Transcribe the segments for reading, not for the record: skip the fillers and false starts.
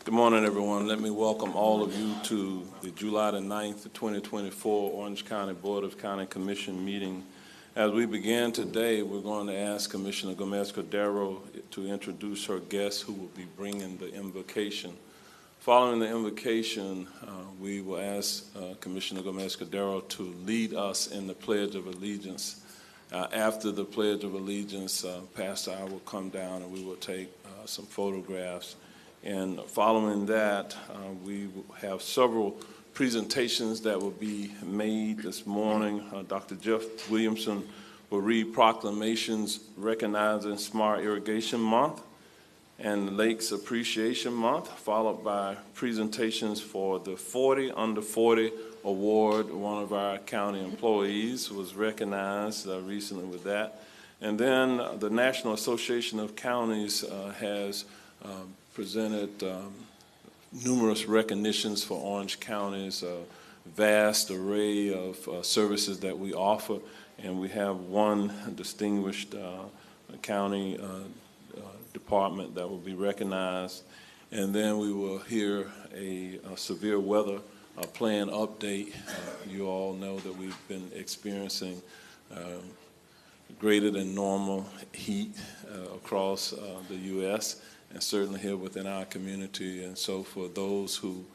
Good morning, everyone. Let me welcome all of you to the July the 9th, 2024 Orange County Board of County Commission meeting. As we begin today, we're going to ask Commissioner Gomez-Cordero to introduce her guest who will be bringing the invocation. Following the invocation, we will ask Commissioner Gomez-Cordero to lead us in the Pledge of Allegiance. After the Pledge of Allegiance, Pastor I will come down and we will take some photographs. And following that, we will have several presentations that will be made this morning. Dr. Jeff Williamson will read proclamations recognizing Smart Irrigation Month and Lakes Appreciation Month, followed by presentations for the 40 Under 40 Award. One of our county employees was recognized recently with that. And then the National Association of Counties has presented numerous recognitions for Orange County's vast array of services that we offer, and we have one distinguished county department that will be recognized. And then we will hear a severe weather plan update. You all know that we've been experiencing greater than normal heat across the U.S., and certainly here within our community. And so for those who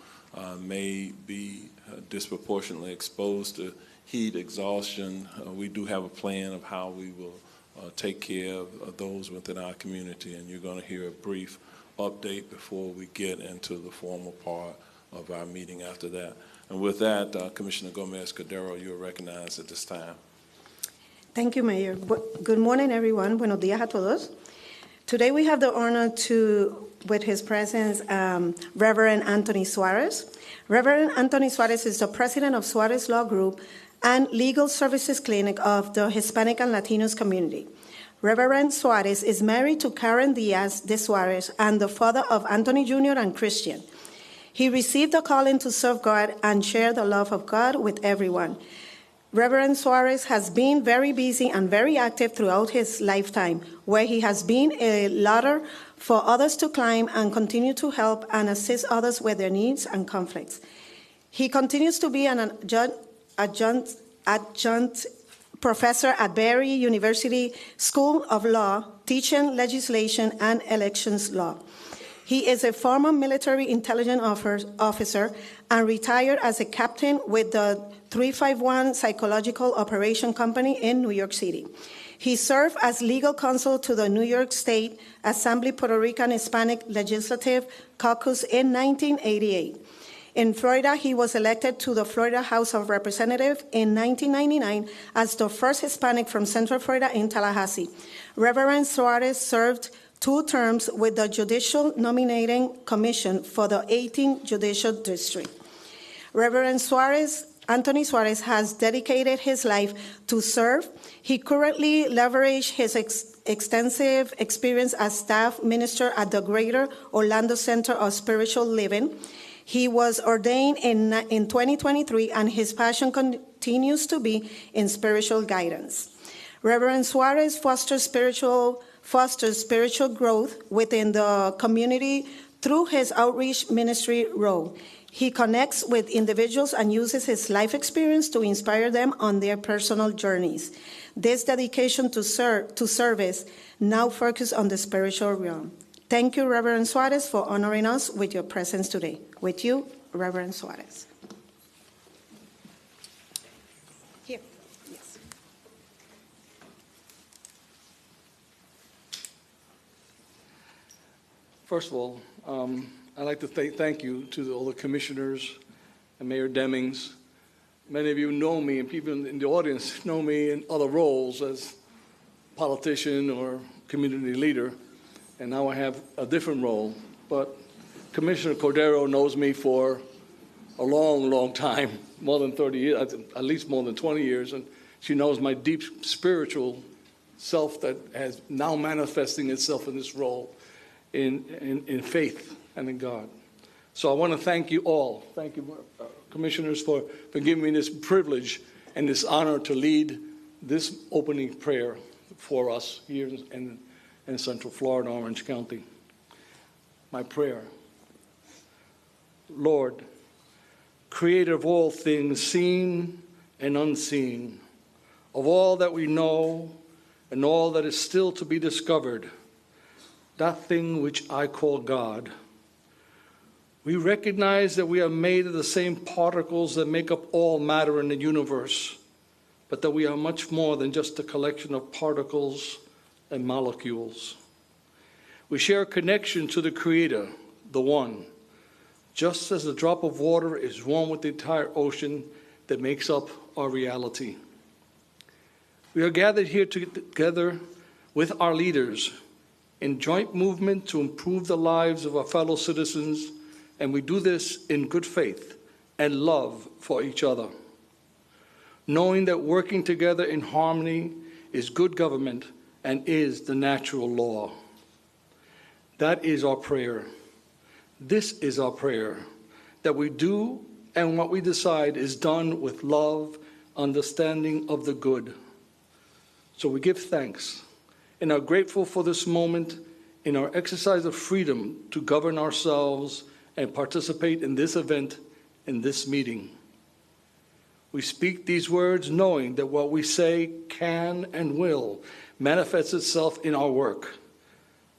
may be disproportionately exposed to heat exhaustion, we do have a plan of how we will take care of those within our community. And you're going to hear a brief update before we get into the formal part of our meeting after that. And with that, Commissioner Gomez-Cordero, you're recognized at this time. Thank you, Mayor. Good morning, everyone. Buenos días a todos. Today we have the honor to, with his presence, Reverend Anthony Suarez. Reverend Anthony Suarez is the president of Suarez Law Group and Legal Services Clinic of the Hispanic and Latinos community. Reverend Suarez is married to Karen Diaz de Suarez and the father of Anthony Jr. and Christian. He received the calling to serve God and share the love of God with everyone. Reverend Suarez has been very busy and very active throughout his lifetime, where he has been a ladder for others to climb and continue to help and assist others with their needs and conflicts. He continues to be an adjunct professor at Barry University School of Law, teaching legislation and elections law. He is a former military intelligence officer and retired as a captain with the 351 Psychological Operation Company in New York City. He served as legal counsel to the New York State Assembly Puerto Rican Hispanic Legislative Caucus in 1988. In Florida, he was elected to the Florida House of Representatives in 1999 as the first Hispanic from Central Florida in Tallahassee. Reverend Suarez served 2 terms with the Judicial Nominating Commission for the 18th Judicial District. Reverend Anthony Suarez has dedicated his life to serve. He currently leverages his extensive experience as staff minister at the Greater Orlando Center of Spiritual Living. He was ordained in 2023, and his passion continues to be in spiritual guidance. Reverend Suarez fosters spiritual growth within the community through his outreach ministry role. He connects with individuals and uses his life experience to inspire them on their personal journeys. This dedication to service now focuses on the spiritual realm. Thank you, Reverend Suarez, for honoring us with your presence today. With you, Reverend Suarez. Here. Yes. First of all, I'd like to thank you to all the commissioners and Mayor Demings. Many of you know me, and people in the audience know me in other roles as politician or community leader, and now I have a different role. But Commissioner Cordero knows me for a long, long time, more than 30 years, at least more than 20 years, and she knows my deep spiritual self that has now manifesting itself in this role in faith and in God. So I want to thank you all. Thank you, commissioners, for giving me this privilege and this honor to lead this opening prayer for us here in Central Florida, Orange County. My prayer. Lord, creator of all things seen and unseen, of all that we know and all that is still to be discovered, that thing which I call God. We recognize that we are made of the same particles that make up all matter in the universe, but that we are much more than just a collection of particles and molecules. We share a connection to the Creator, the One, just as a drop of water is one with the entire ocean that makes up our reality. We are gathered here together with our leaders in joint movement to improve the lives of our fellow citizens, and we do this in good faith and love for each other, knowing that working together in harmony is good government and is the natural law. That is our prayer. This is our prayer, that we do and what we decide is done with love, understanding of the good. So we give thanks and are grateful for this moment in our exercise of freedom to govern ourselves and participate in this event, in this meeting. We speak these words knowing that what we say can and will manifest itself in our work.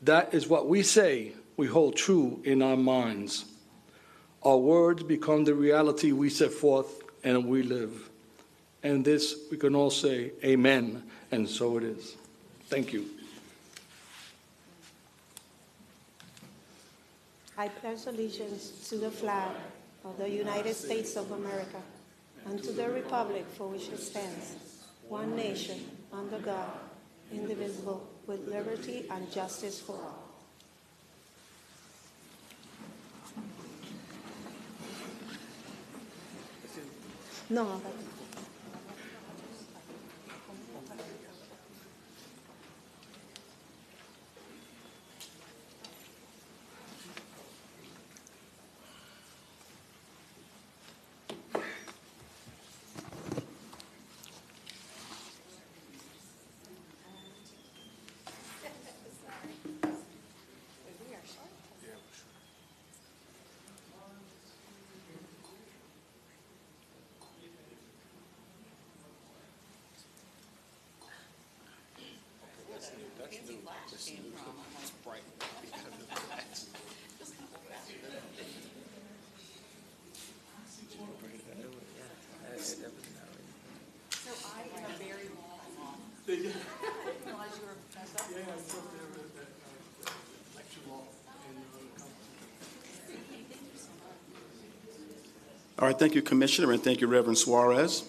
That is what we say we hold true in our minds. Our words become the reality we set forth and we live. And this we can all say, amen, and so it is. Thank you. I pledge allegiance to the flag of the United States of America and to the republic for which it stands, one nation, under God, indivisible, with liberty and justice for all. No, All right, thank you, Commissioner, and thank you, Reverend Suarez.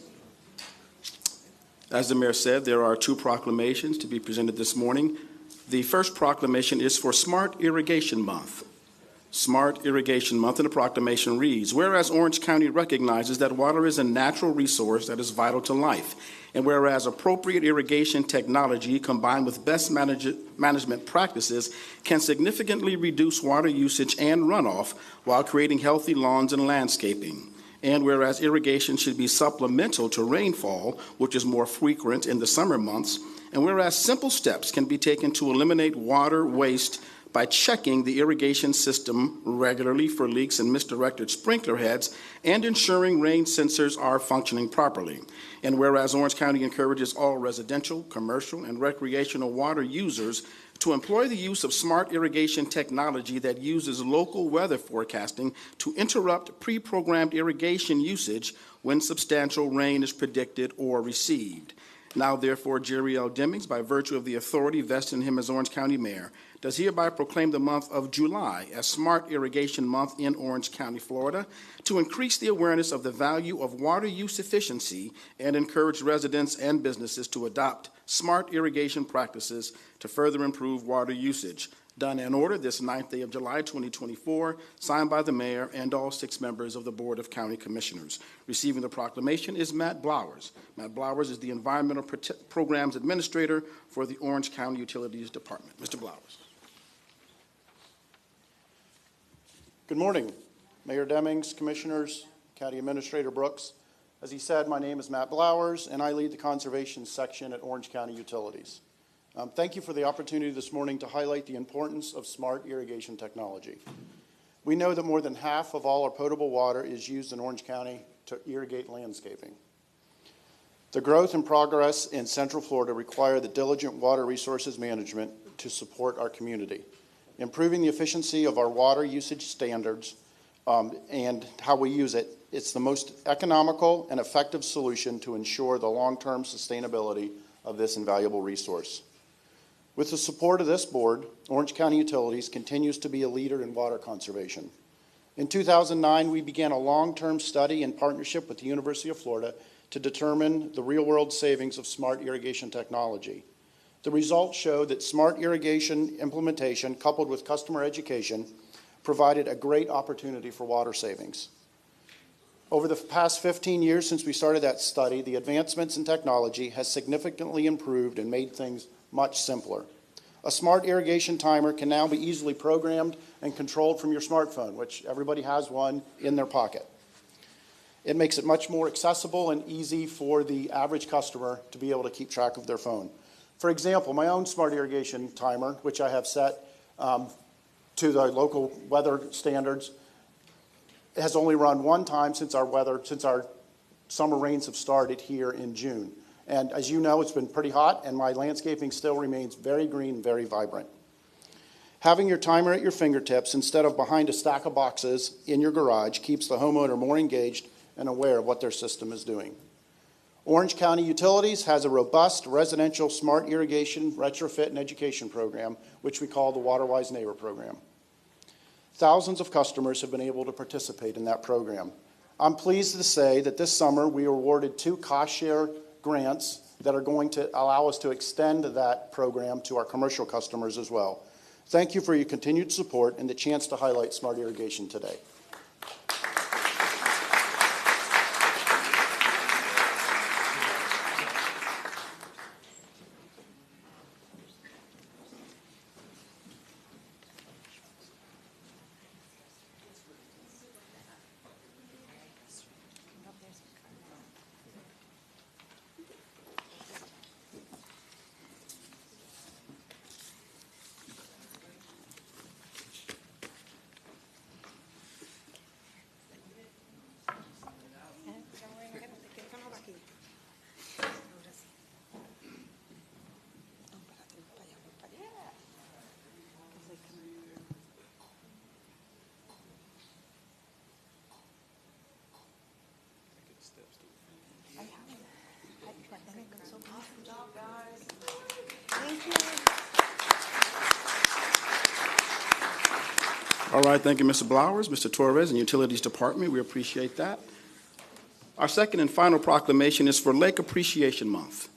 As the mayor said, there are two proclamations to be presented this morning. The first proclamation is for Smart Irrigation Month. Smart Irrigation Month, and the proclamation reads, whereas Orange County recognizes that water is a natural resource that is vital to life, and whereas appropriate irrigation technology combined with best management practices can significantly reduce water usage and runoff while creating healthy lawns and landscaping. And whereas irrigation should be supplemental to rainfall, which is more frequent in the summer months, and whereas simple steps can be taken to eliminate water waste by checking the irrigation system regularly for leaks and misdirected sprinkler heads and ensuring rain sensors are functioning properly. And whereas Orange County encourages all residential, commercial, and recreational water users to employ the use of smart irrigation technology that uses local weather forecasting to interrupt pre-programmed irrigation usage when substantial rain is predicted or received. Now, therefore, Jerry L. Demings, by virtue of the authority vested in him as Orange County Mayor, does hereby proclaim the month of July as Smart Irrigation Month in Orange County, Florida, to increase the awareness of the value of water use efficiency and encourage residents and businesses to adopt smart irrigation practices to further improve water usage. Done and ordered this 9th day of July, 2024, signed by the mayor and all 6 members of the Board of County Commissioners. Receiving the proclamation is Matt Blowers. Matt Blowers is the Environmental Programs Administrator for the Orange County Utilities Department. Mr. Blowers. Good morning, Mayor Demings, Commissioners, County Administrator Brooks. As he said, my name is Matt Blowers, and I lead the conservation section at Orange County Utilities. Thank you for the opportunity this morning to highlight the importance of smart irrigation technology. We know that more than half of all our potable water is used in Orange County to irrigate landscaping. The growth and progress in Central Florida require the diligent water resources management to support our community. Improving the efficiency of our water usage standards and how we use it, it's the most economical and effective solution to ensure the long-term sustainability of this invaluable resource. With the support of this board, Orange County Utilities continues to be a leader in water conservation. In 2009, we began a long-term study in partnership with the University of Florida to determine the real-world savings of smart irrigation technology. The results showed that smart irrigation implementation, coupled with customer education, provided a great opportunity for water savings. Over the past 15 years since we started that study, the advancements in technology has significantly improved and made things much simpler. A smart irrigation timer can now be easily programmed and controlled from your smartphone, which everybody has one in their pocket. It makes it much more accessible and easy for the average customer to be able to keep track of their phone. For example, my own smart irrigation timer, which I have set to the local weather standards, has only run one time since our summer rains have started here in June. And as you know, it's been pretty hot, and my landscaping still remains very green, very vibrant. Having your timer at your fingertips instead of behind a stack of boxes in your garage keeps the homeowner more engaged and aware of what their system is doing. Orange County Utilities has a robust residential smart irrigation retrofit and education program, which we call the WaterWise Neighbor Program. Thousands of customers have been able to participate in that program. I'm pleased to say that this summer we awarded 2 cost-share grants that are going to allow us to extend that program to our commercial customers as well. Thank you for your continued support and the chance to highlight smart irrigation today. All right, thank you, Mr. Blowers, Mr. Torres, and Utilities Department. We appreciate that. Our second and final proclamation is for Lake Appreciation Month.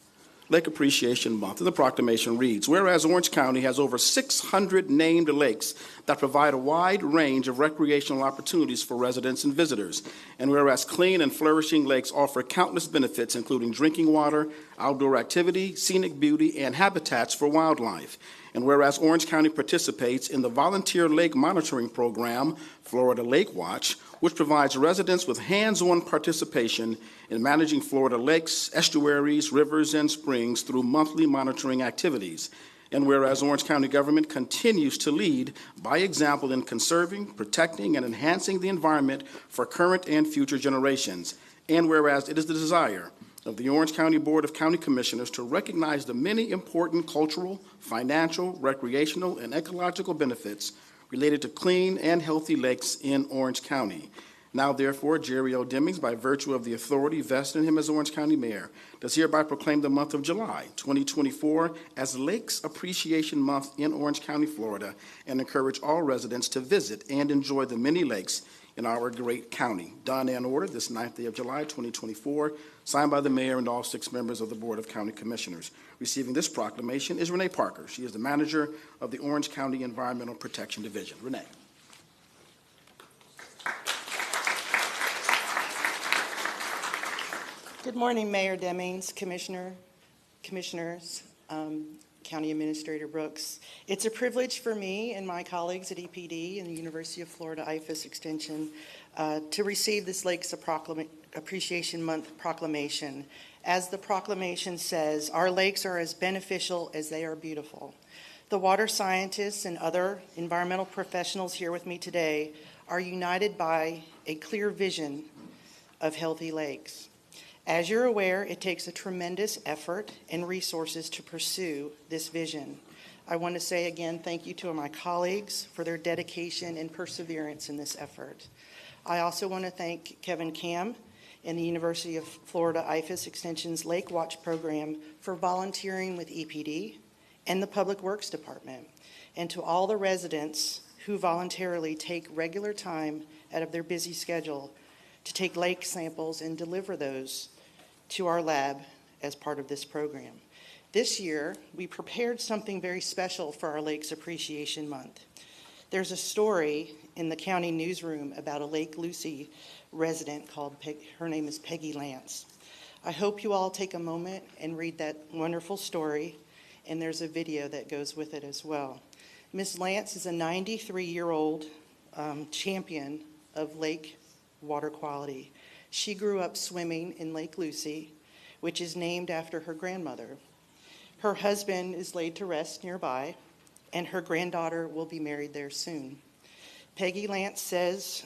Lake Appreciation Month, and the proclamation reads, whereas Orange County has over 600 named lakes that provide a wide range of recreational opportunities for residents and visitors, and whereas clean and flourishing lakes offer countless benefits, including drinking water, outdoor activity, scenic beauty, and habitats for wildlife, and whereas Orange County participates in the volunteer lake monitoring program, Florida Lake Watch, which provides residents with hands-on participation in managing Florida lakes, estuaries, rivers, and springs through monthly monitoring activities. And whereas Orange County government continues to lead by example in conserving, protecting, and enhancing the environment for current and future generations. And whereas it is the desire of the Orange County Board of County Commissioners to recognize the many important cultural, financial, recreational, and ecological benefits related to clean and healthy lakes in Orange County. Now, therefore, Jerry L. Demings, by virtue of the authority vested in him as Orange County Mayor, does hereby proclaim the month of July 2024 as Lakes Appreciation Month in Orange County, Florida, and encourage all residents to visit and enjoy the many lakes in our great county. Done and ordered this 9th day of July 2024, signed by the Mayor and all 6 members of the Board of County Commissioners. Receiving this proclamation is Renee Parker. She is the manager of the Orange County Environmental Protection Division. Renee. Good morning, Mayor Demings, Commissioners, County Administrator Brooks. It's a privilege for me and my colleagues at EPD and the University of Florida IFAS Extension to receive this Lakes Appreciation Month proclamation. As the proclamation says, our lakes are as beneficial as they are beautiful. The water scientists and other environmental professionals here with me today are united by a clear vision of healthy lakes. As you're aware, it takes a tremendous effort and resources to pursue this vision. I want to say again, thank you to my colleagues for their dedication and perseverance in this effort. I also want to thank Kevin Cam and the University of Florida IFAS Extension's Lake Watch program for volunteering with EPD and the Public Works Department, and to all the residents who voluntarily take regular time out of their busy schedule to take lake samples and deliver those to our lab as part of this program. This year, we prepared something very special for our Lakes Appreciation Month. There's a story in the county newsroom about a Lake Lucy resident called, her name is Peggy Lance. I hope you all take a moment and read that wonderful story, and there's a video that goes with it as well. Miss Lance is a 93-year-old champion of lake water quality. She grew up swimming in Lake Lucy, which is named after her grandmother. Her husband is laid to rest nearby, and her granddaughter will be married there soon. Peggy Lance says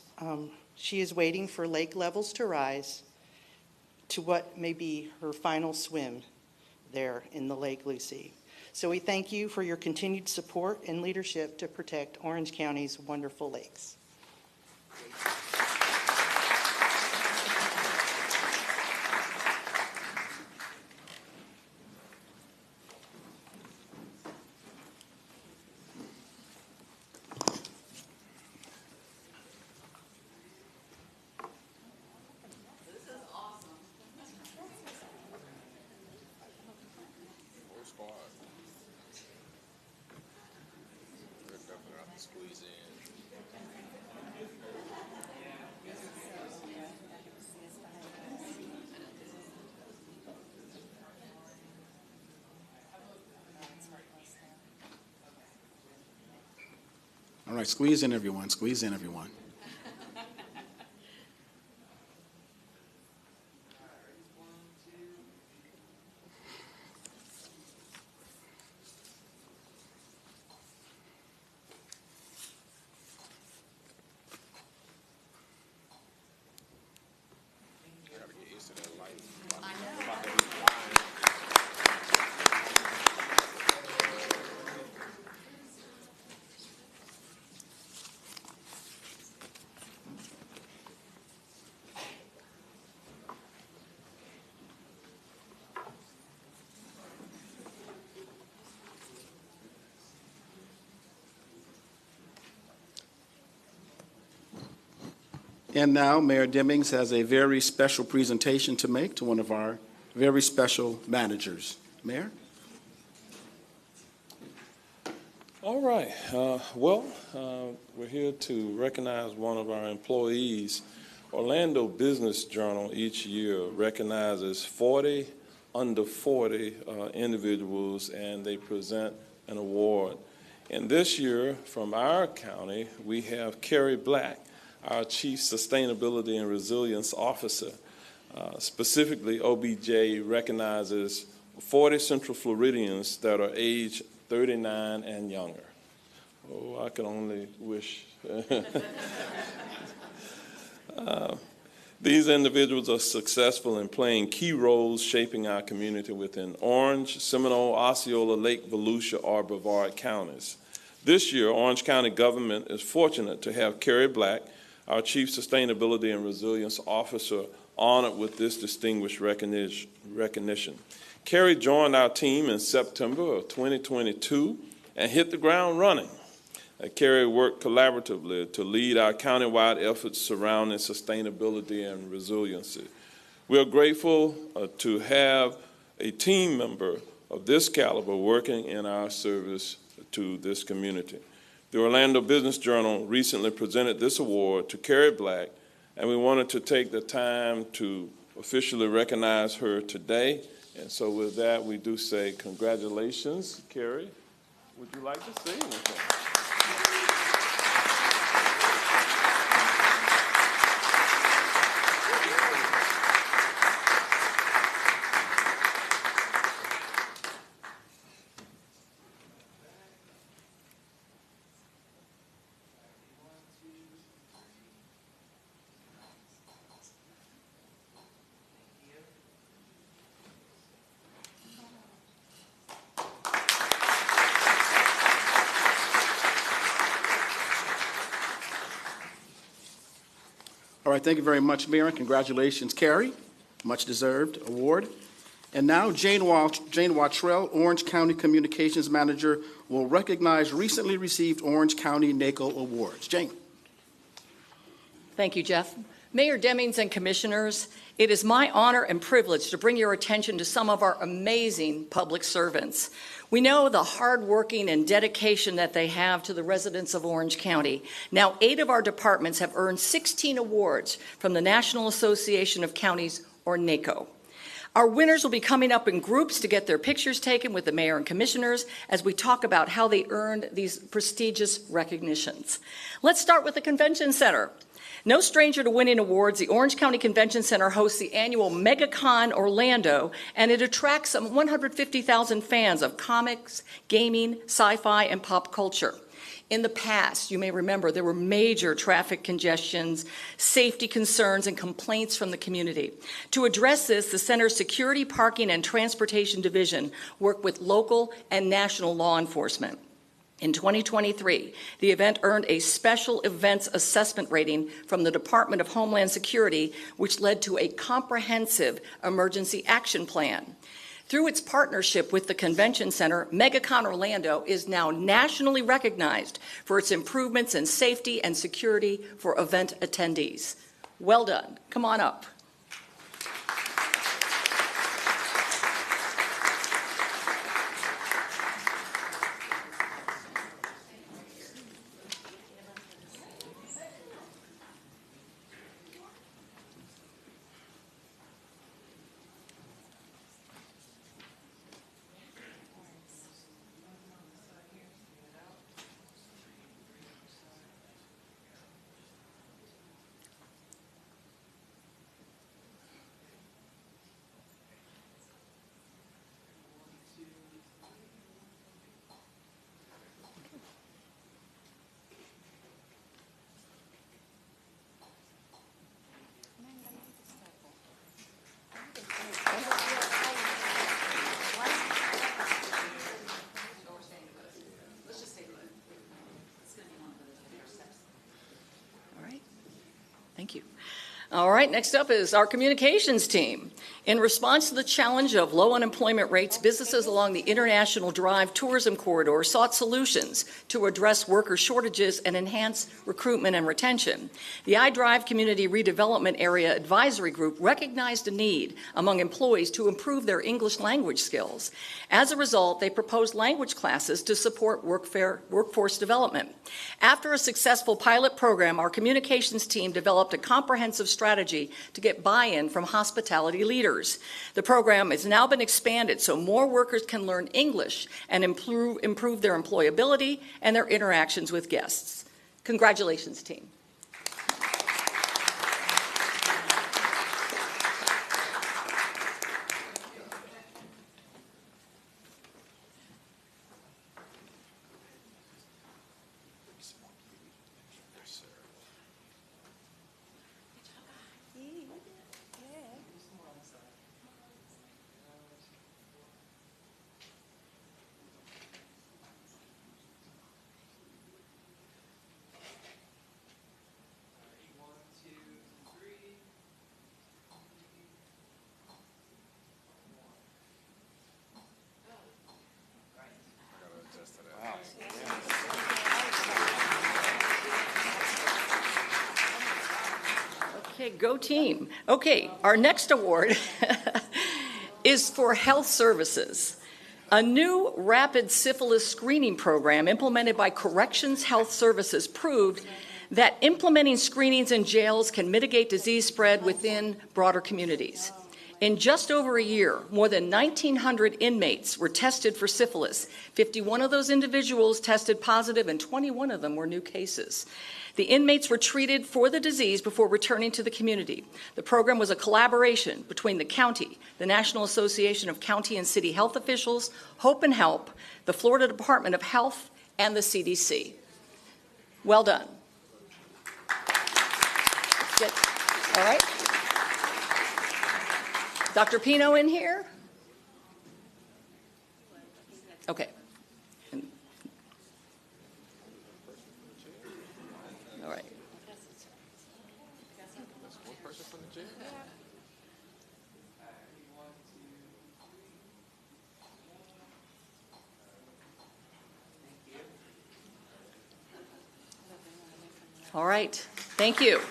she is waiting for lake levels to rise to what may be her final swim there in the Lake Lucy. So we thank you for your continued support and leadership to protect Orange County's wonderful lakes. All right, squeeze in, everyone. Squeeze in, everyone. And now Mayor Demings has a very special presentation to make to one of our very special managers. Mayor? All right. We're here to recognize one of our employees. Orlando Business Journal each year recognizes 40 under 40 individuals, and they present an award. And this year, from our county, we have Carrie Black, our Chief Sustainability and Resilience Officer. Specifically, OBJ recognizes 40 Central Floridians that are age 39 and younger. Oh, I can only wish. These individuals are successful in playing key roles shaping our community within Orange, Seminole, Osceola, Lake Volusia, or Brevard counties. This year, Orange County government is fortunate to have Carrie Black, our Chief Sustainability and Resilience Officer, honored with this distinguished recognition. Carrie joined our team in September of 2022 and hit the ground running. Carrie worked collaboratively to lead our countywide efforts surrounding sustainability and resiliency. We are grateful to have a team member of this caliber working in our service to this community. The Orlando Business Journal recently presented this award to Carrie Black, and we wanted to take the time to officially recognize her today. And so with that, we do say congratulations, Carrie. Would you like to say anything? thank you very much, Mayor, and congratulations, Carrie. Much deserved award. And now Jane Wattrell, Orange County Communications Manager, will recognize recently received Orange County NACO awards. Jane. Thank you, Jeff. Mayor Demings and Commissioners, it is my honor and privilege to bring your attention to some of our amazing public servants. We know the hard working and dedication that they have to the residents of Orange County. Now, 8 of our departments have earned 16 awards from the National Association of Counties, or NACO. Our winners will be coming up in groups to get their pictures taken with the mayor and commissioners as we talk about how they earned these prestigious recognitions. Let's start with the Convention Center. No stranger to winning awards, the Orange County Convention Center hosts the annual MegaCon Orlando, and it attracts some 150,000 fans of comics, gaming, sci-fi, and pop culture. In the past, you may remember, there were major traffic congestions, safety concerns, and complaints from the community. To address this, the Center's Security, Parking, and Transportation Division worked with local and national law enforcement. In 2023, the event earned a Special Events Assessment rating from the Department of Homeland Security, which led to a comprehensive emergency action plan. Through its partnership with the Convention Center, MegaCon Orlando is now nationally recognized for its improvements in safety and security for event attendees. Well done. Come on up. Thank you. All right, next up is our communications team. In response to the challenge of low unemployment rates, businesses along the International Drive tourism corridor sought solutions to address worker shortages and enhance recruitment and retention. The iDrive Community Redevelopment Area Advisory Group recognized a need among employees to improve their English language skills. As a result, they proposed language classes to support workforce development. After a successful pilot program, our communications team developed a comprehensive strategy to get buy-in from hospitality leaders. The program has now been expanded so more workers can learn English and improve their employability and their interactions with guests. Congratulations, team. Okay, go team. Okay, our next award is for health services. A new rapid syphilis screening program implemented by Corrections Health Services proved that implementing screenings in jails can mitigate disease spread within broader communities. In just over a year, more than 1,900 inmates were tested for syphilis. 51 of those individuals tested positive, and 21 of them were new cases. The inmates were treated for the disease before returning to the community. The program was a collaboration between the county, the National Association of County and City Health Officials, Hope and Help, the Florida Department of Health, and the CDC. Well done. Good. All right. Dr. Pino in here? Okay. All right. All right, thank you.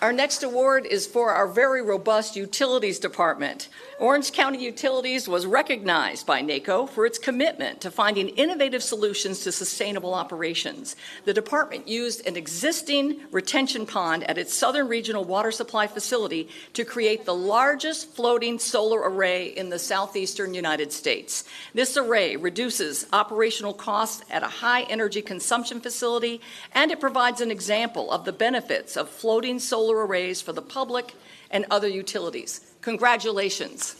Our next award is for our very robust Utilities Department. Orange County Utilities was recognized by NACO for its commitment to finding innovative solutions to sustainable operations. The department used an existing retention pond at its Southern Regional Water Supply Facility to create the largest floating solar array in the southeastern United States. This array reduces operational costs at a high energy consumption facility, and it provides an example of the benefits of floating solar arrays for the public and other utilities. Congratulations.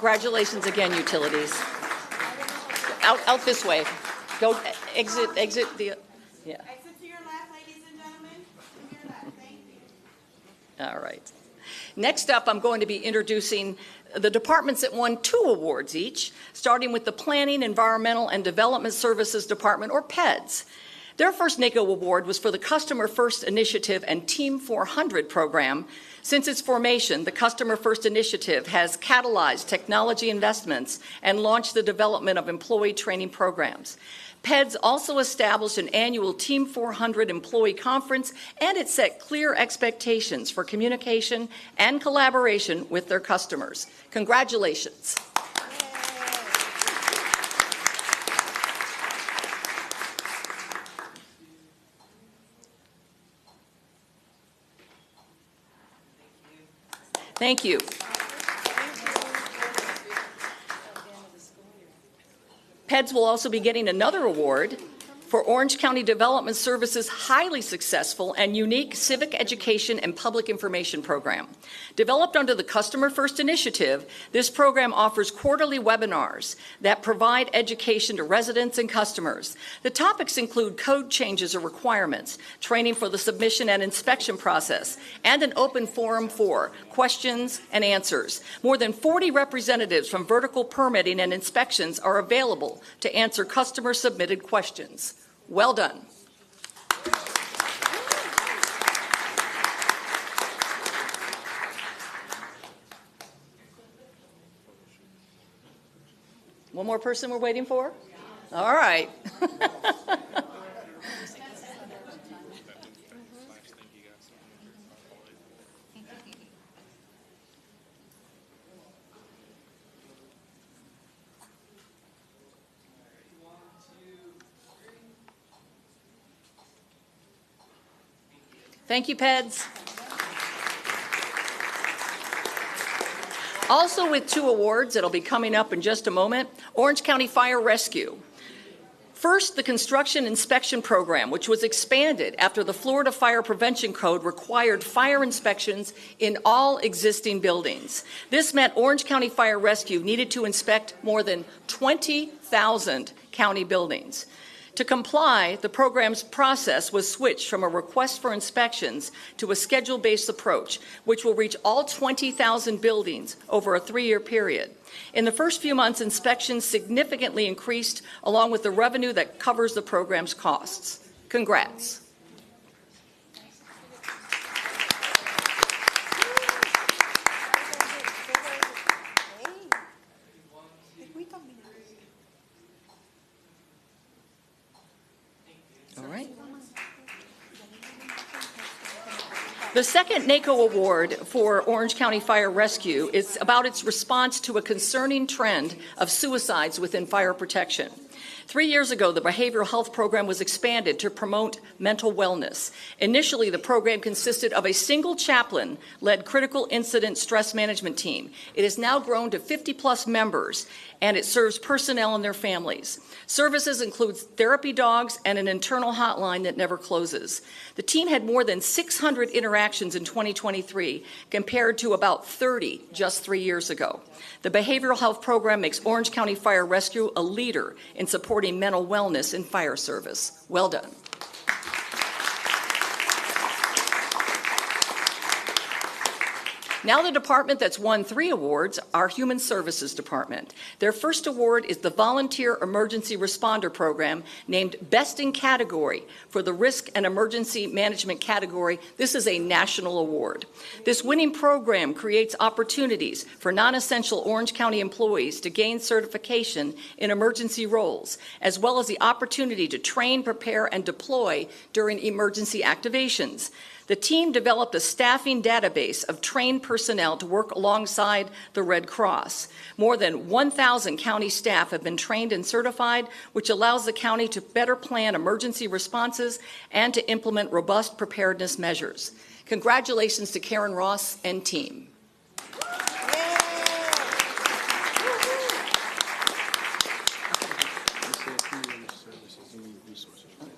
Congratulations again, Utilities. Out this way. Go exit the, yeah. Exit to your left, ladies and gentlemen. To your left, thank you. All right. Next up, I'm going to be introducing the departments that won 2 awards each, starting with the Planning, Environmental, and Development Services Department, or PEDS. Their first NACO award was for the Customer First Initiative and Team 400 program. Since its formation, the Customer First Initiative has catalyzed technology investments and launched the development of employee training programs. PEDS also established an annual Team 400 employee conference, and it set clear expectations for communication and collaboration with their customers. Congratulations. Thank you. PEDS will also be getting another award for Orange County Development Services' highly successful and unique civic education and public information program. Developed under the Customer First Initiative, this program offers quarterly webinars that provide education to residents and customers. The topics include code changes or requirements, training for the submission and inspection process, and an open forum for questions and answers. More than 40 representatives from vertical permitting and inspections are available to answer customer-submitted questions. Well done. One more person we're waiting for? All right. Thank you, PEDS. Also with 2 awards that'll be coming up in just a moment, Orange County Fire Rescue. First, the Construction Inspection Program, which was expanded after the Florida Fire Prevention Code required fire inspections in all existing buildings. This meant Orange County Fire Rescue needed to inspect more than 20,000 county buildings. To comply, the program's process was switched from a request for inspections to a schedule-based approach, which will reach all 20,000 buildings over a 3-year period. In the first few months, inspections significantly increased, along with the revenue that covers the program's costs. Congrats. All right. The second NACO award for Orange County Fire Rescue is about its response to a concerning trend of suicides within fire protection. 3 years ago, the behavioral health program was expanded to promote mental wellness. Initially, the program consisted of a single chaplain-led critical incident stress management team. It has now grown to 50-plus members, and it serves personnel and their families. Services include therapy dogs and an internal hotline that never closes. The team had more than 600 interactions in 2023, compared to about 30 just 3 years ago. The behavioral health program makes Orange County Fire Rescue a leader in supporting mental wellness in fire service. Well done. Now the department that's won 3 awards, our Human Services Department. Their first award is the Volunteer Emergency Responder Program, named Best in Category for the Risk and Emergency Management category. This is a national award. This winning program creates opportunities for non-essential Orange County employees to gain certification in emergency roles, as well as the opportunity to train, prepare, and deploy during emergency activations. The team developed a staffing database of trained personnel to work alongside the Red Cross. More than 1,000 county staff have been trained and certified, which allows the county to better plan emergency responses and to implement robust preparedness measures. Congratulations to Karen Ross and team.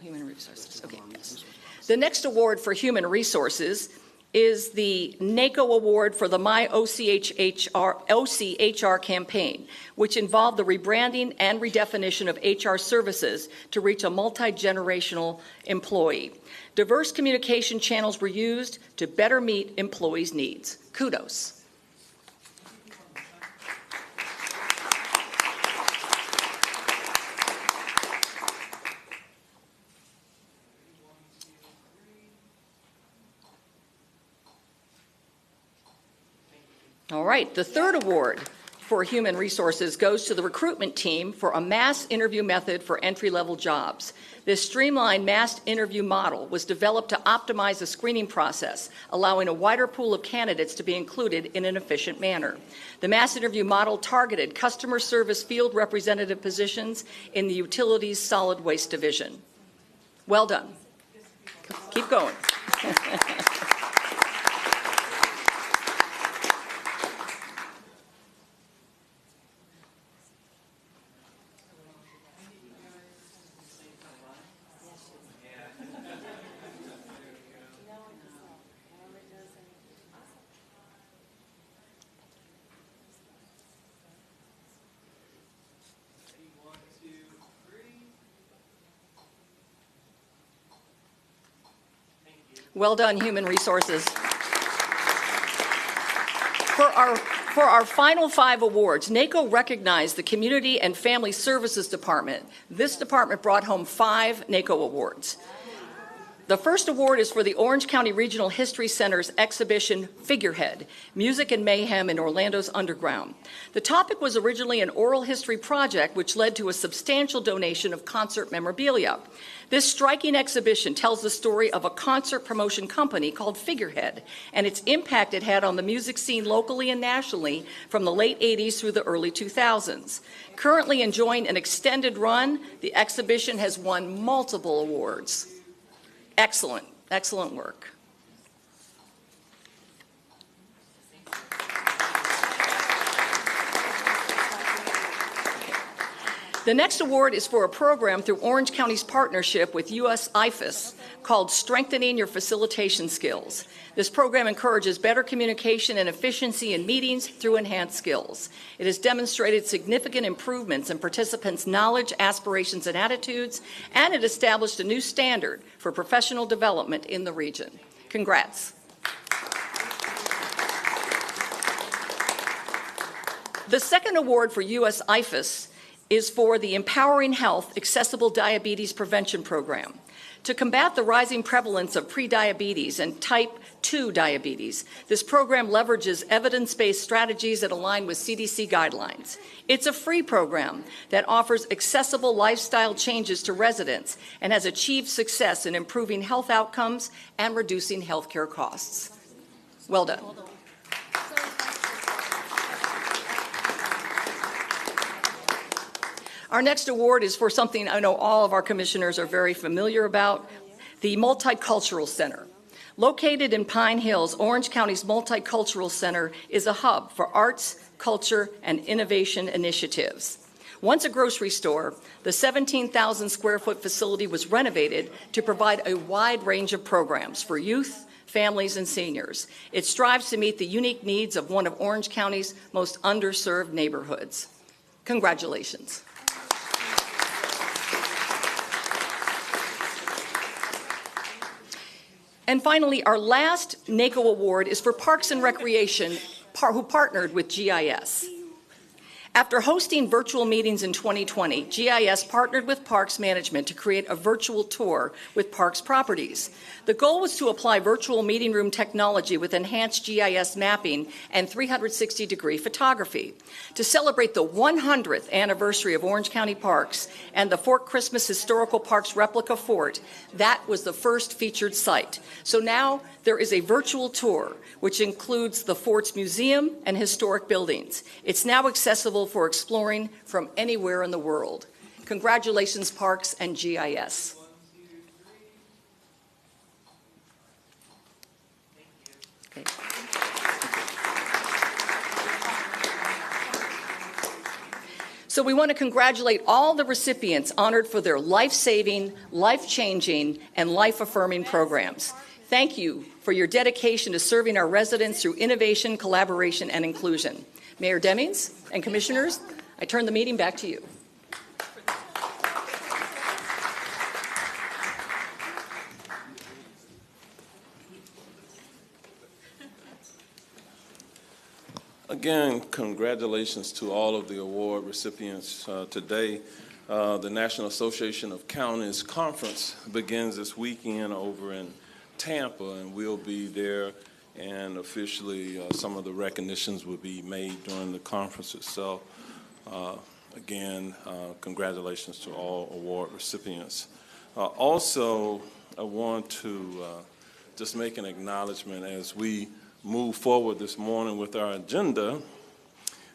Human resources. Okay. Yes. The next award for human resources is the NACO Award for the My OCHR campaign, which involved the rebranding and redefinition of HR services to reach a multi-generational employee. Diverse communication channels were used to better meet employees' needs. Kudos. All right, the third award for human resources goes to the recruitment team for a mass interview method for entry-level jobs. This streamlined mass interview model was developed to optimize the screening process, allowing a wider pool of candidates to be included in an efficient manner. The mass interview model targeted customer service field representative positions in the utilities solid waste division. Well done. Keep going. Well done, Human Resources. For our final 5 awards, NACO recognized the Community and Family Services Department. This department brought home 5 NACO awards. The first award is for the Orange County Regional History Center's exhibition Figurehead, Music and Mayhem in Orlando's Underground. The topic was originally an oral history project which led to a substantial donation of concert memorabilia. This striking exhibition tells the story of a concert promotion company called Figurehead and its impact it had on the music scene locally and nationally from the late 80s through the early 2000s. Currently enjoying an extended run, the exhibition has won multiple awards. Excellent, excellent work. The next award is for a program through Orange County's partnership with US IFAS called Strengthening Your Facilitation Skills. This program encourages better communication and efficiency in meetings through enhanced skills. It has demonstrated significant improvements in participants' knowledge, aspirations, and attitudes, and it established a new standard for professional development in the region. Congrats. The second award for US IFAS is for the Empowering Health Accessible Diabetes Prevention Program. To combat the rising prevalence of prediabetes and type 2 diabetes, this program leverages evidence-based strategies that align with CDC guidelines. It's a free program that offers accessible lifestyle changes to residents and has achieved success in improving health outcomes and reducing healthcare costs. Well done. Our next award is for something I know all of our commissioners are very familiar about, the Multicultural Center. Located in Pine Hills, Orange County's Multicultural Center is a hub for arts, culture, and innovation initiatives. Once a grocery store, the 17,000 square foot facility was renovated to provide a wide range of programs for youth, families, and seniors. It strives to meet the unique needs of one of Orange County's most underserved neighborhoods. Congratulations. And finally, our last NACO award is for Parks and Recreation, who partnered with GIS. After hosting virtual meetings in 2020, GIS partnered with Parks Management to create a virtual tour with Parks properties. The goal was to apply virtual meeting room technology with enhanced GIS mapping and 360-degree photography. To celebrate the 100th anniversary of Orange County Parks and the Fort Christmas Historical Parks replica fort, that was the first featured site. So now there is a virtual tour, which includes the fort's museum and historic buildings. It's now accessible for exploring from anywhere in the world. Congratulations, Parks and GIS. Okay. So we want to congratulate all the recipients honored for their life-saving, life-changing, and life-affirming programs. Thank you for your dedication to serving our residents through innovation, collaboration, and inclusion. Mayor Demings and Commissioners, I turn the meeting back to you. Again, congratulations to all of the award recipients today. The National Association of Counties Conference begins this weekend over in Tampa, and we'll be there, and officially some of the recognitions will be made during the conference itself. Again, congratulations to all award recipients. Also, I want to just make an acknowledgement as we move forward this morning with our agenda.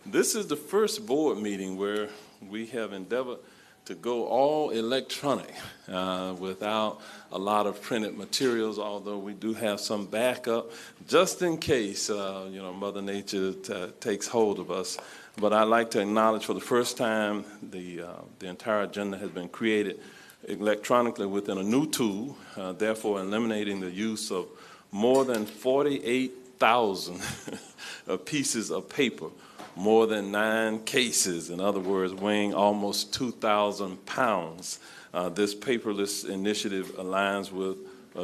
This is the first board meeting where we have endeavored to go all electronic without a lot of printed materials, although we do have some backup just in case, Mother Nature takes hold of us. But I'd like to acknowledge for the first time the entire agenda has been created electronically within a new tool, therefore eliminating the use of more than 48,000 pieces of paper, more than 9 cases, in other words, weighing almost 2,000 pounds. This paperless initiative aligns with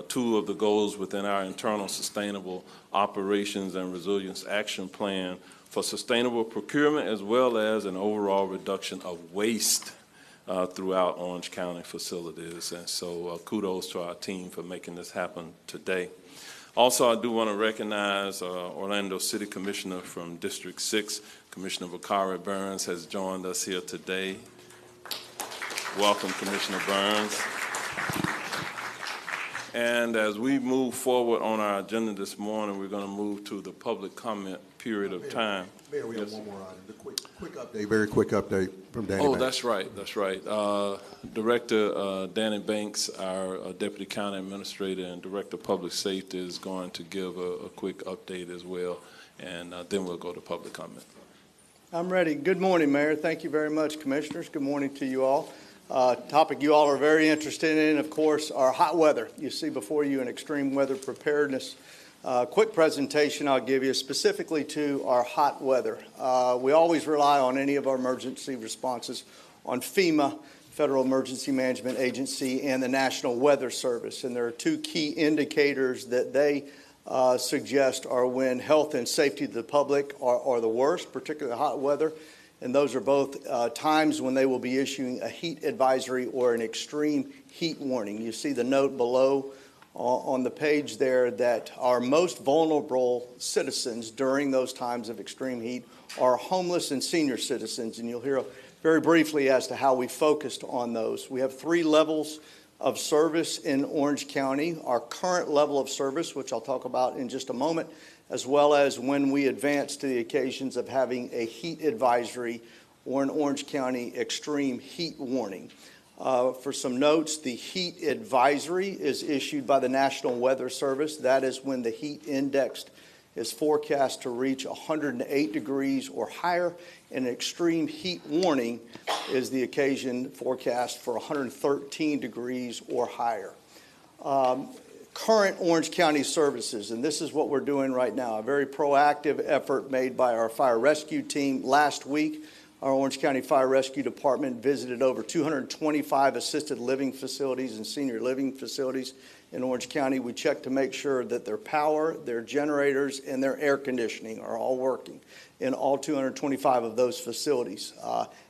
2 of the goals within our internal sustainable operations and resilience action plan for sustainable procurement, as well as an overall reduction of waste throughout Orange County facilities. And so kudos to our team for making this happen today. Also, I do want to recognize Orlando City Commissioner from District 6, Commissioner Bakari Burns, has joined us here today. Welcome, Commissioner Burns. And as we move forward on our agenda this morning, we're going to move to the public comment period of time. Mayor, we have one more item. The quick update, very quick update from Danny Banks. That's right. Director Danny Banks, our Deputy County Administrator and Director of Public Safety, is going to give a quick update as well, and then we'll go to public comment. I'm ready. Good morning, Mayor. Thank you very much, Commissioners. Good morning to you all. Topic you all are very interested in, of course, our hot weather. You see before you an extreme weather preparedness. Quick presentation I'll give you specifically to our hot weather. We always rely on any of our emergency responses on FEMA, Federal Emergency Management Agency, and the National Weather Service. And there are 2 key indicators that they suggest are when health and safety of the public are the worst, particularly hot weather. And those are both times when they will be issuing a heat advisory or an extreme heat warning. You see the note below on the page there that our most vulnerable citizens during those times of extreme heat are homeless and senior citizens. And you'll hear very briefly as to how we focused on those. We have 3 levels of service in Orange County. Our current level of service, which I'll talk about in just a moment, as well as when we advance to the occasions of having a heat advisory or an Orange County extreme heat warning. For some notes, the heat advisory is issued by the National Weather Service. That is when the heat index is forecast to reach 108 degrees or higher, and an extreme heat warning is the occasion forecast for 113 degrees or higher. Current Orange County services, and this is what we're doing right now, a very proactive effort made by our fire rescue team. Last week, our Orange County Fire Rescue Department visited over 225 assisted living facilities and senior living facilities in Orange County. We checked to make sure that their power, their generators, and their air conditioning are all working in all 225 of those facilities,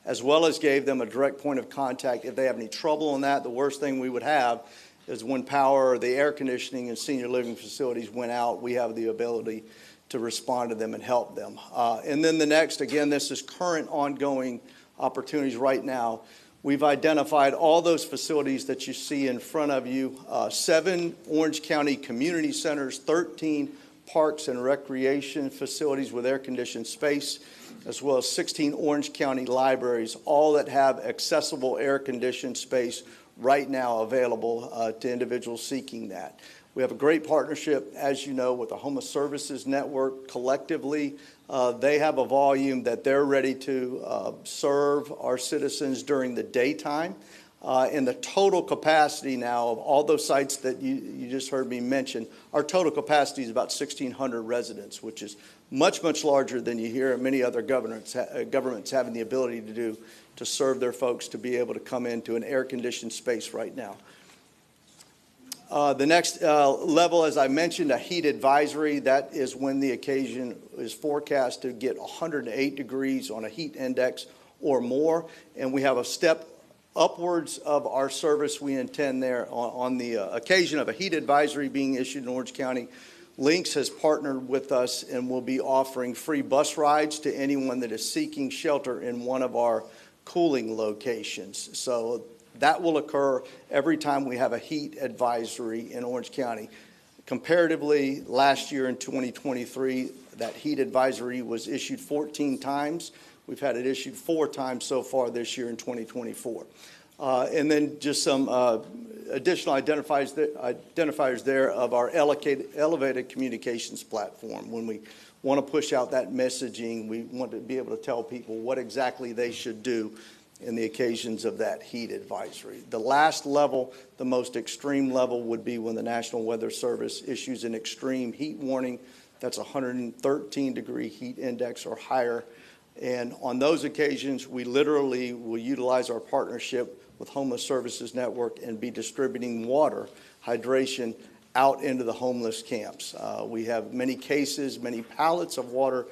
as well as gave them a direct point of contact. If they have any trouble in that, the worst thing we would have is when power or the air conditioning in senior living facilities went out, we have the ability to respond to them and help them. And then the next, again, this is current ongoing opportunities right now. We've identified all those facilities that you see in front of you, 7 Orange County community centers, 13 parks and recreation facilities with air-conditioned space, as well as 16 Orange County libraries, all that have accessible air-conditioned space right now available to individuals seeking that. We have a great partnership, as you know, with the Homeless Services Network. Collectively, they have a volume that they're ready to serve our citizens during the daytime. And the total capacity now of all those sites that you just heard me mention, our total capacity is about 1,600 residents, which is much, much larger than you hear many other governments having the ability to do to serve their folks to be able to come into an air-conditioned space right now. The next level, as I mentioned, a heat advisory. That is when the occasion is forecast to get 108 degrees on a heat index or more. And we have a step upwards of our service we intend there on the occasion of a heat advisory being issued in Orange County. Lynx has partnered with us and will be offering free bus rides to anyone that is seeking shelter in one of our cooling locations. So that will occur every time we have a heat advisory in Orange County. Comparatively, last year in 2023, that heat advisory was issued 14 times. We've had it issued 4 times so far this year in 2024. And then just some additional identifiers there of our elevated communications platform. When we want to push out that messaging, we want to be able to tell people what exactly they should do in the occasions of that heat advisory. The last level, the most extreme level, would be when the National Weather Service issues an extreme heat warning. That's 113 degree heat index or higher. And on those occasions, we literally will utilize our partnership with Homeless Services Network and be distributing water, hydration, out into the homeless camps. We have many cases, many pallets of water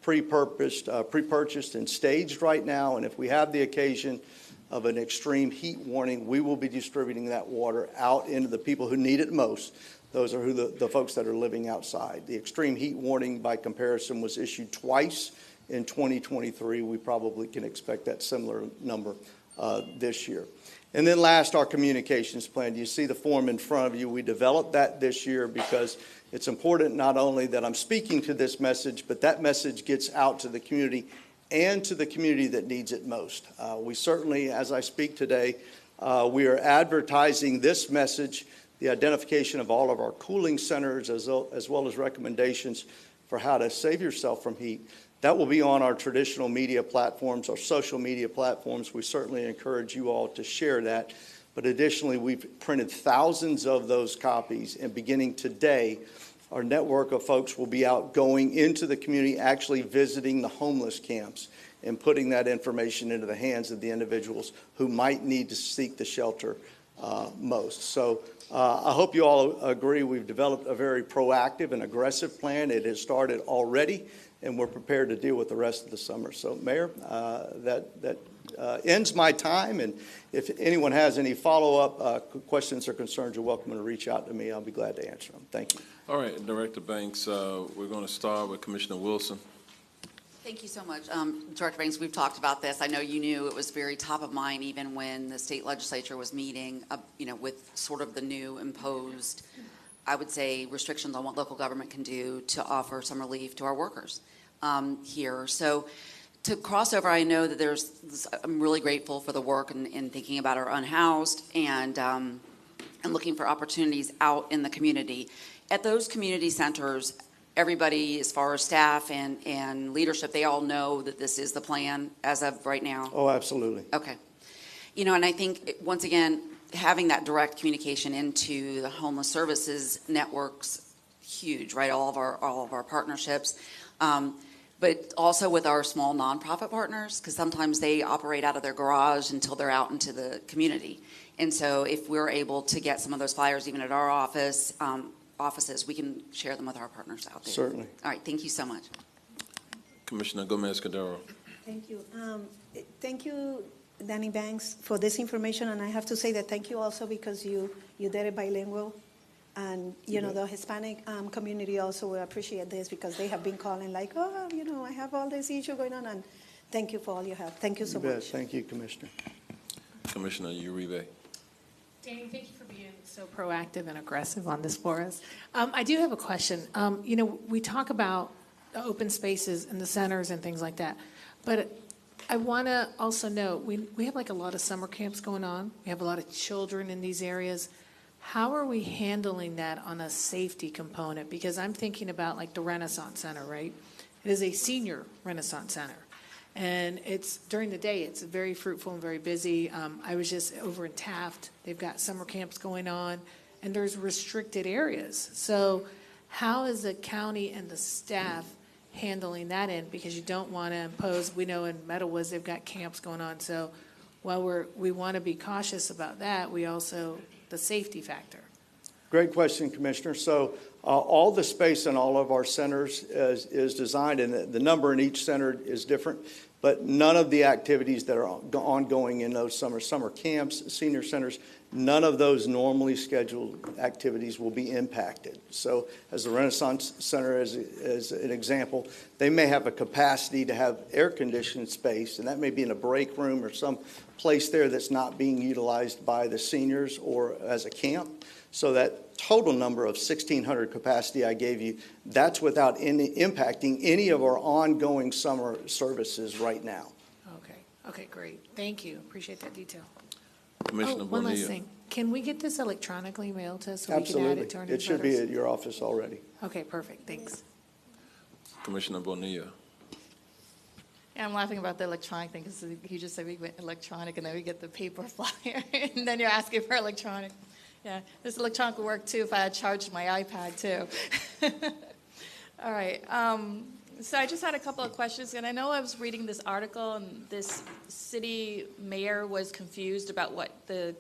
pre-purchased and staged right now, and if we have the occasion of an extreme heat warning, we will be distributing that water out into the people who need it most. Those are the folks that are living outside. The extreme heat warning, by comparison, was issued twice in 2023. We probably can expect that similar number this year. And then last, our communications plan. You see the form in front of you. We developed that this year because it's important not only that I'm speaking to this message, but that message gets out to the community and to the community that needs it most. We certainly, as I speak today, we are advertising this message, the identification of all of our cooling centers, as well as recommendations for how to save yourself from heat. That will be on our traditional media platforms, our social media platforms. We certainly encourage you all to share that. But additionally, we've printed thousands of those copies, and beginning today, our network of folks will be out going into the community, actually visiting the homeless camps and putting that information into the hands of the individuals who might need to seek the shelter most. So I hope you all agree we've developed a very proactive and aggressive plan. It has started already, and we're prepared to deal with the rest of the summer. So, Mayor, that ends my time, and if anyone has any follow-up questions or concerns, you're welcome to reach out to me. I'll be glad to answer them. Thank you. All right, Director Banks, we're going to start with Commissioner Wilson. Thank you so much. Director Banks, we've talked about this. I know you knew it was very top of mind even when the state legislature was meeting, with sort of the new imposed, I would say, restrictions on what local government can do to offer some relief to our workers here. So to cross over, I know that I'm really grateful for the work in thinking about our unhoused and looking for opportunities out in the community. At those community centers, everybody, as far as staff and leadership, they all know that this is the plan as of right now? Oh, absolutely. Okay. And I think, once again, having that direct communication into the homeless services networks, huge, right? All of our partnerships. But also with our small nonprofit partners, because sometimes they operate out of their garage until they're out into the community. And so if we're able to get some of those flyers even at our offices, we can share them with our partners out there. Certainly. All right, thank you so much. Commissioner Gomez-Cordero. Thank you. Thank you, Danny Banks, for this information, and I have to say that thank you also because you did it bilingual. And, the Hispanic community also will appreciate this because they have been calling like, I have all this issue going on, and thank you for all your help. Thank you so You bet. much. Thank you, Commissioner. Commissioner Uribe. Danny, thank you for being so proactive and aggressive on this for us. I do have a question. We talk about the open spaces and the centers and things like that, but I want to also know, we have like a lot of summer camps going on. We have a lot of children in these areas. How are we handling that on a safety component? Because I'm thinking about like the Renaissance Center, right? It is a senior Renaissance Center. And it's during the day, it's very fruitful and very busy. I was just over in Taft. They've got summer camps going on, and there's restricted areas. So how is the county and the staff handling that in? Because you don't want to impose, we know in Meadowwoods they've got camps going on. So while we want to be cautious about that, we also, the safety factor. Great question, Commissioner. So all the space in all of our centers is designed, and the number in each center is different, but none of the activities that are ongoing in those summer camps, senior centers, none of those normally scheduled activities will be impacted. So as the Renaissance Center, as an example, they may have a capacity to have air-conditioned space, and that may be in a break room or some place there that's not being utilized by the seniors or as a camp. So that total number of 1,600 capacity I gave you, that's without impacting any of our ongoing summer services right now. Okay, great. Thank you. Appreciate that detail. Commissioner One last Bonilla. thing. Can we get this electronically mailed to us so we can add it to our Absolutely. It should be newsletters? at your office already. Okay, perfect. Thanks. Commissioner Bonilla. Yeah, I'm laughing about the electronic thing because he just said we went electronic and then we get the paper flyer and then you're asking for electronic. Yeah, this electronic would work too if I had charged my iPad too. All right. So I just had a couple of questions, and I know I was reading this article, and this city mayor was confused about what the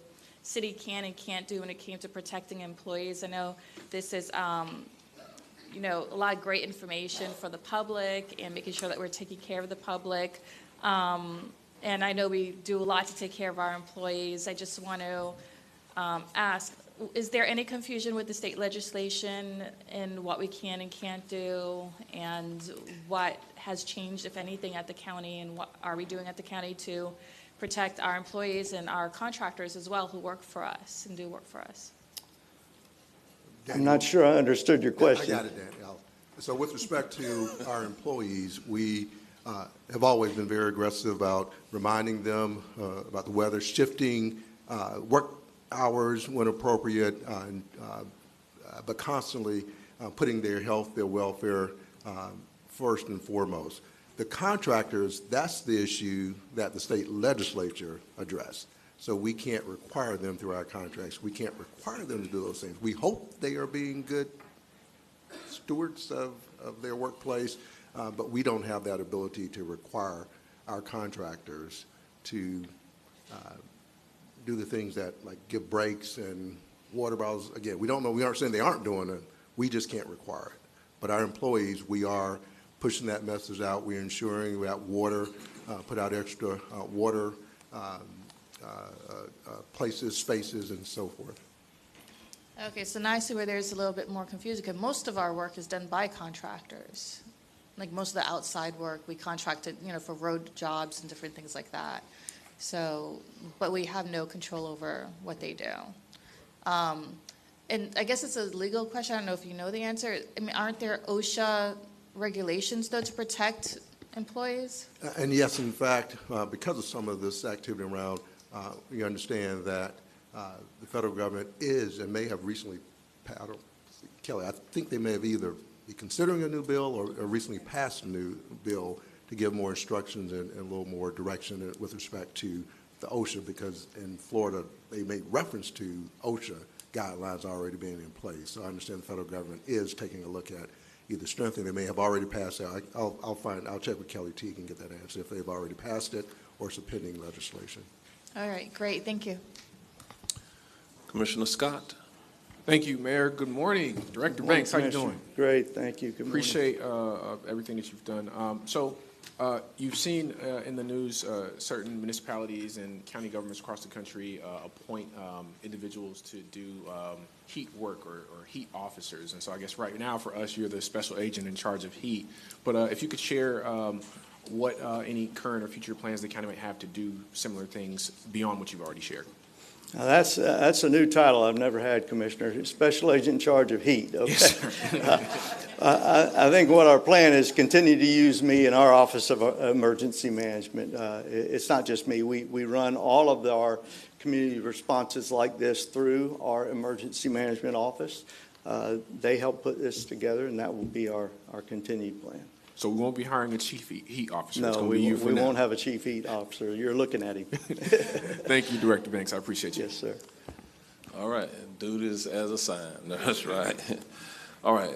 city can and can't do when it came to protecting employees. I know this is, a lot of great information for the public and making sure that we're taking care of the public. And I know we do a lot to take care of our employees. I just want to ask, is there any confusion with the state legislation in what we can and can't do, and what has changed, if anything, at the county, and what are we doing at the county to protect our employees and our contractors as well who work for us and do work for us? I'm not sure I understood your question. I got it, Danielle. So with respect to our employees, we have always been very aggressive about reminding them about the weather, shifting work hours when appropriate, but constantly putting their health, their welfare first and foremost. The contractors, that's the issue that the state legislature addressed. So we can't require them through our contracts. We can't require them to do those things. We hope they are being good stewards of their workplace, but we don't have that ability to require our contractors to do the things that, like, give breaks and water bottles. Again, we don't know. We aren't saying they aren't doing it. We just can't require it. But our employees, we are pushing that message out. We're ensuring we have water, put out extra water places, spaces, and so forth. Okay, so now I see where there's a little bit more confusion, because most of our work is done by contractors. Like most of the outside work, we contracted, for road jobs and different things like that. So, but we have no control over what they do. And I guess it's a legal question. I don't know if you know the answer. I mean, aren't there OSHA regulations, though, to protect employees? And yes, in fact, because of some of this activity around, we understand that the federal government is and may have recently, Kelly, I think they may have either be considering a new bill or recently passed a new bill to give more instructions and a little more direction with respect to the OSHA, because in Florida, they made reference to OSHA guidelines already being in place. So I understand the federal government is taking a look at either strengthening, they may have already passed it. I'll check with Kelly Teague and get that answer if they've already passed it or it's a pending legislation. All right, great, thank you. Commissioner Scott. Thank you, Mayor. Good morning. Director Banks, how you doing? Great, thank you. Good morning. Appreciate everything that you've done. You've seen in the news certain municipalities and county governments across the country appoint individuals to do heat work or heat officers. And so I guess right now for us, you're the special agent in charge of heat. But if you could share what any current or future plans the county might have to do similar things beyond what you've already shared. Now that's a new title I've never had, Commissioner. Special Agent in Charge of Heat. Okay. Yes, I think what our plan is continue to use me in our Office of Emergency Management. It's not just me. We run all of our community responses like this through our Emergency Management Office. They help put this together, and that will be our continued plan. So we won't be hiring a chief heat officer. No, we won't have a chief heat officer. You're looking at him. Thank you, Director Banks. I appreciate you. Yes, sir. All right, duties as assigned. That's right. All right,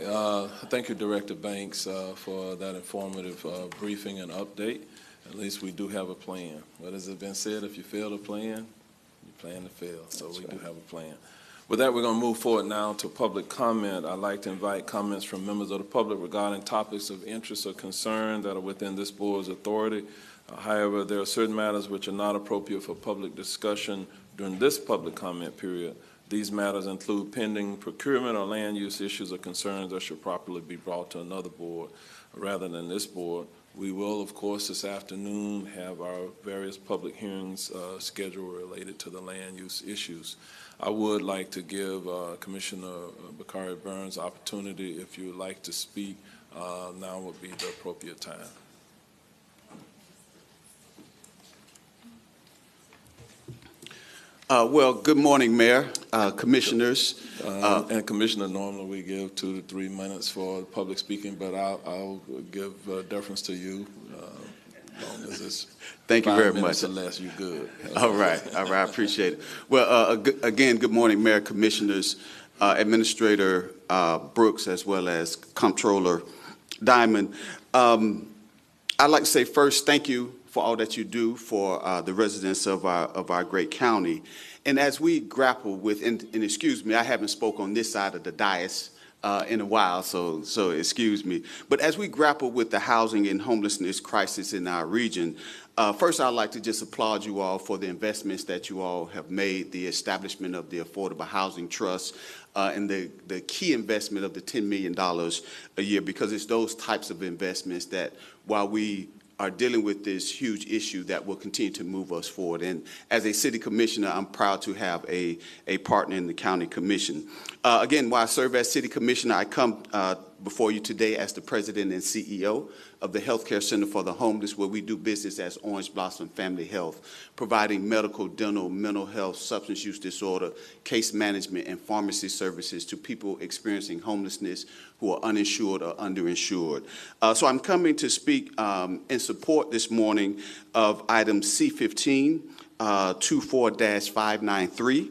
thank you, Director Banks, for that informative briefing and update. At least we do have a plan. What has it been said? If you fail to plan, you plan to fail. So we do have a plan. With that, we're going to move forward now to public comment. I'd like to invite comments from members of the public regarding topics of interest or concern that are within this board's authority. However, there are certain matters which are not appropriate for public discussion during this public comment period. These matters include pending procurement or land use issues or concerns that should properly be brought to another board rather than this board. We will, of course, this afternoon have our various public hearings scheduled related to the land use issues. I would like to give Commissioner Bakari Burns opportunity. If you would like to speak, now would be the appropriate time. Well, good morning, Mayor, Commissioners. And Commissioner, normally we give 2 to 3 minutes for public speaking, but I'll give deference to you. Long as it's Thank you very much. Unless you're good. All right, I appreciate it. Well, again, good morning, Mayor, Commissioners, Administrator Brooks, as well as Comptroller Diamond. I'd like to say first, thank you for all that you do for the residents of our great county. And as we grapple with, and excuse me, I haven't spoke on this side of the dais in a while, so excuse me. But as we grapple with the housing and homelessness crisis in our region, first I'd like to just applaud you all for the investments that you all have made, the establishment of the Affordable Housing Trust, and the key investment of the $10 million a year, because it's those types of investments that, while we are dealing with this huge issue, that will continue to move us forward. And as a city commissioner, I'm proud to have a partner in the county commission. Again, while I serve as city commissioner, I come before you today as the president and CEO of the Healthcare Center for the Homeless, where we do business as Orange Blossom Family Health, providing medical, dental, mental health, substance use disorder, case management, and pharmacy services to people experiencing homelessness who are uninsured or underinsured. So I'm coming to speak in support this morning of item C15, 24-593,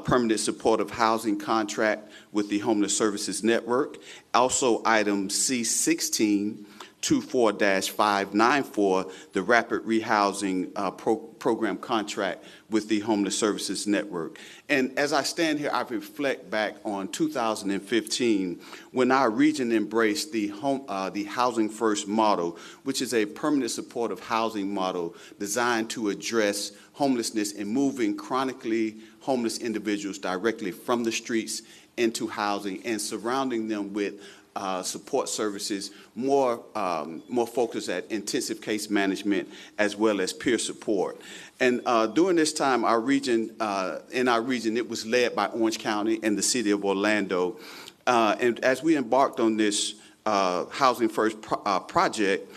permanent supportive housing contract with the Homeless Services Network. Also item C16, 24-594, the rapid rehousing program contract with the Homeless Services Network. And as I stand here, I reflect back on 2015, when our region embraced the Housing First model, which is a permanent supportive housing model designed to address homelessness and moving chronically homeless individuals directly from the streets into housing and surrounding them with support services, more focused at intensive case management as well as peer support. And during this time, our region, it was led by Orange County and the city of Orlando. And as we embarked on this Housing First project,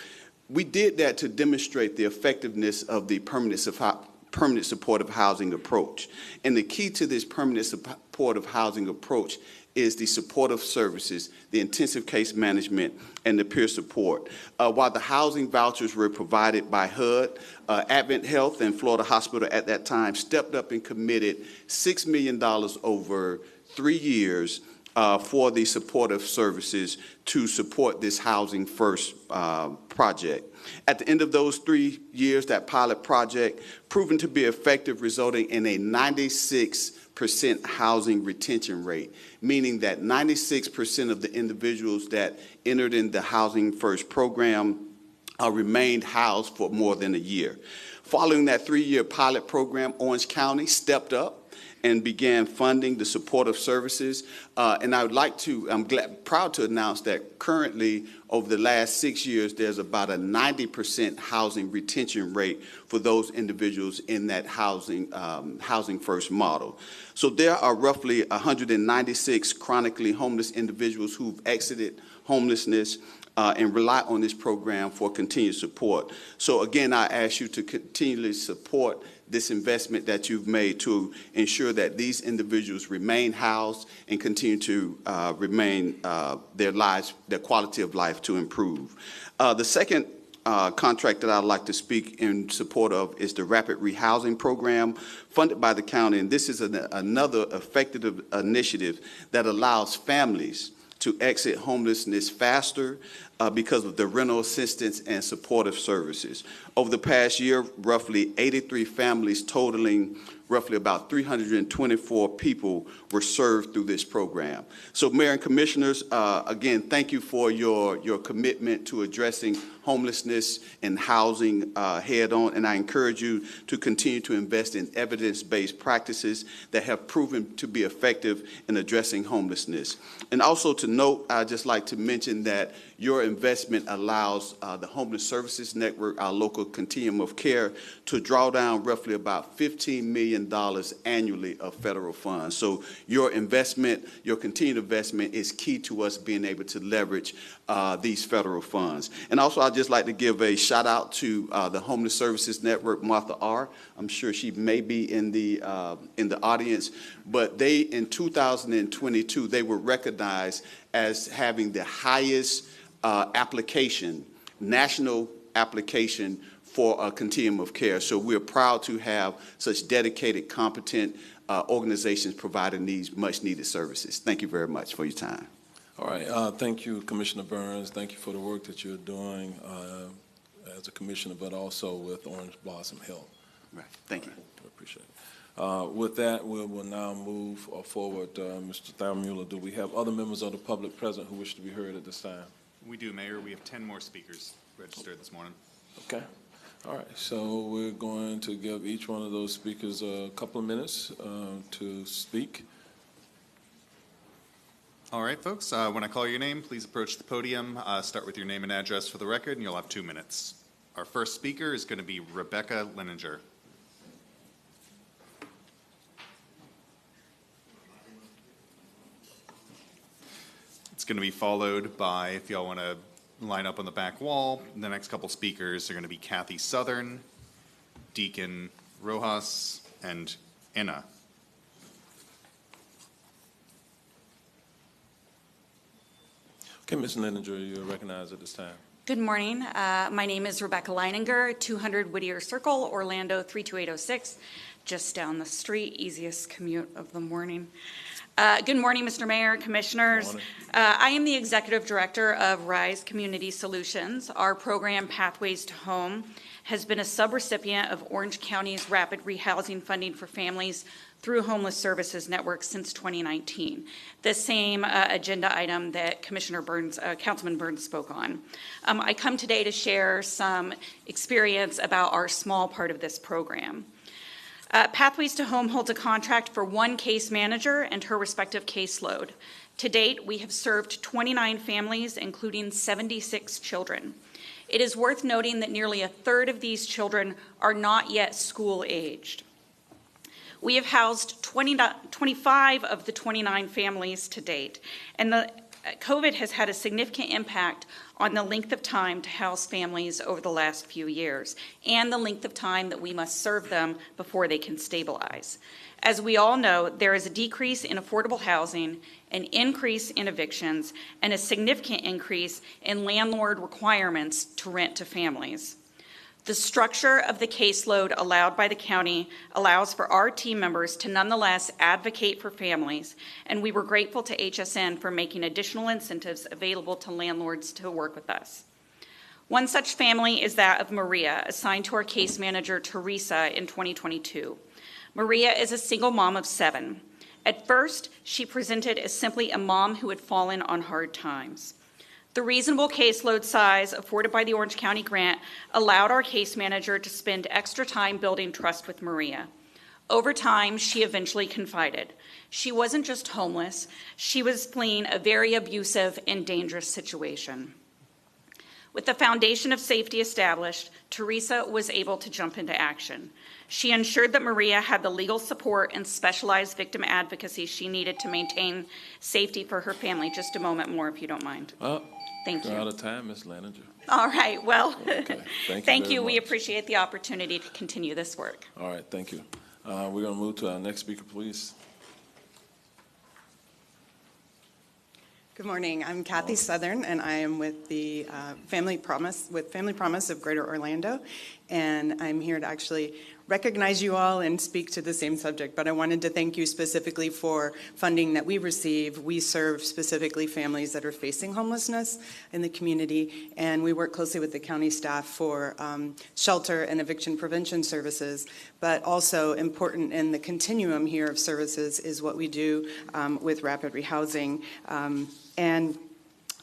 We did that to demonstrate the effectiveness of the permanent supportive housing approach. And the key to this permanent supportive housing approach is the supportive services, the intensive case management, and the peer support. While the housing vouchers were provided by HUD, Advent Health and Florida Hospital at that time stepped up and committed $6 million over 3 years for the supportive services to support this Housing First project. At the end of those 3 years, that pilot project proven to be effective, resulting in a 96% housing retention rate, meaning that 96% of the individuals that entered in the Housing First program remained housed for more than a year. Following that 3-year pilot program, Orange County stepped up and began funding the supportive services. And I would like to, proud to announce that currently, over the last 6 years, there's about a 90% housing retention rate for those individuals in that Housing First model. So there are roughly 196 chronically homeless individuals who've exited homelessness and rely on this program for continued support. So again, I ask you to continually support this investment that you've made to ensure that these individuals remain housed and continue to remain their quality of life to improve. The second contract that I'd like to speak in support of is the Rapid Rehousing Program funded by the county. And this is another effective initiative that allows families to exit homelessness faster because of the rental assistance and supportive services. Over the past year, roughly 83 families totaling roughly about 324 people were served through this program. So Mayor and Commissioners, again, thank you for your commitment to addressing homelessness and housing head on, and I encourage you to continue to invest in evidence-based practices that have proven to be effective in addressing homelessness. And also to note, I'd just like to mention that your investment allows the Homeless Services Network, our local continuum of care, to draw down roughly about $15 million annually of federal funds. So your investment, your continued investment is key to us being able to leverage these federal funds. And also I'd just like to give a shout out to the Homeless Services Network, Martha R. I'm sure she may be in the audience, but they, in 2022, they were recognized as having the highest national application for a continuum of care. So we're proud to have such dedicated, competent organizations providing these much needed services. Thank you very much for your time. All right. Thank you, Commissioner Burns. Thank you for the work that you're doing as a commissioner, but also with Orange Blossom Health. Right. Thank you. I appreciate it. With that, we will now move forward. Mr. Thaumuller, do we have other members of the public present who wish to be heard at this time? We do, Mayor. We have 10 more speakers registered this morning. Okay. All right. So we're going to give each one of those speakers a couple of minutes to speak. All right, folks. When I call your name, please approach the podium. Start with your name and address for the record, and you'll have 2 minutes. Our first speaker is going to be Rebecca Leninger. It's going to be followed by, if y'all want to line up on the back wall, the next couple speakers are going to be Kathy Southern, Deacon Rojas, and Anna. Okay, Ms. Leninger, you're recognized at this time. Good morning. My name is Rebecca Leininger, 200 Whittier Circle, Orlando 32806, just down the street, easiest commute of the morning. Good morning, Mr. Mayor, Commissioners. I am the Executive Director of RISE Community Solutions. Our program, Pathways to Home, has been a subrecipient of Orange County's Rapid Rehousing Funding for Families through Homeless Services Network since 2019, the same agenda item that Councilman Burns spoke on. I come today to share some experience about our small part of this program. Pathways to Home holds a contract for 1 case manager and her respective caseload. To date, we have served 29 families, including 76 children. It is worth noting that nearly a third of these children are not yet school-aged. We have housed 25 of the 29 families to date, and COVID has had a significant impact on the length of time to house families over the last few years and the length of time that we must serve them before they can stabilize. As we all know, there is a decrease in affordable housing, an increase in evictions, and a significant increase in landlord requirements to rent to families. The structure of the caseload allowed by the county allows for our team members to nonetheless advocate for families, and we were grateful to HSN for making additional incentives available to landlords to work with us. One such family is that of Maria, assigned to our case manager, Teresa, in 2022. Maria is a single mom of 7. At first, she presented as simply a mom who had fallen on hard times. The reasonable caseload size afforded by the Orange County grant allowed our case manager to spend extra time building trust with Maria. Over time, she eventually confided. She wasn't just homeless, she was fleeing a very abusive and dangerous situation. With the foundation of safety established, Teresa was able to jump into action. She ensured that Maria had the legal support and specialized victim advocacy she needed to maintain safety for her family. Just a moment more, if you don't mind. Thank you. You're out of time, Ms. Leininger. All right, well, Okay. thank you. very We much. appreciate the opportunity to continue this work. All right, thank you. We're going to move to our next speaker, please. Good morning. I'm Kathy Southern, and I am with the Family Promise of Greater Orlando, and I'm here to actually recognize you all and speak to the same subject. But I wanted to thank you specifically for funding that we receive. We serve specifically families that are facing homelessness in the community, and we work closely with the county staff for shelter and eviction prevention services. But also important in the continuum here of services is what we do with rapid rehousing. And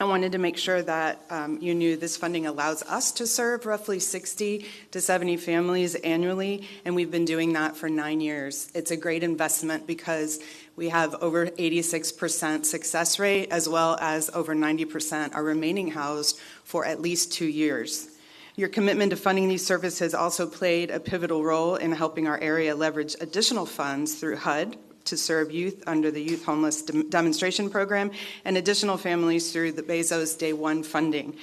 I wanted to make sure that you knew this funding allows us to serve roughly 60 to 70 families annually, and we've been doing that for 9 years. It's a great investment because we have over 86% success rate, as well as over 90% are remaining housed for at least 2 years. Your commitment to funding these services also played a pivotal role in helping our area leverage additional funds through HUD to serve youth under the Youth Homeless Demonstration Program and additional families through the Bezos Day One funding.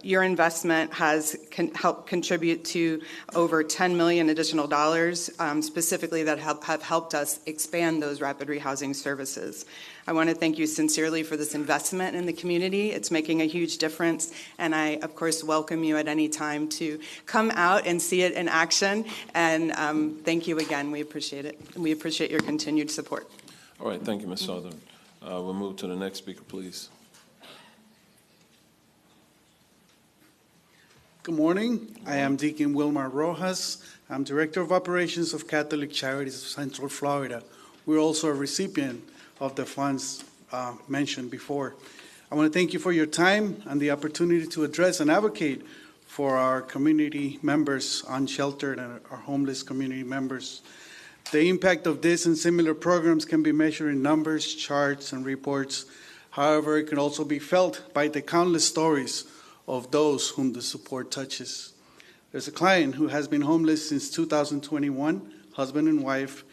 Your investment has helped contribute to over $10 million additional dollars, specifically that have helped us expand those rapid rehousing services. I want to thank you sincerely for this investment in the community. It's making a huge difference, and I, of course, welcome you at any time to come out and see it in action. And thank you again. We appreciate it. And we appreciate your continued support. All right, thank you, Ms. Southern. We'll move to the next speaker, please. Good morning. I am Deacon Wilmar Rojas. I'm Director of Operations of Catholic Charities of Central Florida. We're also a recipient of the funds mentioned before. I want to thank you for your time and the opportunity to address and advocate for our community members, unsheltered and our homeless community members. The impact of this and similar programs can be measured in numbers, charts, and reports. However, it can also be felt by the countless stories of those whom the support touches. There's a client who has been homeless since 2021, husband and wife.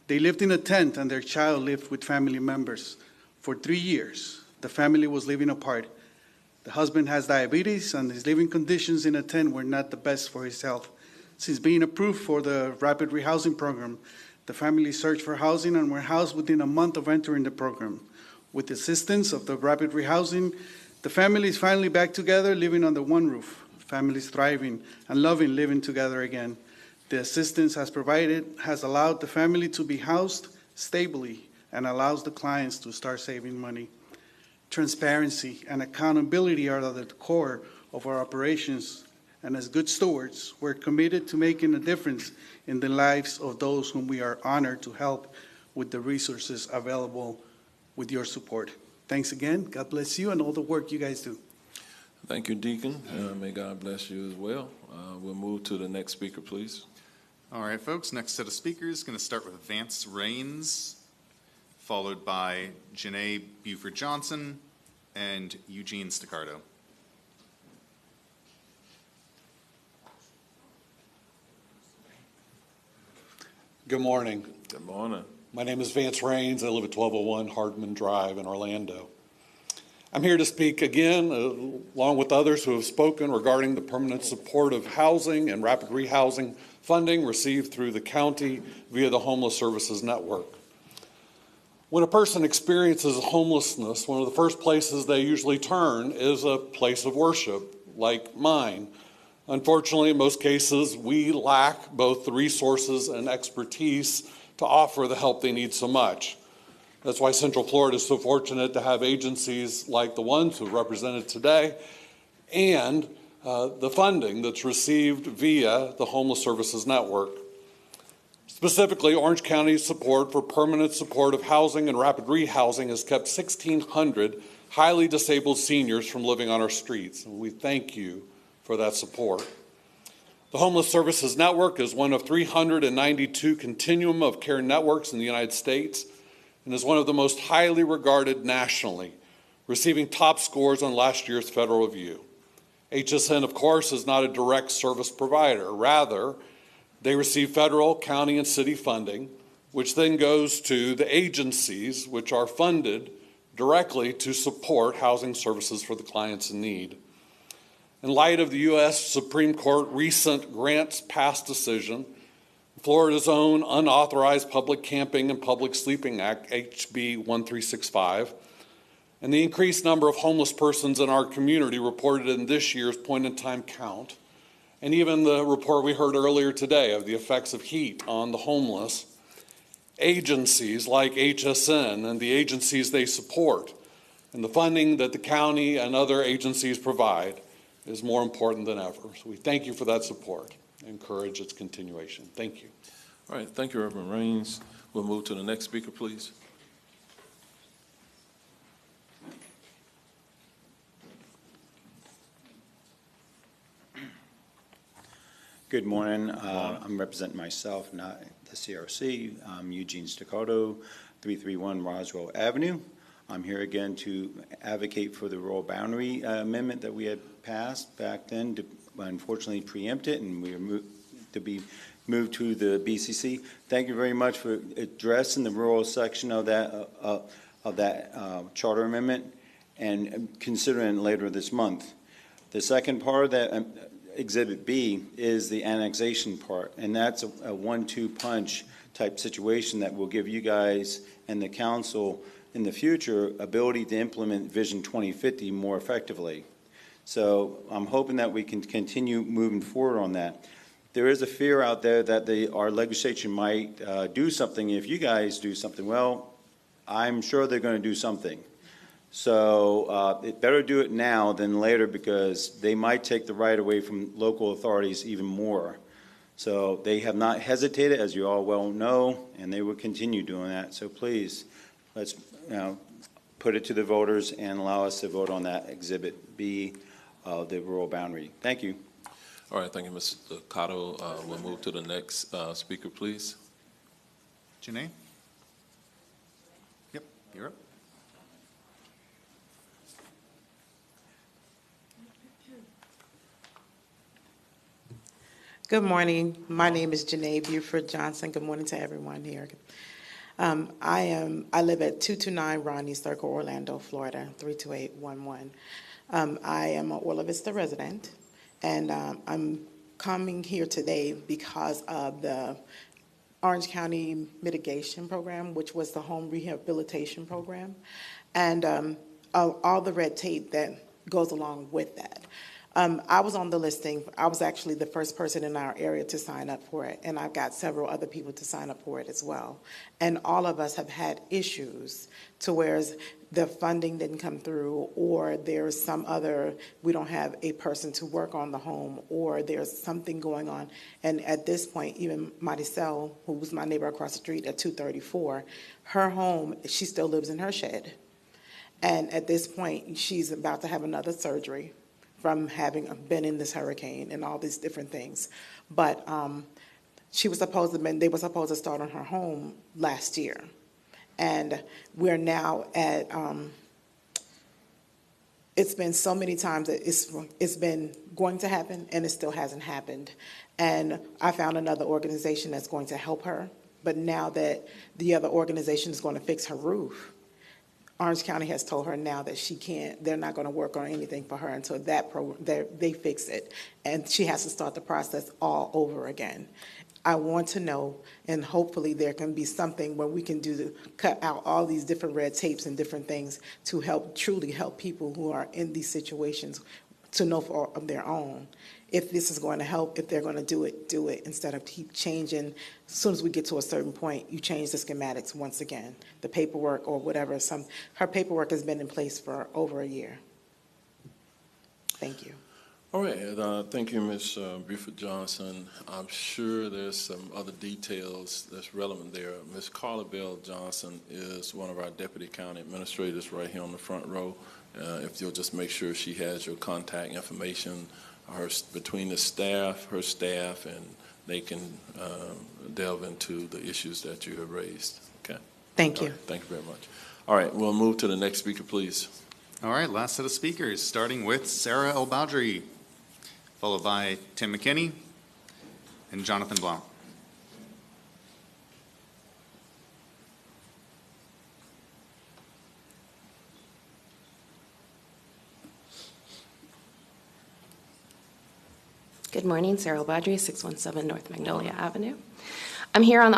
They lived in a tent and their child lived with family members. For 3 years, the family was living apart. The husband has diabetes and his living conditions in a tent were not the best for his health. Since being approved for the rapid rehousing program, the family searched for housing and were housed within a month of entering the program. With the assistance of the rapid rehousing, the family is finally back together, living under one roof. Families thriving and loving living together again. The assistance has allowed the family to be housed stably and allows the clients to start saving money. Transparency and accountability are at the core of our operations, and as good stewards, we're committed to making a difference in the lives of those whom we are honored to help with the resources available with your support. Thanks again. God bless you and all the work you guys do. Thank you, Deacon. May God bless you as well. We'll move to the next speaker, please. All right, folks, next set of speakers, going to start with Vance Raines, followed by Janae Buford-Johnson and Eugene Staccardo. Good morning. Good morning. My name is Vance Raines. I live at 1201 Hardman Drive in Orlando. I'm here to speak again, along with others who have spoken, regarding the permanent supportive housing and rapid rehousing funding received through the county via the Homeless Services Network. When a person experiences homelessness, one of the first places they usually turn is a place of worship, like mine. Unfortunately, in most cases, we lack both the resources and expertise to offer the help they need so much. That's why Central Florida is so fortunate to have agencies like the ones who are represented today and the funding that's received via the Homeless Services Network. Specifically, Orange County's support for permanent supportive housing and rapid rehousing has kept 1,600 highly disabled seniors from living on our streets, and we thank you for that support. The Homeless Services Network is one of 392 continuum of care networks in the United States and is one of the most highly regarded nationally, receiving top scores on last year's federal review. HSN, of course, is not a direct service provider. Rather, they receive federal, county, and city funding, which then goes to the agencies which are funded directly to support housing services for the clients in need. In light of the U.S. Supreme Court recent grants pass decision, Florida's own Unauthorized Public Camping and Public Sleeping Act, HB 1365, and the increased number of homeless persons in our community reported in this year's point-in-time count, and even the report we heard earlier today of the effects of heat on the homeless, agencies like HSN and the agencies they support, and the funding that the county and other agencies provide is more important than ever. So we thank you for that support and encourage its continuation. Thank you. All right, thank you, Reverend Raines. We'll move to the next speaker, please. Good morning. I'm representing myself, not the CRC. I'm Eugene Staccato, 331 Roswell Avenue. I'm here again to advocate for the rural boundary amendment that we had passed back then, to unfortunately preempt it, and we are to be moved to the BCC. Thank you very much for addressing the rural section of that charter amendment and considering later this month. The second part of that Exhibit B is the annexation part, and that's a 1-2 punch type situation that will give you guys and the council in the future ability to implement Vision 2050 more effectively. So I'm hoping that we can continue moving forward on that. There is a fear out there that our legislature might do something if you guys do something. Well, I'm sure they're going to do something. So it better do it now than later, because they might take the right away from local authorities even more. So they have not hesitated, as you all well know, and they will continue doing that. So please, let's put it to the voters and allow us to vote on that Exhibit B of the rural boundary. Thank you. All right, thank you, Mr. Cotto. We'll move to the next speaker, please. Janae? Yep, you're up. Good morning. My name is Janae Buford Johnson. Good morning to everyone here. I live at 229 Ronnie Circle, Orlando, Florida, 32811. I am an Orla Vista resident, and I'm coming here today because of the Orange County Mitigation Program, which was the home rehabilitation program, and all the red tape that goes along with that. I was on the listing. I was actually the first person in our area to sign up for it, and I've got several other people to sign up for it as well. And all of us have had issues to where the funding didn't come through, or there's some other, we don't have a person to work on the home, or there's something going on. And at this point, even Maricel, who was my neighbor across the street at 234, her home, she still lives in her shed. And at this point, she's about to have another surgery from having been in this hurricane and all these different things. But they were supposed to start on her home last year. And we're now at, it's been so many times that it's been going to happen, and it still hasn't happened. And I found another organization that's going to help her. But now that the other organization is going to fix her roof, Orange County has told her now that they're not going to work on anything for her until they fix it. And she has to start the process all over again. I want to know, and hopefully there can be something where we can cut out all these different red tapes and different things to truly help people who are in these situations to know for their own. If this is going to help, if they're going to do it instead of keep changing. As soon as we get to a certain point, you change the schematics once again, the paperwork or whatever. Her paperwork has been in place for over a year. Thank you. All right, thank you, Ms. Buford Johnson. I'm sure there's some other details that's relevant there. Ms. Carla Bell Johnson is one of our deputy county administrators right here on the front row. If you'll just make sure she has your contact information between her staff, and they can delve into the issues that you have raised. Okay. Thank you. Right, thank you very much. All right, we'll move to the next speaker, please. All right, last set of speakers, starting with Sarah El Badri, followed by Tim McKinney and Jonathan Blount. Good morning, Sarah El Badri, 617 North Magnolia Avenue. I'm here on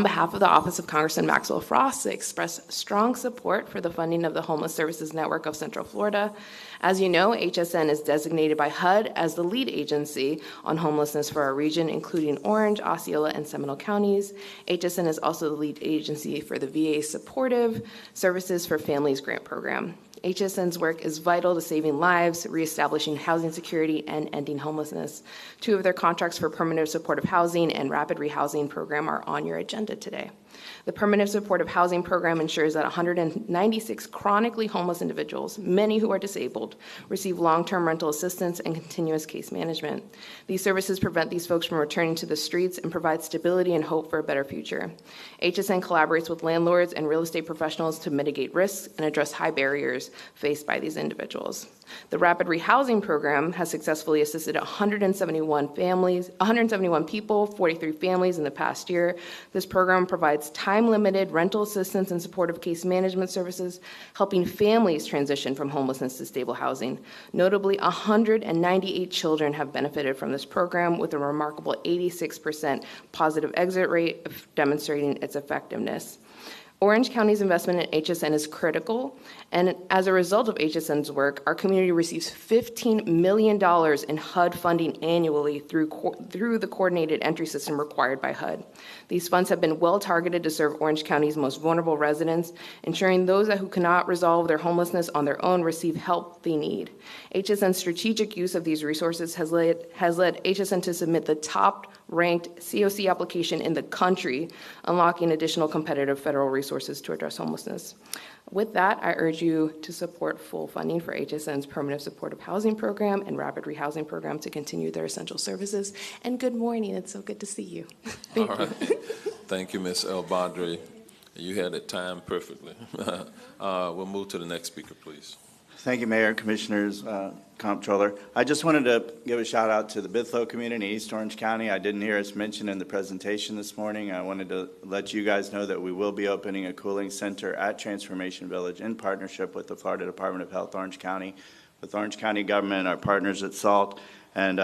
behalf of the Office of Congressman Maxwell Frost to express strong support for the funding of the Homeless Services Network of Central Florida. As you know, HSN is designated by HUD as the lead agency on homelessness for our region, including Orange, Osceola, and Seminole counties. HSN is also the lead agency for the VA Supportive Services for Families grant program. HSN's work is vital to saving lives, reestablishing housing security, and ending homelessness. 2 of their contracts for permanent supportive housing and rapid rehousing program are on your agenda today. The permanent supportive housing program ensures that 196 chronically homeless individuals, many who are disabled, receive long-term rental assistance and continuous case management. These services prevent these folks from returning to the streets and provide stability and hope for a better future. HSN collaborates with landlords and real estate professionals to mitigate risks and address high barriers faced by these individuals. The Rapid Rehousing Program has successfully assisted 171 people, 43 families in the past year. This program provides time-limited rental assistance and supportive case management services, helping families transition from homelessness to stable housing. Notably, 198 children have benefited from this program, with a remarkable 86% positive exit rate, demonstrating its effectiveness. Orange County's investment in HSN is critical, and as a result of HSN's work, our community receives $15 million in HUD funding annually through the coordinated entry system required by HUD. These funds have been well targeted to serve Orange County's most vulnerable residents, ensuring those who cannot resolve their homelessness on their own receive help they need. HSN's strategic use of these resources has led HSN to submit the top-ranked COC application in the country, unlocking additional competitive federal resources to address homelessness. With that, I urge you to support full funding for HSN's Permanent Supportive Housing Program and Rapid Rehousing Program to continue their essential services. And good morning. It's so good to see you. Thank you. Thank you, Ms. El Badri. You had it timed perfectly. We'll move to the next speaker, please. Thank you, Mayor, Commissioners, Comptroller. I just wanted to give a shout out to the Bithlo community in East Orange County. I didn't hear us mentioned in the presentation this morning. I wanted to let you guys know that we will be opening a cooling center at Transformation Village in partnership with the Florida Department of Health, Orange County, with Orange County government, our partners at SALT, and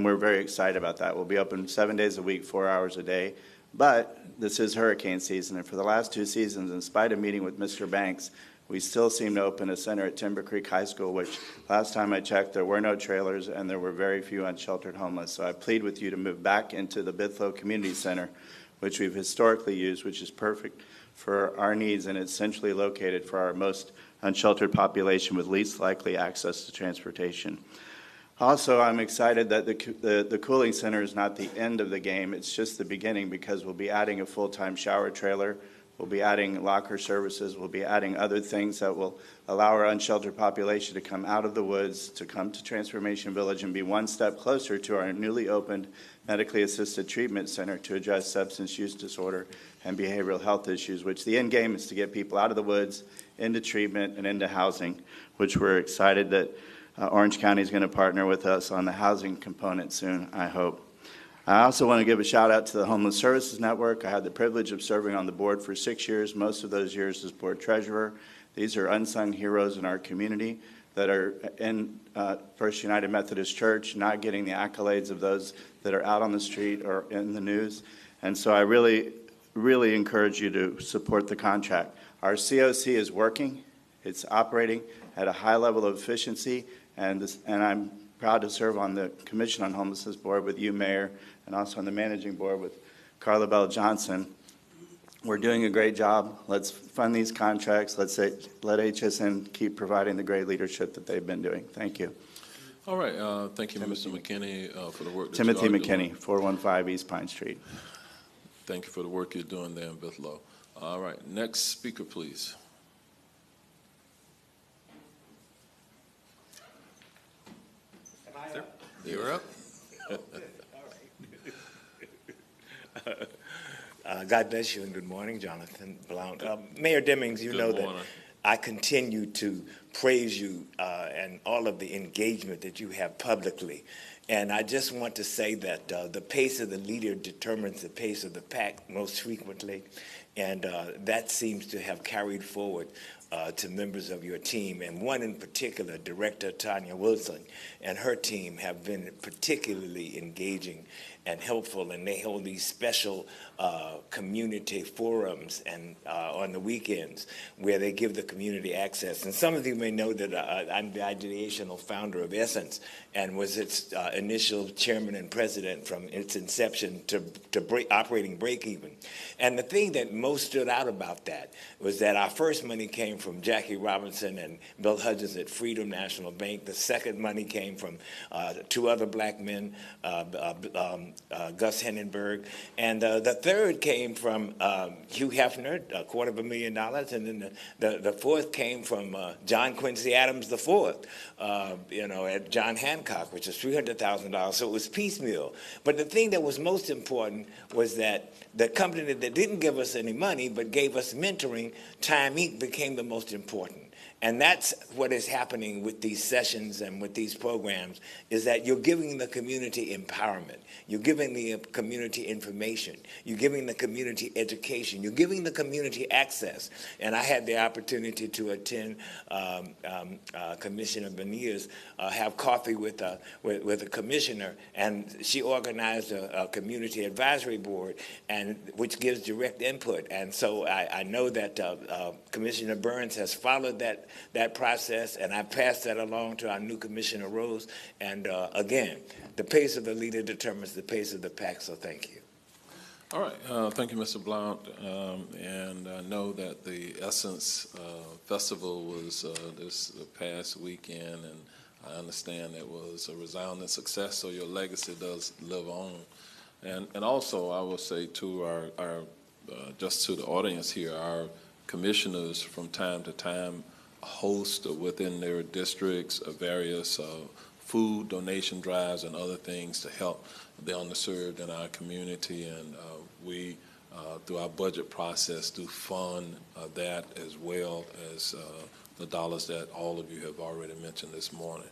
we're very excited about that. We'll be open 7 days a week, 4 hours a day. But this is hurricane season, and for the last 2 seasons, in spite of meeting with Mr. Banks, we still seem to open a center at Timber Creek High School, which last time I checked, there were no trailers and there were very few unsheltered homeless. So I plead with you to move back into the Bithlo Community Center, which we've historically used, which is perfect for our needs, and it's centrally located for our most unsheltered population with least likely access to transportation. Also, I'm excited that the cooling center is not the end of the game. It's just the beginning, because we'll be adding a full-time shower trailer. We'll be adding locker services. We'll be adding other things that will allow our unsheltered population to come out of the woods, to come to Transformation Village and be one step closer to our newly opened medically assisted treatment center to address substance use disorder and behavioral health issues, which the end game is to get people out of the woods, into treatment, and into housing, which we're excited that Orange County is going to partner with us on the housing component soon, I hope. I also want to give a shout out to the Homeless Services Network. I had the privilege of serving on the board for 6 years, most of those years as board treasurer. These are unsung heroes in our community that are in First United Methodist Church, not getting the accolades of those that are out on the street or in the news. And so I really encourage you to support the contract. Our COC is working. It's operating at a high level of efficiency, and I'm proud to serve on the Commission on Homelessness Board with you, Mayor, and also on the Managing Board with Carla Bell Johnson. We're doing a great job. Let's fund these contracts. Let HSN keep providing the great leadership that they've been doing. Thank you. All right, thank you, Mr. McKinney, for the work that Timothy you are McKinney, doing. 415 East Pine Street. Thank you for the work you're doing there in Bithlo. All right, next speaker, please. You're up. God bless you and good morning, Jonathan Blount. Mayor Demings, you know that I continue to praise you and all of the engagement that you have publicly. And I just want to say that the pace of the leader determines the pace of the pack most frequently. And that seems to have carried forward to members of your team. And one in particular, Director Tanya Wilson and her team have been particularly engaging and helpful, and they hold these special community forums and on the weekends where they give the community access. And some of you may know that I'm the ideational founder of Essence and was its initial chairman and president from its inception to operating break-even. And the thing that most stood out about that was that our first money came from Jackie Robinson and Bill Hudgens at Freedom National Bank. The second money came from two other black men, Gus Henenberg, and the third came from Hugh Hefner, $250,000, and then the fourth came from John Quincy Adams IV, at John Hancock, which is $300,000. So it was piecemeal. But the thing that was most important was that the company that didn't give us any money but gave us mentoring, Time Inc., became the most important. And that's what is happening with these sessions and with these programs, is that you're giving the community empowerment. You're giving the community information. You're giving the community education. You're giving the community access. And I had the opportunity to attend Commissioner Benitez, have coffee with a commissioner, and she organized a community advisory board, which gives direct input. And so I know that Commissioner Burns has followed that process, and I passed that along to our new Commissioner Rose. And again, the pace of the leader determines the pace of the pack, so thank you. All right, thank you, Mr. Blount. And I know that the Essence Festival was this past weekend, and I understand it was a resounding success, so your legacy does live on. And also, I will say to our just to the audience here, our commissioners from time to time host within their districts various food donation drives and other things to help the underserved in our community, and we through our budget process do fund that as well as the dollars that all of you have already mentioned this morning.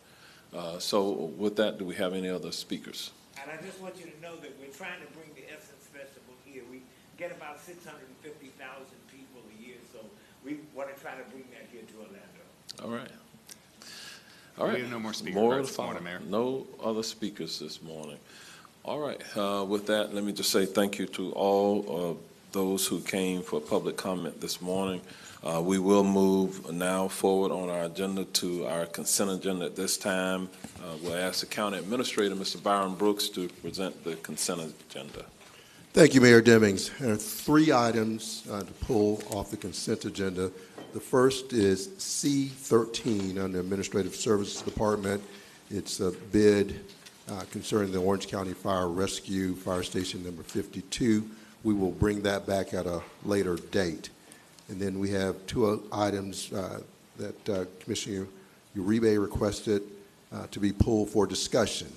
So with that, do we have any other speakers? And I just want you to know that we're trying to bring the Essence Festival here. We get about 650,000 people a year, so we want to try to bring that here to Orlando. All right. All right. We have no more speakers this morning, Mayor. No other speakers this morning. All right. With that, let me just say thank you to all of those who came for public comment this morning. We will move now forward on our agenda to our consent agenda at this time. We'll ask the county administrator, Mr. Byron Brooks, to present the consent agenda. Thank you, Mayor Demings. There are three items to pull off the consent agenda. The first is C13 on the Administrative Services Department. It's a bid concerning the Orange County Fire Rescue Fire Station number 52. We will bring that back at a later date. And then we have two items that Commissioner Uribe requested to be pulled for discussion.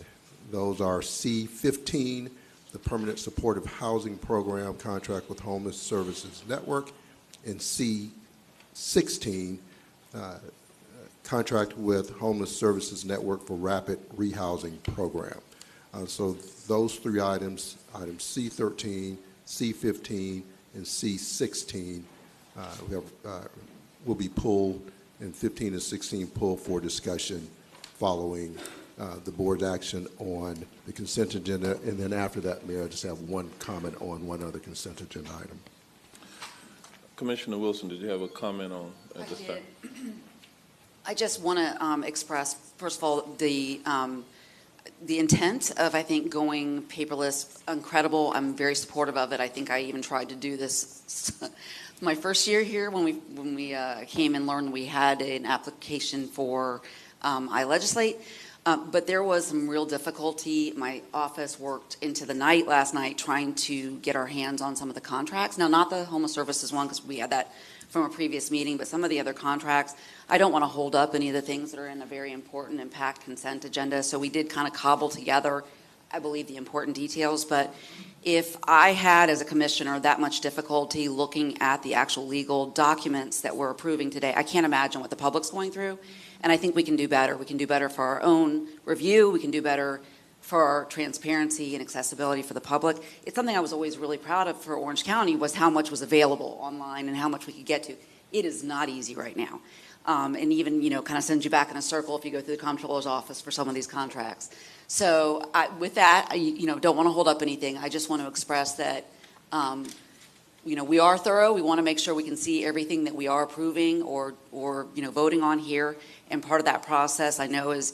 Those are C15, the Permanent Supportive Housing Program contract with Homeless Services Network, and C16, contract with Homeless Services Network for Rapid Rehousing Program. So those three items, items C13, C15, and C16, we have will be pulled, and 15 and 16 pulled for discussion following the board's action on the consent agenda. And then after that, Mayor, I just have one comment on one other consent agenda item. Commissioner Wilson, did you have a comment on at this time? I just want to express, first of all, the intent of, I think, going paperless, incredible. I'm very supportive of it. I think I even tried to do this my first year here when we came and learned we had an application for iLegislate. But there was some real difficulty. My office worked into the night last night trying to get our hands on some of the contracts. Now, not the Homeless Services one, because we had that from a previous meeting, but some of the other contracts. I don't want to hold up any of the things that are in a very important and packed consent agenda. So we did kind of cobble together, I believe, the important details. But if I had, as a commissioner, that much difficulty looking at the actual legal documents that we're approving today, I can't imagine what the public's going through. And I think we can do better. We can do better for our own review. We can do better for our transparency and accessibility for the public. It's something I was always really proud of for Orange County, was how much was available online and how much we could get to. It is not easy right now. And even, kind of sends you back in a circle if you go through the comptroller's office for some of these contracts. So with that, I don't want to hold up anything. I just want to express that, we are thorough. We want to make sure we can see everything that we are approving or voting on here. And part of that process, I know, is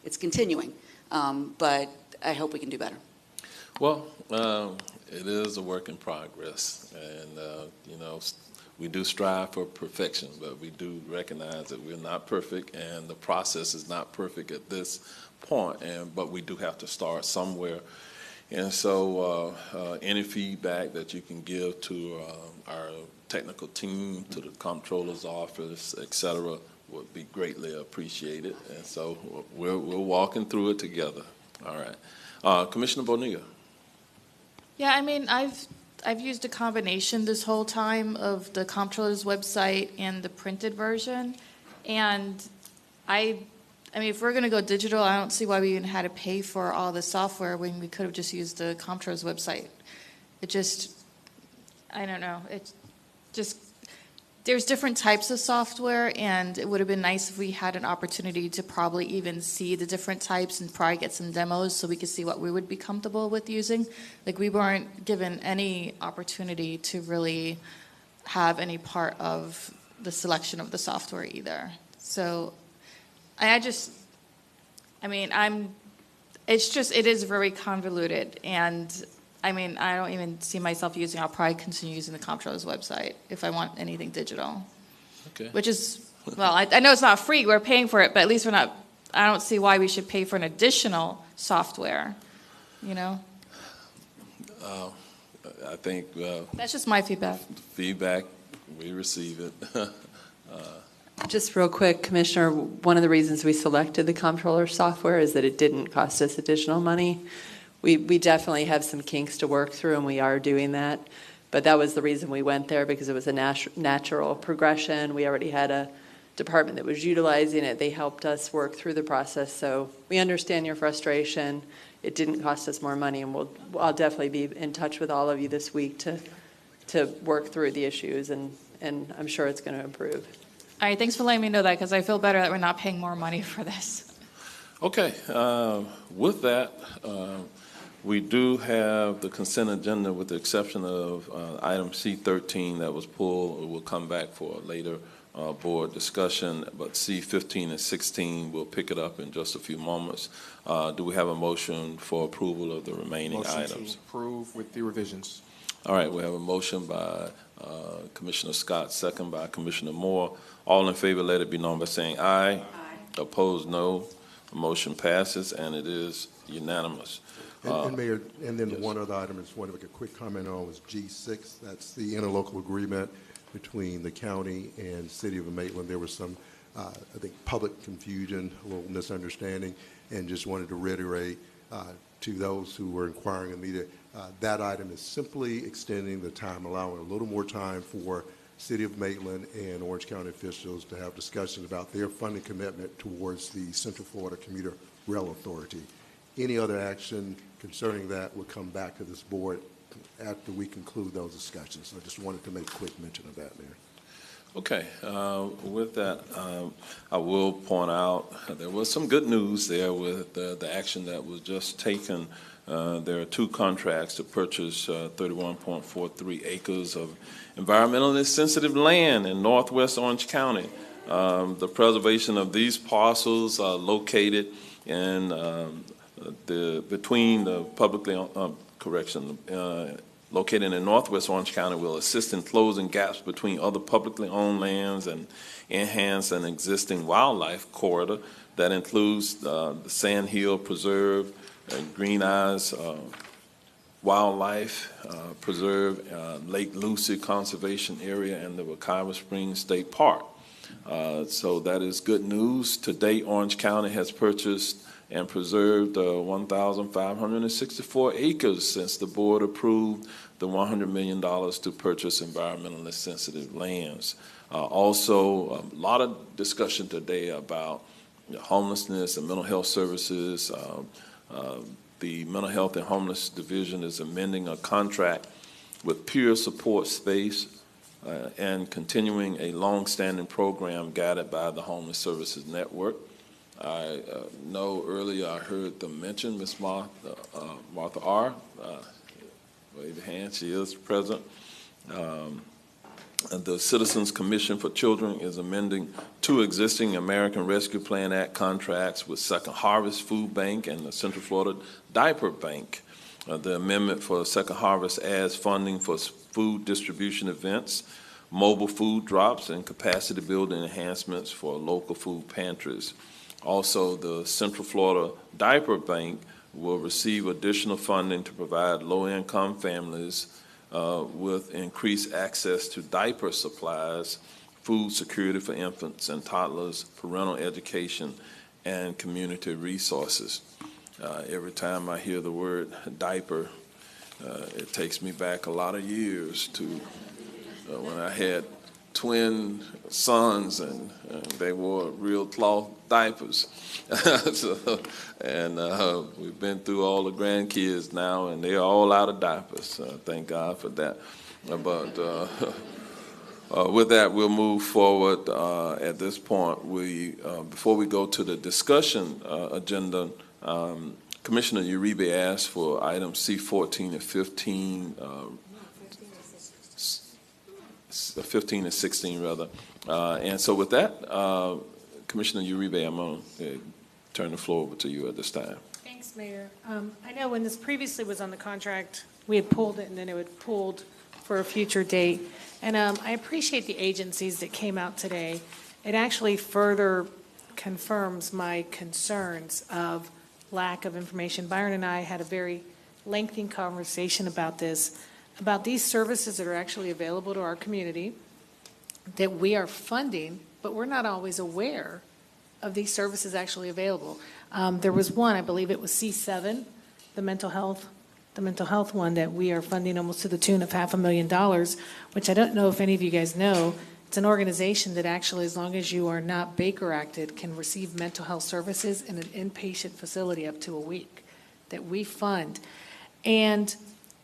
it's continuing. But I hope we can do better. Well, it is a work in progress, and we do strive for perfection, but we do recognize that we're not perfect, and the process is not perfect at this point. But we do have to start somewhere, and so any feedback that you can give to our technical team, to the comptroller's office, et cetera, would be greatly appreciated. And so we're walking through it together. All right. Commissioner Bonilla. Yeah, I mean, I've used a combination this whole time of the comptroller's website and the printed version. And I mean, if we're going to go digital, I don't see why we even had to pay for all the software when we could have just used the comptroller's website. It just, I don't know. It just, there's different types of software, and it would have been nice if we had an opportunity to probably even see the different types and probably get some demos so we could see what we would be comfortable with using. Like, we weren't given any opportunity to really have any part of the selection of the software either. So it is very convoluted, and I mean, I don't even see myself using. I'll probably continue using the comptroller's website if I want anything digital. Okay. Which is, well, I know it's not free. We're paying for it, but at least we're not. I don't see why we should pay for an additional software. I think that's just my feedback. Feedback, we receive it. Just real quick, Commissioner, one of the reasons we selected the comptroller software is that it didn't cost us additional money. We definitely have some kinks to work through, and we are doing that. But that was the reason we went there, because it was a natural progression. We already had a department that was utilizing it. They helped us work through the process. So we understand your frustration. It didn't cost us more money, and I'll definitely be in touch with all of you this week to work through the issues, and I'm sure it's going to improve. All right, thanks for letting me know that, because I feel better that we're not paying more money for this. Okay, with that, we do have the consent agenda with the exception of item C13 that was pulled. It will come back for a later board discussion, but C15 and 16, we'll pick it up in just a few moments. Do we have a motion for approval of the remaining items? Motion to approve with the revisions. All right, we have a motion by Commissioner Scott, second by Commissioner Moore. All in favor, let it be known by saying aye. Aye. Opposed, no. The motion passes, and it is unanimous. And Mayor, and then yes. One other item I just want to make a quick comment on was G6. That's the interlocal agreement between the county and City of Maitland. There was some, I think, public confusion, a little misunderstanding, and just wanted to reiterate to those who were inquiring of me that that item is simply extending the time, allowing a little more time for City of Maitland and Orange County officials to have discussions about their funding commitment towards the Central Florida Commuter Rail Authority. Any other action concerning that will come back to this board after we conclude those discussions. I just wanted to make a quick mention of that, Mayor. Okay, with that, I will point out there was some good news there with the action that was just taken. There are 2 contracts to purchase 31.43 acres of environmentally sensitive land in northwest Orange County. The preservation of these parcels are located in between the publicly located in northwest Orange County will assist in closing gaps between other publicly owned lands and enhance an existing wildlife corridor that includes the Sand Hill Preserve and Green Eyes Wildlife Preserve, Lake Lucy Conservation Area, and the Wekiwa Springs State Park. So that is good news. To date, Orange County has purchased and preserved 1,564 acres since the board approved the $100 million to purchase environmentally sensitive lands. Also, a lot of discussion today about homelessness and mental health services. The Mental Health and Homeless Division is amending a contract with Peer Support Space and continuing a long-standing program guided by the Homeless Services Network. I know earlier I heard them mention Ms. Martha R. Wave your hand, she is present. The Citizens Commission for Children is amending 2 existing American Rescue Plan Act contracts with Second Harvest Food Bank and the Central Florida Diaper Bank. The amendment for Second Harvest adds funding for food distribution events, mobile food drops, and capacity building enhancements for local food pantries. Also, the Central Florida Diaper Bank will receive additional funding to provide low-income families with increased access to diaper supplies, food security for infants and toddlers, parental education, and community resources. Every time I hear the word diaper, it takes me back a lot of years to when I had twin sons and they wore real cloth diapers. We've been through all the grandkids now and they're all out of diapers. Thank God for that. With that, we'll move forward. At this point, before we go to the discussion agenda, Commissioner Uribe asked for items C14 and 15, 15 and 16 rather. And so with that, Commissioner Uribe, I'm going to turn the floor over to you at this time. Thanks, Mayor. I know when this previously was on the contract, we had pulled it and then it was pulled for a future date. And I appreciate the agencies that came out today. It actually further confirms my concerns of lack of information. Byron and I had a very lengthy conversation about this, about these services that are actually available to our community that we are funding, but we're not always aware of these services actually available. There was one, I believe it was C7, the mental health one that we are funding almost to the tune of $500,000, which I don't know if any of you guys know. It's an organization that actually, as long as you are not Baker Acted, can receive mental health services in an inpatient facility up to a week that we fund. And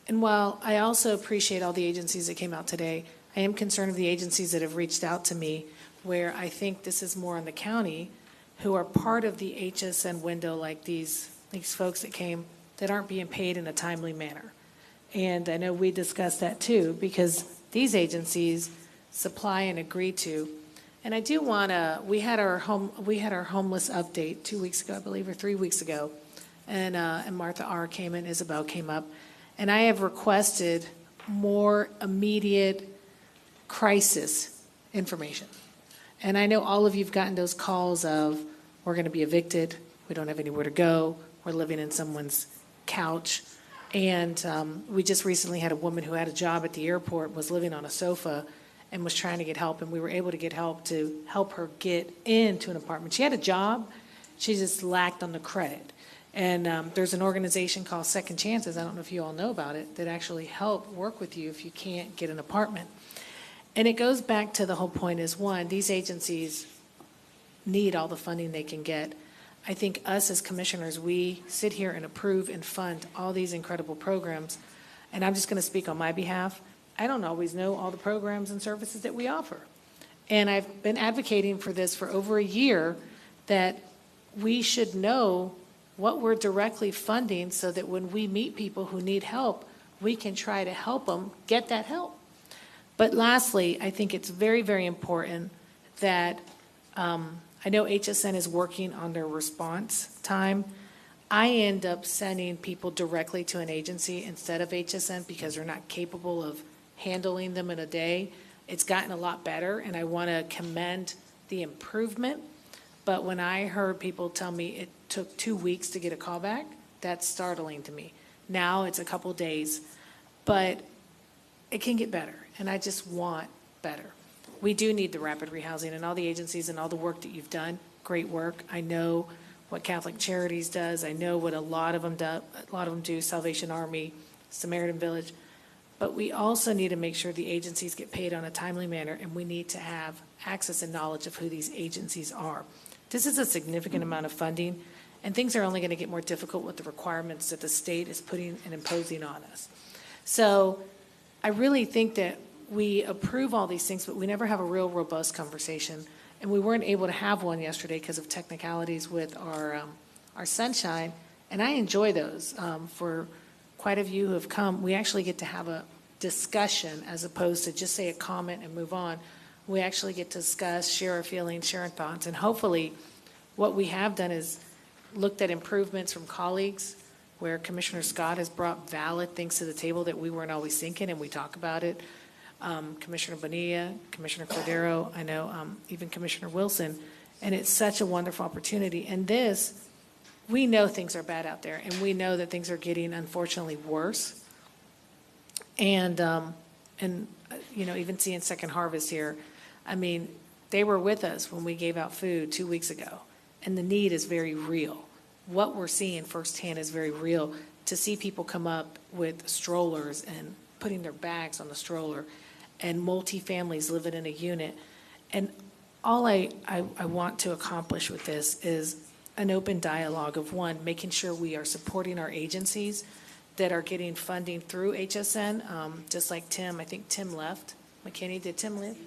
while I also appreciate all the agencies that came out today, I am concerned of the agencies that have reached out to me where I think this is more on the county who are part of the HSN window, like these folks that came that aren't being paid in a timely manner. And I know we discussed that too, because these agencies supply and agree to. And I do want to, we had our homeless update 2 weeks ago, I believe, or 3 weeks ago. And Martha R. came in, Isabel came up. And I have requested more immediate crisis information. And I know all of you've gotten those calls of, we're going to be evicted, we don't have anywhere to go, we're living in someone's couch. And we just recently had a woman who had a job at the airport, was living on a sofa, and was trying to get help, and we were able to get help to help her get into an apartment. She had a job, she just lacked on the credit. And there's an organization called Second Chances, I don't know if you all know about it, that actually help work with you if you can't get an apartment. And it goes back to the whole point is, one, these agencies need all the funding they can get. I think us as commissioners, we sit here and approve and fund all these incredible programs. And I'm just going to speak on my behalf. I don't always know all the programs and services that we offer. And I've been advocating for this for over a year, that we should know what we're directly funding so that when we meet people who need help, we can try to help them get that help. But lastly, I think it's very, very important that I know HSN is working on their response time. I end up sending people directly to an agency instead of HSN because they're not capable of handling them in a day. It's gotten a lot better, and I want to commend the improvement. But when I heard people tell me it took 2 weeks to get a call back, that's startling to me. Now it's a couple days, but it can get better, and I just want better. We do need the rapid rehousing, and all the agencies and all the work that you've done, great work. I know what Catholic Charities does. I know what a lot of them do, Salvation Army, Samaritan Village. But we also need to make sure the agencies get paid on a timely manner, and we need to have access and knowledge of who these agencies are. This is a significant amount of funding, and things are only going to get more difficult with the requirements that the state is putting and imposing on us. So I really think that we approve all these things, but we never have a real robust conversation. And we weren't able to have one yesterday because of technicalities with our sunshine. And I enjoy those. For quite a few who have come, we actually get to have a discussion as opposed to just say a comment and move on. We actually get to discuss, share our feelings, share our thoughts. And hopefully what we have done is looked at improvements from colleagues where Commissioner Scott has brought valid things to the table that we weren't always thinking, and we talk about it. Commissioner Bonilla, Commissioner Cordero, I know even Commissioner Wilson, and it's such a wonderful opportunity. And this, we know things are bad out there, and we know that things are getting, unfortunately, worse. And you know, even seeing Second Harvest here, I mean, they were with us when we gave out food 2 weeks ago, and the need is very real. What we're seeing firsthand is very real. To see people come up with strollers and putting their bags on the stroller, and multi-families living in a unit. And all I want to accomplish with this is an open dialogue of, one, making sure we are supporting our agencies that are getting funding through HSN, just like Tim. I think Tim left. McKinney, did Tim leave?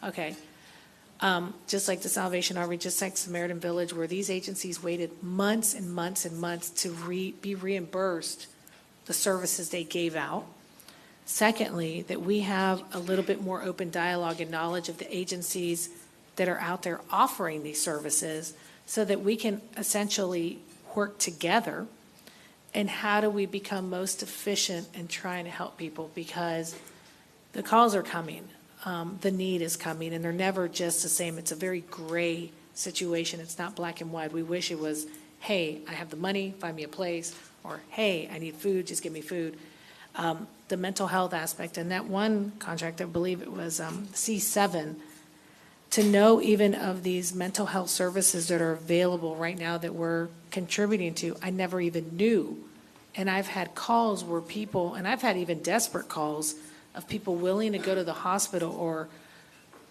Okay. Just like the Salvation Army, just like Samaritan Village, where these agencies waited months and months and months to be reimbursed the services they gave out. Secondly, that we have a little bit more open dialogue and knowledge of the agencies that are out there offering these services so that we can essentially work together. And how do we become most efficient in trying to help people? Because the calls are coming, the need is coming, and they're never just the same. It's a very gray situation. It's not black and white. We wish it was, hey, I have the money, find me a place, or hey, I need food, just give me food. The mental health aspect, and that one contract, I believe it was C7, to know even of these mental health services that are available right now that we're contributing to, I never even knew. And I've had calls where people, and I've had even desperate calls of people willing to go to the hospital or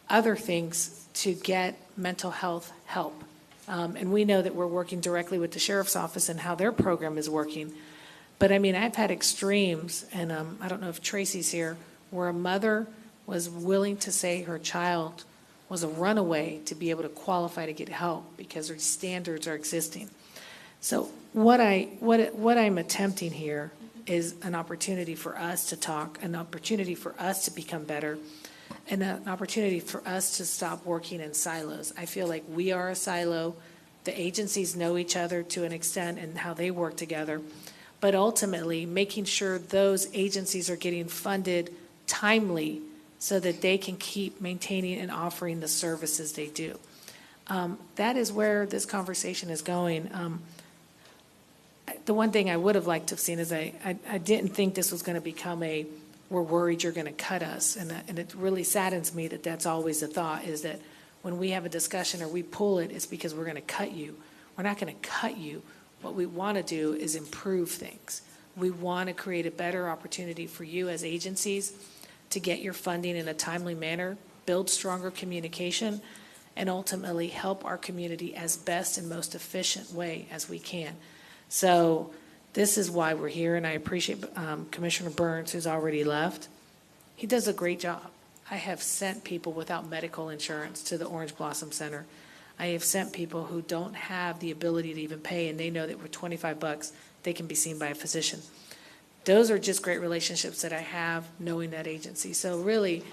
other things to get mental health help. And we know that we're working directly with the sheriff's office and how their program is working. But I mean, I've had extremes, and I don't know if Tracy's here, where a mother was willing to say her child was a runaway to be able to qualify to get help because her standards are existing. So what I'm attempting here is an opportunity for us to talk, an opportunity for us to become better, and an opportunity for us to stop working in silos. I feel like we are a silo. The agencies know each other to an extent and how they work together. But ultimately, making sure those agencies are getting funded timely so that they can keep maintaining and offering the services they do. That is where this conversation is going. The one thing I would have liked to have seen is I didn't think this was going to become a, we're worried you're going to cut us. And it really saddens me that that's always the thought, is that when we have a discussion or we pull it, it's because we're going to cut you. We're not going to cut you. What we want to do is improve things. We want to create a better opportunity for you as agencies to get your funding in a timely manner, build stronger communication, and ultimately help our community as best and most efficient way as we can. So this is why we're here, and I appreciate Commissioner Burns, who's already left. He does a great job. I have sent people without medical insurance to the Orange Blossom Center. I have sent people who don't have the ability to even pay, and they know that for $25, they can be seen by a physician. Those are just great relationships that I have knowing that agency. So really,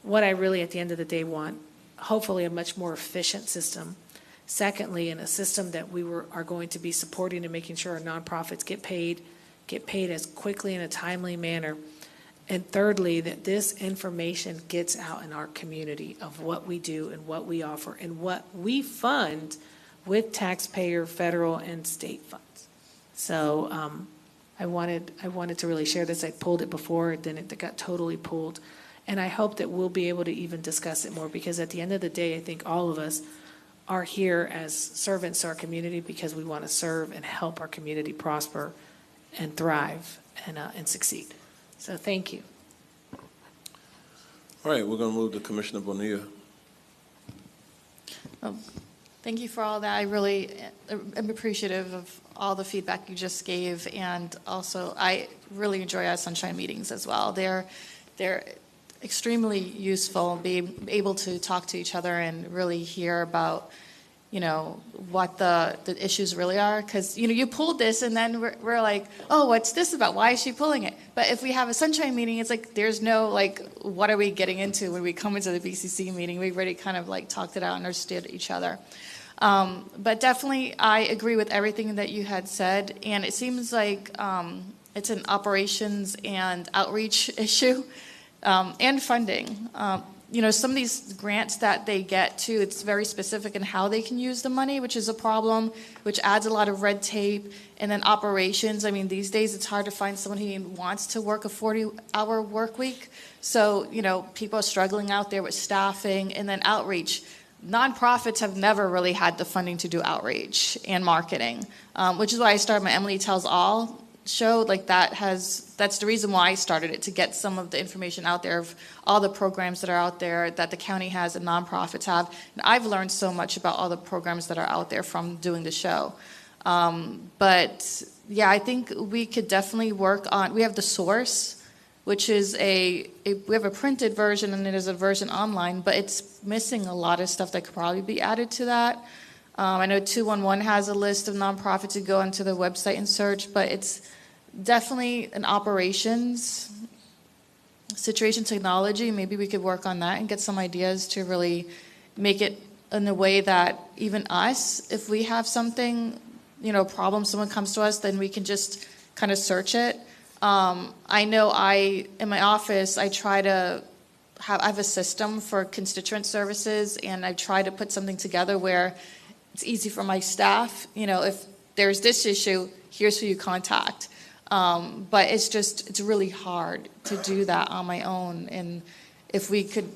what I really at the end of the day want, hopefully a much more efficient system. Secondly, in a system that are going to be supporting and making sure our nonprofits get paid as quickly in a timely manner. And thirdly, that this information gets out in our community of what we do and what we offer and what we fund with taxpayer, federal, and state funds. So I wanted to really share this. I pulled it before, then it got totally pulled. And I hope that we'll be able to even discuss it more, because at the end of the day, I think all of us are here as servants to our community because we want to serve and help our community prosper and thrive and succeed. So thank you. All right, we're going to move to Commissioner Bonilla. Thank you for all that. I really am appreciative of all the feedback you just gave, and also I really enjoy our sunshine meetings as well. They're extremely useful, being able to talk to each other and really hear about, what the issues really are. Because, you pulled this and then we're like, oh, what's this about? Why is she pulling it? But if we have a sunshine meeting, it's like there's no, what are we getting into when we come into the BCC meeting? We've already kind of talked it out and understood each other. But definitely I agree with everything that you had said. And it seems like it's an operations and outreach issue. And funding. Some of these grants that they get too, it's very specific in how they can use the money, which is a problem, which adds a lot of red tape. And then operations, these days it's hard to find someone who wants to work a 40-hour work week. So, people are struggling out there with staffing. And then outreach. Nonprofits have never really had the funding to do outreach and marketing, which is why I started my Emily Tells All show. That's the reason why I started it, to get some of the information out there of all the programs that are out there that the county has and nonprofits have. And I've learned so much about all the programs that are out there from doing the show. But yeah, I think we could definitely work on, we have The Source, which is we have a printed version and there's a version online, but it's missing a lot of stuff that could probably be added to that. I know 211 has a list of nonprofits to go onto the website and search, but it's definitely an operations situation technology. Maybe we could work on that and get some ideas to really make it in a way that even us, if we have something, problem, someone comes to us, then we can just kind of search it. I know in my office, I have a system for constituent services, and I try to put something together where it's easy for my staff. If there's this issue, here's who you contact. But it's really hard to do that on my own. And if we could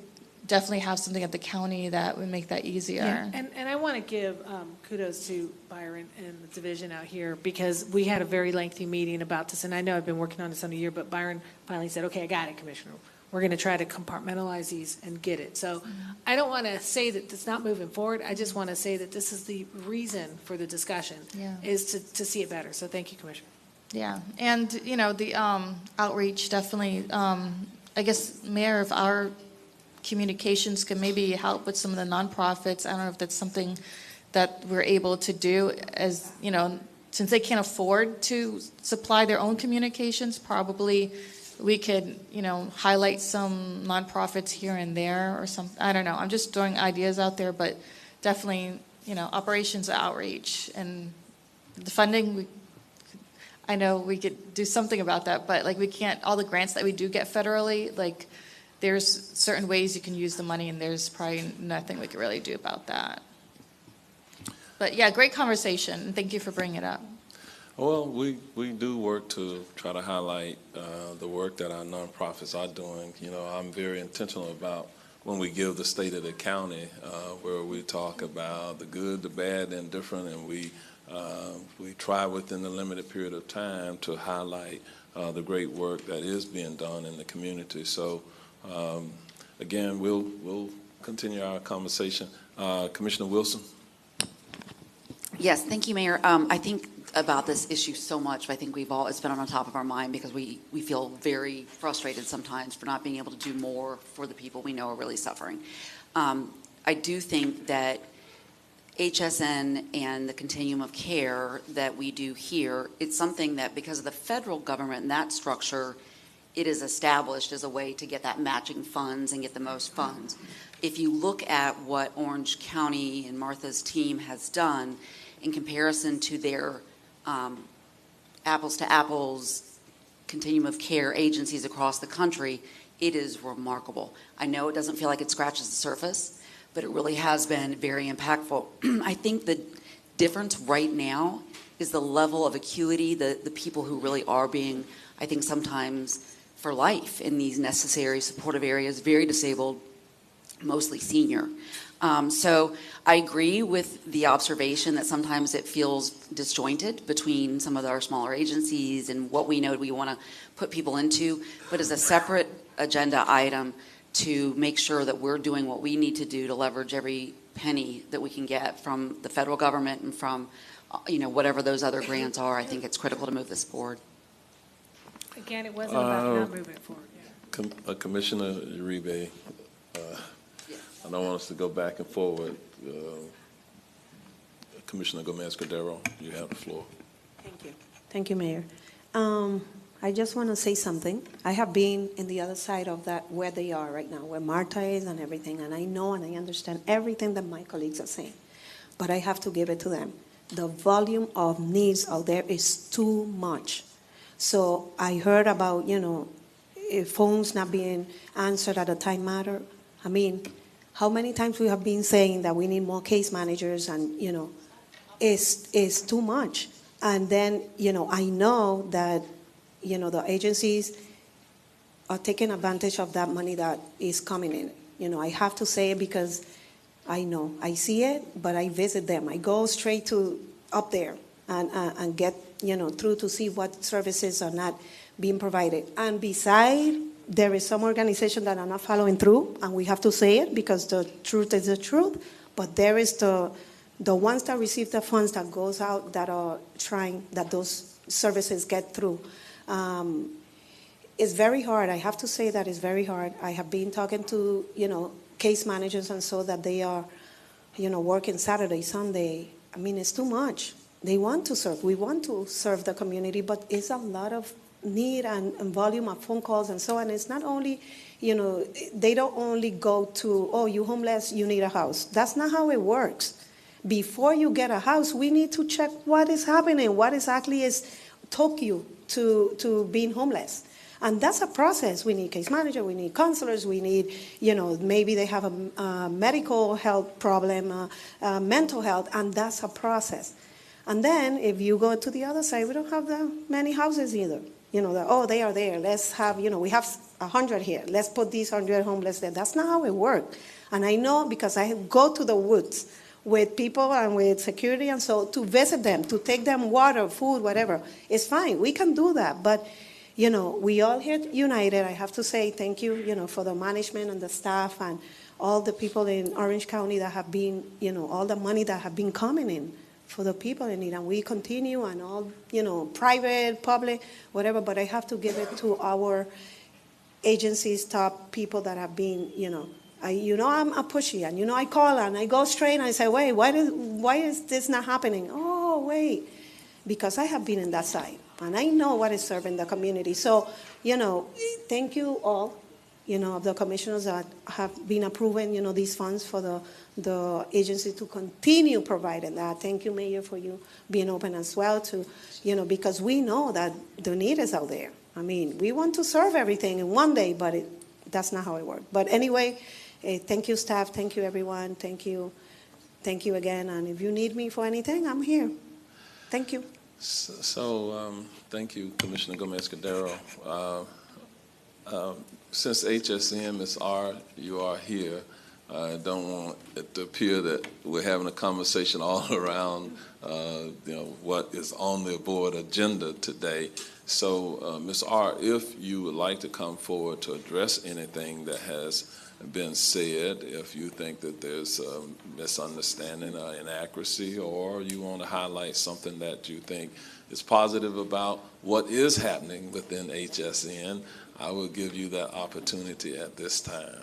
definitely have something at the county that would make that easier. Yeah. And I want to give kudos to Byron and the division out here, because we had a very lengthy meeting about this. And I know I've been working on this under a year, but Byron finally said, okay, I got it, Commissioner. We're going to try to compartmentalize these and get it. So I don't want to say that it's not moving forward. I just want to say that this is the reason for the discussion, is to see it better. So thank you, Commissioner. Yeah, and the outreach definitely. I guess, Mayor, if our communications can maybe help with some of the nonprofits, I don't know if that's something that we're able to do, as since they can't afford to supply their own communications, probably we could, highlight some nonprofits here and there or something. I don't know. I'm just throwing ideas out there, but definitely, operations outreach and the funding. I know we could do something about that, but we can't, all the grants that we do get federally, there's certain ways you can use the money, and there's probably nothing we could really do about that. But yeah, great conversation, and thank you for bringing it up. Well, we do work to try to highlight the work that our nonprofits are doing. I'm very intentional about when we give the state of the county, where we talk about the good, the bad, and different, and we try within the limited period of time to highlight the great work that is being done in the community. So, again, we'll continue our conversation. Commissioner Wilson. Yes, thank you, Mayor. I think about this issue so much. I think it's been on top of our mind because we feel very frustrated sometimes for not being able to do more for the people we know are really suffering. I do think that HSN and the continuum of care that we do here, it's something that because of the federal government and that structure, it is established as a way to get that matching funds and get the most funds. If you look at what Orange County and Martha's team has done in comparison to their apples to apples continuum of care agencies across the country, it is remarkable. I know it doesn't feel like it scratches the surface, but it really has been very impactful. I think the difference right now is the level of acuity, the people who really are being, I think sometimes for life in these necessary supportive areas, very disabled, mostly senior. So I agree with the observation that sometimes it feels disjointed between some of our smaller agencies and what we know we want to put people into, but as a separate agenda item to make sure that we're doing what we need to do to leverage every penny that we can get from the federal government and from whatever those other grants are. I think it's critical to move this forward. Again, it wasn't about not moving it forward. Commissioner Uribe, I don't want us to go back and forward. Commissioner Gomez-Cordero, you have the floor. Thank you. Thank you, Mayor. I just want to say something. I have been in the other side of that, where they are right now, where Martha is and everything, and I know and I understand everything that my colleagues are saying, but I have to give it to them. The volume of needs out there is too much. So I heard about, phones not being answered at a time matter. I mean, how many times we have been saying that we need more case managers and, it's too much. And then, I know that, the agencies are taking advantage of that money that is coming in. I have to say it because I know. I see it, but I visit them. I go straight to up there and get, through to see what services are not being provided. And beside, there is some organization that are not following through, and we have to say it because the truth is the truth. But there is the ones that receive the funds that goes out that are trying that those services get through. It's very hard. I have to say that it's very hard. I have been talking to, case managers and so that they are, working Saturday, Sunday. I mean, it's too much. They want to serve. We want to serve the community, but it's a lot of need and volume of phone calls and so on. It's not only, they don't only go to, oh, you homeless, you need a house. That's not how it works. Before you get a house, we need to check what is happening, what exactly took you to being homeless. And that's a process. We need case manager, we need counselors, we need, maybe they have a medical health problem, mental health, and that's a process. And then if you go to the other side, we don't have that many houses either. They are there. Let's have, we have 100 here. Let's put these 100 homeless there. That's not how it works. And I know because I go to the woods with people and with security and so to visit them, to take them water, food, whatever. It's fine. We can do that. But, we all here united. I have to say thank you, for the management and the staff and all the people in Orange County that have been, all the money that have been coming in for the people in need. And we continue and all, private, public, whatever. But I have to give it to our agencies, top people that have been, I'm a pushy, and I call and I go straight and I say, wait, why is this not happening? Oh, wait, because I have been in that side and I know what is serving the community. So, thank you all, of the commissioners that have been approving, these funds for the agency to continue providing that. Thank you, Mayor, for you being open as well to, because we know that the need is out there. I mean, we want to serve everything in one day, but that's not how it works. But anyway, thank you, staff. Thank you, everyone. Thank you. Thank you again. And if you need me for anything, I'm here. Thank you. So thank you, Commissioner Gomez-Cordero. Since HSM is you are here, I don't want it to appear that we're having a conversation all around, what is on the board agenda today. So, Ms. R., if you would like to come forward to address anything that has been said, if you think that there's a misunderstanding or inaccuracy, or you want to highlight something that you think is positive about what is happening within HSN, I will give you that opportunity at this time.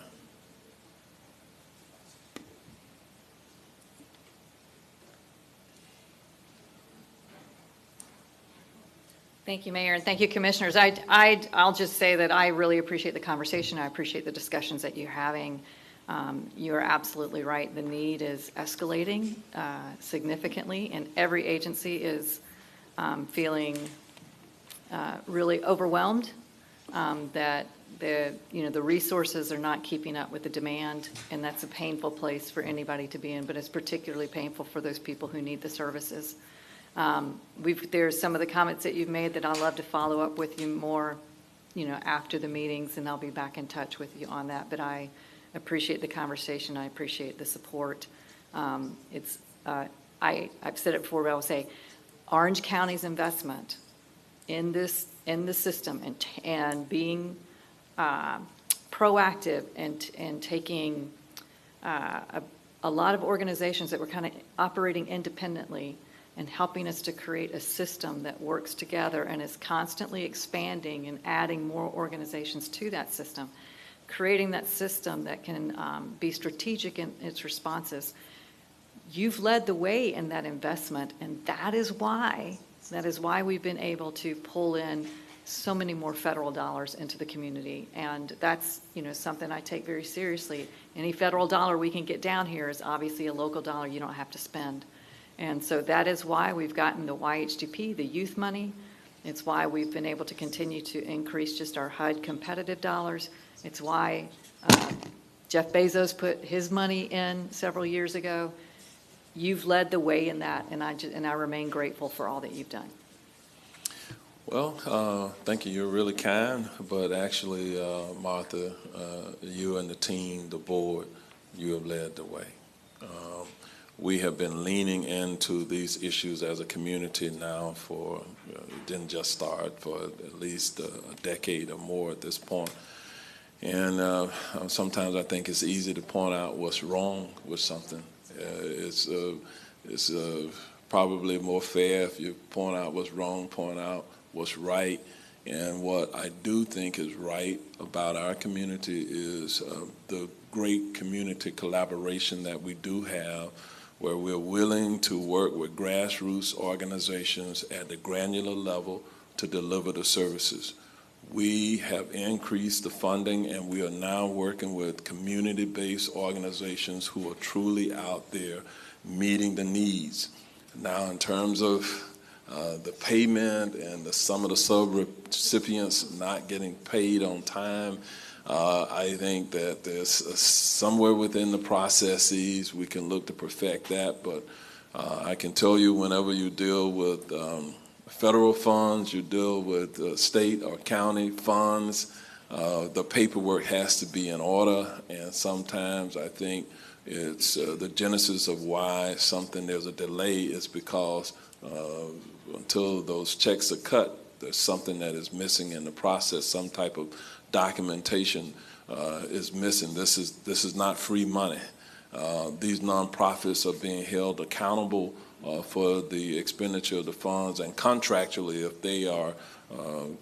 Thank you, Mayor, and thank you, Commissioners. I'll just say that I really appreciate the conversation. I appreciate the discussions that you're having. You're absolutely right. The need is escalating significantly, and every agency is feeling really overwhelmed that the resources are not keeping up with the demand, and that's a painful place for anybody to be in, but it's particularly painful for those people who need the services. There's some of the comments that you've made that I'd love to follow up with you more, after the meetings, and I'll be back in touch with you on that. But I appreciate the conversation. I appreciate the support. I've said it before, but I will say, Orange County's investment in the system and being proactive and taking a lot of organizations that were kind of operating independently and helping us to create a system that works together and is constantly expanding and adding more organizations to that system, creating that system that can be strategic in its responses. You've led the way in that investment, and that is why we've been able to pull in so many more federal dollars into the community. And that's, something I take very seriously. Any federal dollar we can get down here is obviously a local dollar you don't have to spend. And so that is why we've gotten the YHDP, the youth money. It's why we've been able to continue to increase just our HUD competitive dollars. It's why Jeff Bezos put his money in several years ago. You've led the way in that, and I remain grateful for all that you've done. Well, thank you. You're really kind, but actually, Martha, you and the team, the board, you have led the way. We have been leaning into these issues as a community now for, it didn't just start, for at least a decade or more at this point. And sometimes I think it's easy to point out what's wrong with something. It's probably more fair if you point out what's wrong, point out what's right. And what I do think is right about our community is the great community collaboration that we do have, where we're willing to work with grassroots organizations at the granular level to deliver the services. We have increased the funding, and we are now working with community-based organizations who are truly out there meeting the needs. Now, in terms of the payment and some of the sub-recipients not getting paid on time, I think that there's somewhere within the processes we can look to perfect that, but I can tell you whenever you deal with federal funds, you deal with state or county funds, the paperwork has to be in order, and sometimes I think it's the genesis of why there's a delay is because until those checks are cut, there's something that is missing in the process, some type of documentation is missing. This is not free money. These nonprofits are being held accountable for the expenditure of the funds, and contractually, if they are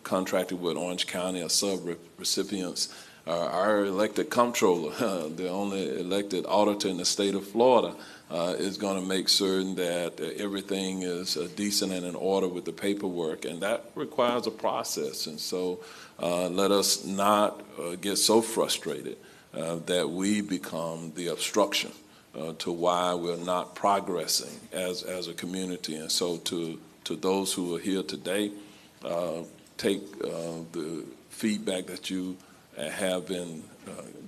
contracted with Orange County or sub-recipients, our elected comptroller, the only elected auditor in the state of Florida, is going to make certain that everything is decent and in order with the paperwork, and that requires a process. And so let us not get so frustrated that we become the obstruction to why we're not progressing as a community. And so to those who are here today, take the feedback that you have been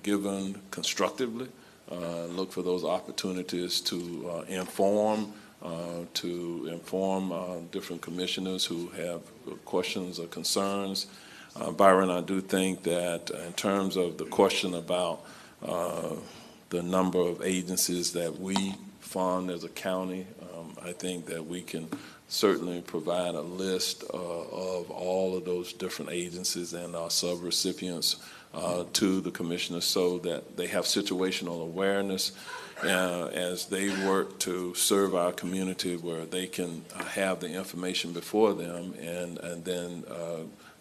given constructively. Look for those opportunities to inform different commissioners who have questions or concerns. Byron, I do think that in terms of the question about the number of agencies that we fund as a county, I think that we can certainly provide a list of all of those different agencies and our sub-recipients to the commissioners so that they have situational awareness as they work to serve our community, where they can have the information before them and then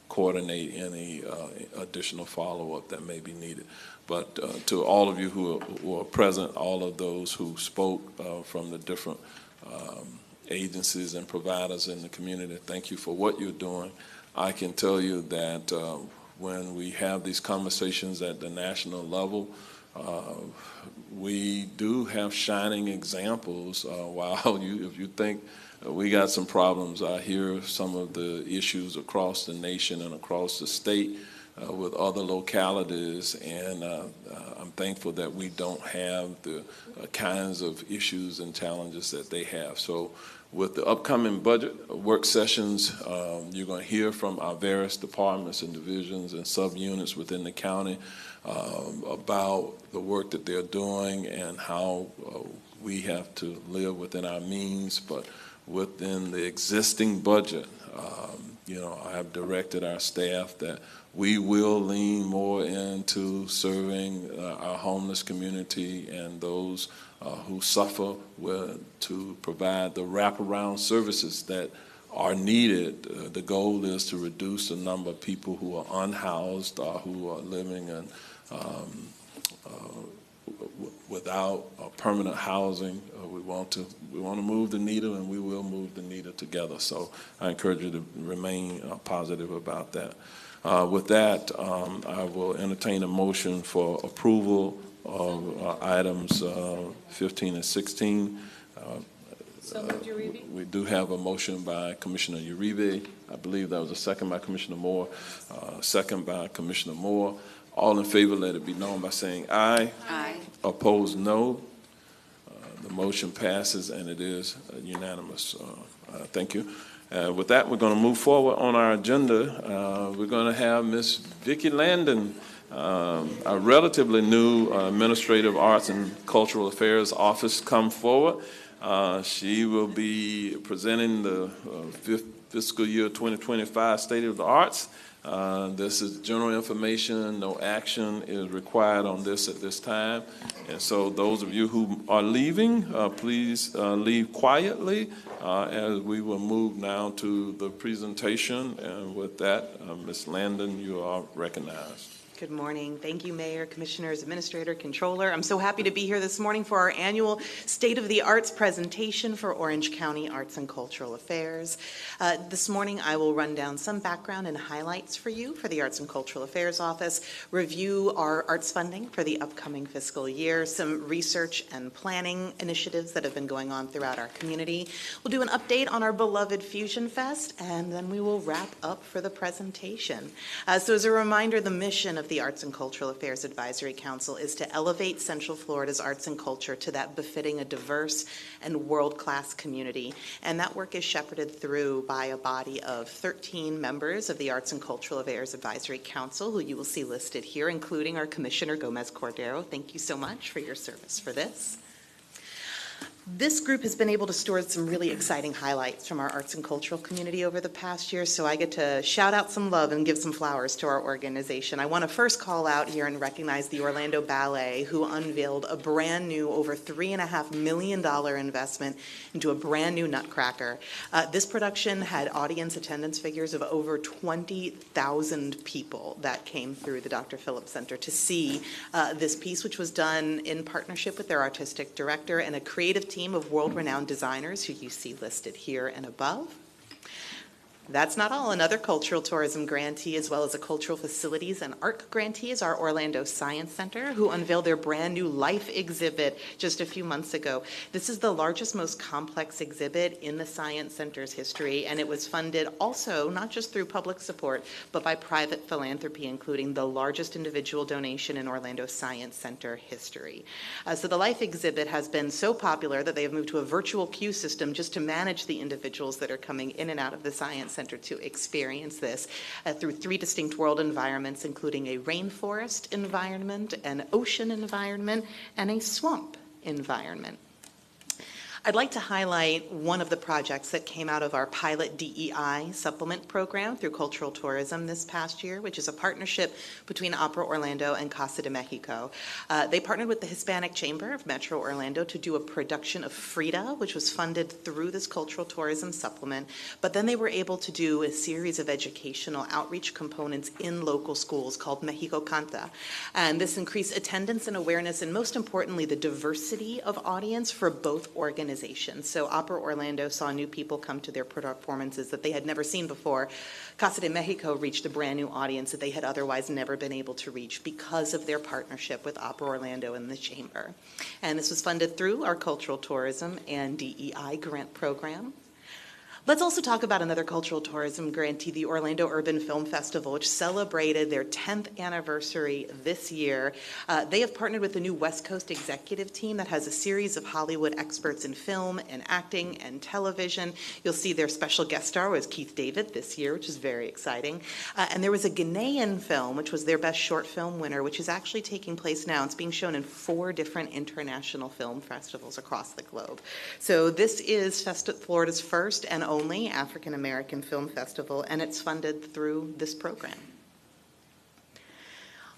coordinate any additional follow-up that may be needed. But to all of you who are present, all of those who spoke from the different agencies and providers in the community, thank you for what you're doing. I can tell you that when we have these conversations at the national level, we do have shining examples. If you think we got some problems, I hear some of the issues across the nation and across the state with other localities, and I'm thankful that we don't have the kinds of issues and challenges that they have. So with the upcoming budget work sessions, you're going to hear from our various departments and divisions and subunits within the county about the work that they're doing and how we have to live within our means, but within the existing budget. I have directed our staff that we will lean more into serving our homeless community and those who suffer to provide the wraparound services that are needed. The goal is to reduce the number of people who are unhoused or who are living in without permanent housing. We want to move the needle, and we will move the needle together. So I encourage you to remain positive about that. With that, I will entertain a motion for approval of items 15 and 16. So moved, Uribe. We do have a motion by Commissioner Uribe. I believe that was a second by Commissioner Moore. Second by Commissioner Moore. All in favor, let it be known by saying aye. Aye. Opposed, no. The motion passes, and it is unanimous. Thank you. With that, we're going to move forward on our agenda. We're going to have Ms. Vicki Landon, a relatively new Administrative Arts and Cultural Affairs Office, come forward. She will be presenting the fiscal year 2025 State of the Arts. This is general information. No action is required on this at this time. And so those of you who are leaving, please leave quietly as we will move now to the presentation. And with that, Ms. Landon, you are recognized. Good morning. Thank you, Mayor, Commissioners, Administrator, Controller. I'm so happy to be here this morning for our annual State of the Arts presentation for Orange County Arts and Cultural Affairs. This morning, I will run down some background and highlights for you for the Arts and Cultural Affairs Office, review our arts funding for the upcoming fiscal year, some research and planning initiatives that have been going on throughout our community. We'll do an update on our beloved Fusion Fest, and then we will wrap up for the presentation. So as a reminder, the mission of the Arts and Cultural Affairs Advisory Council is to elevate Central Florida's arts and culture to that befitting a diverse and world-class community. And that work is shepherded through by a body of 13 members of the Arts and Cultural Affairs Advisory Council, who you will see listed here, including our Commissioner Gomez Cordero. Thank you so much for your service for this. This group has been able to store some really exciting highlights from our arts and cultural community over the past year, so I get to shout out some love and give some flowers to our organization. I want to first call out here and recognize the Orlando Ballet, who unveiled a brand new, over $3.5 million investment into a brand new Nutcracker. This production had audience attendance figures of over 20,000 people that came through the Dr. Phillips Center to see this piece, which was done in partnership with their artistic director and a creative team of world-renowned designers who you see listed here and above. That's not all. Another cultural tourism grantee, as well as a cultural facilities and art grantee, is our Orlando Science Center, who unveiled their brand new Life exhibit just a few months ago. This is the largest, most complex exhibit in the Science Center's history, and it was funded also not just through public support, but by private philanthropy, including the largest individual donation in Orlando Science Center history. So the Life exhibit has been so popular that they have moved to a virtual queue system just to manage the individuals that are coming in and out of the Science Center to experience this through 3 distinct world environments, including a rainforest environment, an ocean environment, and a swamp environment. I'd like to highlight one of the projects that came out of our pilot DEI supplement program through cultural tourism this past year, which is a partnership between Opera Orlando and Casa de Mexico. They partnered with the Hispanic Chamber of Metro Orlando to do a production of Frida, which was funded through this cultural tourism supplement, but then they were able to do a series of educational outreach components in local schools called Mexico Canta. And this increased attendance and awareness, and most importantly, the diversity of audience for both organizations. So Opera Orlando saw new people come to their performances that they had never seen before. Casa de Mexico reached a brand new audience that they had otherwise never been able to reach because of their partnership with Opera Orlando and the Chamber. And this was funded through our cultural tourism and DEI grant program. Let's also talk about another cultural tourism grantee, the Orlando Urban Film Festival, which celebrated their 10th anniversary this year. They have partnered with the new West Coast executive team that has a series of Hollywood experts in film and acting and television. You'll see their special guest star was Keith David this year, which is very exciting. And there was a Ghanaian film, which was their best short film winner, which is actually taking place now. It's being shown in 4 different international film festivals across the globe. So this is Florida's first and only African American Film Festival, and it's funded through this program.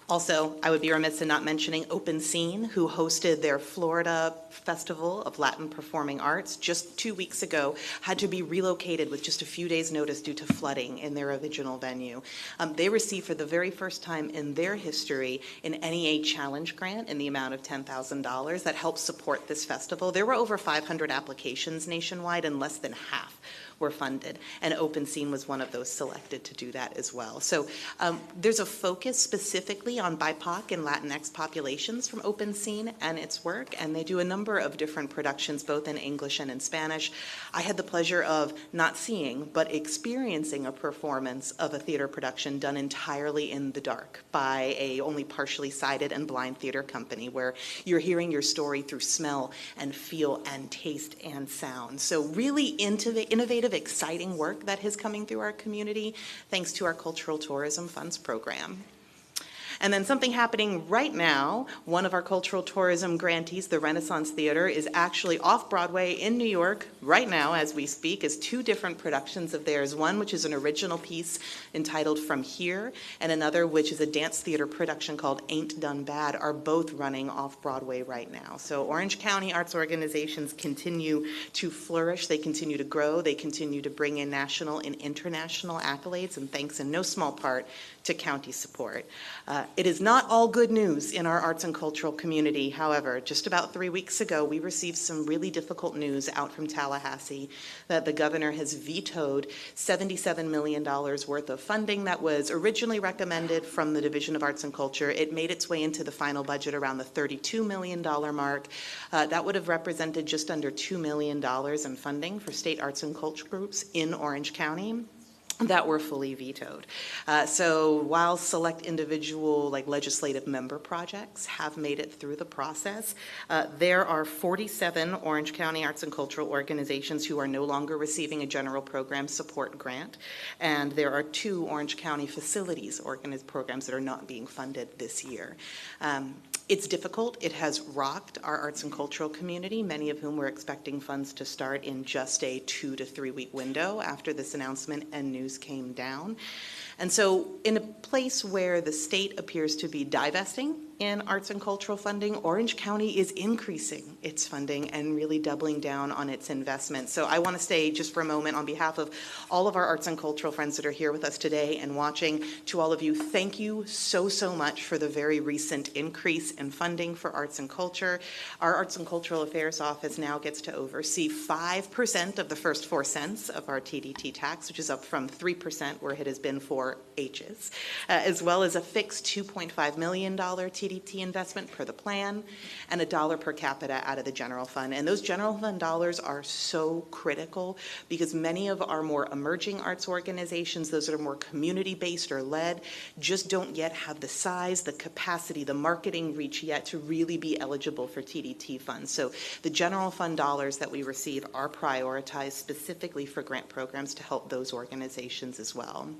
Also, I would be remiss in not mentioning Open Scene, who hosted their Florida Festival of Latin Performing Arts just 2 weeks ago, had to be relocated with just a few days' notice due to flooding in their original venue. They received for the very first time in their history an NEA Challenge grant in the amount of $10,000 that helped support this festival. There were over 500 applications nationwide, and less than half were funded, and Open Scene was one of those selected to do that as well. So there's a focus specifically on BIPOC and Latinx populations from Open Scene and its work, and they do a number of different productions, both in English and in Spanish. I had the pleasure of not seeing, but experiencing a performance of a theater production done entirely in the dark by a only partially sighted and blind theater company, where you're hearing your story through smell and feel and taste and sound. So really innovative, exciting work that is coming through our community thanks to our Cultural Tourism Funds program. And then something happening right now, one of our cultural tourism grantees, the Renaissance Theater, is actually off Broadway in New York right now as we speak, as 2 different productions of theirs, one which is an original piece entitled From Here, and another which is a dance theater production called Ain't Done Bad, are both running off Broadway right now. So Orange County arts organizations continue to flourish, they continue to grow, they continue to bring in national and international accolades, and thanks in no small part to county support. It is not all good news in our arts and cultural community. However, just about 3 weeks ago, we received some really difficult news out from Tallahassee that the governor has vetoed $77 million worth of funding that was originally recommended from the Division of Arts and Culture. It made its way into the final budget around the $32 million mark. That would have represented just under $2 million in funding for state arts and culture groups in Orange County that were fully vetoed. So while select individual legislative member projects have made it through the process, there are 47 Orange County arts and cultural organizations who are no longer receiving a general program support grant, and there are 2 Orange County facilities programs that are not being funded this year. It's difficult. It has rocked our arts and cultural community, many of whom were expecting funds to start in just a 2 to 3 week window after this announcement and news came down. And so in a place where the state appears to be divesting in arts and cultural funding, Orange County is increasing its funding and really doubling down on its investment. So I want to say just for a moment on behalf of all of our arts and cultural friends that are here with us today and watching, to all of you, thank you so, so much for the very recent increase in funding for arts and culture. Our Arts and Cultural Affairs Office now gets to oversee 5% of the first 4 cents of our TDT tax, which is up from 3% where it has been for ages, as well as a fixed $2.5 million TDT investment per the plan and $1 per capita out of the general fund. And those general fund dollars are so critical because many of our more emerging arts organizations, those that are more community-based or led, just don't yet have the size, the capacity, the marketing reach yet to really be eligible for TDT funds. So the general fund dollars that we receive are prioritized specifically for grant programs to help those organizations as well.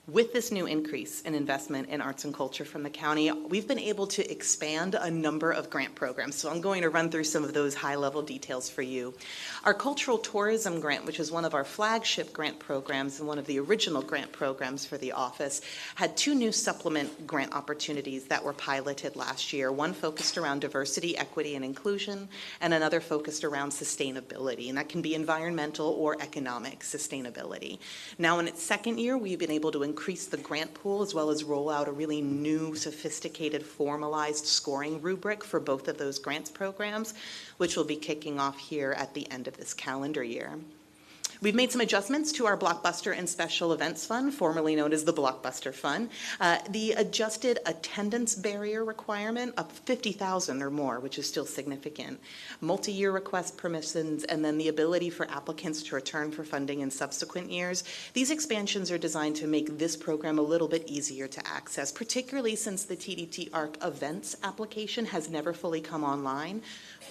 With this new increase in investment in arts and culture from the county, we've been able to expand a number of grant programs. So I'm going to run through some of those high-level details for you. Our cultural tourism grant, which is one of our flagship grant programs and one of the original grant programs for the office, had 2 new supplement grant opportunities that were piloted last year. One focused around diversity, equity, and inclusion, and another focused around sustainability, and that can be environmental or economic sustainability. Now in its second year, we've been able to increase the grant pool as well as roll out a really new, sophisticated, formalized scoring rubric for both of those grants programs, which will be kicking off here at the end of this calendar year. We've made some adjustments to our Blockbuster and Special Events Fund, formerly known as the Blockbuster Fund. The adjusted attendance barrier requirement of 50,000 or more, which is still significant, multi-year request permissions, and then the ability for applicants to return for funding in subsequent years. These expansions are designed to make this program a little bit easier to access, particularly since the TDT ARC events application has never fully come online.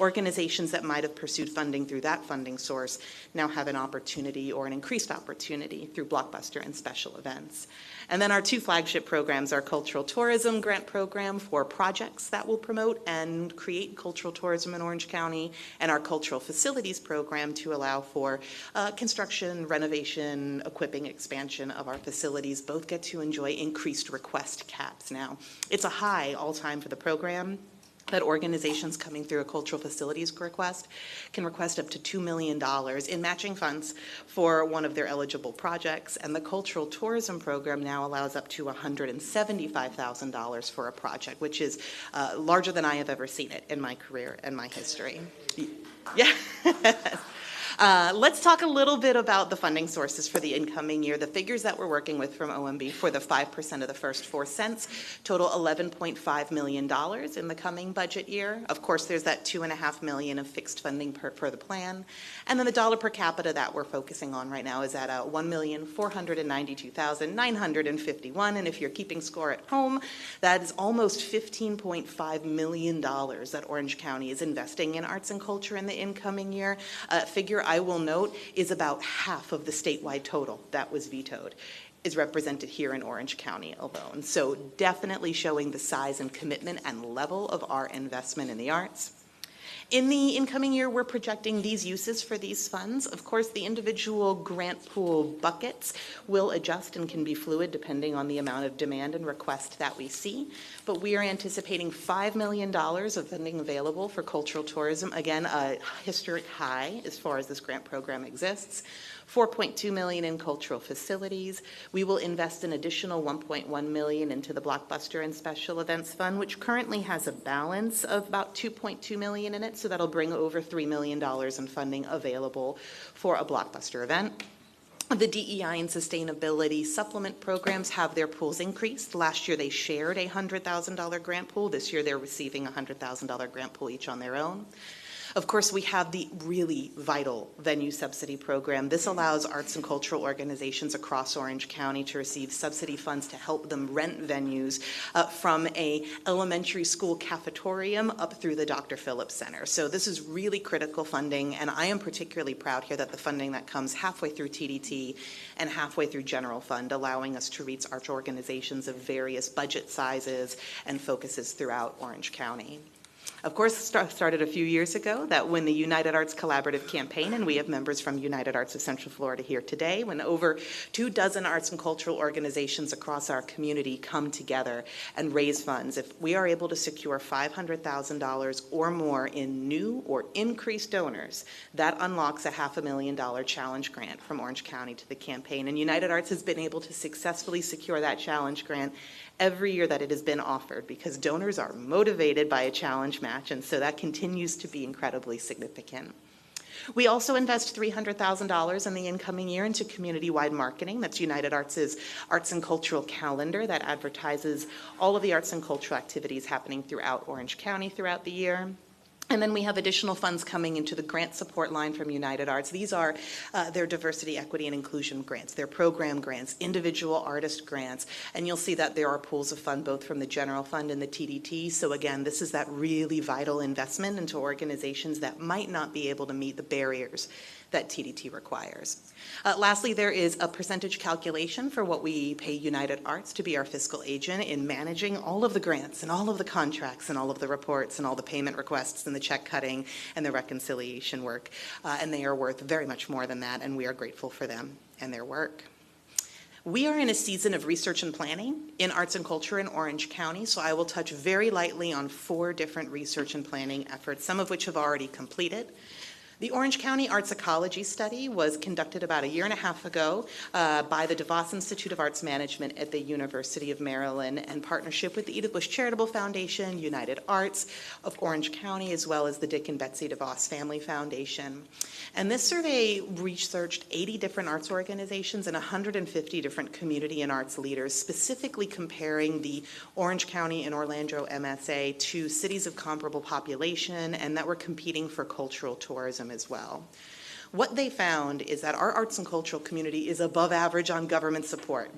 Organizations that might have pursued funding through that funding source now have an opportunity or an increased opportunity through Blockbuster and Special Events. And then our 2 flagship programs, our Cultural Tourism Grant Program for projects that will promote and create cultural tourism in Orange County, and our Cultural Facilities Program to allow for construction, renovation, equipping, expansion of our facilities. Both get to enjoy increased request caps now. It's a high all-time for the program, that organizations coming through a cultural facilities request can request up to $2 million in matching funds for one of their eligible projects, and the cultural tourism program now allows up to $175,000 for a project, which is larger than I have ever seen it in my career and my history. Yeah. Let's talk a little bit about the funding sources for the incoming year. The figures that we're working with from OMB for the 5% of the first 4 cents total $11.5 million in the coming budget year. Of course, there's that $2.5 million of fixed funding per the plan. And then the dollar per capita that we're focusing on right now is at $1,492,951. And if you're keeping score at home, that is almost $15.5 million that Orange County is investing in arts and culture in the incoming year. Figure I will note is about half of the statewide total that was vetoed is represented here in Orange County alone. So definitely showing the size and commitment and level of our investment in the arts. In the incoming year, we're projecting these uses for these funds. Of course, the individual grant pool buckets will adjust and can be fluid depending on the amount of demand and request that we see. But we are anticipating $5 million of funding available for cultural tourism. Again, a historic high as far as this grant program exists. $4.2 million in cultural facilities. We will invest an additional $1.1 million into the Blockbuster and Special Events Fund, which currently has a balance of about $2.2 million in it, so that'll bring over $3 million in funding available for a Blockbuster event. The DEI and sustainability supplement programs have their pools increased. Last year they shared a $100,000 grant pool. This year they're receiving a $100,000 grant pool each on their own. Of course, we have the really vital venue subsidy program. This allows arts and cultural organizations across Orange County to receive subsidy funds to help them rent venues from a elementary school cafetorium up through the Dr. Phillips Center. So this is really critical funding, and I am particularly proud here that the funding that comes halfway through TDT and halfway through general fund, allowing us to reach arts organizations of various budget sizes and focuses throughout Orange County. Of course, started a few years ago that when the United Arts Collaborative Campaign, and we have members from United Arts of Central Florida here today, when over 24 arts and cultural organizations across our community come together and raise funds. If we are able to secure $500,000 or more in new or increased donors, that unlocks a $500,000 challenge grant from Orange County to the campaign. And United Arts has been able to successfully secure that challenge grant every year that it has been offered, because donors are motivated by a challenge match, and so that continues to be incredibly significant. We also invest $300,000 in the incoming year into community-wide marketing. That's United Arts' Arts and Cultural Calendar that advertises all of the arts and cultural activities happening throughout Orange County throughout the year. And then we have additional funds coming into the grant support line from United Arts. These are their diversity, equity, and inclusion grants, their program grants, individual artist grants, and you'll see that there are pools of fund both from the general fund and the TDT. So again, this is that really vital investment into organizations that might not be able to meet the barriers that TDT requires. Lastly, there is a percentage calculation for what we pay United Arts to be our fiscal agent in managing all of the grants and all of the contracts and all of the reports and all the payment requests and the check cutting and the reconciliation work. And they are worth very much more than that, and we are grateful for them and their work. We are in a season of research and planning in arts and culture in Orange County, so I will touch very lightly on 4 different research and planning efforts, some of which have already completed. The Orange County Arts Ecology Study was conducted about a year and a half ago by the DeVos Institute of Arts Management at the University of Maryland in partnership with the Edith Bush Charitable Foundation, United Arts of Orange County, as well as the Dick and Betsy DeVos Family Foundation. And this survey researched 80 different arts organizations and 150 different community and arts leaders, specifically comparing the Orange County and Orlando MSA to cities of comparable population and that were competing for cultural tourism as well. What they found is that our arts and cultural community is above average on government support.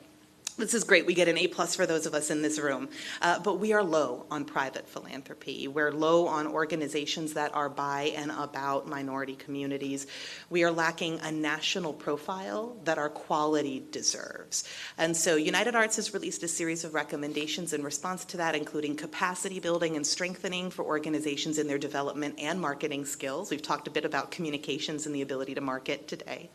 This is great. We get an A+ for those of us in this room. But we are low on private philanthropy. We're low on organizations that are by and about minority communities. We are lacking a national profile that our quality deserves. And so United Arts has released a series of recommendations in response to that, including capacity building and strengthening for organizations in their development and marketing skills. We've talked a bit about communications and the ability to market today.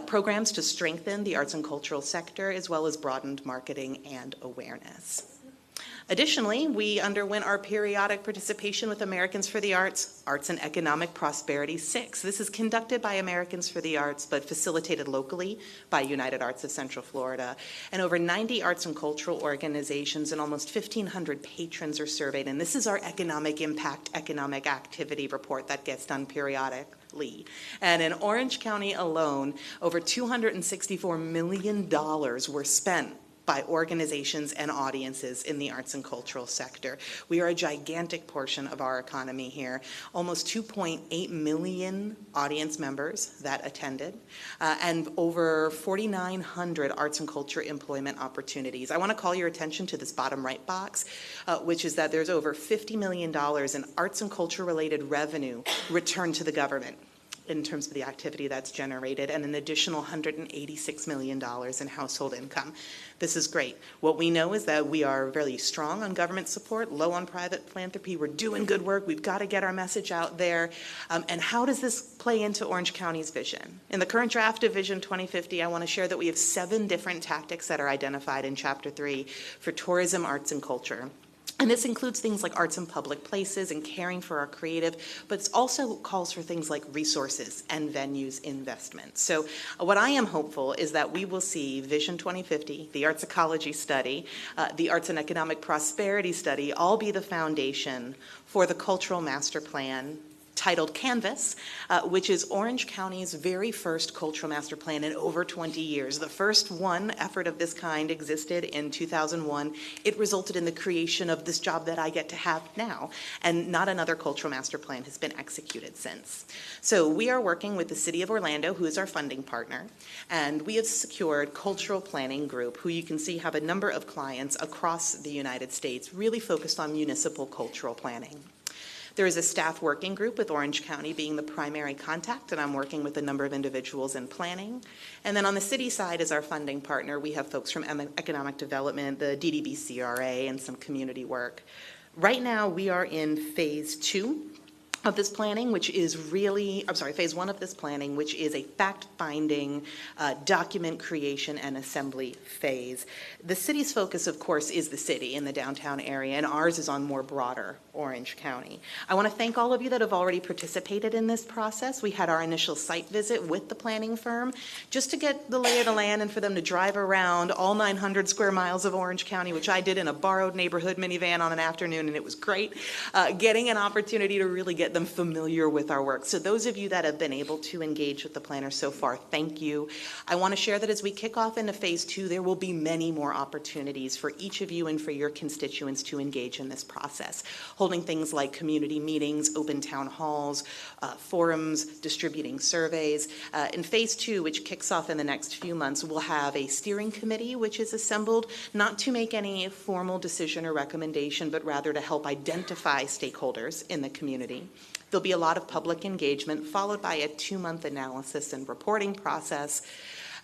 Programs to strengthen the arts and cultural sector, as well as broadened marketing and awareness. Additionally, we underwent our periodic participation with Americans for the Arts, Arts and Economic Prosperity 6. This is conducted by Americans for the Arts, but facilitated locally by United Arts of Central Florida. And over 90 arts and cultural organizations and almost 1,500 patrons are surveyed. And this is our economic impact, economic activity report that gets done periodically. And in Orange County alone, over $264 million were spent by organizations and audiences in the arts and cultural sector. We are a gigantic portion of our economy here. Almost 2.8 million audience members that attended, and over 4,900 arts and culture employment opportunities. I want to call your attention to this bottom right box, which is that there's over $50 million in arts and culture related revenue returned to the government in terms of the activity that's generated, and an additional $186 million in household income. This is great. What we know is that we are really strong on government support, low on private philanthropy. We're doing good work. We've got to get our message out there. And how does this play into Orange County's vision? In the current draft of Vision 2050, I want to share that we have 7 different tactics that are identified in Chapter 3 for tourism, arts, and culture. And this includes things like arts in public places and caring for our creative, but it also calls for things like resources and venues investment. So what I am hopeful is that we will see Vision 2050, the Arts Ecology Study, the Arts and Economic Prosperity Study, all be the foundation for the Cultural Master Plan titled Canvas, which is Orange County's very first cultural master plan in over 20 years. The first one effort of this kind existed in 2001. It resulted in the creation of this job that I get to have now, and not another cultural master plan has been executed since. So we are working with the City of Orlando, who is our funding partner, and we have secured Cultural Planning Group, who you can see have a number of clients across the United States, really focused on municipal cultural planning. There is a staff working group with Orange County being the primary contact, and I'm working with a number of individuals in planning. And then on the city side as our funding partner, we have folks from economic development, the DDBCRA, and some community work. Right now, we are in phase 2 of this planning, which is really, phase 1 of this planning, which is a fact-finding, document creation and assembly phase. The city's focus, of course, is the city in the downtown area, and ours is on more broader Orange County. I want to thank all of you that have already participated in this process. We had our initial site visit with the planning firm just to get the lay of the land and for them to drive around all 900 square miles of Orange County, which I did in a borrowed neighborhood minivan on an afternoon, and it was great. Getting an opportunity to really get them familiar with our work. So those of you that have been able to engage with the planner so far, thank you. I want to share that as we kick off into phase 2, there will be many more opportunities for each of you and for your constituents to engage in this process, holding things like community meetings, open town halls, forums, distributing surveys. In phase 2, which kicks off in the next few months, we'll have a steering committee which is assembled not to make any formal decision or recommendation, but rather to help identify stakeholders in the community. There'll be a lot of public engagement, followed by a 2-month analysis and reporting process.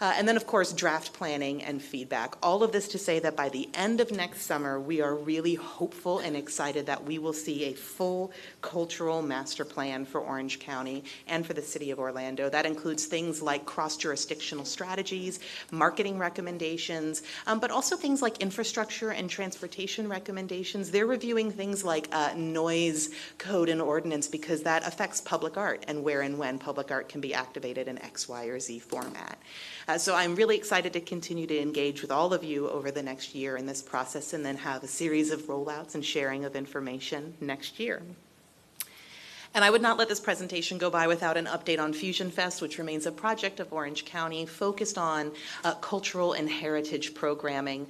And then, of course, draft planning and feedback. All of this to say that by the end of next summer, we are really hopeful and excited that we will see a full cultural master plan for Orange County and for the city of Orlando. That includes things like cross-jurisdictional strategies, marketing recommendations, but also things like infrastructure and transportation recommendations. They're reviewing things like noise code and ordinance because that affects public art and where and when public art can be activated in X, Y, or Z format. So I'm really excited to continue to engage with all of you over the next year in this process and then have a series of rollouts and sharing of information next year. And I would not let this presentation go by without an update on Fusion Fest, which remains a project of Orange County focused on cultural and heritage programming.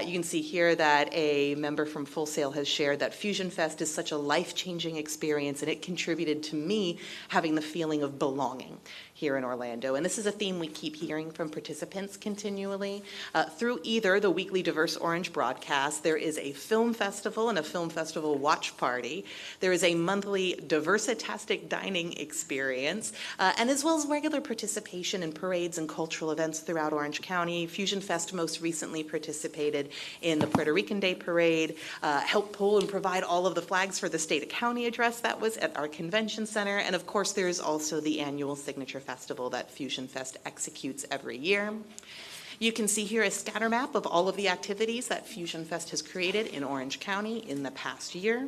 You can see here that a member from Full Sail has shared that Fusion Fest is such a life-changing experience, and it contributed to me having the feeling of belonging here in Orlando. And this is a theme we keep hearing from participants continually. Through either the weekly Diverse Orange broadcast, there is a film festival and a film festival watch party. There is a monthly Diverse-tastic dining experience, and as well as regular participation in parades and cultural events throughout Orange County. Fusion Fest most recently participated in the Puerto Rican Day Parade, helped pull and provide all of the flags for the State of County address that was at our convention center, and of course there is also the annual Signature Festival that Fusion Fest executes every year. You can see here a scatter map of all of the activities that Fusion Fest has created in Orange County in the past year.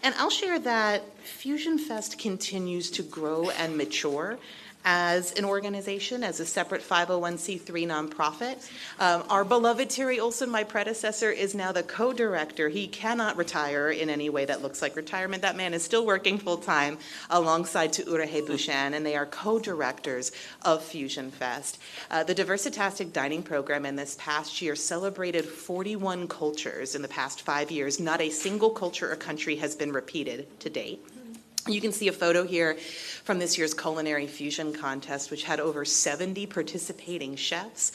And I'll share that Fusion Fest continues to grow and mature as an organization, as a separate 501c3 nonprofit. Our beloved Terry Olson, my predecessor, is now the co-director. He cannot retire in any way that looks like retirement. That man is still working full-time alongside Tu'urehe Bushan, and they are co-directors of Fusion Fest. The Diverse-tastic dining program in this past year celebrated 41 cultures in the past 5 years. Not a single culture or country has been repeated to date. You can see a photo here from this year's Culinary Fusion Contest, which had over 70 participating chefs.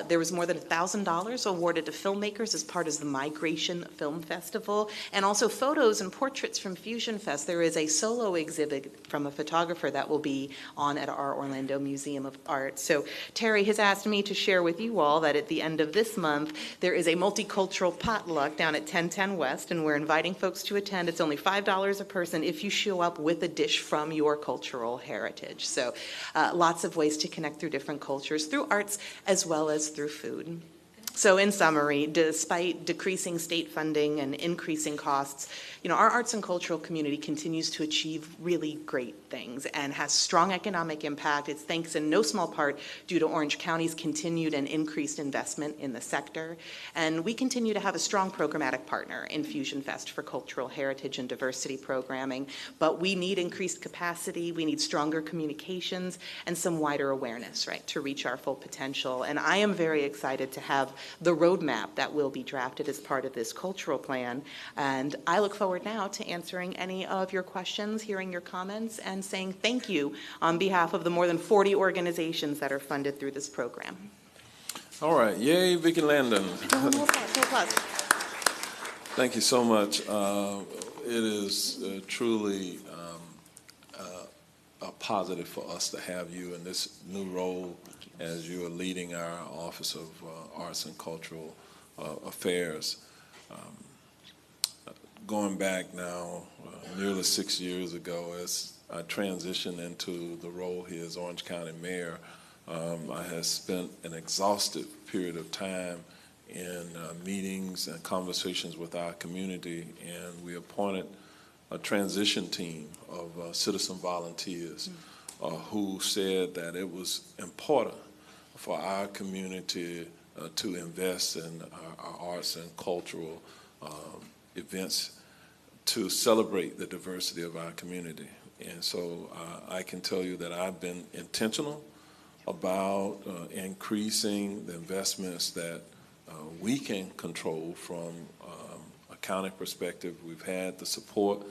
There was more than $1,000 awarded to filmmakers as part of the Migration Film Festival, and also photos and portraits from Fusion Fest. There is a solo exhibit from a photographer that will be on at our Orlando Museum of Art. So Terry has asked me to share with you all that at the end of this month, there is a multicultural potluck down at 1010 West, and we're inviting folks to attend. It's only $5 a person if you show up with a dish from your cultural heritage. So lots of ways to connect through different cultures, through arts as well as through food. So in summary, despite decreasing state funding and increasing costs, our arts and cultural community continues to achieve really great things and has strong economic impact. It's thanks in no small part due to Orange County's continued and increased investment in the sector. And we continue to have a strong programmatic partner in Fusion Fest for cultural heritage and diversity programming. But we need increased capacity, we need stronger communications, and some wider awareness, right, to reach our full potential. And I am very excited to have the roadmap that will be drafted as part of this cultural plan. And I look forward now to answering any of your questions, hearing your comments, and saying thank you on behalf of the more than 40 organizations that are funded through this program. All right. Yay, Vicki Landon. Thank you so much. It is truly a positive for us to have you in this new role as you are leading our Office of Arts and Cultural Affairs. Going back now nearly 6 years ago, as I transitioned into the role here as Orange County Mayor, I have spent an exhaustive period of time in meetings and conversations with our community, and we appointed a transition team of citizen volunteers who said that it was important for our community to invest in our arts and cultural events to celebrate the diversity of our community. And so I can tell you that I've been intentional about increasing the investments that we can control from a county perspective. We've had the support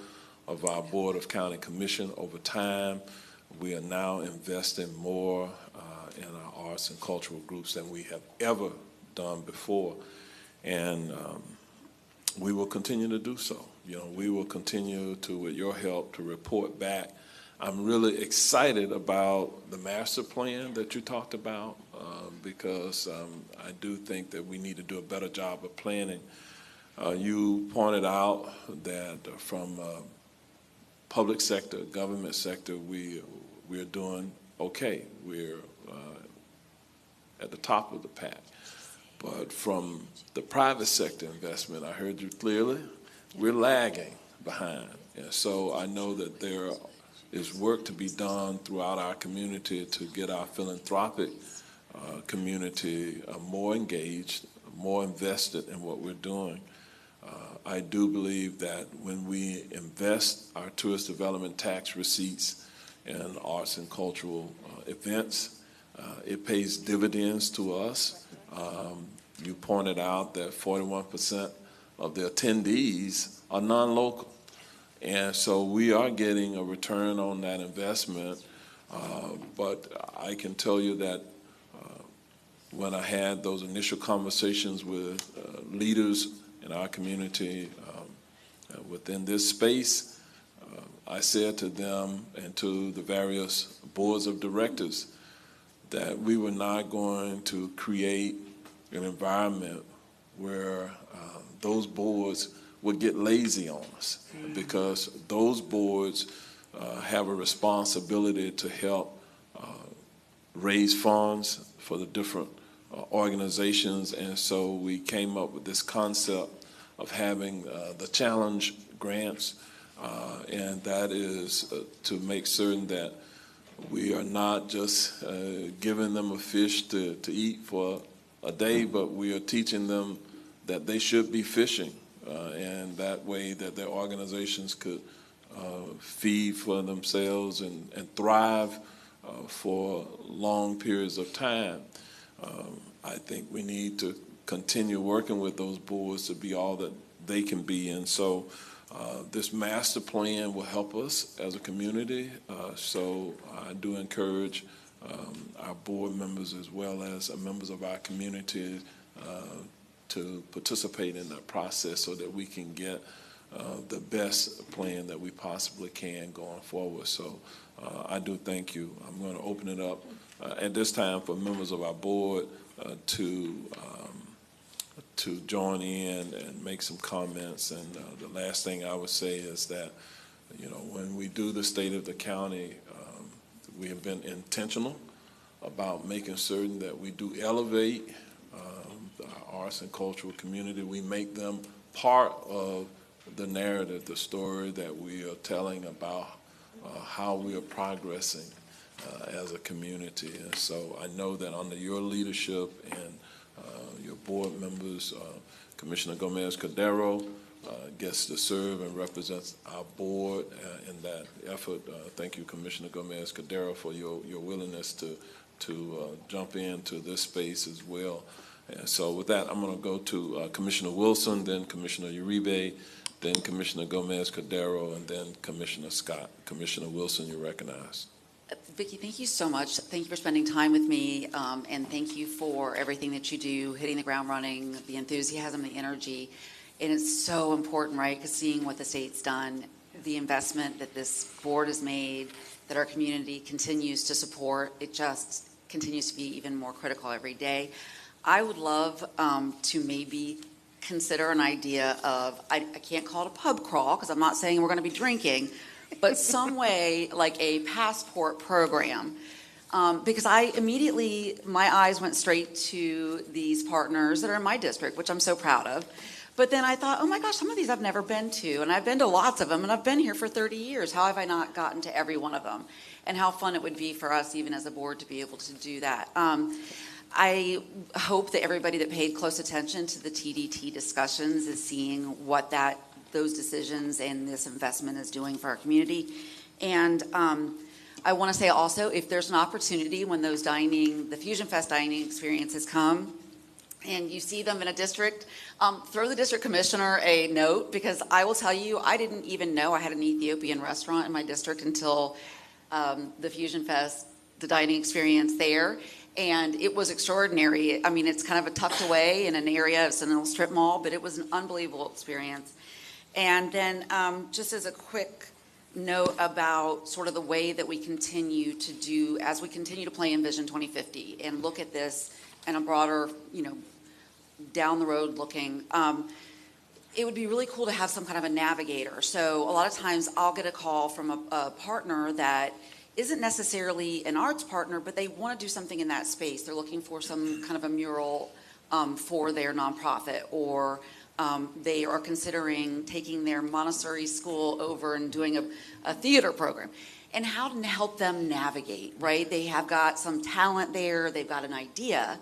of our Board of County Commission over time. We are now investing more in our arts and cultural groups than we have ever done before. And we will continue to do so. We will continue to, with your help, to report back. I'm really excited about the master plan that you talked about because I do think that we need to do a better job of planning. You pointed out that from public sector, government sector, we're doing okay. We're at the top of the pack. But from the private sector investment, I heard you clearly, we're lagging behind. And so I know that there is work to be done throughout our community to get our philanthropic community more engaged, more invested in what we're doing. I do believe that when we invest our tourist development tax receipts in arts and cultural events, it pays dividends to us. You pointed out that 41% of the attendees are non-local. And so we are getting a return on that investment. But I can tell you that when I had those initial conversations with leaders in our community within this space, I said to them and to the various boards of directors that we were not going to create an environment where those boards would get lazy on us, because those boards have a responsibility to help raise funds for the different organizations. And so we came up with this concept of having the challenge grants, and that is to make certain that we are not just giving them a fish to eat for a day, but we are teaching them that they should be fishing, and that way that their organizations could feed for themselves and thrive for long periods of time. I think we need to continue working with those boards to be all that they can be. And so this master plan will help us as a community. So I do encourage our board members as well as members of our community to participate in that process so that we can get the best plan that we possibly can going forward. So I do thank you. I'm going to open it up at this time for members of our board to join in and make some comments. And the last thing I would say is that, when we do the state of the county, we have been intentional about making certain that we do elevate our arts and cultural community. We make them part of the narrative, the story that we are telling about how we are progressing as a community. And so I know that under your leadership and your board members, Commissioner Gomez-Cordero gets to serve and represents our board in that effort. Thank you, Commissioner Gomez-Cordero, for your willingness to jump into this space as well. And so with that, I'm going to go to Commissioner Wilson, then Commissioner Uribe, then Commissioner Gomez-Cordero, and then Commissioner Scott. Commissioner Wilson, you're recognized. Vicki, thank you so much. Thank you for spending time with me, and thank you for everything that you do, hitting the ground running, the enthusiasm, the energy. And it's so important, right, because seeing what the state's done, the investment that this board has made, that our community continues to support, it just continues to be even more critical every day. I would love to maybe consider an idea of, I can't call it a pub crawl, because I'm not saying we're going to be drinking, but some way like a passport program. Because my eyes went straight to these partners that are in my district, which I'm so proud of. But then I thought, oh my gosh, some of these I've never been to, and I've been to lots of them, and I've been here for 30 years. How have I not gotten to every one of them? And how fun it would be for us, even as a board, to be able to do that. I hope that everybody that paid close attention to the TDT discussions is seeing what those decisions and this investment is doing for our community. And I want to say also, if there's an opportunity when those the Fusion Fest dining experiences come, and you see them in a district, throw the district commissioner a note, because I will tell you, I didn't even know I had an Ethiopian restaurant in my district until the Fusion Fest, the dining experience there. And it was extraordinary. I mean, it's kind of a tucked away in an area, it's an little strip mall, but it was an unbelievable experience. And then just as a quick note about sort of the way that we continue to do, as we continue to play in Vision 2050 and look at this in a broader, down the road looking, it would be really cool to have some kind of a navigator. So a lot of times I'll get a call from a partner that isn't necessarily an arts partner, but they want to do something in that space. They're looking for some kind of a mural for their nonprofit, or they are considering taking their Montessori school over and doing a theater program. And how to help them navigate, right? They have got some talent there, they've got an idea,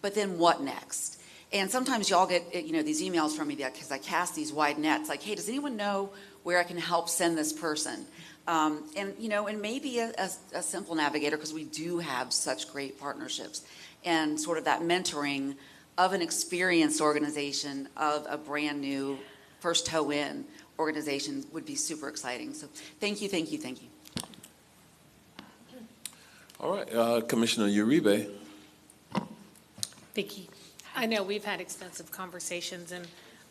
but then what next? And sometimes y'all get these emails from me because I cast these wide nets, like, hey, does anyone know where I can help send this person? And maybe a simple navigator, because we do have such great partnerships, and sort of that mentoring of an experienced organization, of a brand new first toe in organization would be super exciting. So thank you. All right, Commissioner Uribe. Vicki, I know we've had extensive conversations, and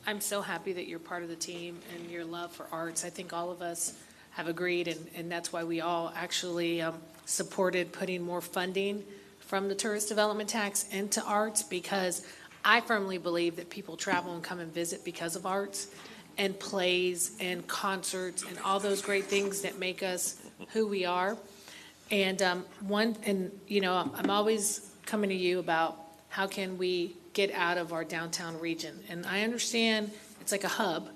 I'm so happy that you're part of the team and your love for arts. I think all of us have agreed, and that's why we all actually supported putting more funding from the tourist development tax into arts, because I firmly believe that people travel and come and visit because of arts and plays and concerts and all those great things that make us who we are. And I'm always coming to you about how can we get out of our downtown region. And I understand it's like a hub,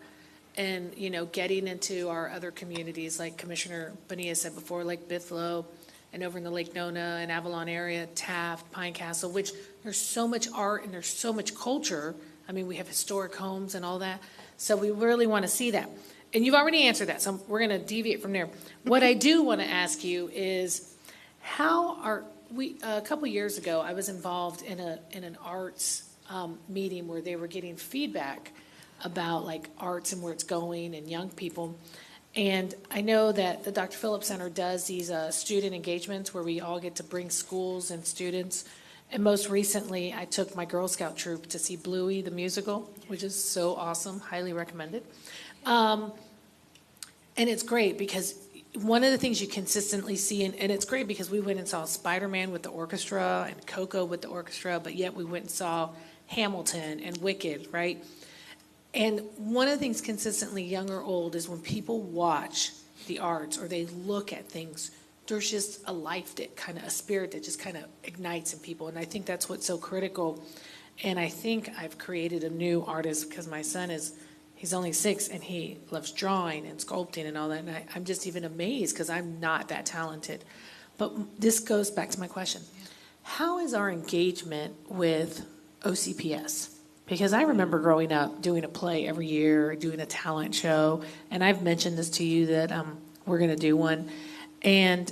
and, getting into our other communities, like Commissioner Bonilla said before, like Bithlo, and over in the Lake Nona and Avalon area, Taft, Pine Castle, which there's so much art and there's so much culture. I mean, we have historic homes and all that. So we really want to see that. And you've already answered that, so we're going to deviate from there. What I do want to ask you is, a couple years ago, I was involved in an arts meeting where they were getting feedback about like arts and where it's going and young people. And I know that the Dr. Phillips Center does these student engagements where we all get to bring schools and students. And most recently, I took my Girl Scout troop to see Bluey the musical, which is so awesome, highly recommended. And it's great because one of the things you consistently see, and it's great because we went and saw Spider-Man with the orchestra and Coco with the orchestra, but yet we went and saw Hamilton and Wicked, right? And one of the things consistently, young or old, is when people watch the arts or they look at things, there's just a life that a spirit that just kind of ignites in people. And I think that's what's so critical. And I think I've created a new artist because my son he's only 6 and he loves drawing and sculpting and all that. And I'm just even amazed because I'm not that talented. But this goes back to my question. How is our engagement with OCPS? Because I remember growing up doing a play every year, doing a talent show, and I've mentioned this to you that we're going to do one. And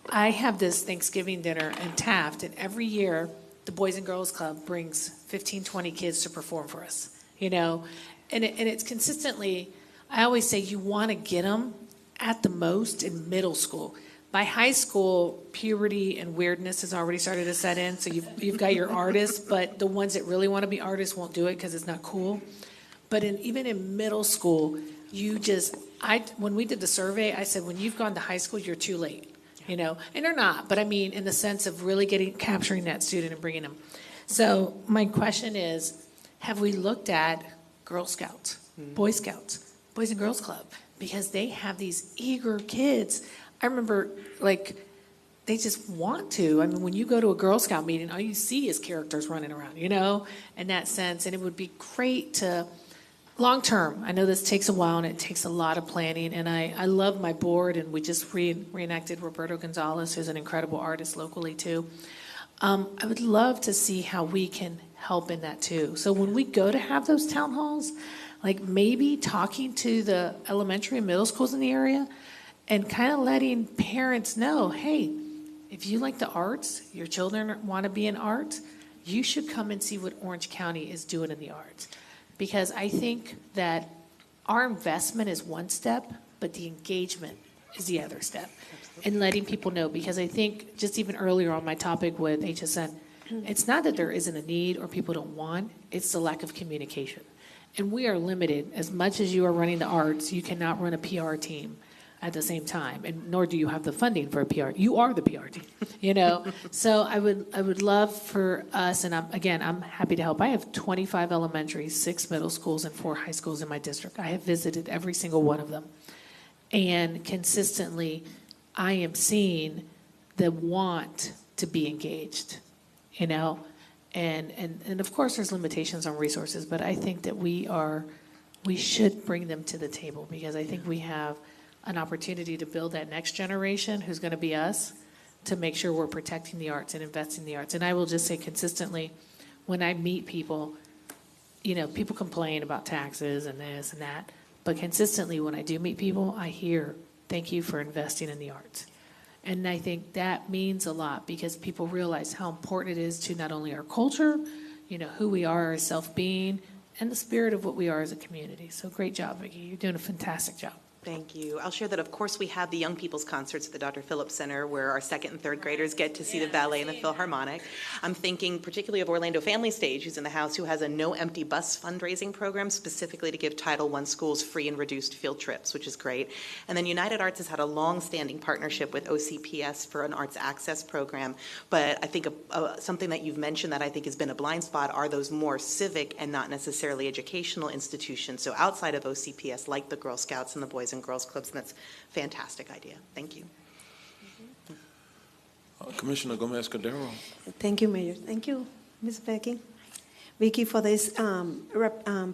I have this Thanksgiving dinner in Taft, and every year the Boys and Girls Club brings 15, 20 kids to perform for us, And it's consistently, I always say you want to get them at the most in middle school. By high school, puberty and weirdness has already started to set in, so you've got your artists, but the ones that really want to be artists won't do it because it's not cool. But even in middle school, when we did the survey, I said, when you've gone to high school, you're too late, and they're not, but I mean, in the sense of really capturing that student and bringing them. So my question is, have we looked at Girl Scouts, Boy Scouts, Boys and Girls Club? Because they have these eager kids. I remember, they just want to. I mean, when you go to a Girl Scout meeting, all you see is characters running around, in that sense. And it would be great to, long term, I know this takes a while and it takes a lot of planning. And I love my board, and we just reenacted Roberto Gonzalez, who's an incredible artist locally too. I would love to see how we can help in that too. So when we go to have those town halls, maybe talking to the elementary and middle schools in the area, and kind of letting parents know, hey, if you like the arts, your children want to be in art, you should come and see what Orange County is doing in the arts. Because I think that our investment is one step, but the engagement is the other step. And letting people know, because I think just even earlier on my topic with HSN, It's not that there isn't a need or people don't want, it's the lack of communication. And we are limited. As much as you are running the arts, you cannot run a PR team at the same time, and nor do you have the funding for a PR. You are the PR team, you know? So I would love for us, and I'm happy to help. I have 25 elementaries, 6 middle schools, and 4 high schools in my district. I have visited every single one of them. And consistently, I am seeing the want to be engaged, you know? And of course, there's limitations on resources, but I think that we should bring them to the table, because I think we have an opportunity to build that next generation who's going to be us, to make sure we're protecting the arts and investing in the arts. And I will just say consistently, when I meet people, you know, people complain about taxes and this and that, but consistently when I do meet people, I hear, thank you for investing in the arts. And I think that means a lot, because people realize how important it is to not only our culture, you know, who we are as self-being, and the spirit of what we are as a community. So great job, Vicki. You're doing a fantastic job. Thank you. I'll share that, of course, we have the Young People's Concerts at the Dr. Phillips Center, where our 2nd and 3rd graders get to see the ballet and the Philharmonic. I'm thinking particularly of Orlando Family Stage, who's in the house, who has a No Empty Bus fundraising program specifically to give Title I schools free and reduced field trips, which is great. And then United Arts has had a long-standing partnership with OCPS for an arts access program. But I think something that you've mentioned that I think has been a blind spot are those more civic and not necessarily educational institutions. So outside of OCPS, like the Girl Scouts and the Boys and Girls Clubs, and that's a fantastic idea. Thank you. Commissioner Gomez-Cordero. Thank you, Mayor. Thank you, Ms. Vicki, for this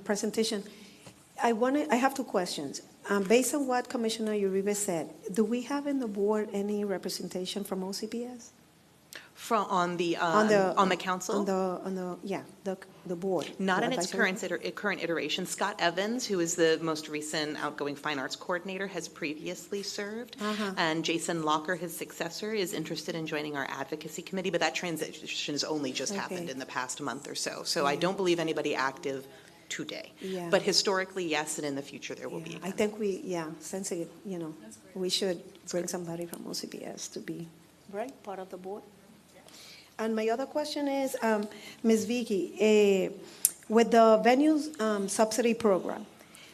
presentation. I have 2 questions. Based on what Commissioner Uribe said, do we have in the board any representation from OCPS? On the council? The board. Not in its current iteration. Scott Evans, who is the most recent outgoing fine arts coordinator, has previously served. And Jason Locker, his successor, is interested in joining our advocacy committee, but that transition has only just happened in the past month or so. So I don't believe anybody active today. Yeah. But historically, yes, and in the future there will be. I think since it, you know, we should bring somebody from OCPS to be part of the board. And my other question is, Ms. Vicki, with the venues subsidy program,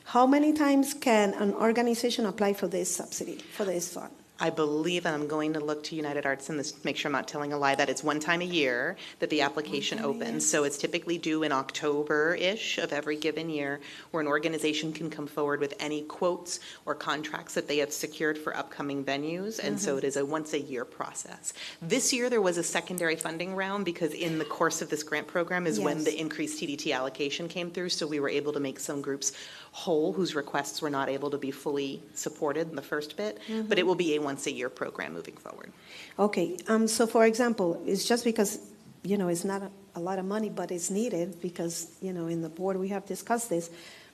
how many times can an organization apply for this subsidy, for this fund? I believe, and I'm going to look to United Arts and this, make sure I'm not telling a lie, that it's 1 time a year that the application opens. So it's typically due in October-ish of every given year, where an organization can come forward with any quotes or contracts that they have secured for upcoming venues. And so it is a once-a-year process. This year there was a secondary funding round, because in the course of this grant program is when the increased TDT allocation came through. So we were able to make some groups whole whose requests were not able to be fully supported in the first bit, but it will be a once-a-year program moving forward. Okay, so for example, it's just because, you know, it's not a lot of money, but it's needed because, you know, in the board we have discussed this.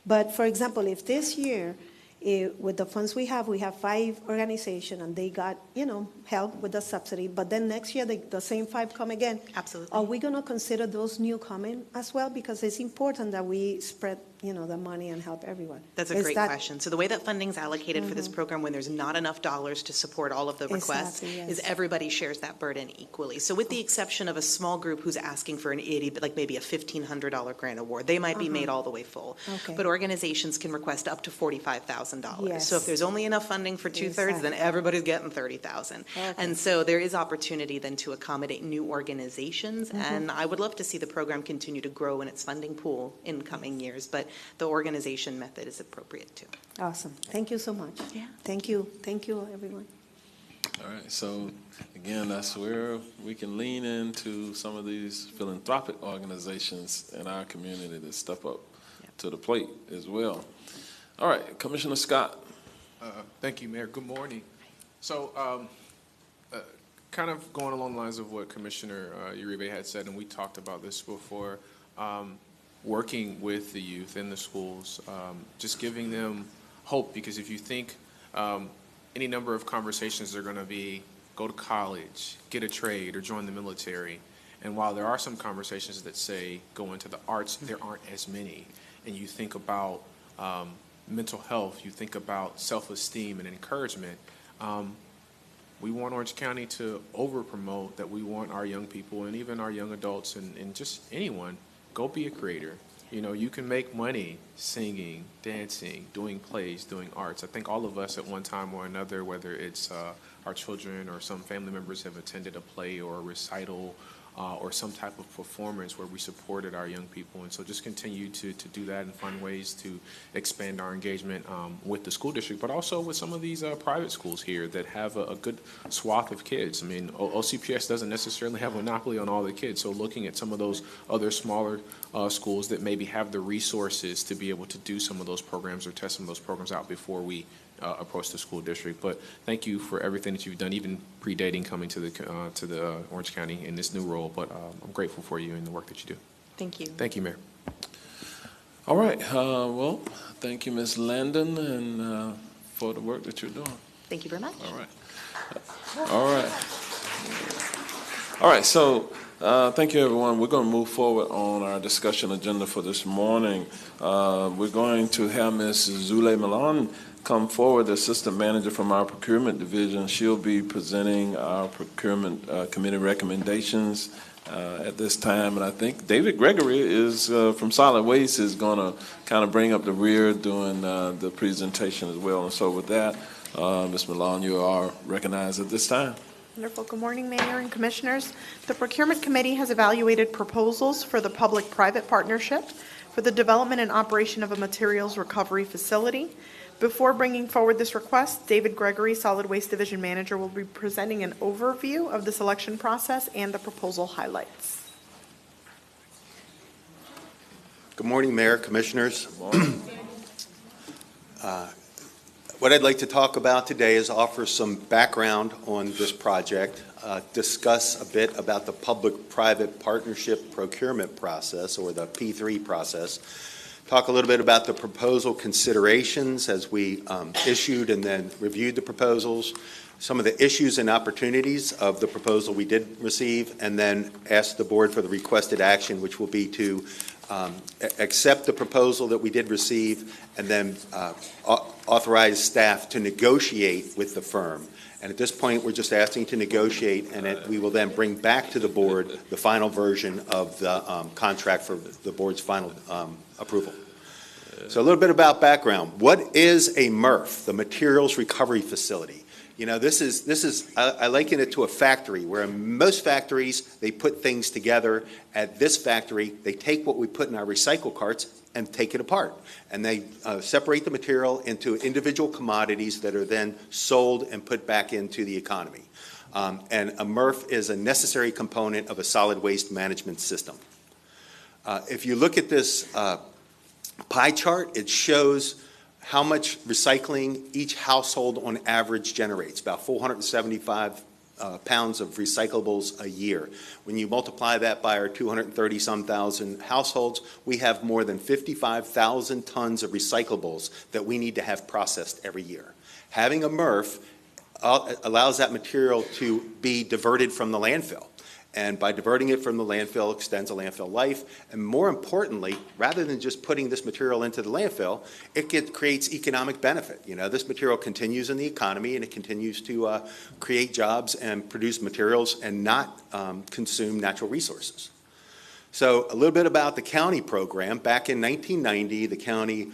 But for example, if this year, with the funds we have 5 organizations and they got, you know, help with the subsidy, but then next year the same 5 come again. Absolutely. Are we going to consider those new coming as well? Because it's important that we spread, you know, the money and help everyone. That's a great question. So the way that funding's allocated for this program, when there's not enough dollars to support all of the requests, is everybody shares that burden equally. So with the exception of a small group who's asking for an like maybe a $1,500 grant award, they might be made all the way full. But organizations can request up to $45,000. So if there's only enough funding for 2/3, then everybody's getting $30,000. And so there is opportunity then to accommodate new organizations. And I would love to see the program continue to grow in its funding pool in coming years. But the organization method is appropriate too. Awesome. Thank you so much. Yeah. Thank you. Thank you, everyone. All right, so again, that's where we can lean into some of these philanthropic organizations in our community to step up to the plate as well. All right, Commissioner Scott. Thank you, Mayor. Good morning. So kind of going along the lines of what Commissioner Uribe had said, and we talked about this before, working with the youth in the schools, just giving them hope, because if you think any number of conversations are going to be go to college, get a trade, or join the military, and while there are some conversations that say go into the arts, there aren't as many. And you think about mental health, you think about self-esteem and encouragement, We want Orange County to over-promote that we want our young people and even our young adults and just anyone, go be a creator. You know, you can make money singing, dancing, doing plays, doing arts. I think all of us at one time or another, whether it's our children or some family members have attended a play or a recital or some type of performance where we supported our young people. And so just continue to do that and find ways to expand our engagement with the school district, but also with some of these private schools here that have a good swath of kids. I mean, OCPS doesn't necessarily have a monopoly on all the kids, so looking at some of those other smaller schools that maybe have the resources to be able to do some of those programs or test some of those programs out before we approach the school district. But thank you for everything that you've done, even predating coming to the Orange County in this new role. But I'm grateful for you and the work that you do. Thank you. Thank you, Mayor. All right. Well, thank you, Ms. Landon, and for the work that you're doing. Thank you very much. All right. All right. All right. So thank you, everyone. We're going to move forward on our discussion agenda for this morning. We're going to have Ms. Zule Milan come forward, the assistant manager from our procurement division. She'll be presenting our procurement committee recommendations at this time. And I think David Gregory is from Solid Waste is going to kind of bring up the rear during the presentation as well. And so with that, Ms. Milan, you are recognized at this time. Wonderful. Good morning, Mayor and Commissioners. The Procurement Committee has evaluated proposals for the public-private partnership for the development and operation of a materials recovery facility. Before bringing forward this request, David Gregory, Solid Waste Division Manager, will be presenting an overview of the selection process and the proposal highlights. Good morning, Mayor, Commissioners. What I'd like to talk about today is offer some background on this project, discuss a bit about the public-private partnership procurement process, or the P3 process, talk a little bit about the proposal considerations as we issued and then reviewed the proposals, some of the issues and opportunities of the proposal we did receive, and then ask the board for the requested action, which will be to accept the proposal that we did receive and then authorize staff to negotiate with the firm. And at this point, we're just asking to negotiate, and we will then bring back to the board the final version of the contract for the board's final approval. So a little bit about background. What is a MRF, the Materials Recovery Facility? You know, this is I liken it to a factory, where in most factories, they put things together. At this factory, they take what we put in our recycle carts and take it apart. And they separate the material into individual commodities that are then sold and put back into the economy. And a MRF is a necessary component of a solid waste management system. If you look at this pie chart, it shows how much recycling each household on average generates, about 475 pounds of recyclables a year. When you multiply that by our 230-some thousand households, we have more than 55,000 tons of recyclables that we need to have processed every year. Having a MRF allows that material to be diverted from the landfill. And by diverting it from the landfill, extends the landfill life. And more importantly, rather than just putting this material into the landfill, it creates economic benefit. You know, this material continues in the economy, and it continues to create jobs and produce materials and not consume natural resources. So a little bit about the county program. Back in 1990, the county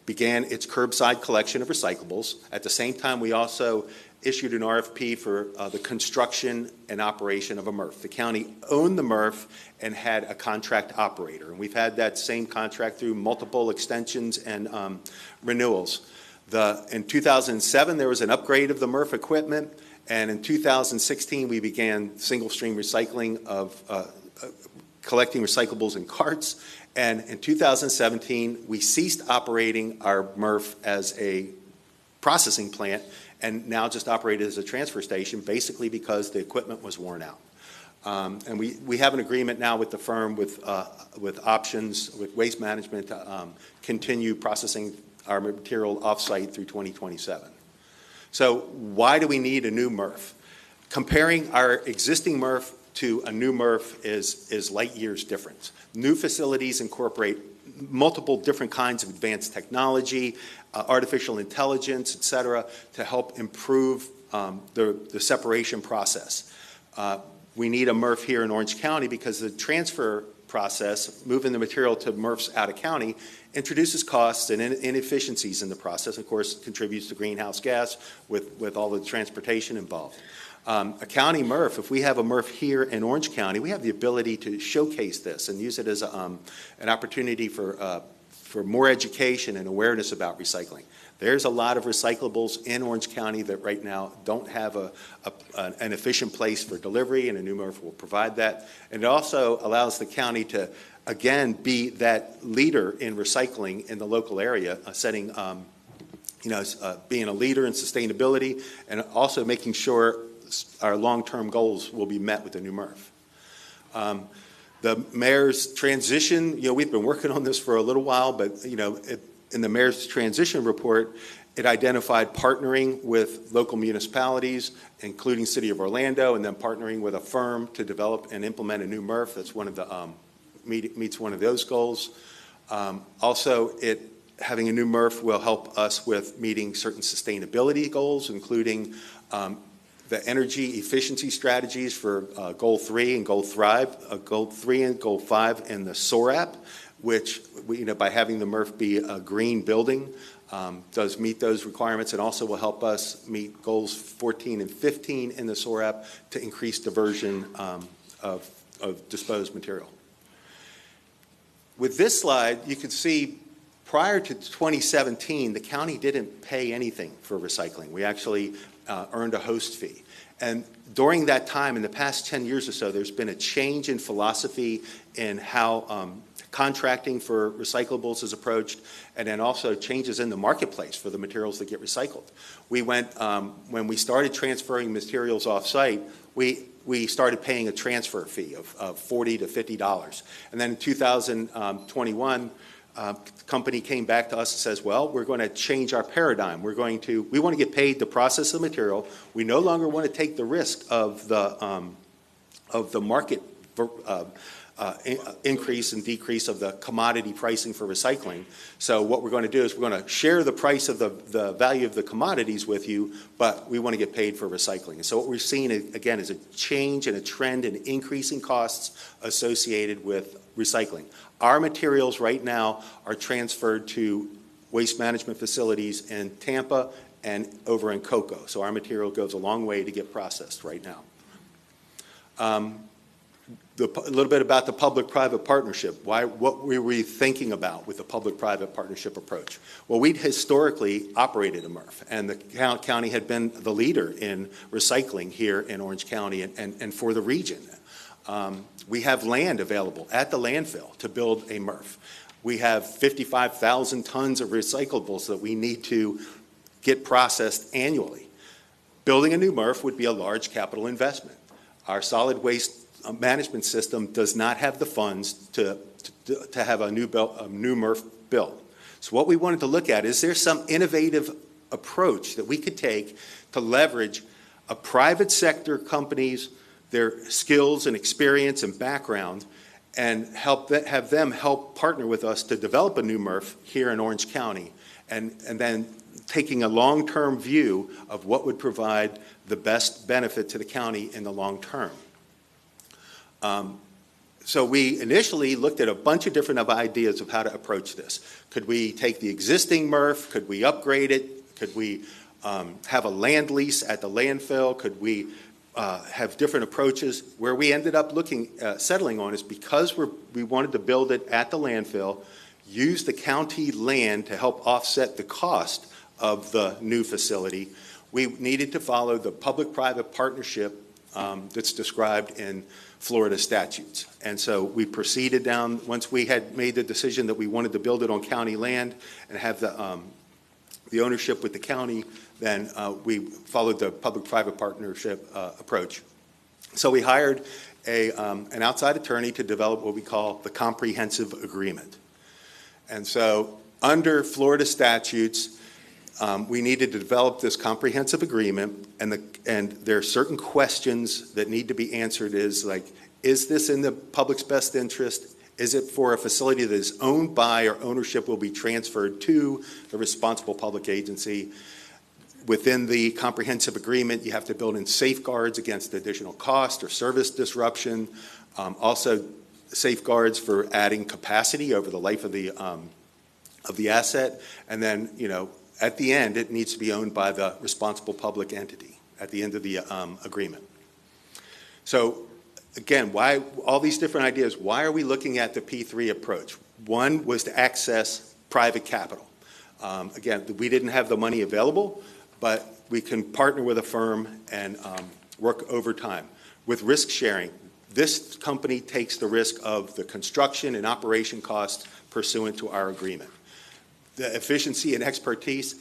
began its curbside collection of recyclables. At the same time, we also issued an RFP for the construction and operation of a MRF. The county owned the MRF and had a contract operator. And we've had that same contract through multiple extensions and renewals. In 2007, there was an upgrade of the MRF equipment. And in 2016, we began single stream recycling of collecting recyclables in carts. And in 2017, we ceased operating our MRF as a processing plant and now just operated as a transfer station, basically because the equipment was worn out. And we have an agreement now with the firm with options, with Waste Management to continue processing our material off-site through 2027. So why do we need a new MRF? Comparing our existing MRF to a new MRF is light years difference. New facilities incorporate multiple different kinds of advanced technology, artificial intelligence, et cetera, to help improve the separation process. We need a MRF here in Orange County because the transfer process, moving the material to MRFs out of county, introduces costs and inefficiencies in the process. Of course, contributes to greenhouse gas with all the transportation involved. A county MRF, if we have a MRF here in Orange County, we have the ability to showcase this and use it as an opportunity for more education and awareness about recycling. There's a lot of recyclables in Orange County that right now don't have an efficient place for delivery, and a new MRF will provide that. And it also allows the county to, again, be that leader in recycling in the local area, setting, being a leader in sustainability, and also making sure our long-term goals will be met with the new MRF. The mayor's transition, we've been working on this for a little while, but, in the mayor's transition report, it identified partnering with local municipalities, including City of Orlando, and then partnering with a firm to develop and implement a new MRF. That's one of the, meets one of those goals. Also, having a new MRF will help us with meeting certain sustainability goals, including the energy efficiency strategies for Goal 3 and Goal Thrive, Goal 3 and Goal 5 in the SORAP, which, by having the MRF be a green building, does meet those requirements, and also will help us meet goals 14 and 15 in the SORAP to increase diversion of disposed material. With this slide, you can see prior to 2017, the county didn't pay anything for recycling. We actually earned a host fee. And during that time, in the past 10 years or so, there's been a change in philosophy in how contracting for recyclables is approached, and then also changes in the marketplace for the materials that get recycled. We went, when we started transferring materials off-site, we started paying a transfer fee of $40 to $50. And then in 2021, the company came back to us and says, well, we're going to change our paradigm. We want to get paid to process the material. We no longer want to take the risk of the market increase and decrease of the commodity pricing for recycling. So what we're going to do is we're going to share the price of the value of the commodities with you, but we want to get paid for recycling. And so what we're seeing, again, is a change and a trend in increasing costs associated with recycling. Our materials right now are transferred to waste management facilities in Tampa and over in Cocoa. So our material goes a long way to get processed right now. A little bit about the public-private partnership. What were we thinking about with the public-private partnership approach? Well, we'd historically operated a MRF, and the county had been the leader in recycling here in Orange County and for the region. We have land available at the landfill to build a MRF. We have 55,000 tons of recyclables that we need to get processed annually. Building a new MRF would be a large capital investment. Our solid waste management system does not have the funds to have a new MRF built. So what we wanted to look at is there some innovative approach that we could take to leverage a private sector company's their skills and experience and background, and have them help partner with us to develop a new MRF here in Orange County, and then taking a long-term view of what would provide the best benefit to the county in the long term. So we initially looked at a bunch of different ideas of how to approach this. Could we take the existing MRF? Could we upgrade it? Could we have a land lease at the landfill? Could we have different approaches? Where we ended up settling on is because we wanted to build it at the landfill, use the county land to help offset the cost of the new facility, we needed to follow the public-private partnership that's described in Florida statutes. And so we proceeded down, once we had made the decision that we wanted to build it on county land and have the ownership with the county, then we followed the public-private partnership approach. So we hired an outside attorney to develop what we call the comprehensive agreement. And so under Florida statutes, we needed to develop this comprehensive agreement, and there are certain questions that need to be answered is this in the public's best interest? Is it for a facility that is owned by or ownership will be transferred to the responsible public agency? Within the comprehensive agreement, you have to build in safeguards against additional cost or service disruption. Also, safeguards for adding capacity over the life of the asset. And then, at the end, it needs to be owned by the responsible public entity at the end of the agreement. So, again, why all these different ideas? Why are we looking at the P3 approach? One was to access private capital. Again, we didn't have the money available, but we can partner with a firm and work over time. With risk sharing, this company takes the risk of the construction and operation costs pursuant to our agreement. The efficiency and expertise,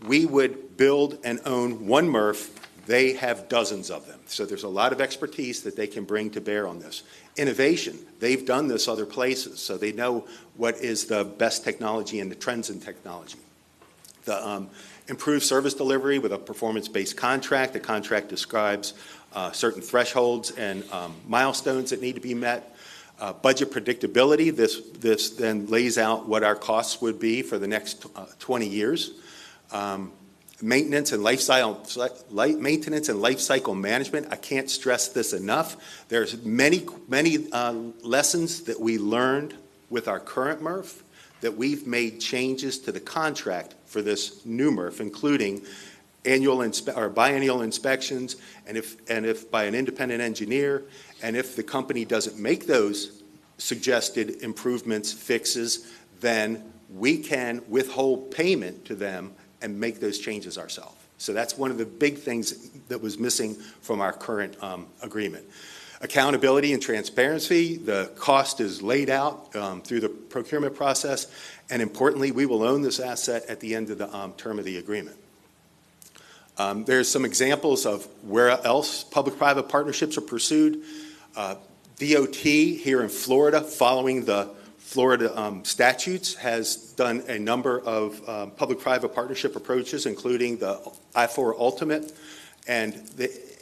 we would build and own one MRF. They have dozens of them. So there's a lot of expertise that they can bring to bear on this. Innovation, they've done this other places, so they know what is the best technology and the trends in technology. The improved service delivery with a performance-based contract. The contract describes certain thresholds and milestones that need to be met. Budget predictability, this then lays out what our costs would be for the next 20 years. Maintenance and life cycle management. I can't stress this enough. There's many lessons that we learned with our current MRF that we've made changes to the contract for this new MRF, including biennial inspections, and if by an independent engineer, and if the company doesn't make those suggested improvements, fixes, then we can withhold payment to them and make those changes ourselves. So that's one of the big things that was missing from our current agreement. Accountability and transparency, the cost is laid out through the procurement process, and importantly, we will own this asset at the end of the term of the agreement. There's some examples of where else public-private partnerships are pursued. DOT here in Florida, following the Florida statutes, has done a number of public-private partnership approaches, including the I-4 Ultimate. And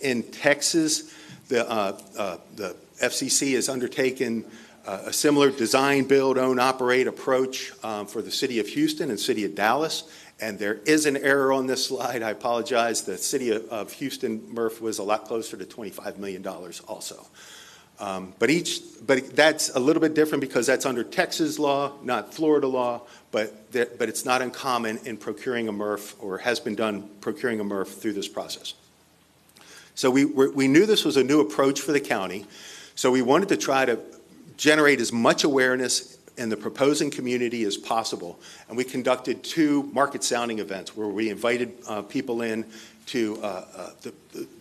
in Texas, the FCC has undertaken a similar design, build, own, operate approach for the city of Houston and city of Dallas. And there is an error on this slide. I apologize. The city of Houston MRF was a lot closer to $25 million also. But that's a little bit different because that's under Texas law, not Florida law, but it's not uncommon in procuring a MRF, or has been done procuring a MRF through this process. So we knew this was a new approach for the county, so we wanted to try to generate as much awareness in the proposing community as possible, and we conducted 2 market sounding events where we invited people in to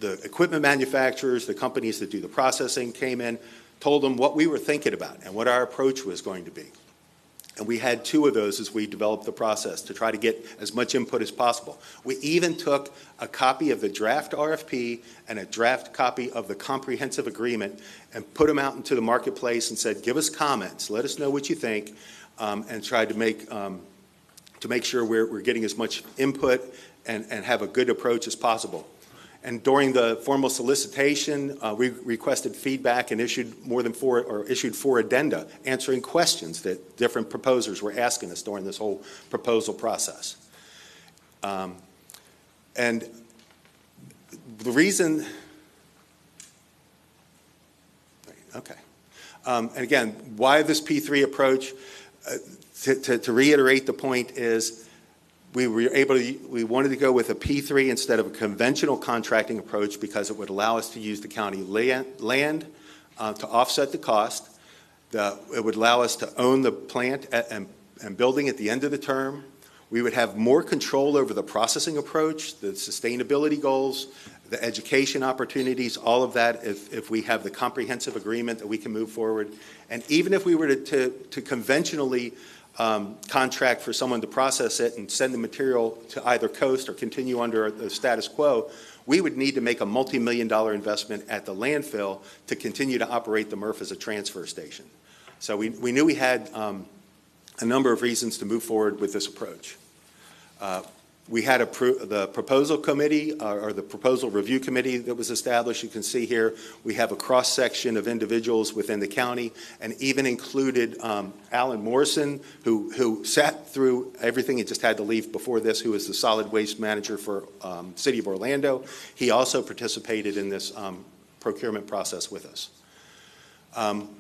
the equipment manufacturers, the companies that do the processing came in, told them what we were thinking about and what our approach was going to be. And we had 2 of those as we developed the process to try to get as much input as possible. We even took a copy of the draft RFP and a draft copy of the comprehensive agreement and put them out into the marketplace and said, give us comments, let us know what you think, and tried to make sure we're getting as much input and have a good approach as possible. And during the formal solicitation, we requested feedback and issued issued 4 addenda answering questions that different proposers were asking us during this whole proposal process. And the reason, okay. And again, why this P3 approach? To reiterate the point is, we wanted to go with a P3 instead of a conventional contracting approach because it would allow us to use the county land to offset the cost. It would allow us to own the plant and building at the end of the term. We would have more control over the processing approach, the sustainability goals, the education opportunities, all of that if we have the comprehensive agreement that we can move forward. And even if we were to conventionally contract for someone to process it and send the material to either coast or continue under the status quo, we would need to make a multi-million-dollar investment at the landfill to continue to operate the MRF as a transfer station. So we knew we had a number of reasons to move forward with this approach. We had the proposal committee, or the proposal review committee that was established. You can see here, we have a cross-section of individuals within the county, and even included Alan Morrison, who sat through everything. He just had to leave before this, who is the solid waste manager for City of Orlando. He also participated in this procurement process with us.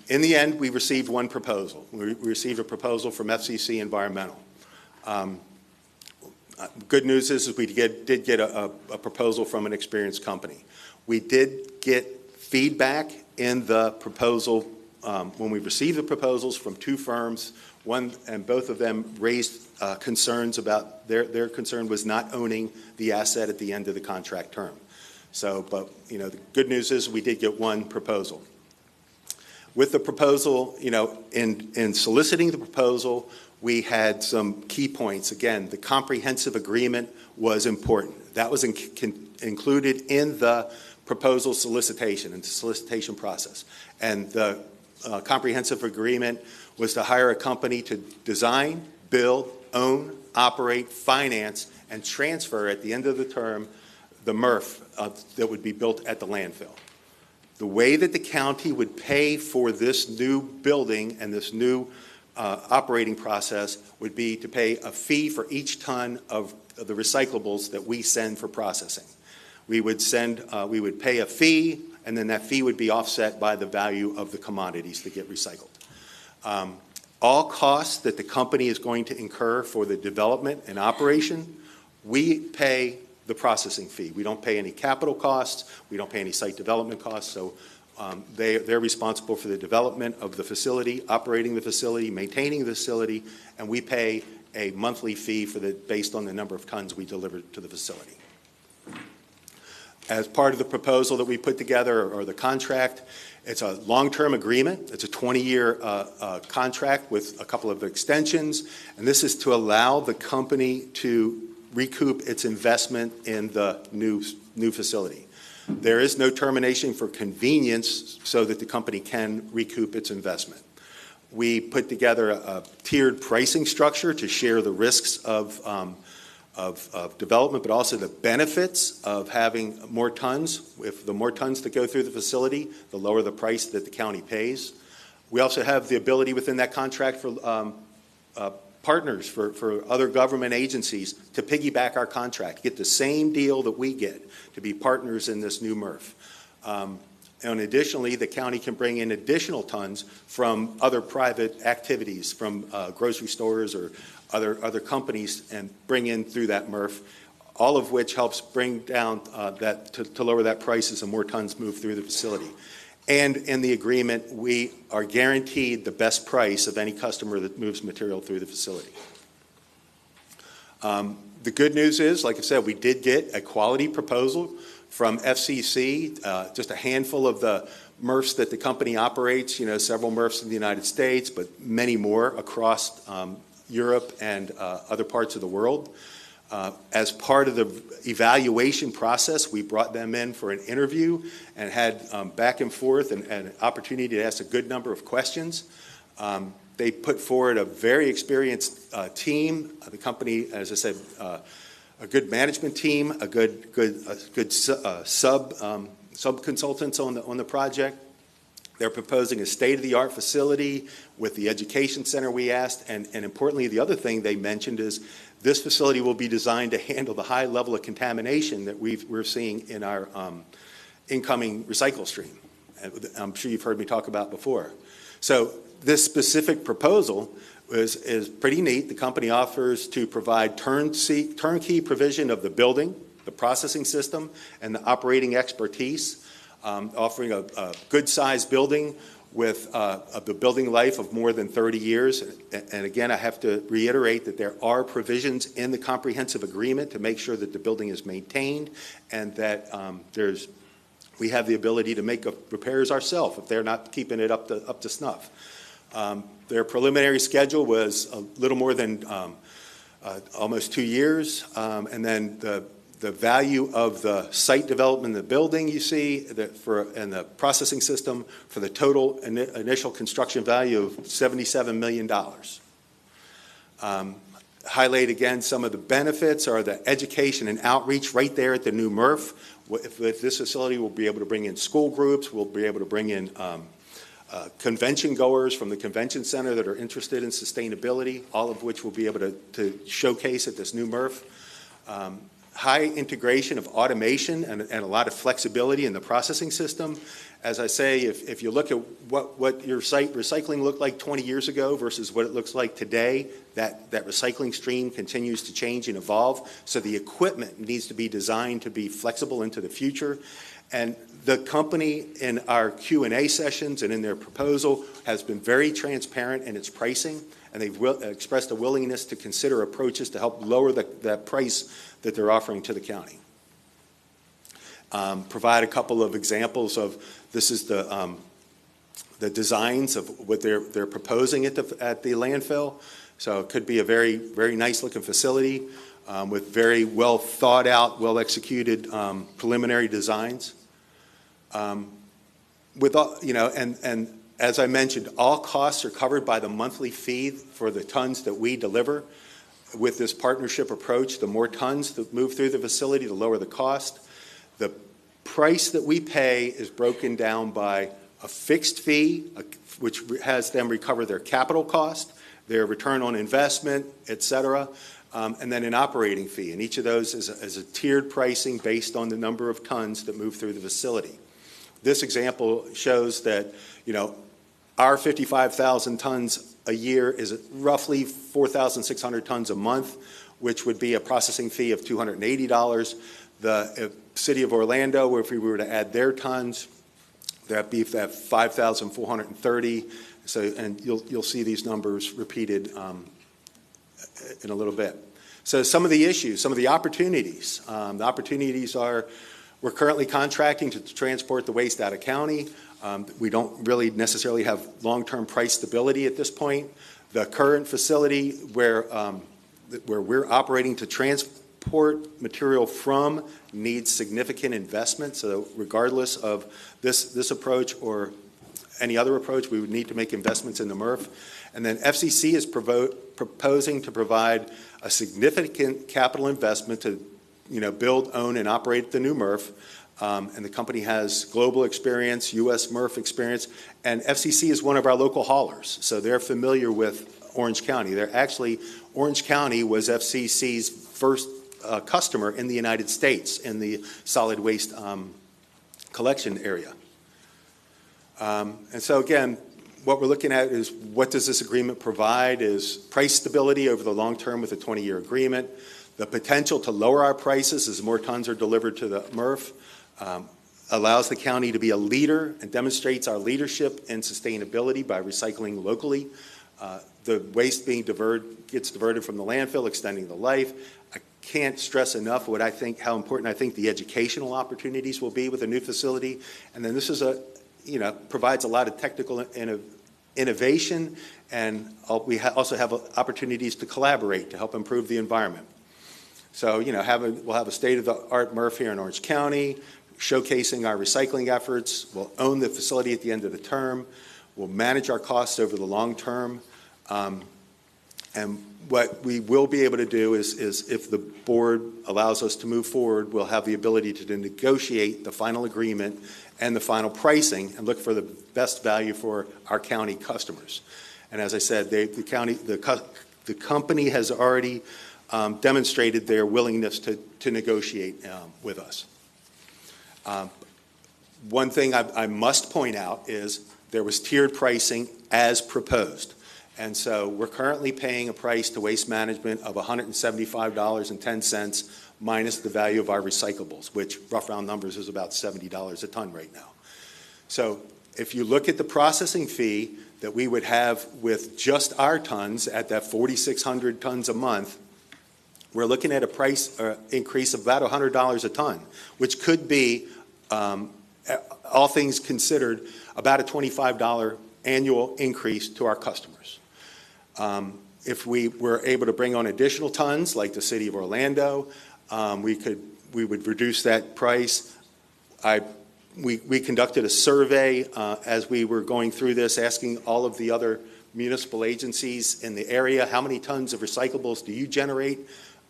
In the end, we received one proposal. We received a proposal from FCC Environmental. Good news is we did get a proposal from an experienced company. We did get feedback in the proposal when we received the proposals from two firms. One and both of them raised concerns about their concern was not owning the asset at the end of the contract term. So, but the good news is we did get one proposal. With the proposal, in soliciting the proposal, we had some key points. Again, the comprehensive agreement was important. That was included in the proposal solicitation and the solicitation process. And the comprehensive agreement was to hire a company to design, build, own, operate, finance, and transfer at the end of the term the MRF that would be built at the landfill. The way that the county would pay for this new building and this new operating process would be to pay a fee for each ton of the recyclables that we send for processing. We would pay a fee, and then that fee would be offset by the value of the commodities that get recycled. All costs that the company is going to incur for the development and operation, we pay the processing fee. We don't pay any capital costs. We don't pay any site development costs. So they're responsible for the development of the facility, operating the facility, maintaining the facility, and we pay a monthly fee based on the number of tons we deliver to the facility. As part of the proposal that we put together, or the contract, it's a long-term agreement. It's a 20-year contract with a couple of extensions, and this is to allow the company to recoup its investment in the new facility. There is no termination for convenience so that the company can recoup its investment. We put together a tiered pricing structure to share the risks of development, but also the benefits of having more tons. If the more tons that go through the facility, the lower the price that the county pays. We also have the ability within that contract for partners, for other government agencies to piggyback our contract, get the same deal that we get, to be partners in this new MRF. And additionally, the county can bring in additional tons from other private activities, from grocery stores or other companies, and bring in through that MRF, all of which helps bring down to lower that price as more tons move through the facility. And in the agreement, we are guaranteed the best price of any customer that moves material through the facility. The good news is, like I said, we did get a quality proposal from FCC, just a handful of the MRFs that the company operates, several MRFs in the United States, but many more across Europe and other parts of the world. As part of the evaluation process, we brought them in for an interview and had back and forth and an opportunity to ask a good number of questions. They put forward a very experienced team. The company, as I said, a good management team, a good sub-consultants on the project. They're proposing a state-of-the-art facility with the education center we asked, and importantly, the other thing they mentioned is this facility will be designed to handle the high level of contamination that we're seeing in our incoming recycle stream. I'm sure you've heard me talk about before. So this specific proposal is pretty neat. The company offers to provide turnkey provision of the building, the processing system, and the operating expertise, offering a good-sized building with the building life of more than 30 years. And again, I have to reiterate that there are provisions in the comprehensive agreement to make sure that the building is maintained and that we have the ability to make repairs ourselves if they're not keeping it up to snuff. Their preliminary schedule was a little more than almost 2 years, and then the value of the site development, the building you see, and the processing system for the total initial construction value of $77 million. Highlight again some of the benefits are the education and outreach right there at the new MRF. With this facility, we'll be able to bring in school groups, we'll be able to bring in convention goers from the convention center that are interested in sustainability, all of which we'll be able to showcase at this new MRF. High integration of automation and a lot of flexibility in the processing system. As I say, if you look at what your site recycling looked like 20 years ago versus what it looks like today, that recycling stream continues to change and evolve. So the equipment needs to be designed to be flexible into the future. And the company in our Q&A sessions and in their proposal has been very transparent in its pricing, and they've expressed a willingness to consider approaches to help lower that price that they're offering to the county. Provide a couple of examples of this is the designs of what they're proposing at the landfill. So it could be a very, very nice looking facility with very well thought out, well executed preliminary designs. With all, and as I mentioned, all costs are covered by the monthly fee for the tons that we deliver. With this partnership approach, the more tons that move through the facility, the lower the cost. The price that we pay is broken down by a fixed fee, which has them recover their capital cost, their return on investment, et cetera, and then an operating fee. And each of those is a tiered pricing based on the number of tons that move through the facility. This example shows that, our 55,000 tons a year is roughly 4,600 tons a month, which would be a processing fee of $280. The City of Orlando, if we were to add their tons, that'd be at 5,430. So, and you'll see these numbers repeated in a little bit. So some of the issues, some of the opportunities. The opportunities are we're currently contracting to transport the waste out of county. We don't really necessarily have long-term price stability at this point. The current facility where we're operating to transport material from needs significant investment. So regardless of this approach or any other approach, we would need to make investments in the MRF. And then FCC is proposing to provide a significant capital investment to build, own, and operate the new MRF. And the company has global experience, U.S. MRF experience, and FCC is one of our local haulers, so they're familiar with Orange County. Orange County was FCC's first customer in the United States in the solid waste collection area. And so again, what we're looking at is what does this agreement provide is price stability over the long term with a 20-year agreement, the potential to lower our prices as more tons are delivered to the MRF, allows the county to be a leader and demonstrates our leadership in sustainability by recycling locally. The waste being gets diverted from the landfill, extending the life. I can't stress enough how important I think the educational opportunities will be with a new facility. And then this is provides a lot of technical innovation, and we also have opportunities to collaborate to help improve the environment. So, we'll have a state-of-the-art MRF here in Orange County, showcasing our recycling efforts. We'll own the facility at the end of the term. We'll manage our costs over the long term. And what we will be able to do is if the board allows us to move forward, we'll have the ability to negotiate the final agreement and the final pricing and look for the best value for our county customers. And as I said, the company has already demonstrated their willingness to negotiate with us. One thing I must point out is there was tiered pricing as proposed. And so we're currently paying a price to Waste Management of $175.10 minus the value of our recyclables, which rough round numbers is about $70 a ton right now. So if you look at the processing fee that we would have with just our tons at that 4,600 tons a month, we're looking at a price increase of about $100 a ton, which could be, all things considered, about a $25 annual increase to our customers. If we were able to bring on additional tons, like the City of Orlando, we would reduce that price. We conducted a survey as we were going through this, asking all of the other municipal agencies in the area, how many tons of recyclables do you generate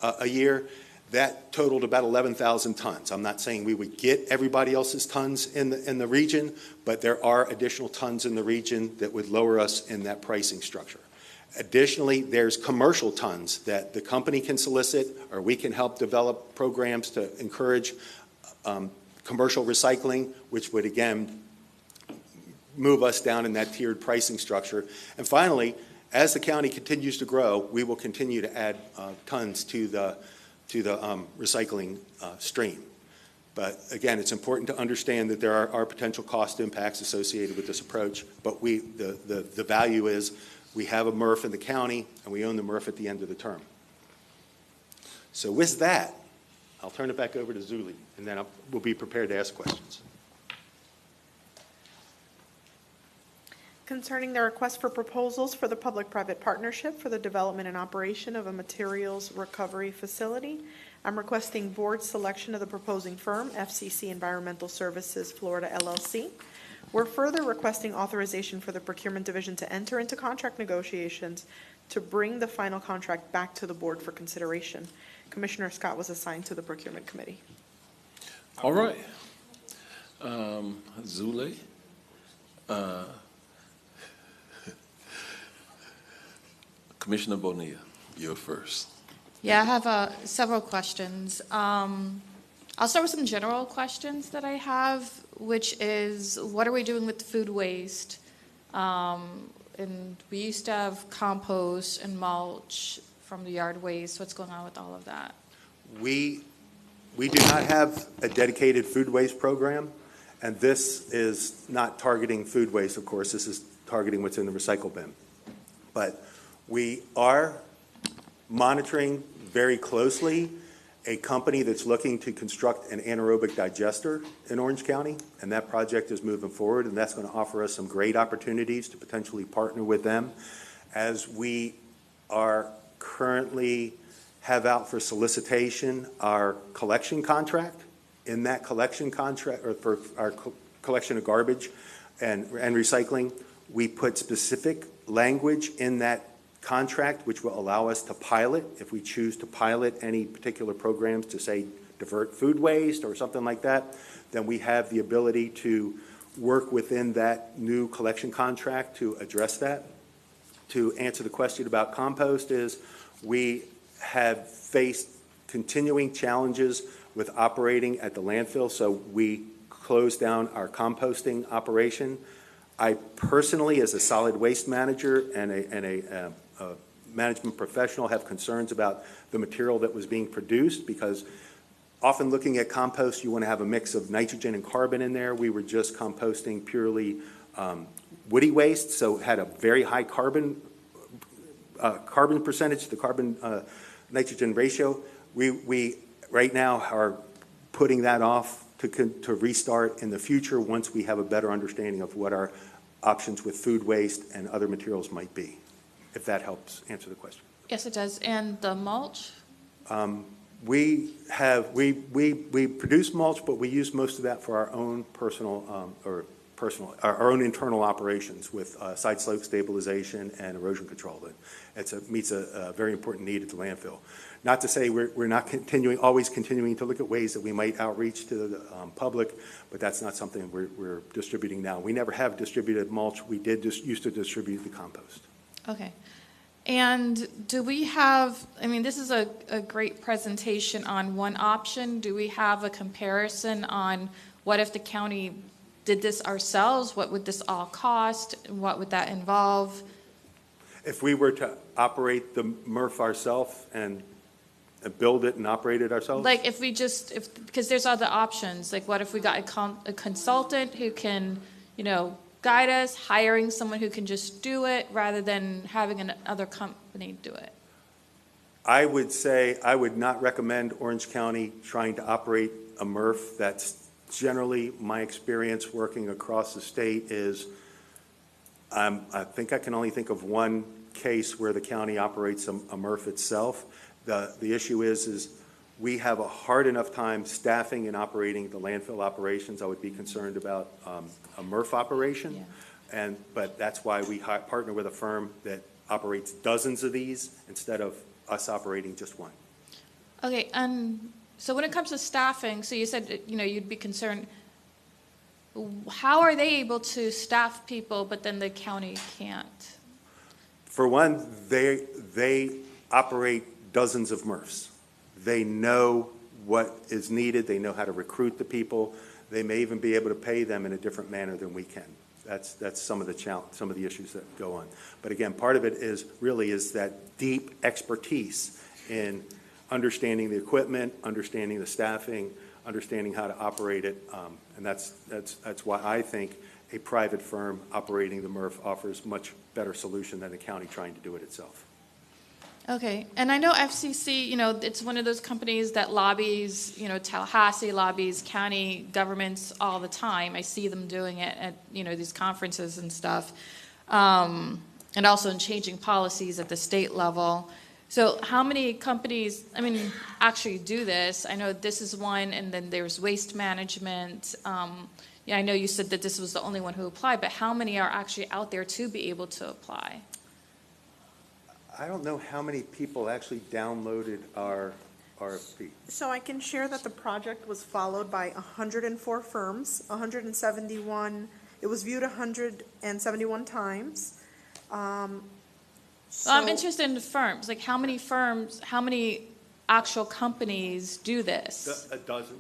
a year? That totaled about 11,000 tons. I'm not saying we would get everybody else's tons in the region, but there are additional tons in the region that would lower us in that pricing structure. Additionally, there's commercial tons that the company can solicit, or we can help develop programs to encourage commercial recycling, which would again move us down in that tiered pricing structure. And finally, as the county continues to grow, we will continue to add tons to the recycling stream. But again, it's important to understand that there are potential cost impacts associated with this approach, but the value is we have a MRF in the county, and we own the MRF at the end of the term. So with that, I'll turn it back over to Zuli, and then we'll be prepared to ask questions. Concerning the request for proposals for the public-private partnership for the development and operation of a materials recovery facility, I'm requesting board selection of the proposing firm, FCC Environmental Services Florida LLC. We're further requesting authorization for the procurement division to enter into contract negotiations to bring the final contract back to the board for consideration. Commissioner Scott was assigned to the procurement committee. All right. Zuli. Commissioner Bonilla, you're first. Yeah, I have several questions. I'll start with some general questions that I have, which is, what are we doing with food waste? And we used to have compost and mulch from the yard waste. What's going on with all of that? We do not have a dedicated food waste program, and this is not targeting food waste, of course. This is targeting what's in the recycle bin. But we are monitoring very closely a company that's looking to construct an anaerobic digester in Orange County, and that project is moving forward, and that's going to offer us some great opportunities to potentially partner with them, as we are currently have out for solicitation our collection contract. In that collection contract, or for our collection of garbage and recycling, we put specific language in that contract which will allow us to pilot, if we choose to pilot any particular programs to, say, divert food waste or something like that, then we have the ability to work within that new collection contract to address that. To answer the question about compost is, we have faced continuing challenges with operating at the landfill, so we closed down our composting operation. I personally, as a solid waste manager and a management professional, have concerns about the material that was being produced, because often looking at compost, you want to have a mix of nitrogen and carbon in there. We were just composting purely woody waste, so it had a very high carbon percentage, the carbon nitrogen ratio. We right now are putting that off to restart in the future once we have a better understanding of what our options with food waste and other materials might be, if that helps answer the question. Yes, it does. And the mulch? We produce mulch, but we use most of that for our own our own internal operations with side slope stabilization and erosion control. It meets a very important need at the landfill. Not to say we're not always continuing to look at ways that we might outreach to the public, but that's not something we're distributing now. We never have distributed mulch. We did used to distribute the compost. Okay. And do we have, I mean, this is a great presentation on one option. Do we have a comparison on what if the county did this ourselves? What would this all cost? What would that involve? If we were to operate the MRF ourselves and build it and operate it ourselves? Like if we because there's other options. Like what if we got a consultant who can, guide us, hiring someone who can just do it rather than having another company do it? I would say I would not recommend Orange County trying to operate a MRF. That's generally my experience working across the state is I think I can only think of one case where the county operates a MRF itself. The issue is we have a hard enough time staffing and operating the landfill operations. I would be concerned about a MRF operation. But that's why we partner with a firm that operates dozens of these instead of us operating just one. Okay, so when it comes to staffing, so you said, you'd be concerned, how are they able to staff people, but then the county can't? For one, they operate dozens of MRFs. They know what is needed. They know how to recruit the people. They may even be able to pay them in a different manner than we can. That's some of the issues that go on. But again, part of it is that deep expertise in understanding the equipment, understanding the staffing, understanding how to operate it, and that's why I think a private firm operating the MRF offers much better solution than the county trying to do it itself. Okay, and I know FCC, it's one of those companies that lobbies, Tallahassee lobbies county governments all the time. I see them doing it at, these conferences and stuff, and also in changing policies at the state level. So how many companies, actually do this? I know this is one, and then there's Waste Management. I know you said that this was the only one who applied, but how many are actually out there to be able to apply? I don't know how many people actually downloaded our RFP. So I can share that the project was followed by 104 firms, 171, it was viewed 171 times. Well, I'm interested in the firms, like how many actual companies do this? A dozen,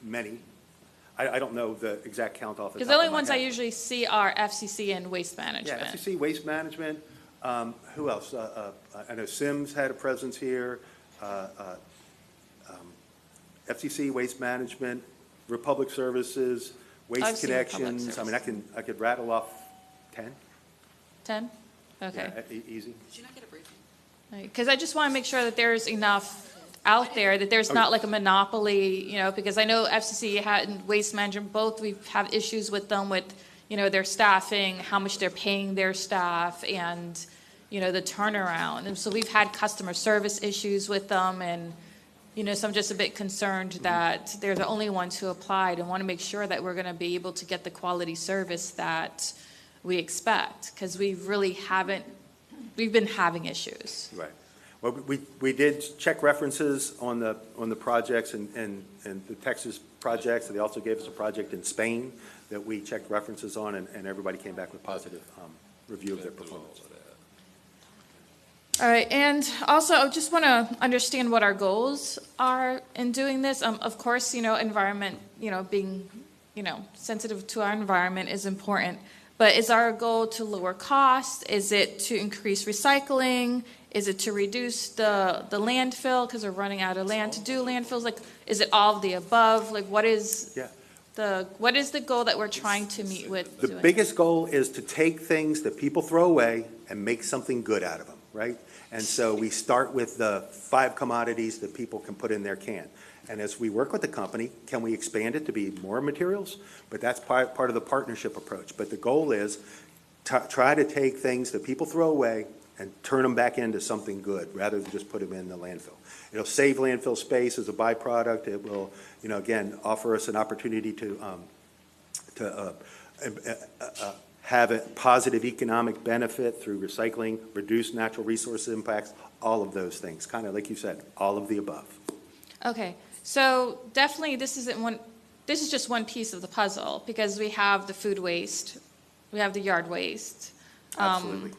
many. I don't know the exact count off the top of my head. Because the only ones I usually see are FCC and Waste Management. Yeah, FCC, Waste Management. Who else? I know Sims had a presence here. FCC, Waste Management, Republic Services, Waste Connections. I could rattle off 10. 10? Okay. Yeah, easy. Did you not get a briefing? Because I just want to make sure that there's enough out there, that there's not like a monopoly, because I know FCC and Waste Management, both we have issues with them with, their staffing, how much they're paying their staff, and, the turnaround. And so we've had customer service issues with them, and, so I'm just a bit concerned that they're the only ones who applied, and want to make sure that we're going to be able to get the quality service that we expect, because we've been having issues. Right. Well, we did check references on the projects and the Texas projects. They also gave us a project in Spain that we checked references on, and everybody came back with positive review of their performance. All right, and also I just want to understand what our goals are in doing this. Of course, environment, being, sensitive to our environment is important. But is our goal to lower costs? Is it to increase recycling? Is it to reduce the landfill because we're running out of land to do landfills? Like, is it all of the above? Like, what is the goal that we're trying to meet with? The biggest goal is to take things that people throw away and make something good out of them, right? And so we start with the 5 commodities that people can put in their can. And as we work with the company, can we expand it to be more materials? But that's part of the partnership approach. But the goal is to try to take things that people throw away and turn them back into something good rather than just put them in the landfill. It'll save landfill space as a byproduct. It will, again, offer us an opportunity to have a positive economic benefit through recycling, reduce natural resource impacts, all of those things. Kind of like you said, all of the above. Okay. So definitely this is just one piece of the puzzle, because we have the food waste, we have the yard waste, Absolutely.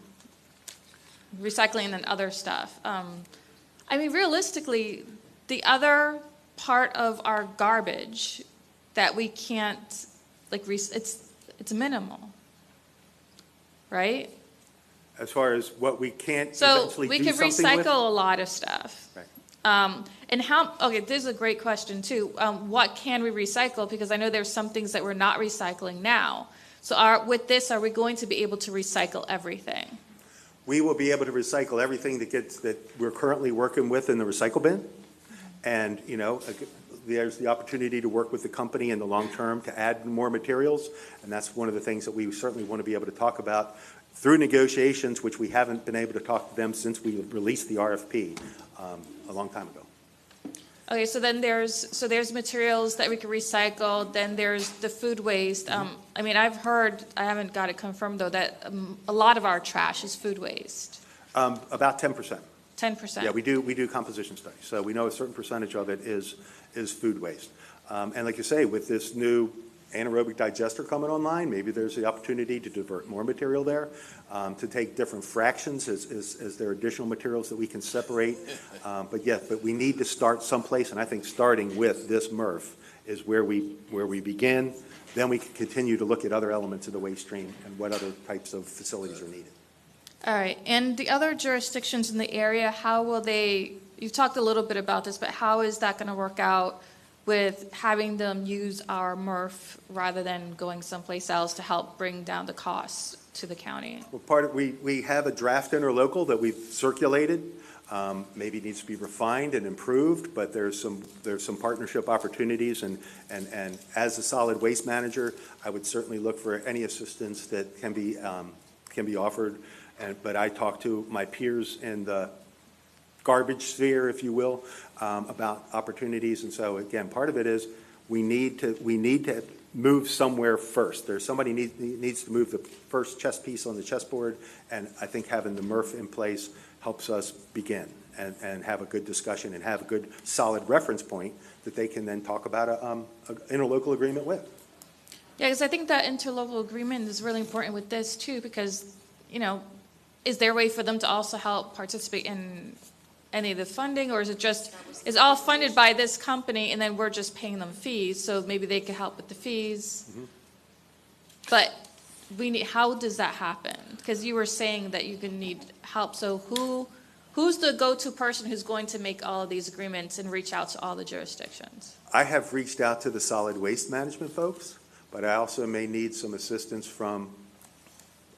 Recycling and other stuff. Realistically, the other part of our garbage that we can't, it's minimal, right? As far as what we can't So eventually we do could something recycle with? a lot of stuff. Right. And this is a great question too. What can we recycle? Because I know there's some things that we're not recycling now. So with this, are we going to be able to recycle everything? We will be able to recycle everything that we're currently working with in the recycle bin. And, there's the opportunity to work with the company in the long term to add more materials. And that's one of the things that we certainly want to be able to talk about through negotiations, which we haven't been able to talk to them since we released the RFP a long time ago. Okay, so then there's materials that we can recycle, then there's the food waste. I mean, I've heard, I haven't got it confirmed though, that a lot of our trash is food waste. About 10%. 10%. Yeah, we do composition studies, so we know a certain percentage of it is food waste. And like you say, with this new anaerobic digester coming online, maybe there's the opportunity to divert more material there, to take different fractions as there are additional materials that we can separate. But we need to start someplace, and I think starting with this MRF is where we begin. Then we can continue to look at other elements of the waste stream and what other types of facilities are needed. All right, and the other jurisdictions in the area, how will they, you've talked a little bit about this, but how is that going to work out with having them use our MRF rather than going someplace else to help bring down the costs to the county? Well, we have a draft interlocal that we've circulated. Maybe it needs to be refined and improved, but there's some partnership opportunities, and as a solid waste manager, I would certainly look for any assistance that can be offered. But I talk to my peers in the garbage sphere, if you will, about opportunities. And so again, part of it is we need to move somewhere first. Somebody needs to move the first chess piece on the chessboard, and I think having the MRF in place helps us begin and have a good discussion and have a good solid reference point that they can then talk about an interlocal agreement with. Yeah, because I think that interlocal agreement is really important with this too, because, is there a way for them to also help participate in any of the funding, or is it just, is all funded by this company and then we're just paying them fees, so maybe they could help with the fees? Mm-hmm. But how does that happen? Because you were saying that you can need help, so who's the go-to person who's going to make all of these agreements and reach out to all the jurisdictions? I have reached out to the solid waste management folks, but I also may need some assistance from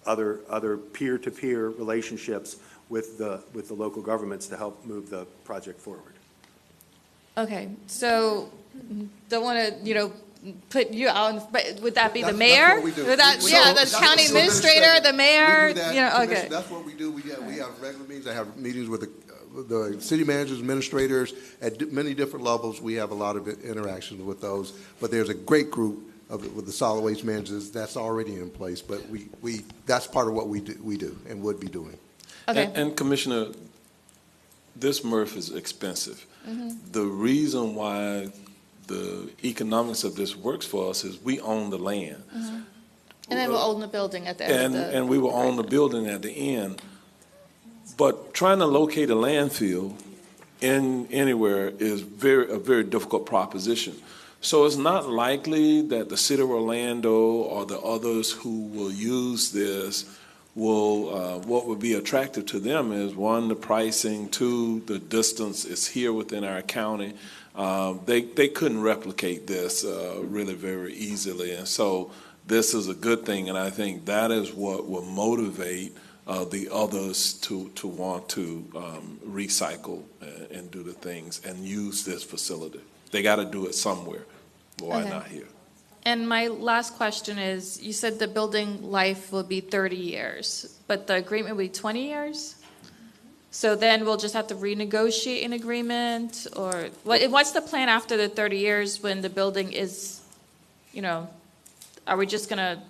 other peer-to-peer relationships with the local governments to help move the project forward. Okay, so don't want to, put you out, but would that be the mayor? The county administrator, the mayor? We do that, Okay. That's what we do. We have regular meetings. I have meetings with the city managers, administrators at many different levels. We have a lot of interactions with those, but there's a great group with the solid waste managers that's already in place. But we that's part of what we do and would be doing. Okay. And Commissioner, this MRF is expensive. Mm-hmm. The reason why the economics of this works for us is we own the land. Mm-hmm. And then we'll own the building at the end of the... And we will own the building at the end. But trying to locate a landfill anywhere is a very difficult proposition. So it's not likely that the city of Orlando or the others who will use this will, what would be attractive to them is, one, the pricing, two, the distance is here within our county. They couldn't replicate this really very easily. And so this is a good thing, and I think that is what will motivate the others to want to recycle and do the things and use this facility. They got to do it somewhere. Why not here? And my last question is, you said the building life will be 30 years, but the agreement will be 20 years? So then we'll just have to renegotiate an agreement, or what's the plan after the 30 years when the building is, are we just going to,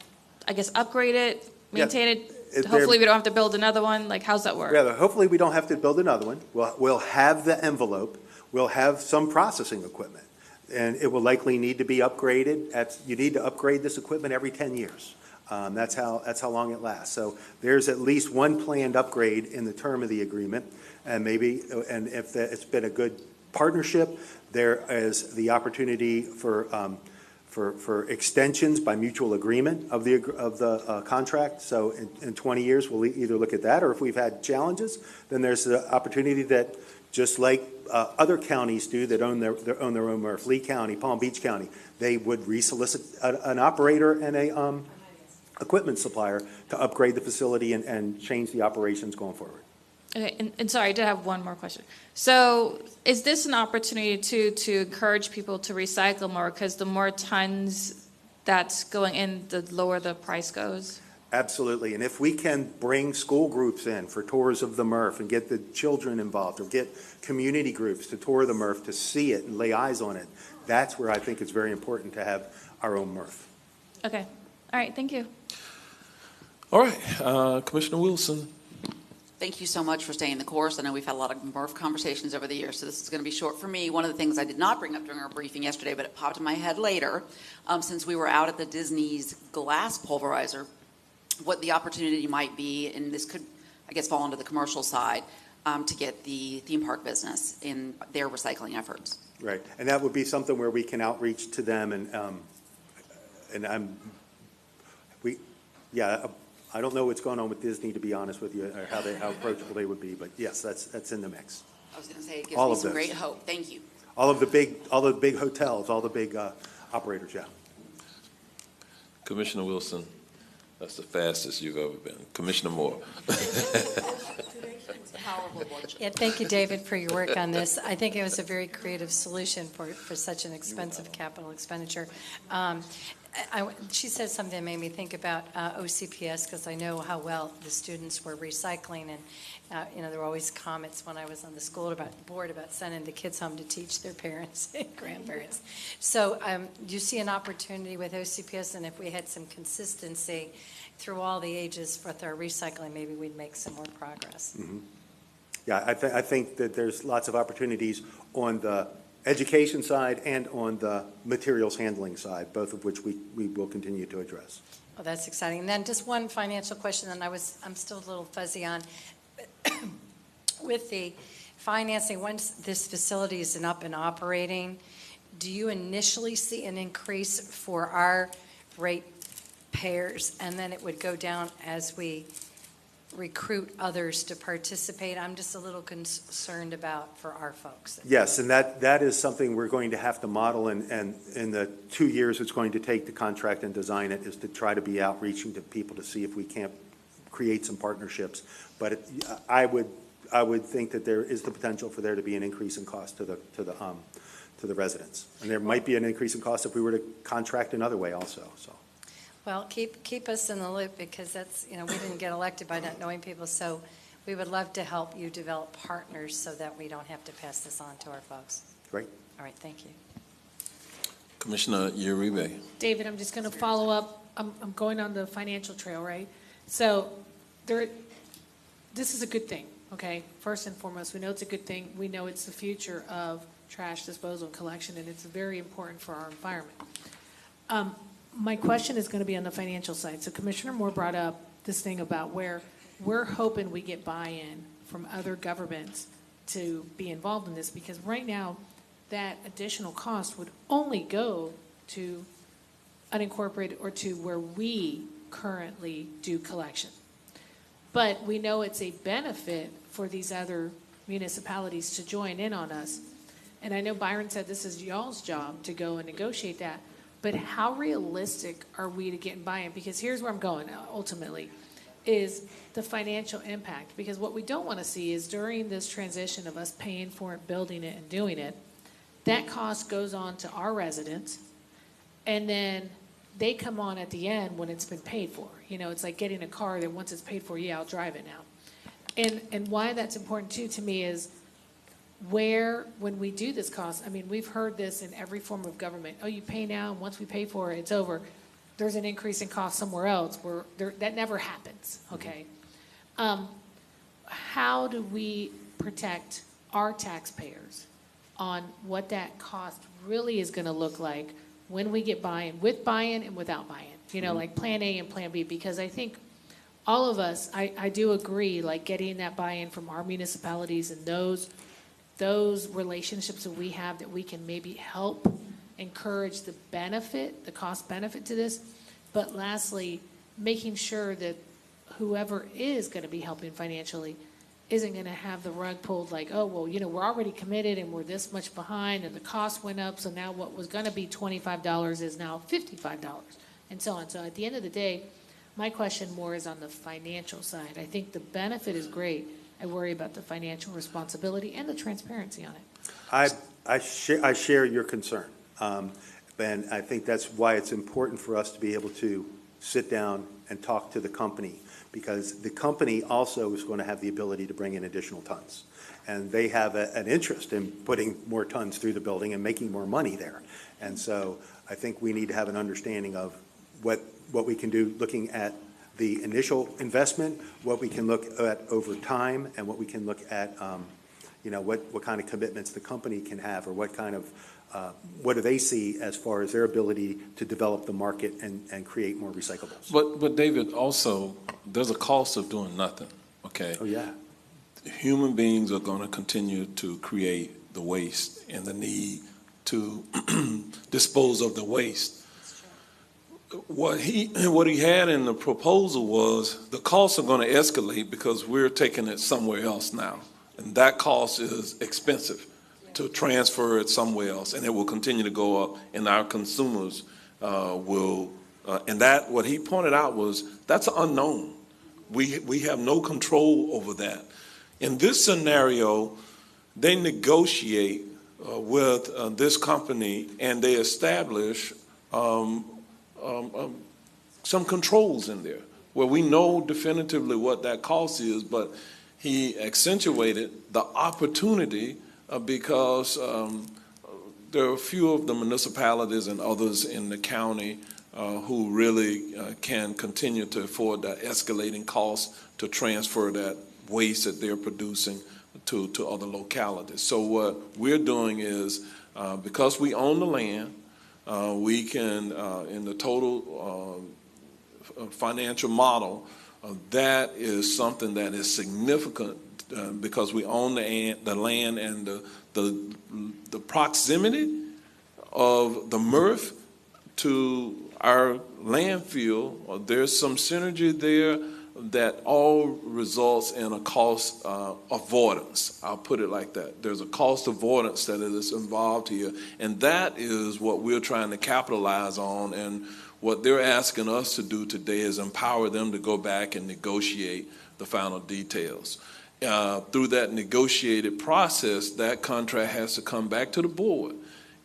I guess, upgrade it, maintain it? Hopefully we don't have to build another one. Like, how's that work? Yeah, hopefully we don't have to build another one. We'll have the envelope. We'll have some processing equipment, and it will likely need to be upgraded. You need to upgrade this equipment every 10 years. That's how long it lasts. So there's at least one planned upgrade in the term of the agreement, and if it's been a good partnership, there is the opportunity for extensions by mutual agreement of the contract. So in 20 years, we'll either look at that, or if we've had challenges, then there's the opportunity that, just like other counties do that own their own MRF, Lee County, Palm Beach County, they would resolicit an operator and a equipment supplier to upgrade the facility and change the operations going forward. Okay, and sorry, I did have one more question. So is this an opportunity to encourage people to recycle more, because the more tons that's going in, the lower the price goes? Absolutely. And if we can bring school groups in for tours of the MRF and get the children involved, or get community groups to tour the MRF to see it and lay eyes on it, that's where I think it's very important to have our own MRF. Okay. All right, thank you. All right, Commissioner Wilson. Thank you so much for staying the course. I know we've had a lot of MRF conversations over the years, so this is going to be short for me. One of the things I did not bring up during our briefing yesterday, but it popped in my head later, since we were out at the Disney's glass pulverizer, what the opportunity might be, and this could, I guess, fall into the commercial side, to get the theme park business in their recycling efforts. Right. And that would be something where we can outreach to them I don't know what's going on with Disney, to be honest with you, or how approachable they would be, but yes, that's in the mix. I was going to say, it gives All me of some those. great hope. Thank you. All the big hotels, all the big operators, yeah. Commissioner Wilson, that's the fastest you've ever been. Commissioner Moore. Yeah, thank you, David, for your work on this. I think it was a very creative solution for such an expensive capital expenditure. She said something that made me think about OCPS, because I know how well the students were recycling, and there were always comments when I was on the school board about sending the kids home to teach their parents and grandparents. So do you see an opportunity with OCPS, and if we had some consistency through all the ages with our recycling, maybe we'd make some more progress? Mm-hmm. Yeah, I think that there's lots of opportunities on the education side and on the materials handling side, both of which we will continue to address. Oh, that's exciting. And then just one financial question, and I'm still a little fuzzy on with the financing. Once this facility is up and operating, do you initially see an increase for our rate payers, and then it would go down as we recruit others to participate? I'm just a little concerned about for our folks. Yes, and that is something we're going to have to model, and in the 2 years it's going to take to contract and design it, is to try to be outreaching to people to see if we can't create some partnerships. But I would think that there is the potential for there to be an increase in cost to the residents, and there might be an increase in cost if we were to contract another way also. So. Well, keep us in the loop, because that's, we didn't get elected by not knowing people, so we would love to help you develop partners so that we don't have to pass this on to our folks. Great. All right, thank you. Commissioner Uribe. David, I'm just going to follow up. I'm going on the financial trail, right? So this is a good thing, okay? First and foremost, we know it's a good thing. We know it's the future of trash disposal and collection, and it's very important for our environment. My question is going to be on the financial side. So Commissioner Moore brought up this thing about where we're hoping we get buy-in from other governments to be involved in this, because right now that additional cost would only go to unincorporated or to where we currently do collection. But we know it's a benefit for these other municipalities to join in on us. And I know Byron said this is y'all's job to go and negotiate that. But how realistic are we to get buy-in? Because here's where I'm going ultimately, is the financial impact. Because what we don't want to see is during this transition of us paying for it, building it, and doing it, that cost goes on to our residents, and then they come on at the end when it's been paid for. It's like getting a car that once it's paid for, yeah, I'll drive it now. And why that's important too to me is when we do this cost, we've heard this in every form of government. Oh, you pay now, and once we pay for it, it's over. There's an increase in cost somewhere else. That never happens, okay? How do we protect our taxpayers on what that cost really is going to look like when we get buy-in, with buy-in and without buy-in, like Plan A and Plan B? Because I think all of us, I do agree, like getting that buy-in from our municipalities and those relationships that we have, that we can maybe help encourage the benefit, the cost benefit to this. But lastly, making sure that whoever is going to be helping financially isn't going to have the rug pulled like, oh, well, we're already committed and we're this much behind and the cost went up, so now what was going to be $25 is now $55 and so on. So at the end of the day, my question more is on the financial side. I think the benefit is great. I worry about the financial responsibility and the transparency on it. I share your concern. And I think that's why it's important for us to be able to sit down and talk to the company, because the company also is going to have the ability to bring in additional tons. And they have an interest in putting more tons through the building and making more money there. And so I think we need to have an understanding of what we can do, looking at the initial investment, what we can look at over time, and what we can look at, what kind of commitments the company can have, or what kind of, what do they see as far as their ability to develop the market and create more recyclables. But David, also, there's a cost of doing nothing, okay? Oh, yeah. Human beings are going to continue to create the waste and the need to dispose of the waste. What he had in the proposal was the costs are going to escalate because we're taking it somewhere else now. And that cost is expensive to transfer it somewhere else, and it will continue to go up, and our consumers will, and that, what he pointed out was, that's unknown. We have no control over that. In this scenario, they negotiate with this company, and they establish some controls in there where we know definitively what that cost is, but he accentuated the opportunity because there are a few of the municipalities and others in the county who really can continue to afford that escalating cost to transfer that waste that they're producing to other localities. So what we're doing is, because we own the land, we can, in the total financial model, that is something that is significant because we own the land, and the proximity of the MRF to our landfill, there's some synergy there that all results in a cost avoidance. I'll put it like that. There's a cost avoidance that is involved here, and that is what we're trying to capitalize on. And what they're asking us to do today is empower them to go back and negotiate the final details. Through that negotiated process, that contract has to come back to the board.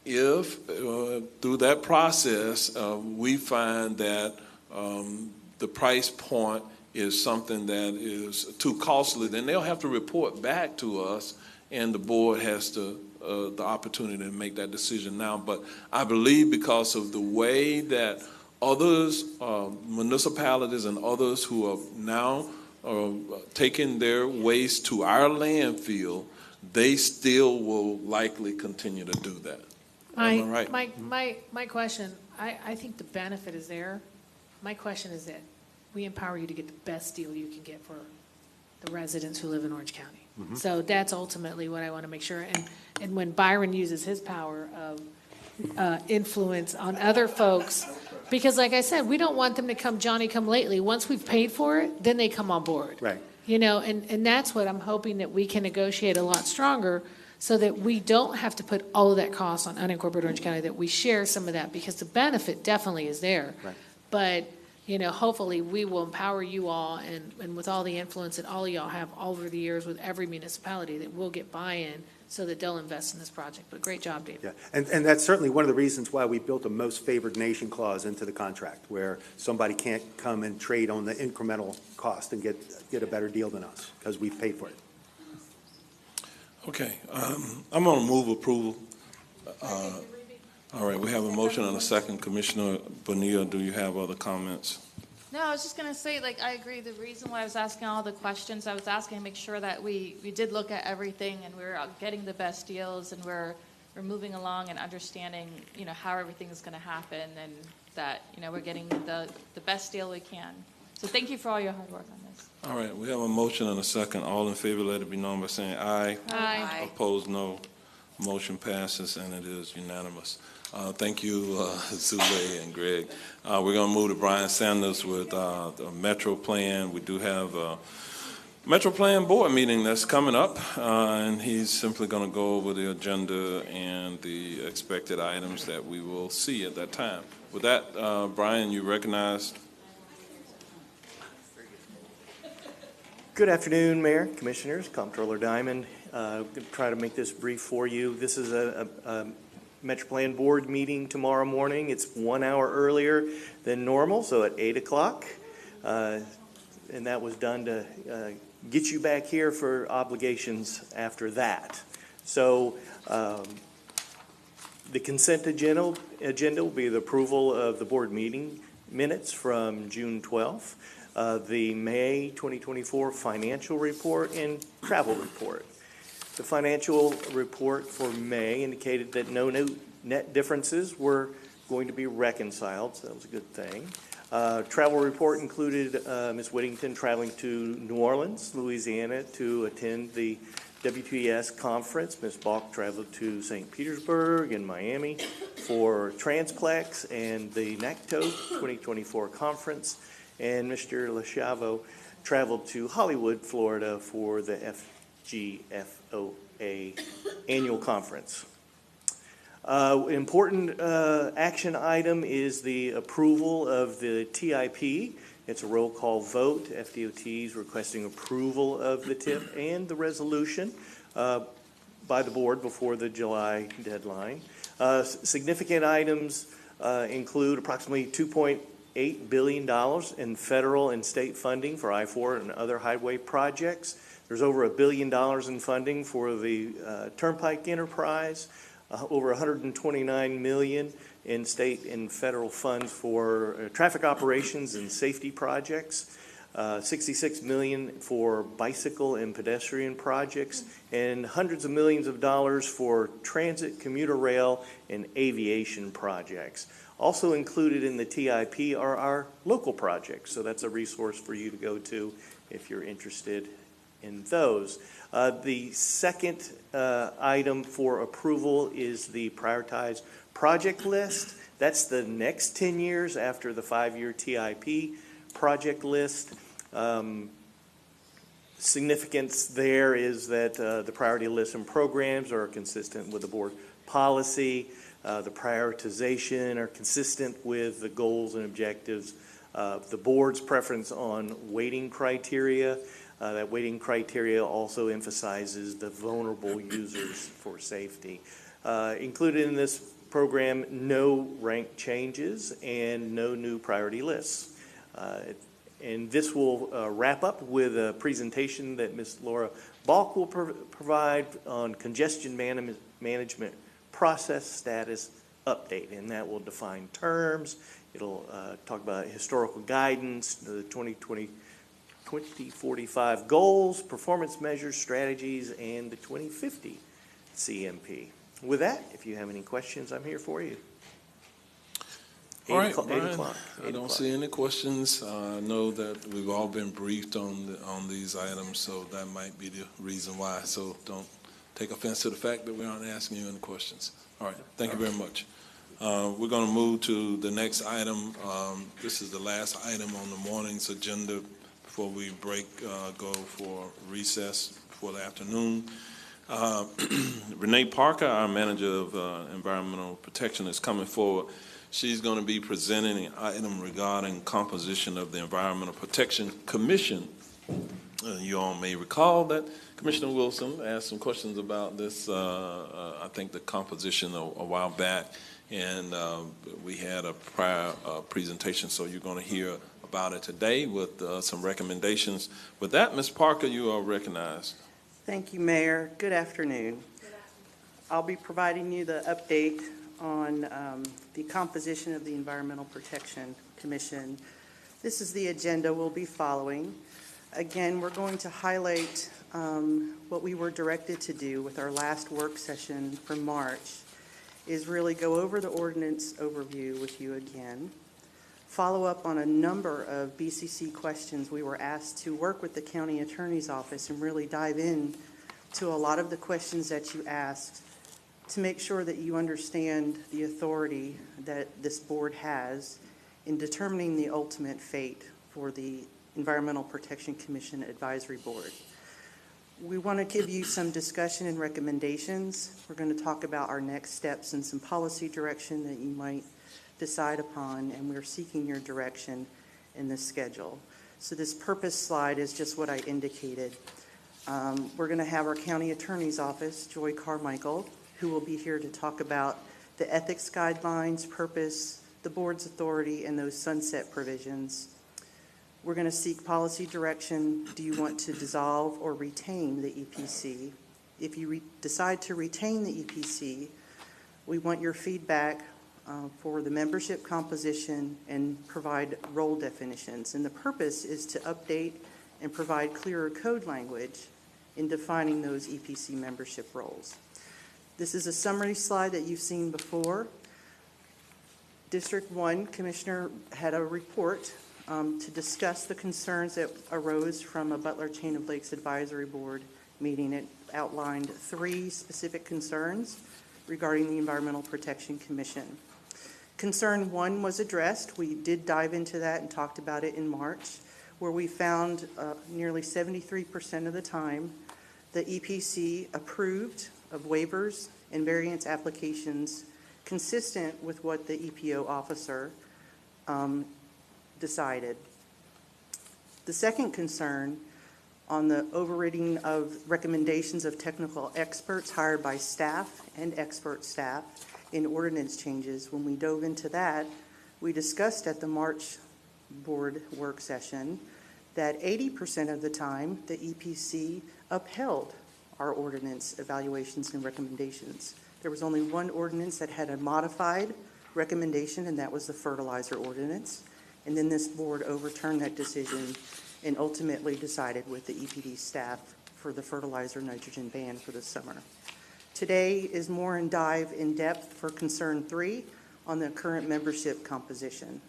If through that process we find that the price point is something that is too costly, then they'll have to report back to us, and the board has to the opportunity to make that decision now. But I believe because of the way that others, municipalities and others who are now taking their waste to our landfill, they still will likely continue to do that. Am I right? My question, I think the benefit is there. My question is that we empower you to get the best deal you can get for the residents who live in Orange County. Mm-hmm. So that's ultimately what I want to make sure. And when Byron uses his power of influence on other folks, because like I said, we don't want them to come Johnny come lately. Once we've paid for it, then they come on board. Right. You know, and that's what I'm hoping that we can negotiate a lot stronger, so that we don't have to put all of that cost on unincorporated Orange County, that we share some of that, because the benefit definitely is there. Right. But, you know, hopefully we will empower you all, and with all the influence that all of y'all have over the years with every municipality, that we'll get buy-in so that they'll invest in this project. But great job, David. Yeah, and that's certainly one of the reasons why we built a most favored nation clause into the contract, where somebody can't come and trade on the incremental cost and get a better deal than us, because we've paid for it. Okay, I'm going to move approval. All right, we have a motion and a second. Commissioner Bonilla, do you have other comments? No, I was just going to say, like, I agree. The reason why I was asking all the questions, I was asking to make sure that we did look at everything, and we're getting the best deals, and we're moving along and understanding, you know, how everything is going to happen, and that, you know, we're getting the best deal we can. So thank you for all your hard work on this. All right, we have a motion and a second. All in favor, let it be known by saying aye. Aye. Opposed, no. Motion passes, and it is unanimous. Thank you, Zule and Greg. We're going to move to Brian Sanders with the Metro Plan. We do have a Metro Plan board meeting that's coming up, and he's simply going to go over the agenda and the expected items that we will see at that time. With that, Brian, you recognized. Good afternoon, Mayor, Commissioners, Comptroller Diamond. Going to try to make this brief for you. This is a Metro Plan Board meeting tomorrow morning. It's 1 hour earlier than normal, so at 8 o'clock. And that was done to get you back here for obligations after that. So the consent agenda will be the approval of the board meeting minutes from June 12th, the May 2024 financial report and travel report. The financial report for May indicated that no net differences were going to be reconciled, so that was a good thing. Travel report included Ms. Whittington traveling to New Orleans, Louisiana to attend the WTS conference. Ms. Balk traveled to St. Petersburg and Miami for Transplex and the NACTO 2024 conference. And Mr. LaChavo traveled to Hollywood, Florida for the FGFOA annual conference. Important action item is the approval of the TIP. It's a roll call vote. FDOT is requesting approval of the TIP and the resolution by the board before the July deadline. Significant items include approximately $2.8 billion in federal and state funding for I-4 and other highway projects. There's over $1 billion in funding for the Turnpike Enterprise. Over $129 million in state and federal funds for traffic operations and safety projects, $66 million for bicycle and pedestrian projects, and hundreds of millions of dollars for transit, commuter rail, and aviation projects. Also included in the TIP are our local projects, so that's a resource for you to go to if you're interested in those. The second item for approval is the prioritized project list. That's the next 10 years after the 5-year TIP project list. Significance there is that the priority lists and programs are consistent with the board policy. The prioritization are consistent with the goals and objectives. The board's preference on weighting criteria. That weighting criteria also emphasizes the vulnerable users for safety. Included in this program, no rank changes and no new priority lists. And this will wrap up with a presentation that Ms. Laura Balk will provide on congestion management process status update. And that will define terms. It'll talk about historical guidance, the 2045 goals, performance measures, strategies, and the 2050 CMP. With that, if you have any questions, I'm here for you. All right, Brian, I don't see any questions. I know that we've all been briefed on these items, so that might be the reason why. So don't take offense to the fact that we aren't asking you any questions. All right, thank you very much. We're going to move to the next item. This is the last item on the morning's agenda before we go for recess for the afternoon. Renee Parker, our manager of environmental protection, is coming forward. She's going to be presenting an item regarding composition of the Environmental Protection Commission. You all may recall that Commissioner Wilson asked some questions about this, I think the composition a while back, and we had a prior presentation, so you're going to hear about it today with some recommendations. With that, Ms. Parker, you are recognized. Thank you, Mayor. Good afternoon. I'll be providing you the update on the composition of the Environmental Protection Commission. This is the agenda we'll be following. Again, we're going to highlight what we were directed to do with our last work session from March, is really go over the ordinance overview with you again, follow up on a number of BCC questions we were asked to work with the county attorney's office and really dive in to a lot of the questions that you asked to make sure that you understand the authority that this board has in determining the ultimate fate for the Environmental Protection Commission Advisory Board. We want to give you some discussion and recommendations. We're going to talk about our next steps and some policy direction that you might decide upon, and we're seeking your direction in this schedule. So this purpose slide is just what I indicated. We're going to have our county attorney's office, Joy Carmichael, who will be here to talk about the ethics guidelines, purpose, the board's authority, and those sunset provisions. We're going to seek policy direction. Do you want to dissolve or retain the EPC? If you decide to retain the EPC, we want your feedback for the membership composition and provide role definitions. And the purpose is to update and provide clearer code language in defining those EPC membership roles. This is a summary slide that you've seen before. District 1 Commissioner had a report to discuss the concerns that arose from a Butler Chain of Lakes Advisory Board meeting. It outlined 3 specific concerns regarding the Environmental Protection Commission. Concern 1 was addressed. We did dive into that and talked about it in March, where we found nearly 73% of the time the EPC approved of waivers and variance applications consistent with what the EPO officer decided. The second concern on the overriding of recommendations of technical experts hired by staff and expert staff in ordinance changes. When we dove into that, we discussed at the March board work session that 80% of the time the EPC upheld our ordinance evaluations and recommendations. There was only one ordinance that had a modified recommendation, and that was the fertilizer ordinance. And then this board overturned that decision and ultimately decided with the EPD staff for the fertilizer nitrogen ban for the summer. Today is more in depth for concern 3 on the current membership composition.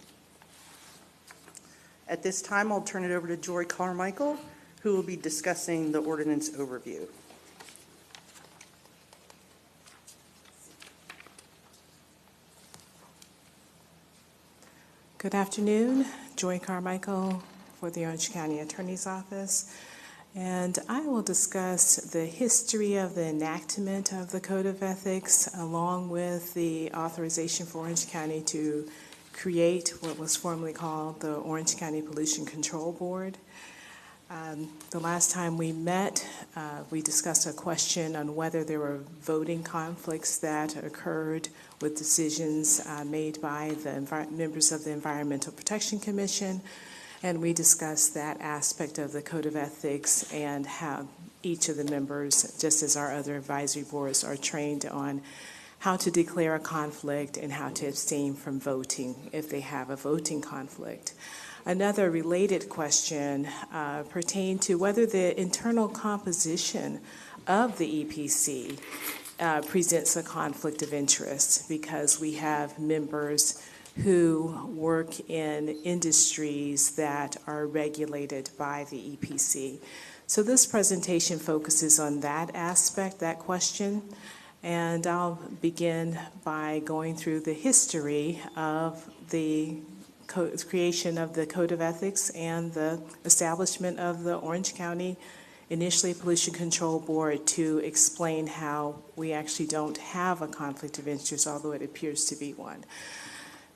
At this time, I'll turn it over to Joy Carmichael, who will be discussing the ordinance overview. Good afternoon, Joy Carmichael for the Orange County Attorney's Office, and I will discuss the history of the enactment of the Code of Ethics along with the authorization for Orange County to create what was formerly called the Orange County Pollution Control Board. The last time we met, we discussed a question on whether there were voting conflicts that occurred with decisions made by the members of the Environmental Protection Commission, and we discussed that aspect of the Code of Ethics and how each of the members, just as our other advisory boards, are trained on how to declare a conflict and how to abstain from voting if they have a voting conflict. Another related question pertained to whether the internal composition of the EPC presents a conflict of interest, because we have members who work in industries that are regulated by the EPC. So this presentation focuses on that aspect, that question, and I'll begin by going through the history of the creation of the Code of Ethics and the establishment of the Orange County initially Pollution Control Board to explain how we actually don't have a conflict of interest, although it appears to be one.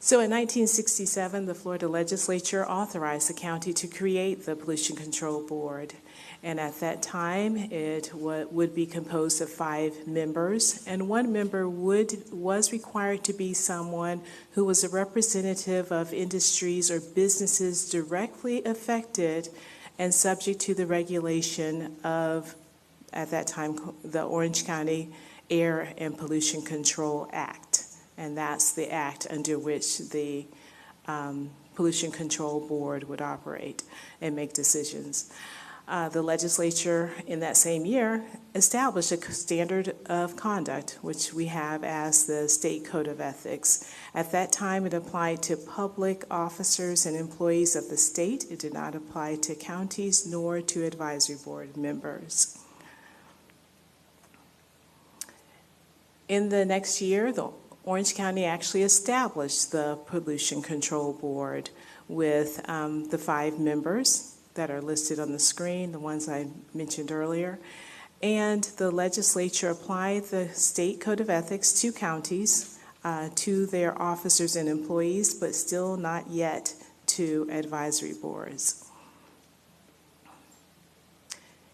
So in 1967, the Florida legislature authorized the county to create the Pollution Control Board. And at that time, it would be composed of 5 members, and one member was required to be someone who was a representative of industries or businesses directly affected and subject to the regulation of, at that time, the Orange County Air and Pollution Control Act. And that's the act under which the Pollution Control Board would operate and make decisions. The legislature in that same year established a standard of conduct, which we have as the State Code of Ethics. At that time, it applied to public officers and employees of the state. It did not apply to counties nor to advisory board members. In the next year, the Orange County actually established the Pollution Control Board with the 5 members that are listed on the screen, the ones I mentioned earlier. And the legislature applied the State Code of Ethics to counties, to their officers and employees, but still not yet to advisory boards.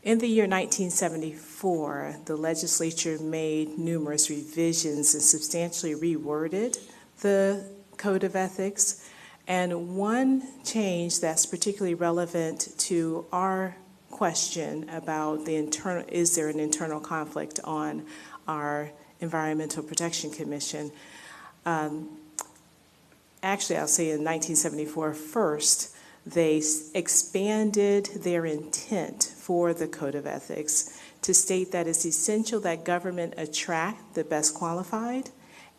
In the year 1974, the legislature made numerous revisions and substantially reworded the Code of Ethics. And one change that's particularly relevant to our question about is there an internal conflict on our Environmental Protection Commission? Actually, I'll say in 1974 first, they expanded their intent for the Code of Ethics to state that it's essential that government attract the best qualified,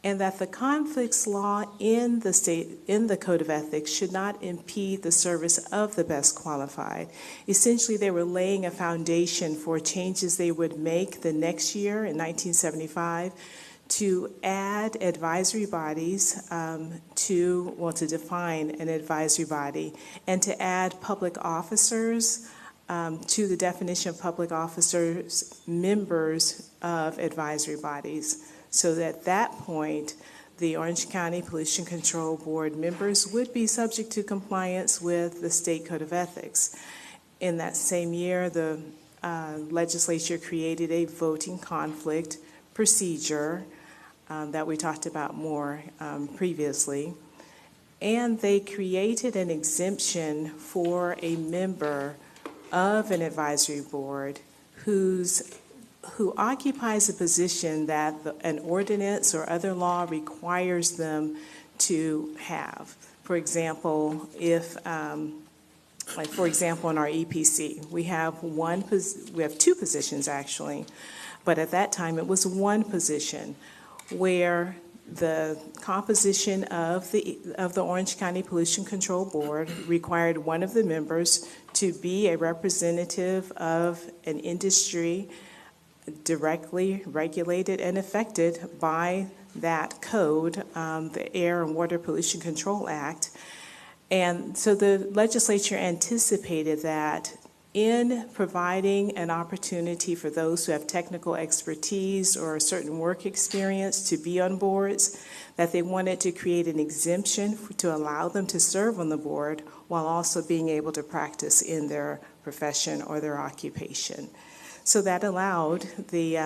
and that the conflicts law in the Code of Ethics should not impede the service of the best qualified. Essentially, they were laying a foundation for changes they would make the next year in 1975 to add advisory bodies to define an advisory body, and to add public officers to the definition of public officers, members of advisory bodies. So that at that point, the Orange County Pollution Control Board members would be subject to compliance with the State Code of Ethics. In that same year, the legislature created a voting conflict procedure that we talked about more previously. And they created an exemption for a member of an advisory board who occupies a position that an ordinance or other law requires them to have. For example, if, for example, in our EPC, we have two positions actually, but at that time it was one position where the composition of the Orange County Pollution Control Board required one of the members to be a representative of an industry directly regulated and affected by that code, the Air and Water Pollution Control Act. And so the legislature anticipated that in providing an opportunity for those who have technical expertise or a certain work experience to be on boards, that they wanted to create an exemption to allow them to serve on the board while also being able to practice in their profession or their occupation. So that allowed the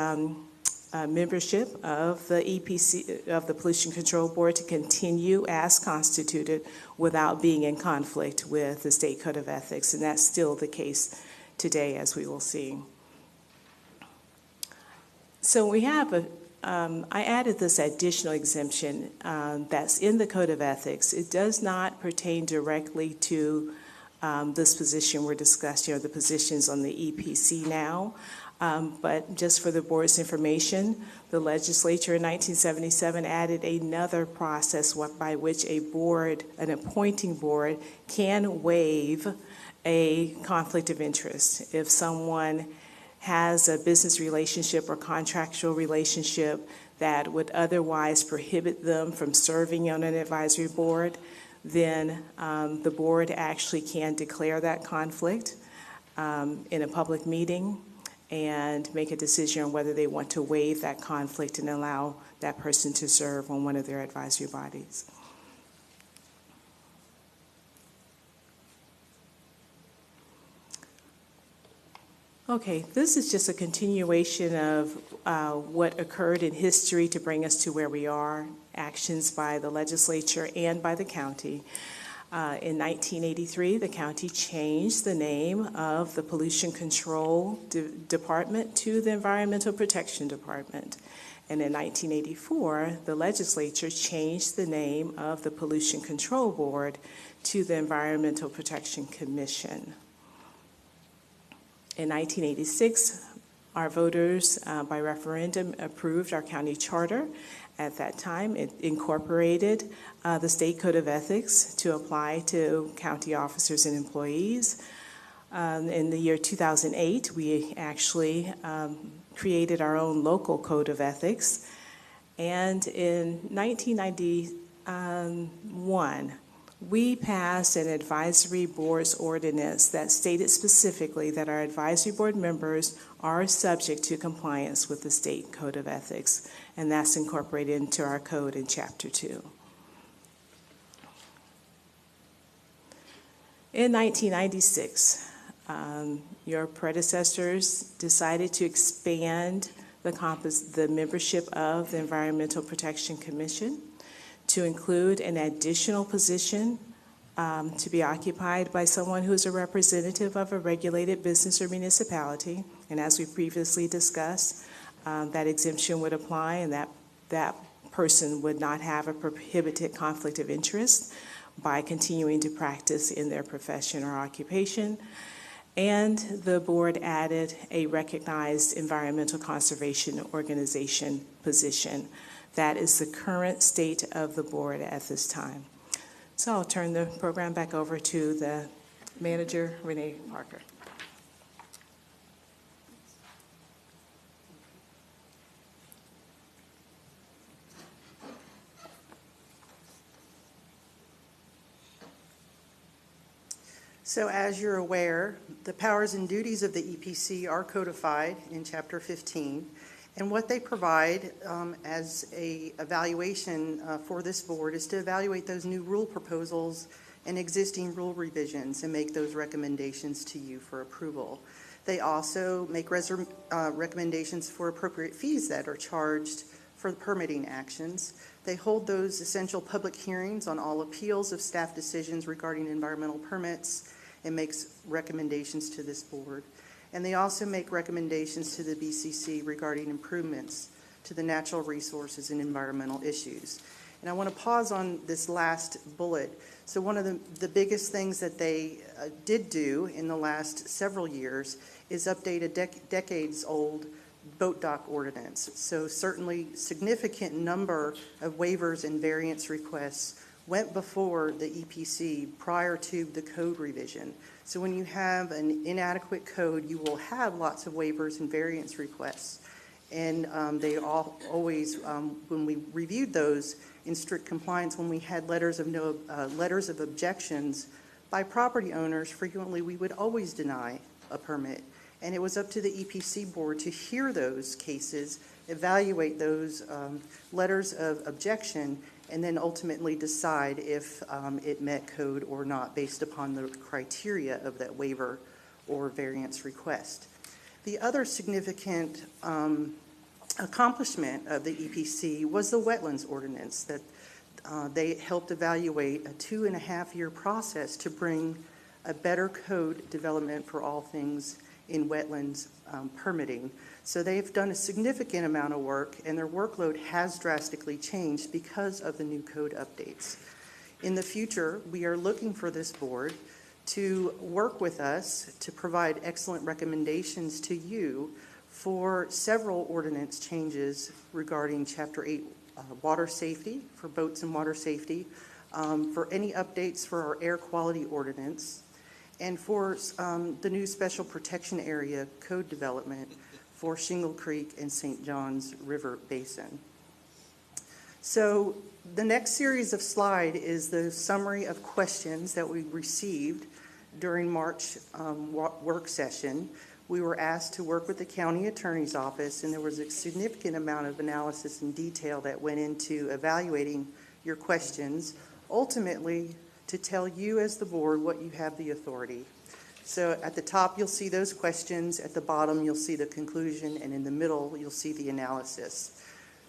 membership of the EPC, of the Pollution Control Board, to continue as constituted without being in conflict with the State Code of Ethics, and that's still the case today, as we will see. So we have I added this additional exemption that's in the Code of Ethics. It does not pertain directly to this position we're discussing, or the positions on the EPC now. But just for the board's information, the legislature in 1977 added another process by which an appointing board can waive a conflict of interest. If someone has a business relationship or contractual relationship that would otherwise prohibit them from serving on an advisory board, then the board actually can declare that conflict in a public meeting and make a decision on whether they want to waive that conflict and allow that person to serve on one of their advisory bodies. Okay, this is just a continuation of what occurred in history to bring us to where we are, actions by the legislature and by the county. In 1983, the county changed the name of the Pollution Control Department to the Environmental Protection Department. And in 1984, the legislature changed the name of the Pollution Control Board to the Environmental Protection Commission. In 1986, our voters, by referendum, approved our county charter. At that time, it incorporated the State Code of Ethics to apply to county officers and employees. In the year 2008, we actually created our own local Code of Ethics. And in 1991, we passed an advisory board's ordinance that stated specifically that our advisory board members are subject to compliance with the State Code of Ethics, and that's incorporated into our code in Chapter 2. In 1996, your predecessors decided to expand the membership of the Environmental Protection Commission to include an additional position to be occupied by someone who's a representative of a regulated business or municipality. And as we previously discussed, that exemption would apply, and that person would not have a prohibited conflict of interest by continuing to practice in their profession or occupation. And the board added a recognized environmental conservation organization position. That is the current state of the board at this time. So I'll turn the program back over to the manager, Renee Parker. So as you're aware, the powers and duties of the EPC are codified in Chapter 15, and what they provide as a evaluation for this board is to evaluate those new rule proposals and existing rule revisions and make those recommendations to you for approval. They also make recommendations for appropriate fees that are charged for the permitting actions. They hold those essential public hearings on all appeals of staff decisions regarding environmental permits and makes recommendations to this board. And they also make recommendations to the BCC regarding improvements to the natural resources and environmental issues. And I want to pause on this last bullet. So one of the biggest things that they did do in the last several years is update a decades-old boat dock ordinance. So certainly significant number of waivers and variance requests went before the EPC prior to the code revision. So when you have an inadequate code, you will have lots of waivers and variance requests. And they always, when we reviewed those in strict compliance, when we had letters of objections by property owners, frequently we would always deny a permit. And it was up to the EPC board to hear those cases, evaluate those letters of objection, and then ultimately decide if it met code or not based upon the criteria of that waiver or variance request. The other significant accomplishment of the EPC was the wetlands ordinance that they helped evaluate a 2.5-year process to bring a better code development for all things in wetlands permitting. So they've done a significant amount of work, and their workload has drastically changed because of the new code updates. In the future, we are looking for this board to work with us to provide excellent recommendations to you for several ordinance changes regarding Chapter 8 water safety, for boats and water safety, for any updates for our air quality ordinance, and for the new special protection area code development for Shingle Creek and St. Johns River Basin. So the next series of slide is the summary of questions that we received during March work session. We were asked to work with the county attorney's office, and there was a significant amount of analysis and detail that went into evaluating your questions, ultimately to tell you as the board what you have the authority. So at the top, you'll see those questions. At the bottom, you'll see the conclusion. And in the middle, you'll see the analysis.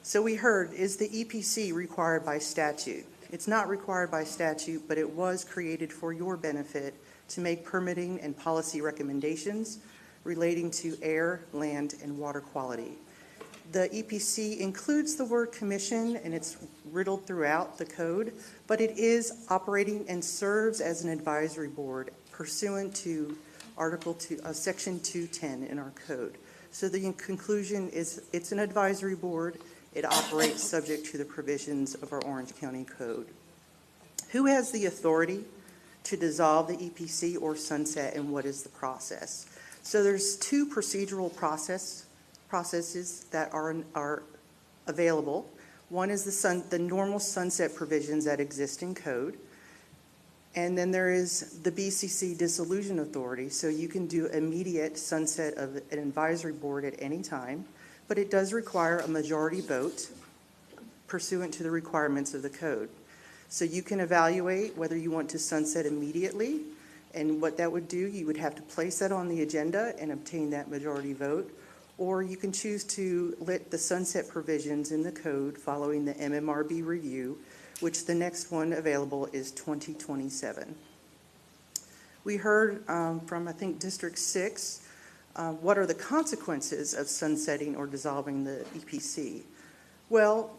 So we heard, is the EPC required by statute? It's not required by statute, but it was created for your benefit to make permitting and policy recommendations relating to air, land, and water quality. The EPC includes the word commission, and it's riddled throughout the code, but it is operating and serves as an advisory board pursuant to Section 210 in our code. So the conclusion is it's an advisory board. It operates subject to the provisions of our Orange County Code. Who has the authority to dissolve the EPC or sunset, and what is the process? So there's two procedural processes that are available. One is the normal sunset provisions that exist in code. And then there is the BCC dissolution authority, so you can do immediate sunset of an advisory board at any time, but it does require a majority vote pursuant to the requirements of the code. So you can evaluate whether you want to sunset immediately, and what that would do, you would have to place that on the agenda and obtain that majority vote, or you can choose to let the sunset provisions in the code following the MMRB review which the next one available is 2027. We heard from, I think, District 6, what are the consequences of sunsetting or dissolving the EPC? Well,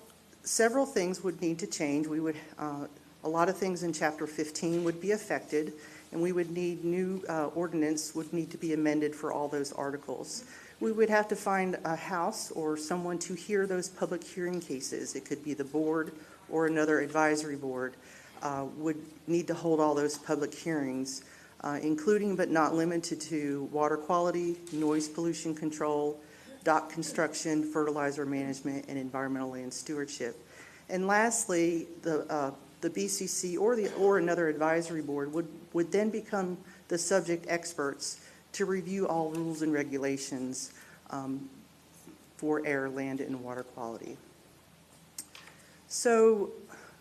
several things would need to change. We would, a lot of things in Chapter 15 would be affected, and we would need new ordinance would need to be amended for all those articles. We would have to find a house or someone to hear those public hearing cases. It could be the board or another advisory board would need to hold all those public hearings, including but not limited to water quality, noise pollution control, dock construction, fertilizer management, and environmental land stewardship. And lastly, the BCC or another advisory board would then become the subject experts to review all rules and regulations for air, land, and water quality. So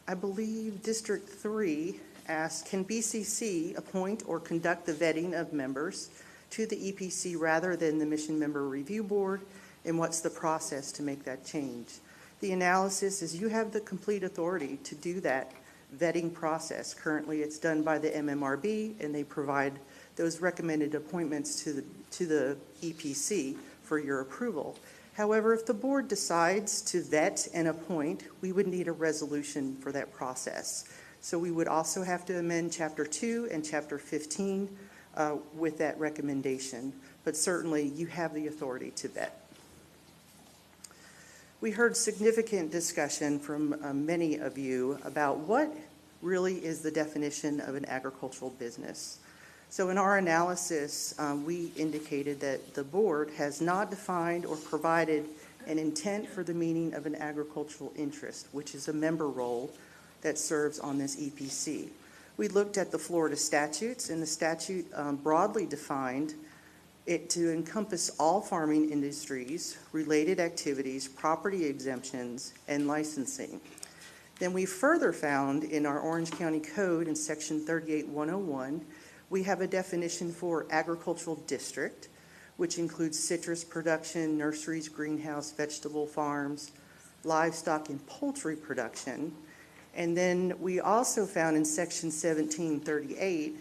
I believe District 3 asked, can BCC appoint or conduct the vetting of members to the EPC rather than the Mission Member Review Board, and what's the process to make that change? The analysis is you have the complete authority to do that vetting process. Currently, it's done by the MMRB, and they provide those recommended appointments to the EPC for your approval. However, if the board decides to vet and appoint, we would need a resolution for that process. So we would also have to amend Chapter 2 and Chapter 15 with that recommendation. But certainly, you have the authority to vet. We heard significant discussion from many of you about what really is the definition of an agricultural business. So in our analysis, we indicated that the board has not defined or provided an intent for the meaning of an agricultural interest, which is a member role that serves on this EPC. We looked at the Florida statutes, and the statute broadly defined it to encompass all farming industries, related activities, property exemptions, and licensing. Then we further found in our Orange County Code in Section 38101, we have a definition for agricultural district, which includes citrus production, nurseries, greenhouse, vegetable farms, livestock, and poultry production. And then we also found in Section 1738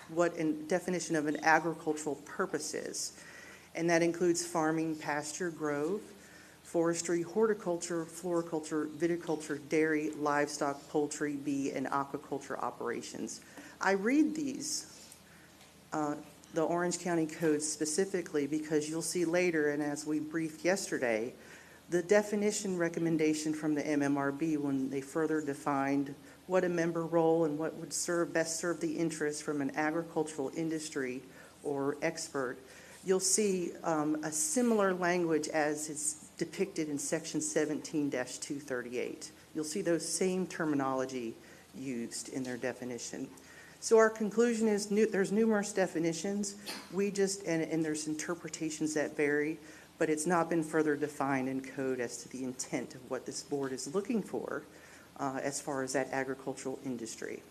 what a definition of an agricultural purpose is. And that includes farming, pasture, grove, forestry, horticulture, floriculture, viticulture, dairy, livestock, poultry, bee, and aquaculture operations. I read these, the Orange County Code specifically, because you'll see later, and as we briefed yesterday, the definition recommendation from the MMRB when they further defined what a member role and what would best serve the interest from an agricultural industry or expert, you'll see a similar language as is depicted in Section 17-238. You'll see those same terminology used in their definition. So our conclusion is there's numerous definitions. And there's interpretations that vary, but it's not been further defined in code as to the intent of what this board is looking for as far as that agricultural industry.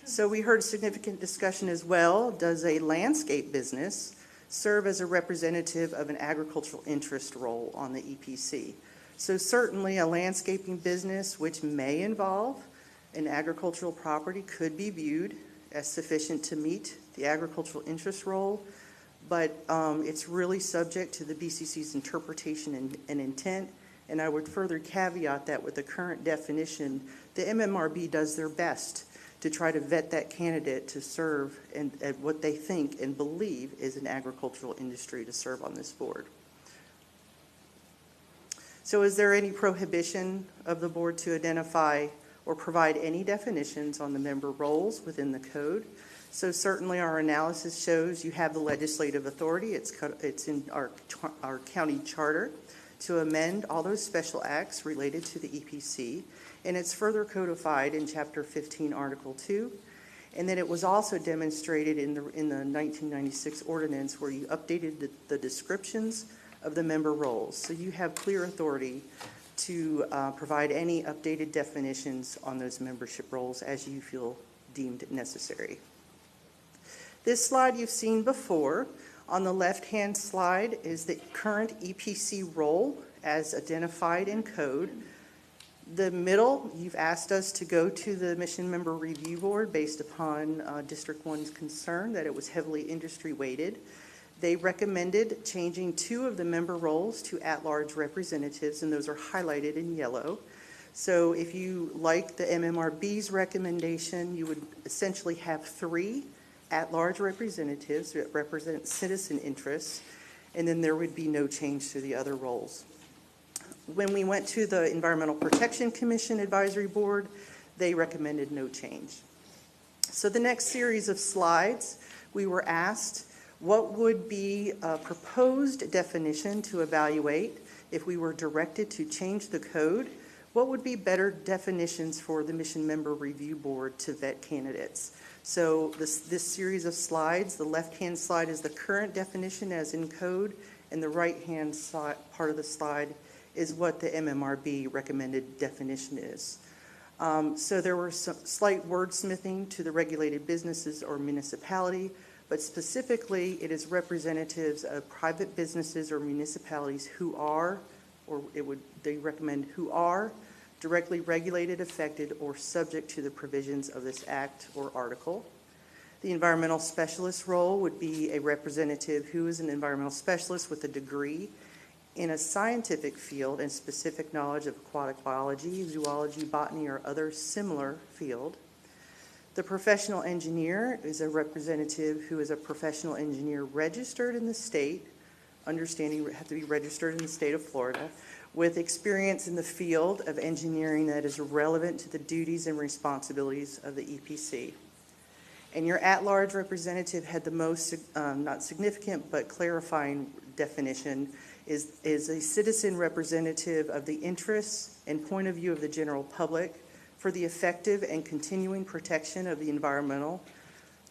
So we heard significant discussion as well. Does a landscape business serve as a representative of an agricultural interest role on the EPC? So certainly a landscaping business which may involve an agricultural property could be viewed as sufficient to meet the agricultural interest role, but it's really subject to the BCC's interpretation and intent. And I would further caveat that with the current definition, the MMRB does their best to try to vet that candidate to serve at what they think and believe is an agricultural industry to serve on this board. So is there any prohibition of the board to identify or provide any definitions on the member roles within the code? So certainly our analysis shows you have the legislative authority. It's in our county charter to amend all those special acts related to the EPC, and it's further codified in Chapter 15, Article 2. And then it was also demonstrated in the 1996 ordinance where you updated the descriptions of the member roles. So you have clear authority to provide any updated definitions on those membership roles as you feel deemed necessary. This slide you've seen before. On the left-hand slide is the current EPC role as identified in code. The middle, you've asked us to go to the Mission Member Review Board based upon District 1's concern that it was heavily industry weighted. They recommended changing 2 of the member roles to at-large representatives, and those are highlighted in yellow. So if you like the MMRB's recommendation, you would essentially have 3 at-large representatives that represent citizen interests, and then there would be no change to the other roles. When we went to the Environmental Protection Commission Advisory Board, they recommended no change. So the next series of slides, we were asked what would be a proposed definition to evaluate if we were directed to change the code. What would be better definitions for the Mission Member Review Board to vet candidates? So this series of slides, the left-hand slide is the current definition as in code, and the right-hand side part of the slide is what the MMRB recommended definition is. So there were some slight wordsmithing to the regulated businesses or municipality, but specifically it is representatives of private businesses or municipalities who are, they recommend who are directly regulated, affected, or subject to the provisions of this act or article. The environmental specialist role would be a representative who is an environmental specialist with a degree in a scientific field and specific knowledge of aquatic biology, zoology, botany, or other similar field. The professional engineer is a representative who is a professional engineer registered in the state, understanding have to be registered in the state of Florida, with experience in the field of engineering that is relevant to the duties and responsibilities of the EPC. And your at-large representative had the most, not significant, but clarifying definition is a citizen representative of the interests and point of view of the general public for the effective and continuing protection of the environmental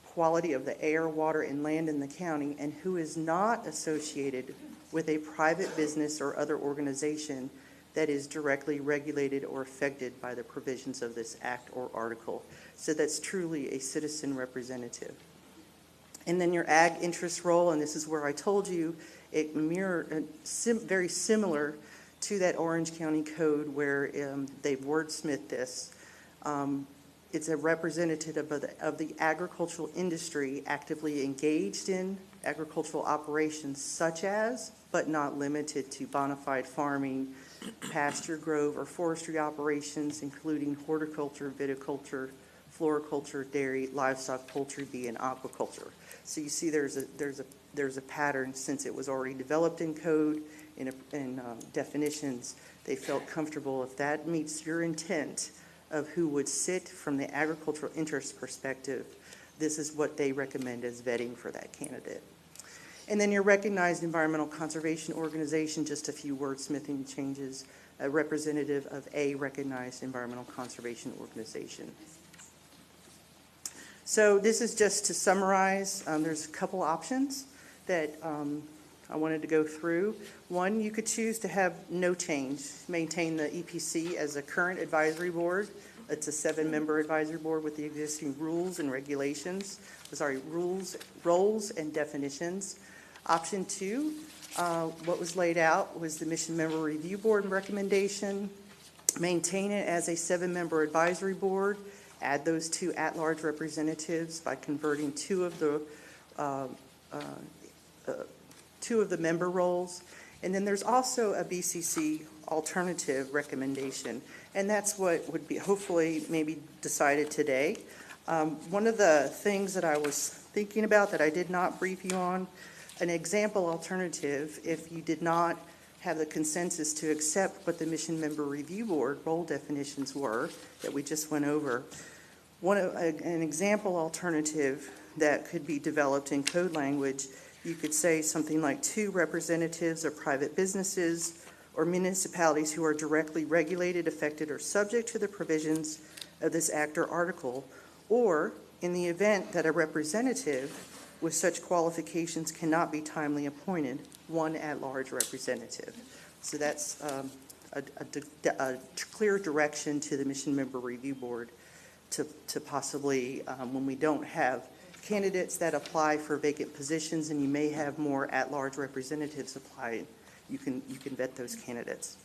quality of the air, water, and land in the county, and who is not associated with a private business or other organization that is directly regulated or affected by the provisions of this act or article. So that's truly a citizen representative. And then your ag interest role, and this is where I told you, it very similar to that Orange County code where they've wordsmithed this. It's a representative of the agricultural industry actively engaged in agricultural operations such as, but not limited to, bona fide farming, pasture, grove, or forestry operations, including horticulture, viticulture, floriculture, dairy, livestock, poultry, bee, and aquaculture. So you see there's a pattern since it was already developed in code, in definitions. They felt comfortable if that meets your intent of who would sit from the agricultural interest perspective, this is what they recommend as vetting for that candidate. And then your recognized environmental conservation organization, just a few wordsmithing changes, a representative of a recognized environmental conservation organization. So this is just to summarize. There's a couple options that I wanted to go through. One, you could choose to have no change, maintain the EPC as a current advisory board. It's a 7-member advisory board with the existing rules and regulations, roles and definitions. Option 2, what was laid out was the Mission Member Review Board recommendation. Maintain it as a 7-member advisory board. Add those 2 at-large representatives by converting 2 of the member roles. And then there's also a BCC alternative recommendation, and that's what would be hopefully maybe decided today. One of the things that I was thinking about that I did not brief you on, an example alternative, if you did not have the consensus to accept what the Mission Member Review Board role definitions were that we just went over, an example alternative that could be developed in code language, you could say something like 2 representatives of private businesses or municipalities who are directly regulated, affected, or subject to the provisions of this act or article, or in the event that a representative with such qualifications cannot be timely appointed, 1 at-large representative. So that's a clear direction to the Mission Member Review Board to possibly, when we don't have candidates that apply for vacant positions and you may have more at-large representatives apply, you can vet those candidates.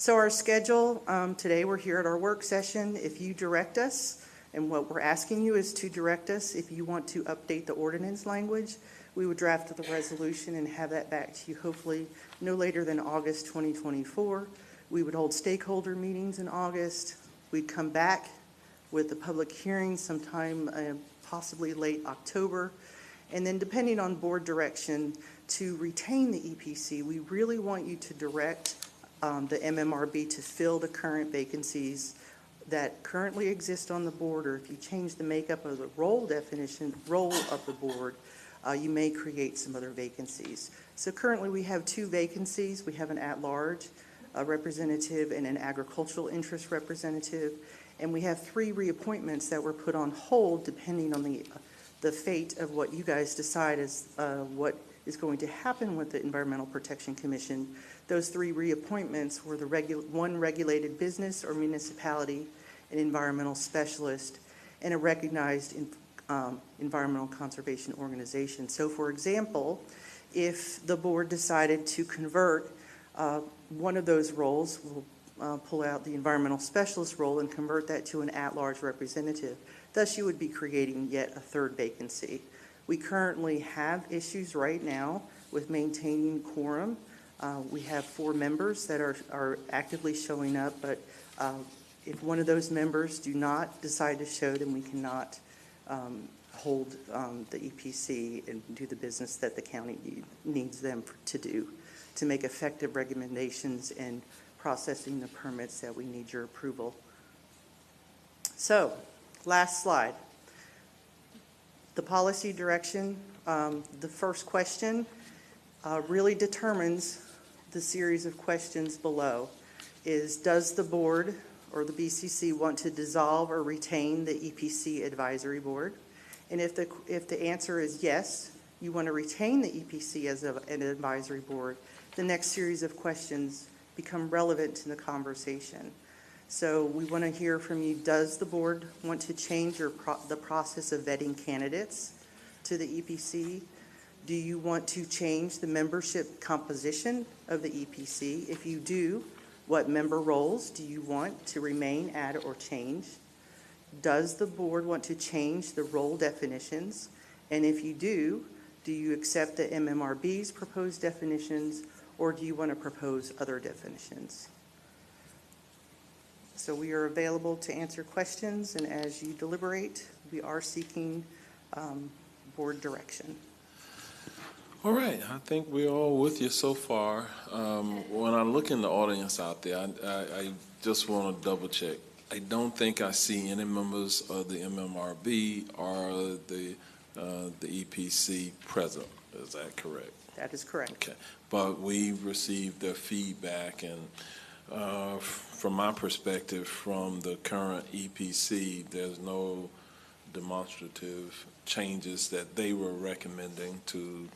So our schedule, today we're here at our work session. If you direct us, and what we're asking you is to direct us, if you want to update the ordinance language, we would draft the resolution and have that back to you hopefully no later than August 2024. We would hold stakeholder meetings in August. We'd come back with the public hearing sometime possibly late October. And then depending on board direction to retain the EPC, we really want you to direct the MMRB to fill the current vacancies that currently exist on the board, or if you change the makeup of the role of the board, you may create some other vacancies. So currently we have 2 vacancies. We have an at-large representative and an agricultural interest representative, and we have 3 reappointments that were put on hold depending on the fate of what you guys decide is what is going to happen with the Environmental Protection Commission. Those 3 reappointments were the one regulated business or municipality, an environmental specialist, and a recognized environmental conservation organization. So for example, if the board decided to convert one of those roles, we'll pull out the environmental specialist role and convert that to an at-large representative. Thus, you would be creating yet a 3rd vacancy. We currently have issues right now with maintaining quorum. We have 4 members that are actively showing up, but if one of those members do not decide to show, then we cannot hold the EPC and do the business that the county needs them to do to make effective recommendations and processing the permits that we need your approval. So, last slide. The policy direction, the first question really determines the series of questions below. Does the board or the BCC want to dissolve or retain the EPC advisory board? And if the answer is yes, you want to retain the EPC as an advisory board, the next series of questions become relevant to the conversation. So we want to hear from you, does the board want to change the process of vetting candidates to the EPC? Do you want to change the membership composition of the EPC? If you do, what member roles do you want to remain, add, or change? Does the board want to change the role definitions? And if you do you accept the MMRB's proposed definitions, or do you want to propose other definitions? So we are available to answer questions, and as you deliberate, we are seeking board direction. All right, I think we're all with you so far. When I look in the audience out there, I just want to double check. I don't think I see any members of the MMRB or the EPC present. Is that correct? That is correct. Okay, but we received their feedback, and from my perspective, from the current EPC, there's no demonstrative changes that they were recommending to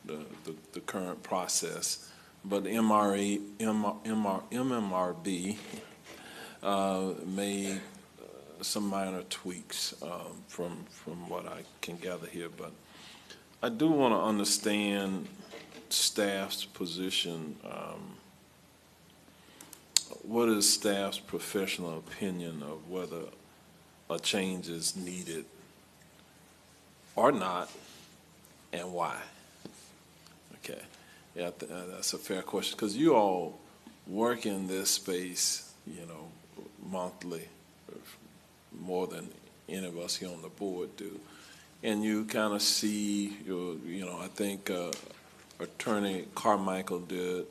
the current process. But MMRB made some minor tweaks from what I can gather here. But I do want to understand staff's position. What is staff's professional opinion of whether a change is needed or not, and why? Okay, yeah, that's a fair question, because you all work in this space, monthly, more than any of us here on the board do, and you kind of see, I think Attorney Carmichael did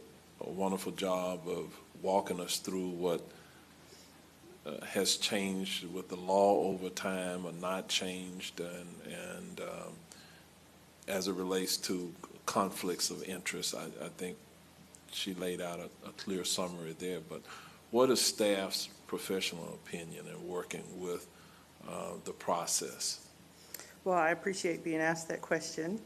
a wonderful job of walking us through what has changed with the law over time or not changed, and as it relates to conflicts of interest. I think she laid out a clear summary there. But what is staff's professional opinion in working with the process? Well, I appreciate being asked that question.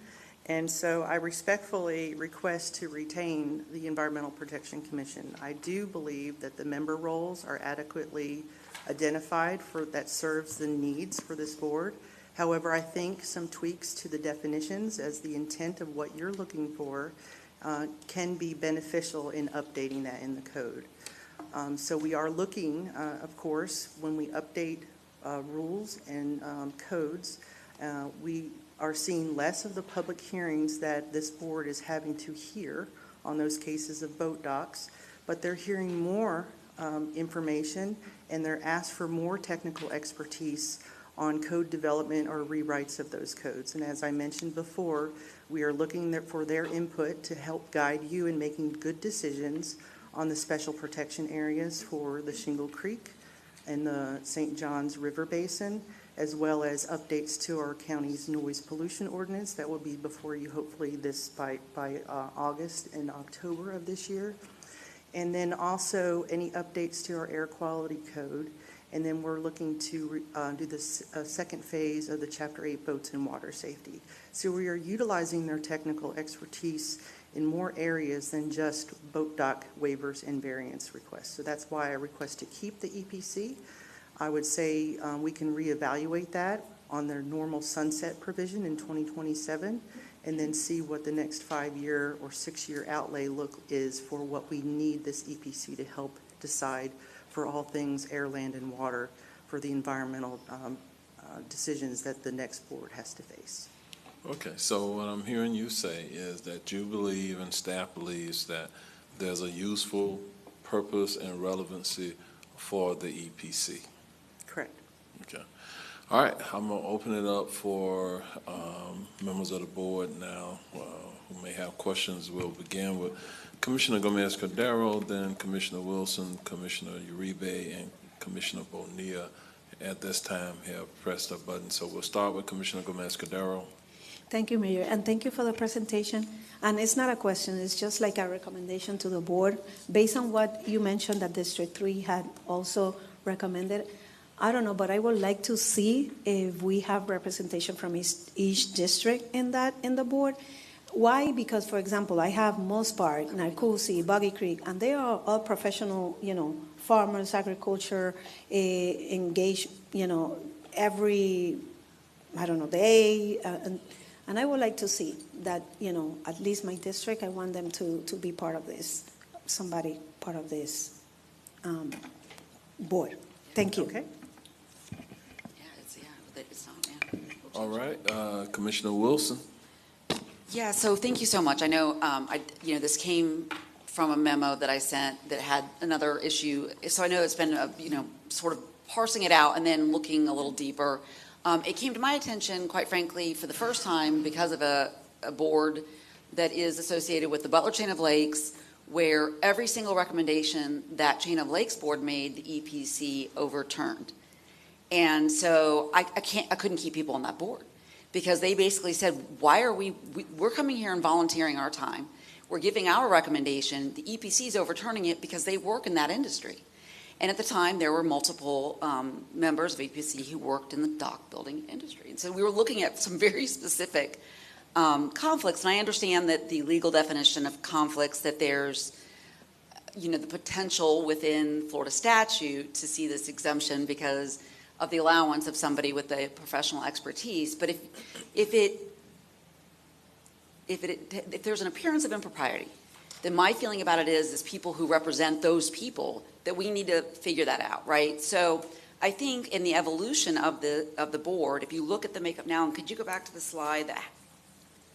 And so I respectfully request to retain the Environmental Protection Commission. I do believe that the member roles are adequately identified that serves the needs for this board. However, I think some tweaks to the definitions as the intent of what you're looking for can be beneficial in updating that in the code. So we are looking, of course, when we update rules and codes, we are seeing less of the public hearings that this board is having to hear on those cases of boat docks, but they're hearing more information, and they're asked for more technical expertise on code development or rewrites of those codes. And as I mentioned before, we are looking for their input to help guide you in making good decisions on the special protection areas for the Shingle Creek and the St. Johns River Basin, as well as updates to our county's noise pollution ordinance that will be before you hopefully by August and October of this year. And then also any updates to our air quality code. And then we're looking to do the second phase of the Chapter 8 boats and water safety. So we are utilizing their technical expertise in more areas than just boat dock waivers and variance requests. So that's why I request to keep the EPC. I would say we can reevaluate that on their normal sunset provision in 2027, and then see what the next 5-year or 6-year outlay is for what we need this EPC to help decide for all things air, land, and water for the environmental decisions that the next board has to face. Okay, so what I'm hearing you say is that you believe and staff believes that there's a useful purpose and relevancy for the EPC. Correct. Okay. All right, I'm going to open it up for members of the board now who may have questions. We'll begin with Commissioner Gomez-Cordero, then Commissioner Wilson, Commissioner Uribe, and Commissioner Bonilla at this time have pressed a button. So we'll start with Commissioner Gomez-Cordero. Thank you, Mayor, and thank you for the presentation. And it's not a question, it's just like a recommendation to the board. Based on what you mentioned that District 3 had also recommended, I don't know, but I would like to see if we have representation from each district in the board. Why? Because, for example, I have Moss Park, Narcoossee, Boggy Creek, and they are all professional, farmers, agriculture, engaged, every, day. And I would like to see that, at least my district, I want them to be part of this, somebody part of this board. Thank you. Okay. All right, Commissioner Wilson. Yeah, so thank you so much. I know, this came from a memo that I sent that had another issue. So I know it's been, sort of parsing it out and then looking a little deeper. It came to my attention, quite frankly, for the first time because of a board that is associated with the Butler Chain of Lakes, where every single recommendation that Chain of Lakes board made, the EPC overturned. And so I couldn't keep people on that board because they basically said, why are we're coming here and volunteering our time. We're giving our recommendation. The EPC is overturning it because they work in that industry. And at the time, there were multiple members of EPC who worked in the dock building industry. And so we were looking at some very specific conflicts. And I understand that the legal definition of conflicts, that there's, the potential within Florida statute to see this exemption because of the allowance of somebody with the professional expertise. But if there's an appearance of impropriety, then my feeling about it is people who represent those people, that we need to figure that out, right? So I think in the evolution of the board, if you look at the makeup now, and could you go back to the slide that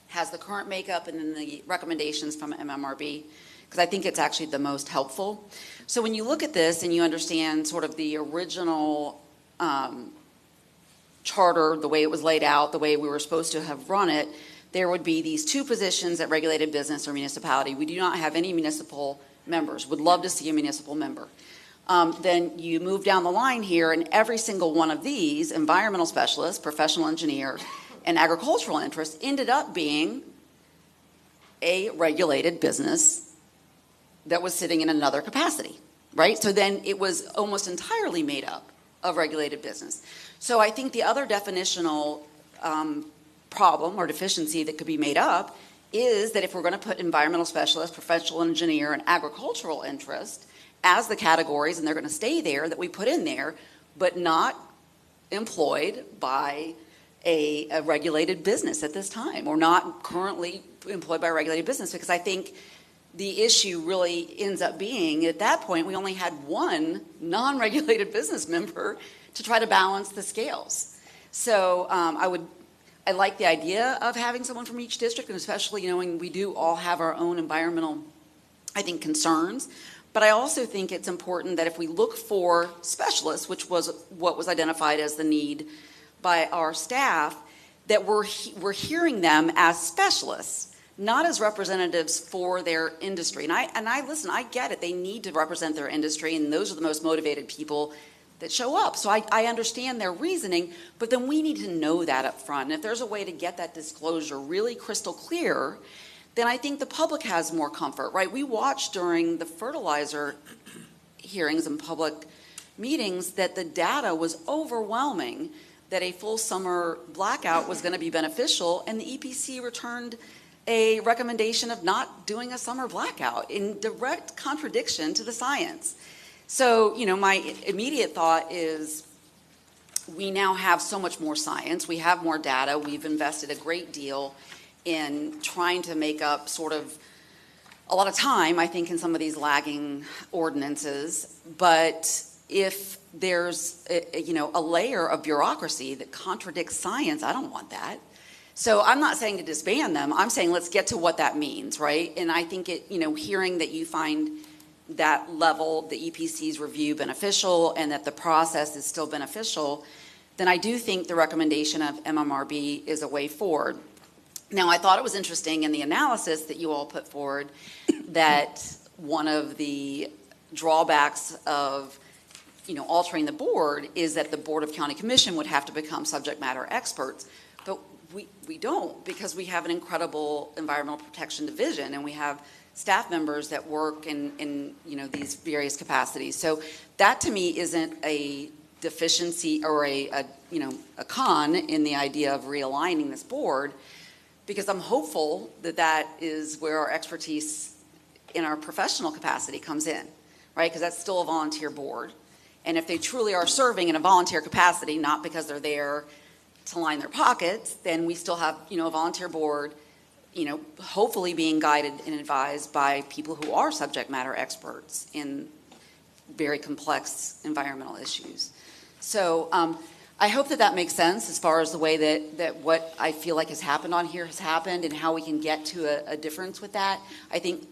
has the current makeup and then the recommendations from MMRB? Because I think it's actually the most helpful. So when you look at this and you understand sort of the original charter, the way it was laid out, the way we were supposed to have run it, there would be these 2 positions at regulated business or municipality. We do not have any municipal members. Would love to see a municipal member. Then you move down the line here, and every single one of these, environmental specialist, professional engineer, and agricultural interest, ended up being a regulated business that was sitting in another capacity, right? So then it was almost entirely made up of regulated business. So I think the other definitional problem or deficiency that could be made up is that if we're going to put environmental specialist, professional engineer, and agricultural interest as the categories, and they're going to stay there, that we put in there, but not employed by a regulated business at this time, or not currently employed by a regulated business, because I think the issue really ends up being, at that point, we only had one non-regulated business member to try to balance the scales. So I like the idea of having someone from each district, and especially knowing we do all have our own environmental, I think, concerns. But I also think it's important that if we look for specialists, which was what was identified as the need by our staff, that we're hearing them as specialists, not as representatives for their industry. And I listen, I get it. They need to represent their industry, and those are the most motivated people that show up. So I understand their reasoning, but then we need to know that up front. And if there's a way to get that disclosure really crystal clear, then I think the public has more comfort, right? We watched during the fertilizer hearings and public meetings that the data was overwhelming, that a full summer blackout was going to be beneficial, and the EPC returned a recommendation of not doing a summer blackout in direct contradiction to the science. So, my immediate thought is we now have so much more science. We have more data. We've invested a great deal in trying to make up sort of a lot of time, I think, in some of these lagging ordinances. But if there's a layer of bureaucracy that contradicts science, I don't want that. So I'm not saying to disband them. I'm saying let's get to what that means, right? And I think hearing that you find that level, the EPC's review, beneficial, and that the process is still beneficial, then I do think the recommendation of MMRB is a way forward. Now, I thought it was interesting in the analysis that you all put forward that one of the drawbacks of altering the board is that the Board of County Commission would have to become subject matter experts. But we don't, because we have an incredible environmental protection division, and we have staff members that work in these various capacities. So that to me isn't a deficiency or a con in the idea of realigning this board, because I'm hopeful that that is where our expertise in our professional capacity comes in, right? Because that's still a volunteer board. And if they truly are serving in a volunteer capacity, not because they're there to line their pockets, then we still have, a volunteer board, hopefully being guided and advised by people who are subject matter experts in very complex environmental issues. So I hope that makes sense as far as the way that what I feel like has happened on here has happened and how we can get to a difference with that. I think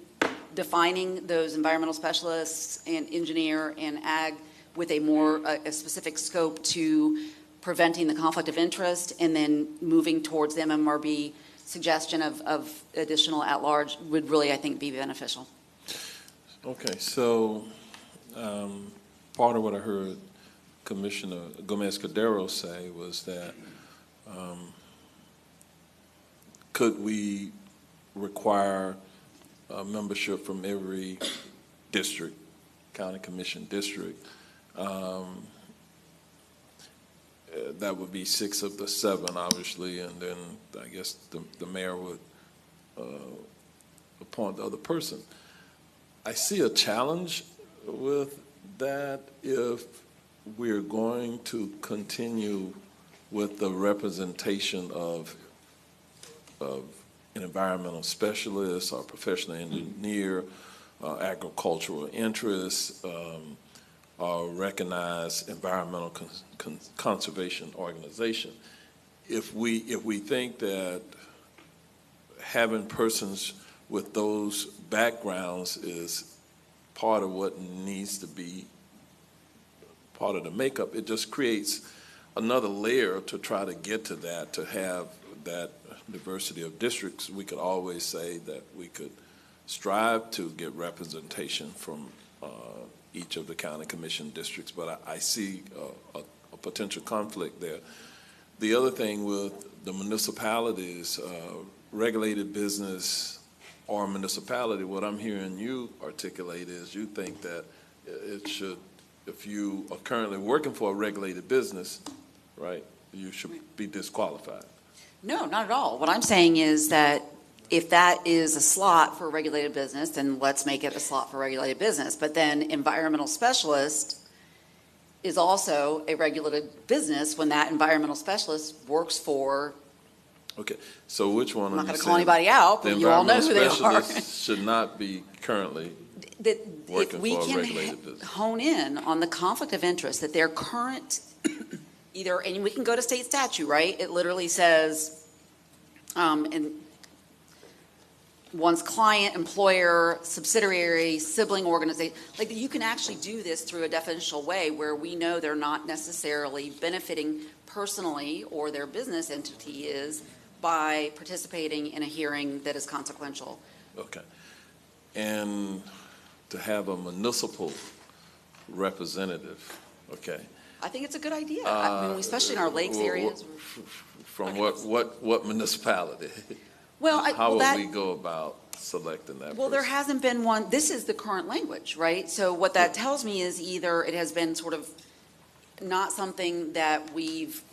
defining those environmental specialists and engineer and ag with a more a specific scope to preventing the conflict of interest, and then moving towards the MMRB suggestion of additional at-large would really, I think, be beneficial. Okay, so part of what I heard Commissioner Gomez-Cordero say was that could we require membership from every district, county commission district? That would be 6 of the 7, obviously, and then I guess the mayor would appoint the other person. I see a challenge with that if we're going to continue with the representation of an environmental specialist or professional engineer, agricultural interests, or recognized environmental conservation organization. If we think that having persons with those backgrounds is part of what needs to be part of the makeup, it just creates another layer to try to get to that, to have that diversity of districts. We could always say that we could strive to get representation from each of the county commission districts, but I see a potential conflict there. The other thing with the municipalities, regulated business or municipality, what I'm hearing you articulate is you think that it should, if you are currently working for a regulated business, right, you should be disqualified. No, not at all. What I'm saying is that if that is a slot for a regulated business, then let's make it a slot for regulated business. But then environmental specialist is also a regulated business when that environmental specialist works for Okay, so which one I'm are not you going to call saying? anybody out, but The you all know who they environmental are. specialists should not be currently That if working we for a can regulated business. hone in on the conflict of interest, that their current, either, and we can go to state statute, right? It literally says, in one's client, employer, subsidiary, sibling organization, like you can actually do this through a definitional way where we know they're not necessarily benefiting personally or their business entity is by participating in a hearing that is consequential. Okay. And to have a municipal representative, okay? I think it's a good idea. I mean, especially in our lakes areas. From what municipality? Well, How would we go about selecting that Well, there person? hasn't been one. This is the current language, right? So what that tells me is either it has been sort of not something that we've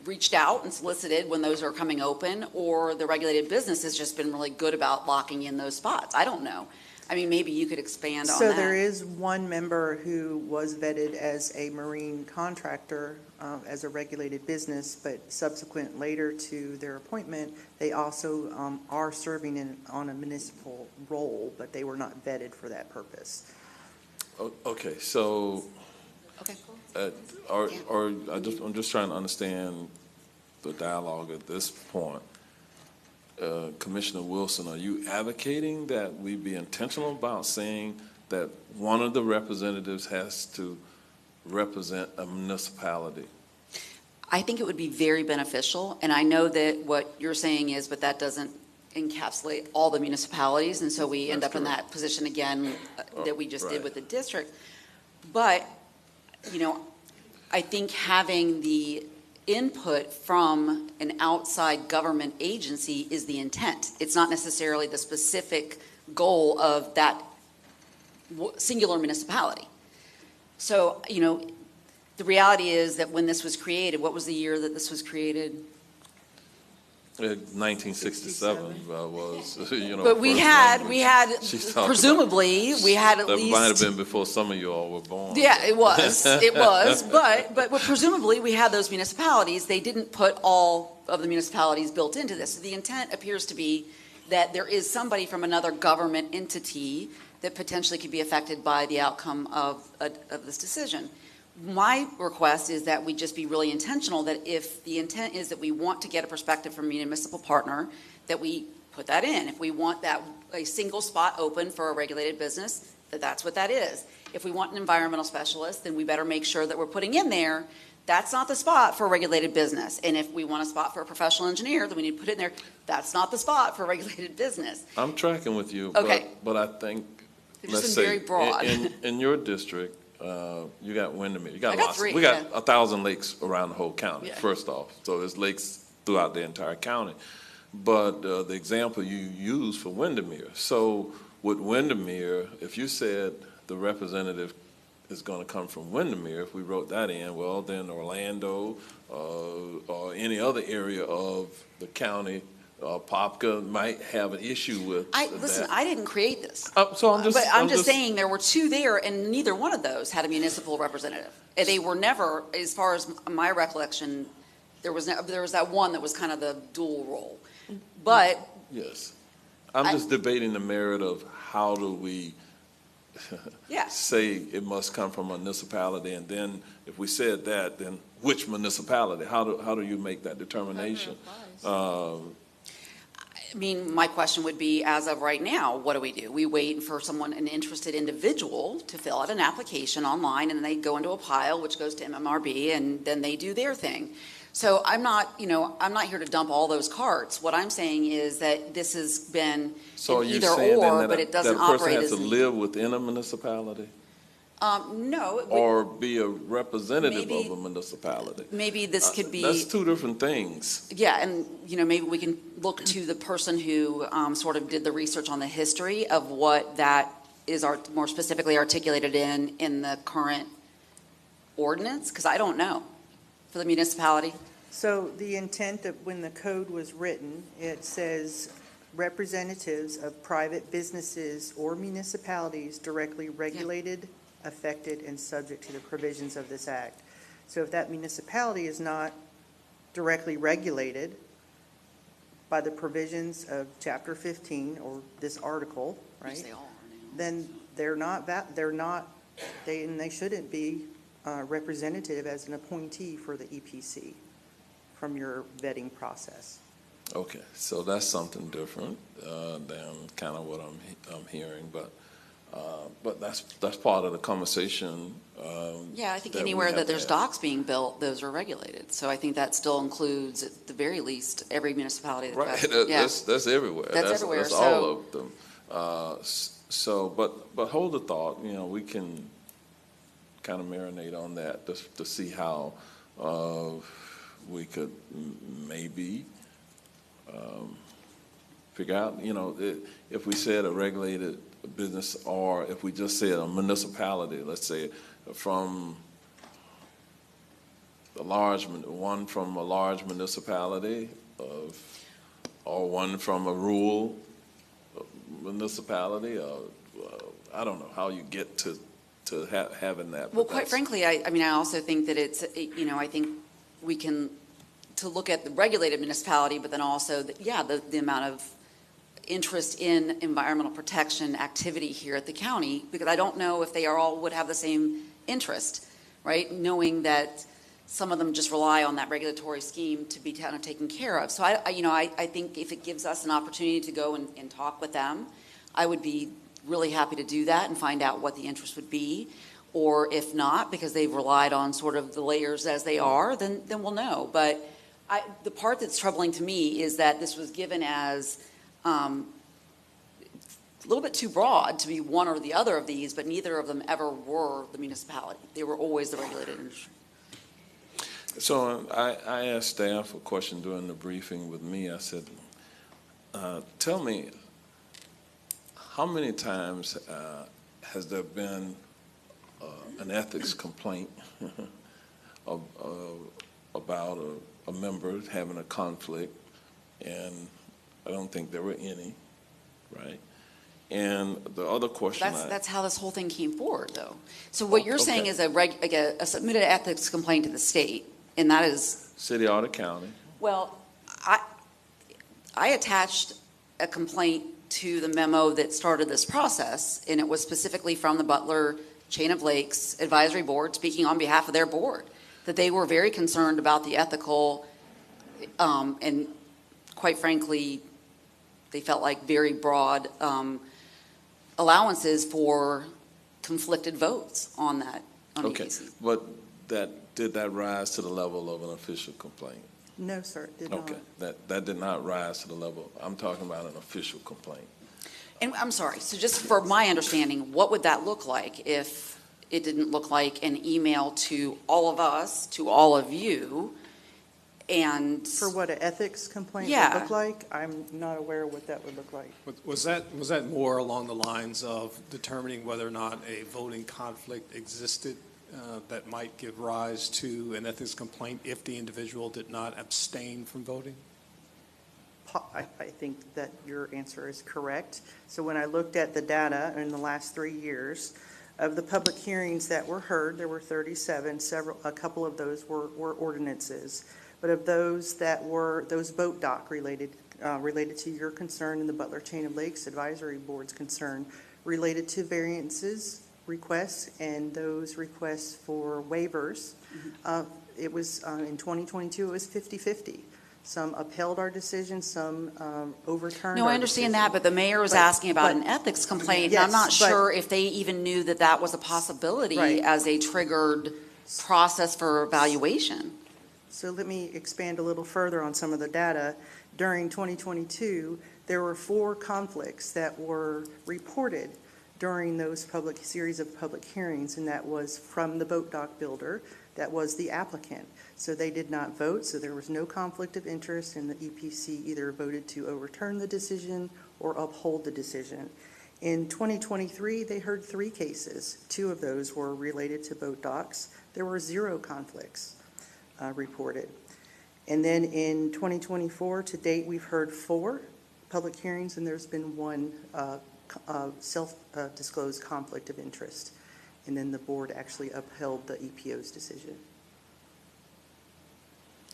reached out and solicited when those are coming open, or the regulated business has just been really good about locking in those spots. I don't know. I mean, maybe you could expand on that. So there is one member who was vetted as a marine contractor, as a regulated business, but subsequent later to their appointment, they also are serving on a municipal role, but they were not vetted for that purpose. Okay, so. Okay. I'm just trying to understand the dialogue at this point. Commissioner Wilson, are you advocating that we be intentional about saying that one of the representatives has to represent a municipality? I think it would be very beneficial, and I know that what you're saying is, but that doesn't encapsulate all the municipalities, and so we end up in that position again that we just did with the district. But, you know, I think having the input from an outside government agency is the intent. It's not necessarily the specific goal of that singular municipality. So, you know, the reality is that when this was created, what was the year that this was created? 1967 was, you know. But we had presumably, we had at least. That might have been before some of you all were born. Yeah, it was, but presumably we had those municipalities. They didn't put all of the municipalities built into this. So the intent appears to be that there is somebody from another government entity that potentially could be affected by the outcome of this decision. My request is that we just be really intentional, that if the intent is that we want to get a perspective from a municipal partner, that we put that in. If we want a single spot open for a regulated business, that's what that is. If we want an environmental specialist, then we better make sure that we're putting in there, that's not the spot for a regulated business. And if we want a spot for a professional engineer, then we need to put it in there, that's not the spot for a regulated business. I'm tracking with you, Okay. but I think, They've let's just been say, very broad. in your district, you got Windermere, you got I got lots. three, We got yeah. 1,000 lakes around the whole county, Yeah. first off. So there's lakes throughout the entire county. But the example you use for Windermere, so with Windermere, if you said the representative is going to come from Windermere, if we wrote that in, well, then Orlando or any other area of the county, Popka might have an issue with Listen, that. I didn't create this. So I'm just, But I'm just saying there were two there, and neither one of those had a municipal representative. And they were never, as far as my recollection, there was that one that was kind of the dual role. But Yes. I'm just debating the merit of how do we Yeah. say it must come from a municipality, and then if we said that, then which municipality? How do you make that determination? I mean, my question would be, as of right now, what do? We wait for an interested individual to fill out an application online, and then they go into a pile, which goes to MMRB, and then they do their thing. So I'm not here to dump all those carts. What I'm saying is that this has been So are an you either saying then or, that but it doesn't that person operate has as. to live within a municipality? No. It would, Or be a representative Maybe- of a municipality? maybe this could be. That's two different things. Yeah, and, maybe we can look to the person who sort of did the research on the history of what that is more specifically articulated in the current ordinance, because I don't know, for the municipality. So the intent of when the code was written, it says representatives of private businesses or municipalities directly regulated, affected, and subject to the provisions of this act. So if that municipality is not directly regulated, by the provisions of Chapter 15 or this article, right? Which they all are now. Then they shouldn't be representative as an appointee for the EPC from your vetting process. Okay, so that's something different than kind of what I'm hearing, but that's part of the conversation. Yeah, I think that we anywhere have that to there's have. docks being built, those are regulated. So I think that still includes, at the very least, every municipality. Right, Yeah. that's everywhere. That's everywhere, That's so- all of them. So, but hold the thought, we can kind of marinate on that to see how we could maybe figure out, if we said a regulated business, or if we just said a municipality, let's say from one from a large municipality or one from a rural municipality, I don't know how you get to having that. Well, but quite that's- frankly, I mean, I also think that I think we can, to look at the regulated municipality, but then also, the amount of interest in environmental protection activity here at the county, because I don't know if they all would have the same interest, right? Knowing that some of them just rely on that regulatory scheme to be kind of taken care of. So I think if it gives us an opportunity to go and talk with them, I would be really happy to do that and find out what the interest would be. Or if not, because they've relied on sort of the layers as they are, then we'll know. But the part that's troubling to me is that this was given as a little bit too broad to be one or the other of these, but neither of them ever were the municipality. They were always the regulated industry. So I asked staff a question during the briefing with me. I said, tell me, how many times has there been an ethics complaint about a member having a conflict? And I don't think there were any, right? And the other question That's how this whole thing came forward, though. So what you're saying is a submitted ethics complaint to the state, and that is... City or the county. Well, I attached a complaint to the memo that started this process, and it was specifically from the Butler Chain of Lakes Advisory Board, speaking on behalf of their board, that they were very concerned about the ethical, and quite frankly, they felt like very broad allowances for conflicted votes on that, on Okay, EPC. but did that rise to the level of an official complaint? No, sir, it did not. Okay, that did not rise to the level, I'm talking about an official complaint. And I'm sorry, so just for my understanding, what would that look like if it didn't look like an email to all of us, to all of you, and... For what an ethics complaint Yeah. would look like, I'm not aware of what that would look like. Was that more along the lines of determining whether or not a voting conflict existed that might give rise to an ethics complaint if the individual did not abstain from voting? I think that your answer is correct. So when I looked at the data in the last 3 years, of the public hearings that were heard, there were 37, a couple of those were ordinances. But of those that were, those boat dock related to your concern and the Butler Chain of Lakes Advisory Board's concern, related to variances, requests, and those requests for waivers, it was, in 2022, it was 50-50. Some upheld our decision, some overturned No, our I understand decision. that, but the mayor was asking about an ethics complaint, and I'm Yes, not but- sure if they even knew that that was a possibility Right. as a triggered process for evaluation. So let me expand a little further on some of the data. During 2022, there were 4 conflicts that were reported during those series of public hearings, and that was from the boat dock builder, that was the applicant. So they did not vote, so there was no conflict of interest, and the EPC either voted to overturn the decision or uphold the decision. In 2023, they heard 3 cases. 2 of those were related to boat docks. There were 0 conflicts reported. And then in 2024, to date, we've heard 4 public hearings, and there's been 1 self-disclosed conflict of interest. And then the board actually upheld the EPO's decision.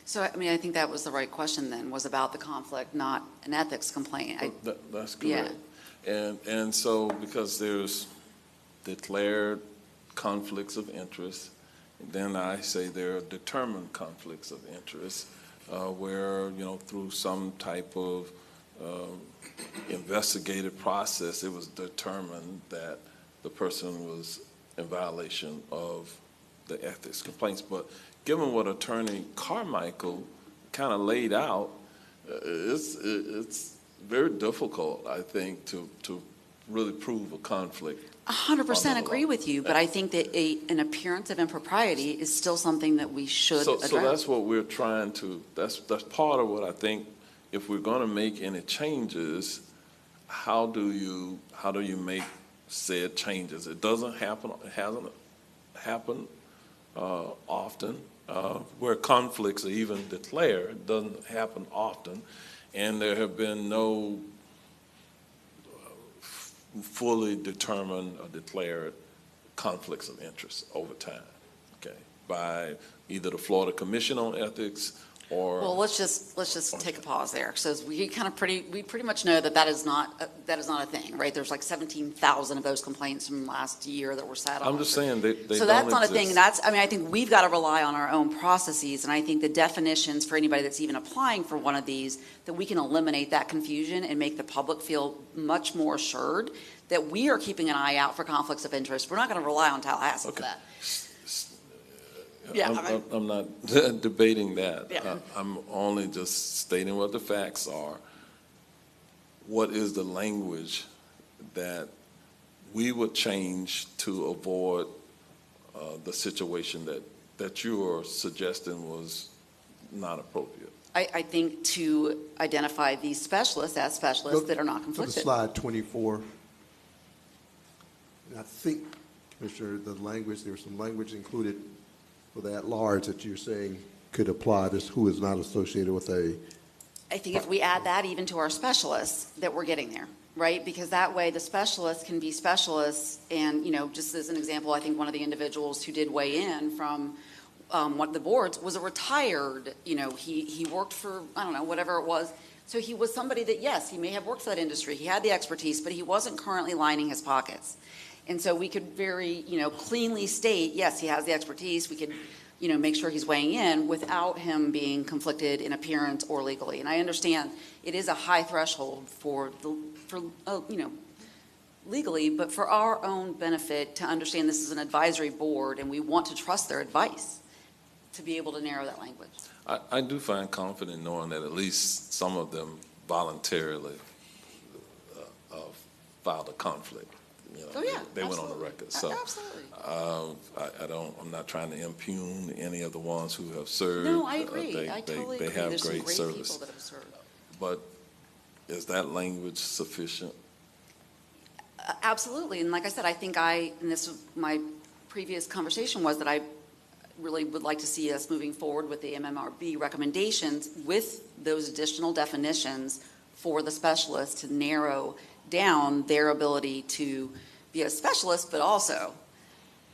So, I mean, I think that was the right question then, was about the conflict, not an ethics complaint. That's correct. And so, because there's declared conflicts of interest, then I say there are determined conflicts of interest, where, through some type of investigative process, it was determined that the person was in violation of the ethics complaints. But given what Attorney Carmichael kind of laid out, it's very difficult, I think, to really prove a conflict. 100% agree with you, but I think that an appearance of impropriety is still something that we should address. So that's what we're trying to, that's part of what I think, if we're going to make any changes, how do you make said changes? It doesn't happen, it hasn't happened often, where conflicts are even declared. It doesn't happen often, and there have been no fully determined or declared conflicts of interest over time, okay, by either the Florida Commission on Ethics or. Well, let's just take a pause there. So we pretty much know that is not a thing, right? There's like 17,000 of those complaints from last year that were sat on. I'm just saying they so that's not a thing. I think we've got to rely on our own processes, and I think the definitions for anybody that's even applying for one of these, that we can eliminate that confusion and make the public feel much more assured that we are keeping an eye out for conflicts of interest. We're not going to rely on Tallahassee for that. Yeah, I'm not debating that. Yeah. I'm only just stating what the facts are. What is the language that we would change to avoid the situation that you are suggesting was not appropriate? I think to identify these specialists as specialists that are not Go conflicted. to slide 24. And I think, Commissioner, there was some language included for the at-large that you're saying could apply to who is not associated with a. I think if we add that even to our specialists, that we're getting there, right? Because that way the specialists can be specialists. And, just as an example, I think one of the individuals who did weigh in from one of the boards was a retired, he worked for, I don't know, whatever it was. So he was somebody that, yes, he may have worked for that industry. He had the expertise, but he wasn't currently lining his pockets. And so we could very, cleanly state, yes, he has the expertise. We could, make sure he's weighing in without him being conflicted in appearance or legally. And I understand it is a high threshold for legally, but for our own benefit to understand this is an advisory board and we want to trust their advice to be able to narrow that language. I do find confident knowing that at least some of them voluntarily filed a conflict. They went on the record. So absolutely. I'm not trying to impugn any of the ones who have served. No, I agree. I totally agree. They have There's great some great service. people that have served. But is that language sufficient? Absolutely. And like I said, I think and this was my previous conversation was that I really would like to see us moving forward with the MMRB recommendations with those additional definitions for the specialists to narrow down their ability to be a specialist, but also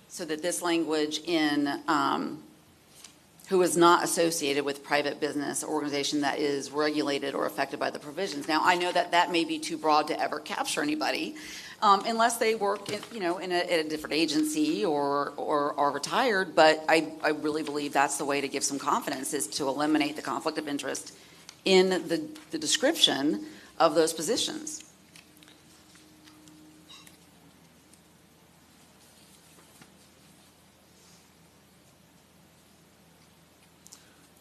so that this language in who is not associated with private business or organization that is regulated or affected by the provisions. Now, I know that may be too broad to ever capture anybody unless they work in a different agency or are retired, but I really believe that's the way to give some confidence is to eliminate the conflict of interest in the description of those positions.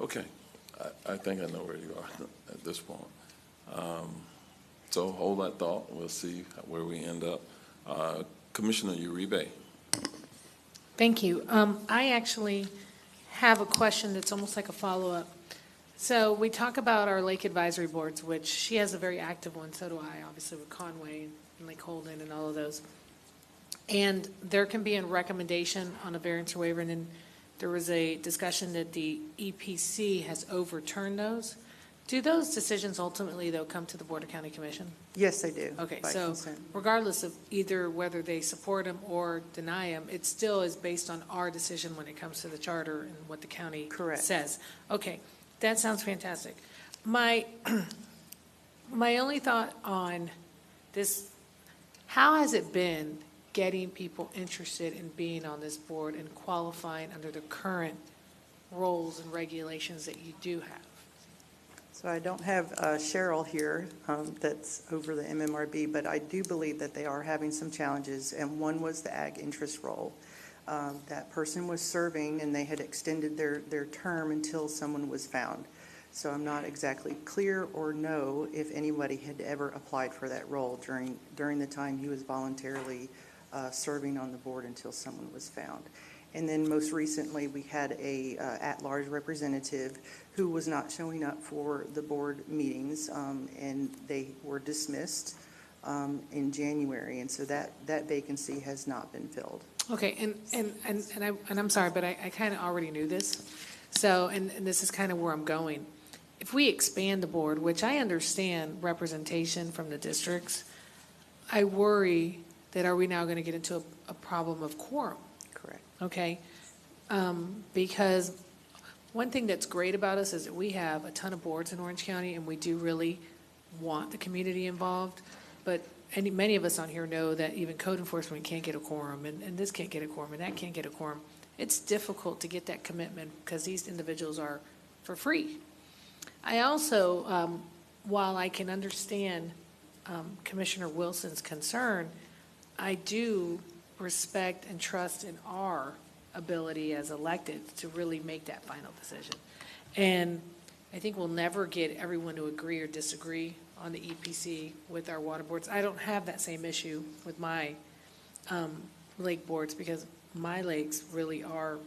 Okay, I think I know where you are at this point. So hold that thought. We'll see where we end up. Commissioner Uribe. Thank you. I actually have a question that's almost like a follow-up. So we talk about our lake advisory boards, which she has a very active one, so do I, obviously with Conway and Lake Holden and all of those. And there can be a recommendation on a variance or waiver, and then there was a discussion that the EPC has overturned those. Do those decisions ultimately, though, come to the Board of County Commission? Yes, they do. Okay, by so consent. regardless of either whether they support them or deny them, it still is based on our decision when it comes to the charter and what the county Correct. says. Okay, That sounds fantastic. My, my only thought on this, how has it been getting people interested in being on this board and qualifying under the current rules and regulations that you do have? So I don't have Cheryl here that's over the MMRB, but I do believe that they are having some challenges, and one was the ag interest role. That person was serving, and they had extended their term until someone was found. So I'm not exactly clear or know if anybody had ever applied for that role during the time he was voluntarily serving on the board until someone was found. And then most recently, we had a at-large representative who was not showing up for the board meetings, and they were dismissed in January. And so that vacancy has not been filled. Okay, and I'm sorry, but I kind of already knew this. So, and this is kind of where I'm going. If we expand the board, which I understand representation from the districts, I worry that are we now going to get into a problem of quorum? Correct. Okay, because one thing that's great about us is that we have a ton of boards in Orange County, and we do really want the community involved. But many of us on here know that even code enforcement can't get a quorum, and this can't get a quorum, and that can't get a quorum. It's difficult to get that commitment because these individuals are for free. I also, while I can understand Commissioner Wilson's concern, I do respect and trust in our ability as elected to really make that final decision. And I think we'll never get everyone to agree or disagree on the EPC with our water boards. I don't have that same issue with my lake boards because my lakes really are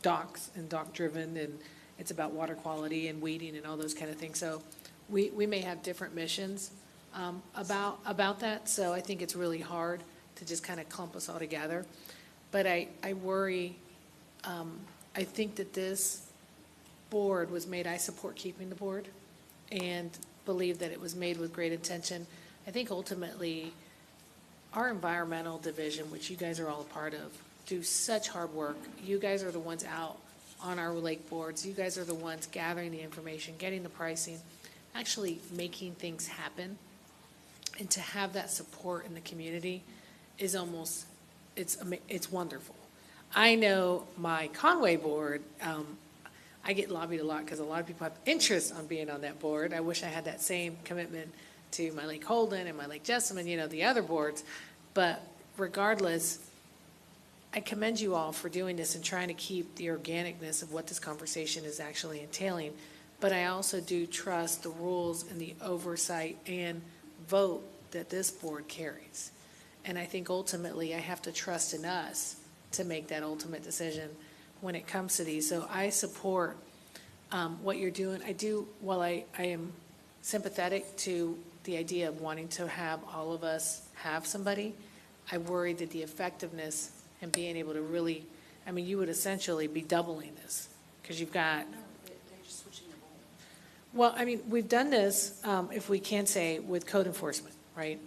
docks and dock-driven, and it's about water quality and weeding and all those kind of things. So we may have different missions about that. So I think it's really hard to just kind of clump us all together. But I worry, I think that this board was made, I support keeping the board and believe that it was made with great intention. I think ultimately our environmental division, which you guys are all a part of, do such hard work. You guys are the ones out on our lake boards. You guys are the ones gathering the information, getting the pricing, actually making things happen. And to have that support in the community is almost, it's wonderful. I know my Conway board, I get lobbied a lot because a lot of people have interest on being on that board. I wish I had that same commitment to my Lake Holden and my Lake Jessamine, the other boards. But regardless, I commend you all for doing this and trying to keep the organicness of what this conversation is actually entailing. But I also do trust the rules and the oversight and vote that this board carries. And I think ultimately I have to trust in us to make that ultimate decision when it comes to these. So I support what you're doing. I do, while I am sympathetic to the idea of wanting to have all of us have somebody, I worry that the effectiveness and being able to really, you would essentially be doubling this because you've got. Well, we've done this, if we can say, with code enforcement, right?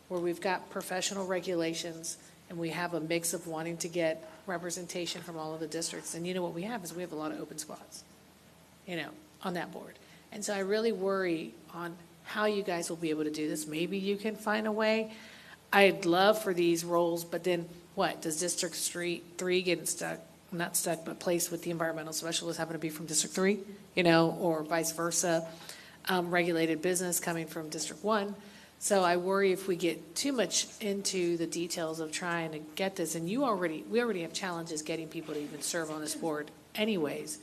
Where we've got professional regulations and we have a mix of wanting to get representation from all of the districts. And what we have is we have a lot of open spots, on that board. And so I really worry on how you guys will be able to do this. Maybe you can find a way. I'd love for these roles, but then what? Does District 3 get stuck? Not stuck, but placed with the environmental specialist happen to be from District 3, or vice versa, regulated business coming from District 1. So I worry if we get too much into the details of trying to get this, and we already have challenges getting people to even serve on this board anyways,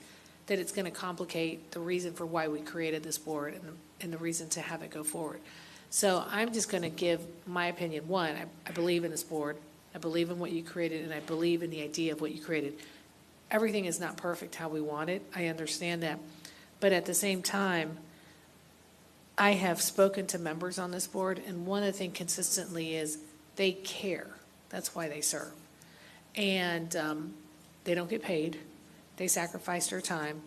that it's going to complicate the reason for why we created this board and the reason to have it go forward. So I'm just going to give my opinion. One, I believe in this board. I believe in what you created, and I believe in the idea of what you created. Everything is not perfect how we want it. I understand that. But at the same time, I have spoken to members on this board, and one of the things consistently is they care. That's why they serve. And they don't get paid. They sacrifice their time,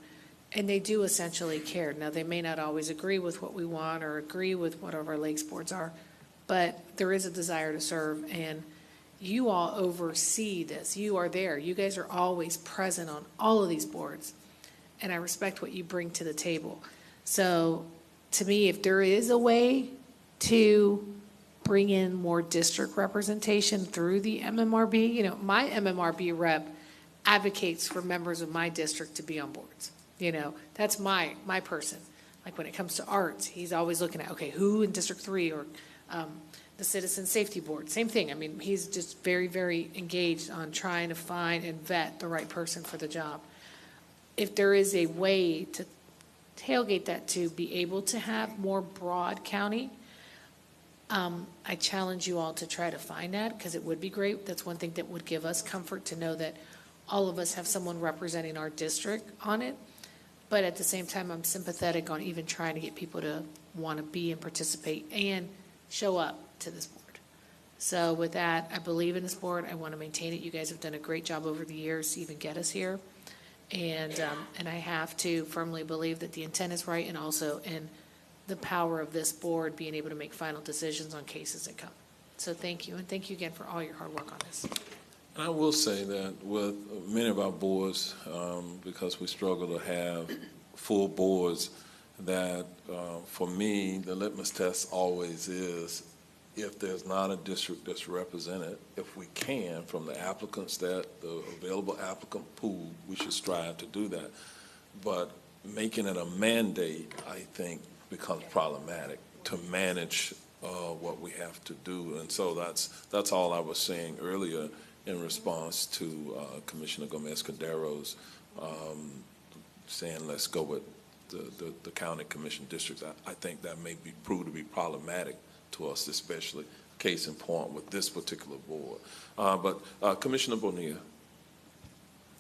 and they do essentially care. Now, they may not always agree with what we want or agree with what our lakes boards are, but there is a desire to serve, and you all oversee this. You are there. You guys are always present on all of these boards. and I respect what you bring to the table. So to me, if there is a way to bring in more district representation through the MMRB, you know, my MMRB rep advocates for members of my district to be on boards. You know, that's my person. Like when it comes to arts, he's always looking at, okay, who in District 3 or the Citizen Safety Board, same thing. I mean, he's just very, very engaged on trying to find and vet the right person for the job. If there is a way to tailgate that to be able to have more broad county, I challenge you all to try to find that, because it would be great. That's one thing that would give us comfort to know that all of us have someone representing our district on it. But at the same time, I'm sympathetic on even trying to get people to want to be and participate and show up to this board. So with that, I believe in this board. I want to maintain it. You guys have done a great job over the years to even get us here. And I have to firmly believe that the intent is right, and also in the power of this board being able to make final decisions on cases that come. So thank you, and thank you again for all your hard work on this. And I will say that with many of our boards, because we struggle to have full boards, that for me, the litmus test always is, if there's not a district that's represented, if we can, from the applicants, that the available applicant pool, we should strive to do that. But making it a mandate, I think, becomes problematic to manage what we have to do. And so that's all I was saying earlier in response to Commissioner Gomez-Cordero's saying let's go with the county commission districts. I think that may be proved to be problematic to us, especially case in point with this particular board. But Commissioner Bonilla.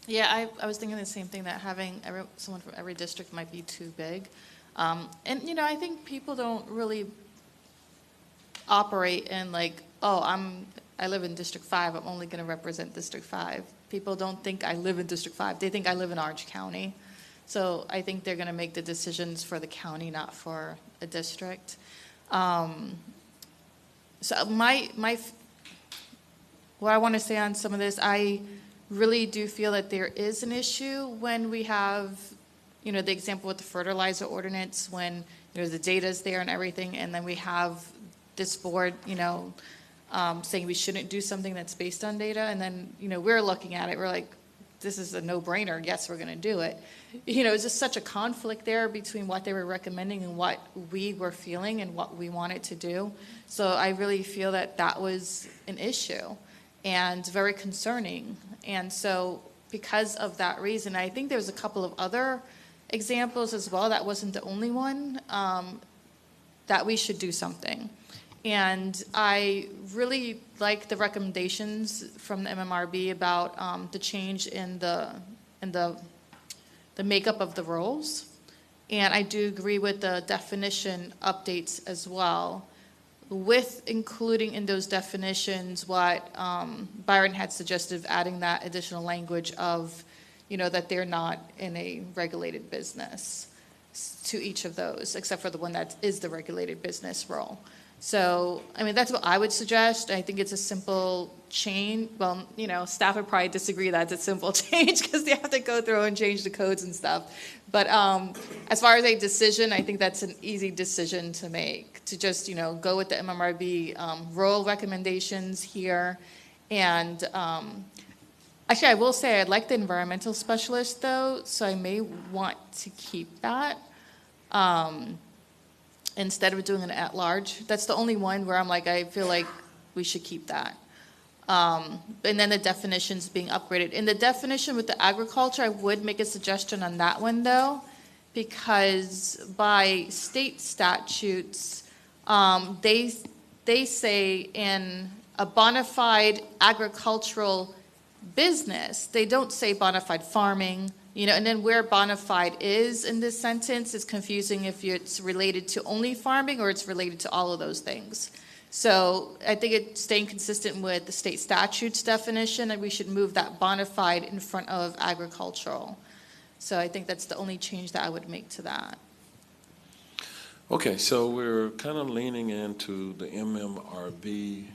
Yeah, I was thinking the same thing, that having someone from every district might be too big. And, you know, I think people don't really operate in like, oh, I live in District 5, I'm only going to represent District 5. People don't think I live in District 5. They think I live in Orange County. So I think they're going to make the decisions for the county, not for a district. So what I want to say on some of this, I really do feel that there is an issue when we have, you know, the example with the fertilizer ordinance, when, you know, the data's there and everything, and then we have this board, you know, saying we shouldn't do something that's based on data, and then, you know, we're looking at it, we're like, this is a no-brainer, yes, we're going to do it. You know, it's just such a conflict there between what they were recommending and what we were feeling and what we wanted to do. So I really feel that that was an issue and very concerning. And so because of that reason, I think there's a couple of other examples as well, that wasn't the only one, that we should do something. And I really like the recommendations from the MMRB about the change in the makeup of the roles. And I do agree with the definition updates as well, with including in those definitions what Byron had suggested of adding that additional language of, you know, that they're not in a regulated business to each of those, except for the one that is the regulated business role. So, I mean, that's what I would suggest. I think it's a simple change. Well, you know, staff would probably disagree that it's a simple change because they have to go through and change the codes and stuff. But as far as a decision, I think that's an easy decision to make, to just, you know, go with the MMRB role recommendations here. And actually, I will say I like the environmental specialist, though, so I may want to keep that. Instead of doing an at-large. That's the only one where I'm like, I feel like we should keep that. And then the definitions being upgraded. In the definition with the agriculture, I would make a suggestion on that one, though, because by state statutes, they say in a bona fide agricultural business, they don't say bona fide farming, you know, and then where bona fide is in this sentence is confusing if it's related to only farming or it's related to all of those things. So I think it's staying consistent with the state statutes definition, and we should move that bona fide in front of agricultural. So I think that's the only change that I would make to that. Okay, so we're kind of leaning into the MMRB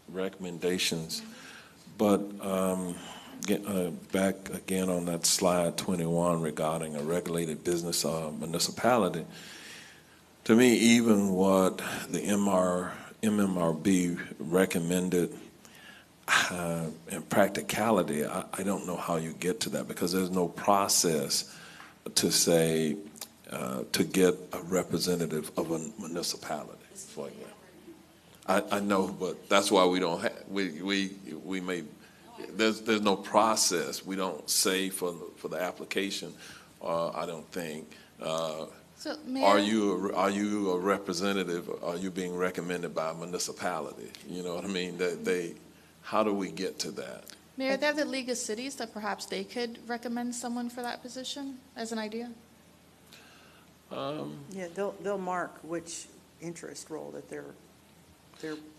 recommendations, but back again on that slide 21 regarding a regulated business municipality, to me, even what the MMRB recommended in practicality, I don't know how you get to that, because there's no process to say, to get a representative of a municipality, for example. I know, but that's why we don't have, we may, there's no process. We don't say for the application, I don't think. So, Mayor, Are you a representative? Are you being recommended by a municipality? You know what I mean? How do we get to that? Mayor, they have the League of Cities that perhaps they could recommend someone for that position as an idea. Yeah, they'll mark which interest role that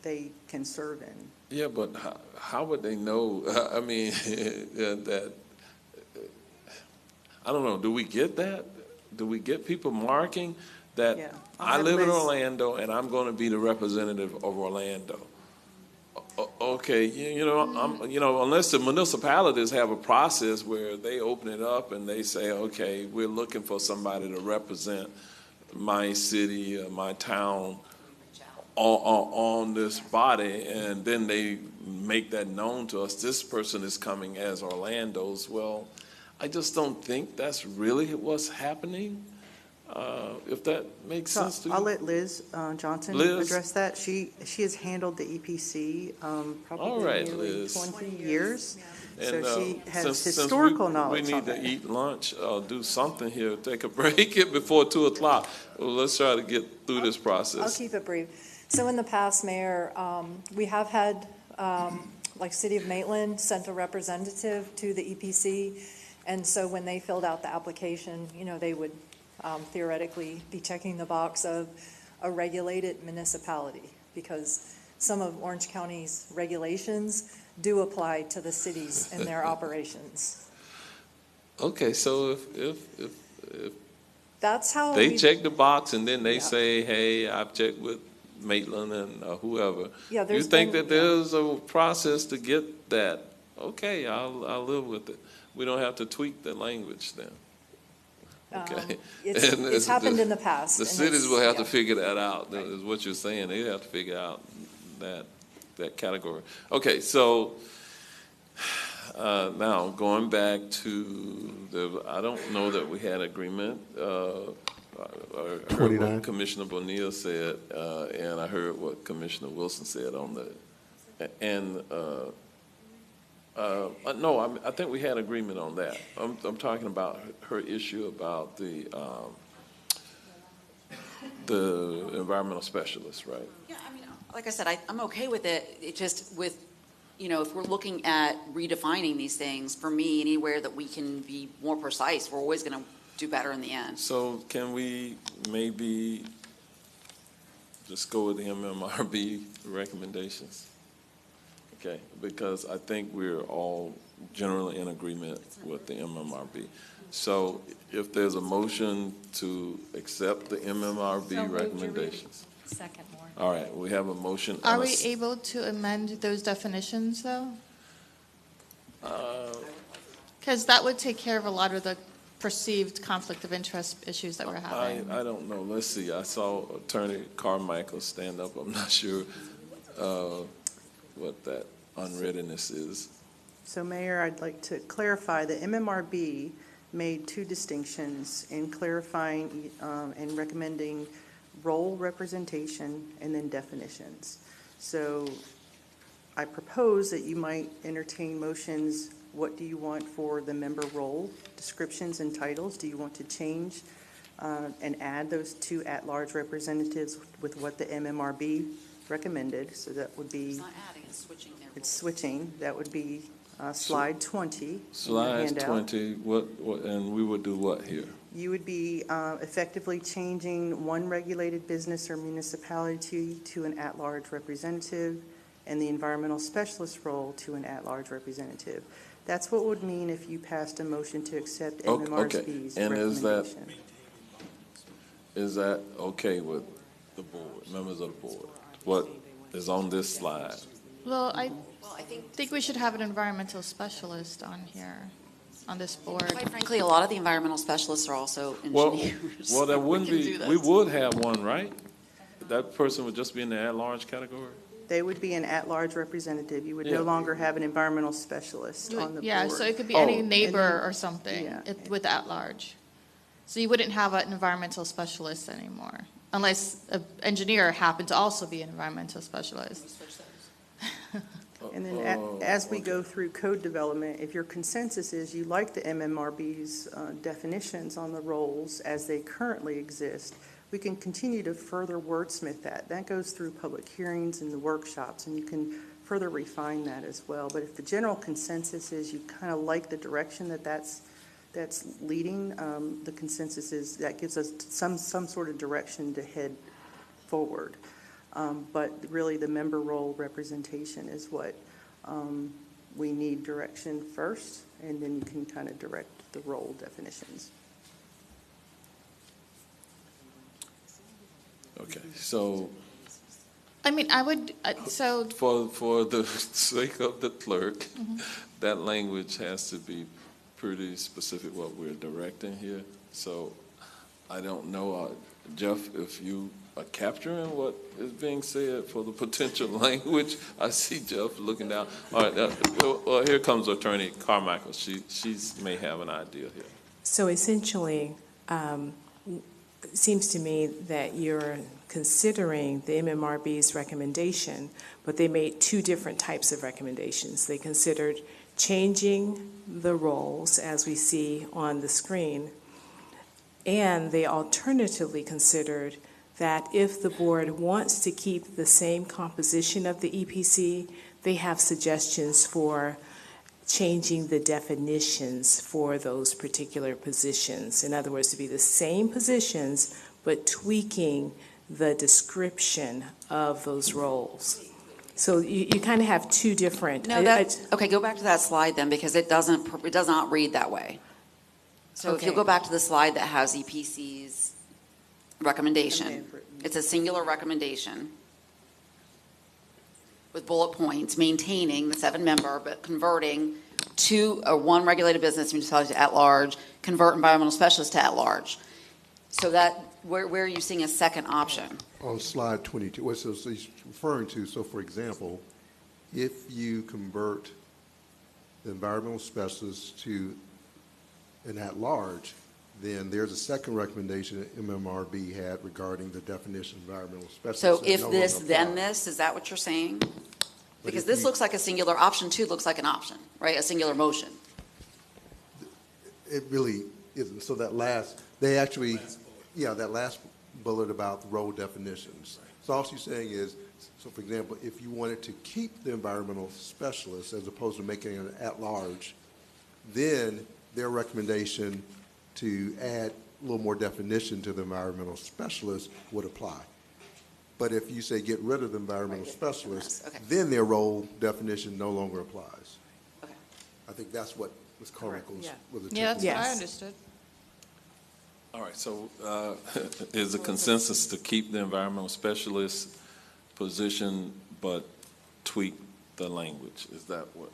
they can serve in. Yeah, but how would they know? I mean, that I don't know. Do we get that? Do we get people marking that Yeah. I live in Orlando and I'm going to be the representative of Orlando? Okay, unless the municipalities have a process where they open it up and they say, okay, we're looking for somebody to represent my city, my town on this body, and then they make that known to us. This person is coming as Orlando's. Well, I just don't think that's really what's happening. If that makes sense to you. I'll let Liz Johnson address that. She has handled the EPC probably nearly 20 years. And, so she has since historical we knowledge need on to that. eat lunch, do something here, take a break before 2 o'clock. Well, let's try to get through this process. I'll keep it brief. So in the past, Mayor, we have had, like City of Maitland sent a representative to the EPC. And so when they filled out the application, they would theoretically be checking the box of a regulated municipality, because some of Orange County's regulations do apply to the cities in their operations. Okay, so if That's how they we- check the box and then they say, hey, I've checked with Maitland and whoever. Yeah, You there's think been- that there's a process to get that? Okay, I'll live with it. We don't have to tweak the language then. Okay. It's happened in the past. The and cities it's- will have to yeah. figure that out, is what you're saying. They have to figure out that category. Okay, so now going back to I don't know that we had agreement. I heard 29. what Commissioner Bonilla said, and I heard what Commissioner Wilson said on no, I think we had agreement on that. I'm talking about her issue about the environmental specialist, right? Yeah, I mean, like I said, I'm okay with it. It just with, if we're looking at redefining these things, for me, anywhere that we can be more precise, we're always going to do better in the end. So can we maybe just go with the MMRB recommendations? Okay, because I think we're all generally in agreement with the MMRB. So if there's a motion to accept the MMRB recommendations. Second more. All right, we have a motion. Are and we able to amend those definitions, though? Because that would take care of a lot of the perceived conflict of interest issues that we're having. I don't know. Let's see. I saw Attorney Carmichael stand up. I'm not sure what that unreadiness is. So Mayor, I'd like to clarify, the MMRB made two distinctions in clarifying and recommending role representation and then definitions. So I propose that you might entertain motions. What do you want for the member role descriptions and titles? Do you want to change and add those two at-large representatives with what the MMRB recommended? So that would be. It's not adding, it's switching their. It's switching. That would be slide 20. in your Slide handout. 20, what, and we would do what here? You would be effectively changing one regulated business or municipality to an at-large representative and the environmental specialist role to an at-large representative. That's what would mean if you passed a motion to accept MMRB's And recommendation. is that okay with the board, members of the board? What is on this slide? Well, I think we should have an environmental specialist on here, on this board. Quite frankly, a lot of the environmental specialists are also Well, engineers. well, that so we wouldn't can be, do that. we would have one, right? That person would just be in the at-large category? They would be an at-large representative. You would Yeah. no longer have an environmental specialist You would- on the board. Yeah, so it could be Oh. any neighbor And then- or something yeah. with at-large. So you wouldn't have an environmental specialist anymore, unless an engineer happened to also be an environmental specialist. And then as we go through code development, if your consensus is you like the MMRB's definitions on the roles as they currently exist, we can continue to further wordsmith that. That goes through public hearings and the workshops, and you can further refine that as well. But if the general consensus is you kind of like the direction that's leading, the consensus is that gives us some sort of direction to head forward. But really, the member role representation is what we need direction first, and then you can kind of direct the role definitions. Okay, so I mean, I would, so, for the sake of the clerk, Mm-hmm. that language has to be pretty specific what we're directing here. So I don't know, Jeff, if you are capturing what is being said for the potential language. I see Jeff looking down. All right, well, here comes Attorney Carmichael. She may have an idea here. So essentially, it seems to me that you're considering the MMRB's recommendation, but they made two different types of recommendations. They considered changing the roles, as we see on the screen, and they alternatively considered that if the board wants to keep the same composition of the EPC, they have suggestions for changing the definitions for those particular positions. In other words, to be the same positions, but tweaking the description of those roles. So you kind of have two different. No, okay, go back to that slide then, because it does not read that way. So if you'll Okay. go back to the slide that has EPC's recommendation, it's a singular recommendation with bullet points, maintaining the 7-member, but converting one regulated business municipality to at-large, convert environmental specialist to at-large. So that, where are you seeing a second option? On slide 22, what so he's referring to, so for example, if you convert the environmental specialist to an at-large, then there's a second recommendation that MMRB had regarding the definition of environmental specialist. So that if no this, longer then applies. this, is that what you're saying? Because if this you- looks like a singular, option 2 looks like an option, right? A singular motion. It really isn't. So that last, they actually, that last bullet about the role definitions. So all she's saying is, so for example, if you wanted to keep the environmental specialist as opposed to making it at-large, then their recommendation to add a little more definition to the environmental specialist would apply. But if you say get rid of the environmental specialist, then their role definition no longer applies. I think that's what Ms. Carmichael's was attempting. yeah, that's what I understood. All right, so is the consensus to keep the environmental specialist position, but tweak the language? Is that what?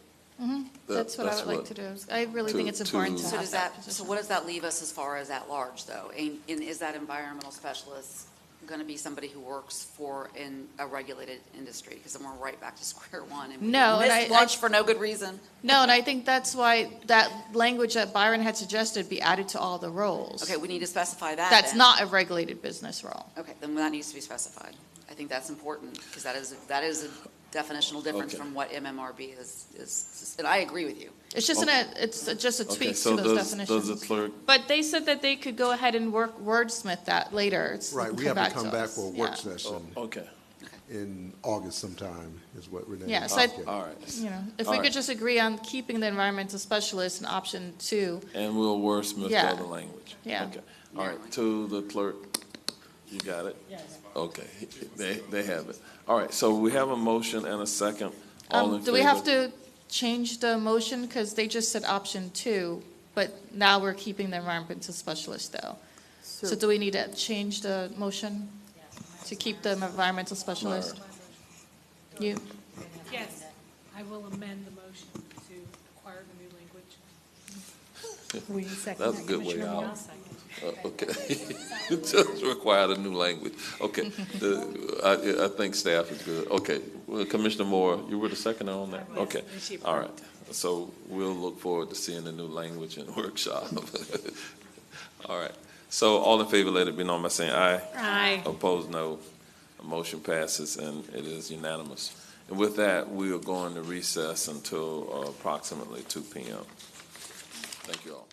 That's what I would like to do. I really think it's important to So have does that that, so position. what does that leave us as far as at-large, though? And is that environmental specialist going to be somebody who works for a regulated industry? Because then we're right back to square one. And we No, and missed I- lunch for no good reason. No, and I think that's why that language that Byron had suggested be added to all the roles. Okay, we need to specify that That's then. not a regulated business role. Okay, then that needs to be specified. I think that's important, because that is a definitional difference Okay. from what MMRB is, and I agree with you. It's just it's just a Okay, tweak so to those does definitions. the clerk, But they said that they could go ahead and wordsmith that later. Right, we have to come back us. for a Yeah. work session okay, in August sometime, is what Renee. Yeah, so I, indicated. all right. you know, if All we right. could just agree on keeping the environmental specialist in option 2. And we'll wordsmith the Yeah. other language? Yeah. Okay, all right, to the clerk, you got it? Yes. Okay, they have it. All right, so we have a motion and a second. All in Do we have favor? to change the motion? Because they just said option 2, but now we're keeping the environmental specialist though. So do we need to change the motion to keep the environmental specialist? You? Yes, I will amend the motion to acquire the new language. Will you second That's a that, good way Commissioner Moore? out. Okay. Just required a new language. Okay. I think staff is good. Okay. Well, Commissioner Moore, you were the second on that? Okay. All right. So we'll look forward to seeing the new language in workshop. All right. So all in favor, let it be known by saying aye. Aye. Opposed, no. Motion passes, and it is unanimous. And with that, we are going to recess until approximately 2 p.m. Thank you all.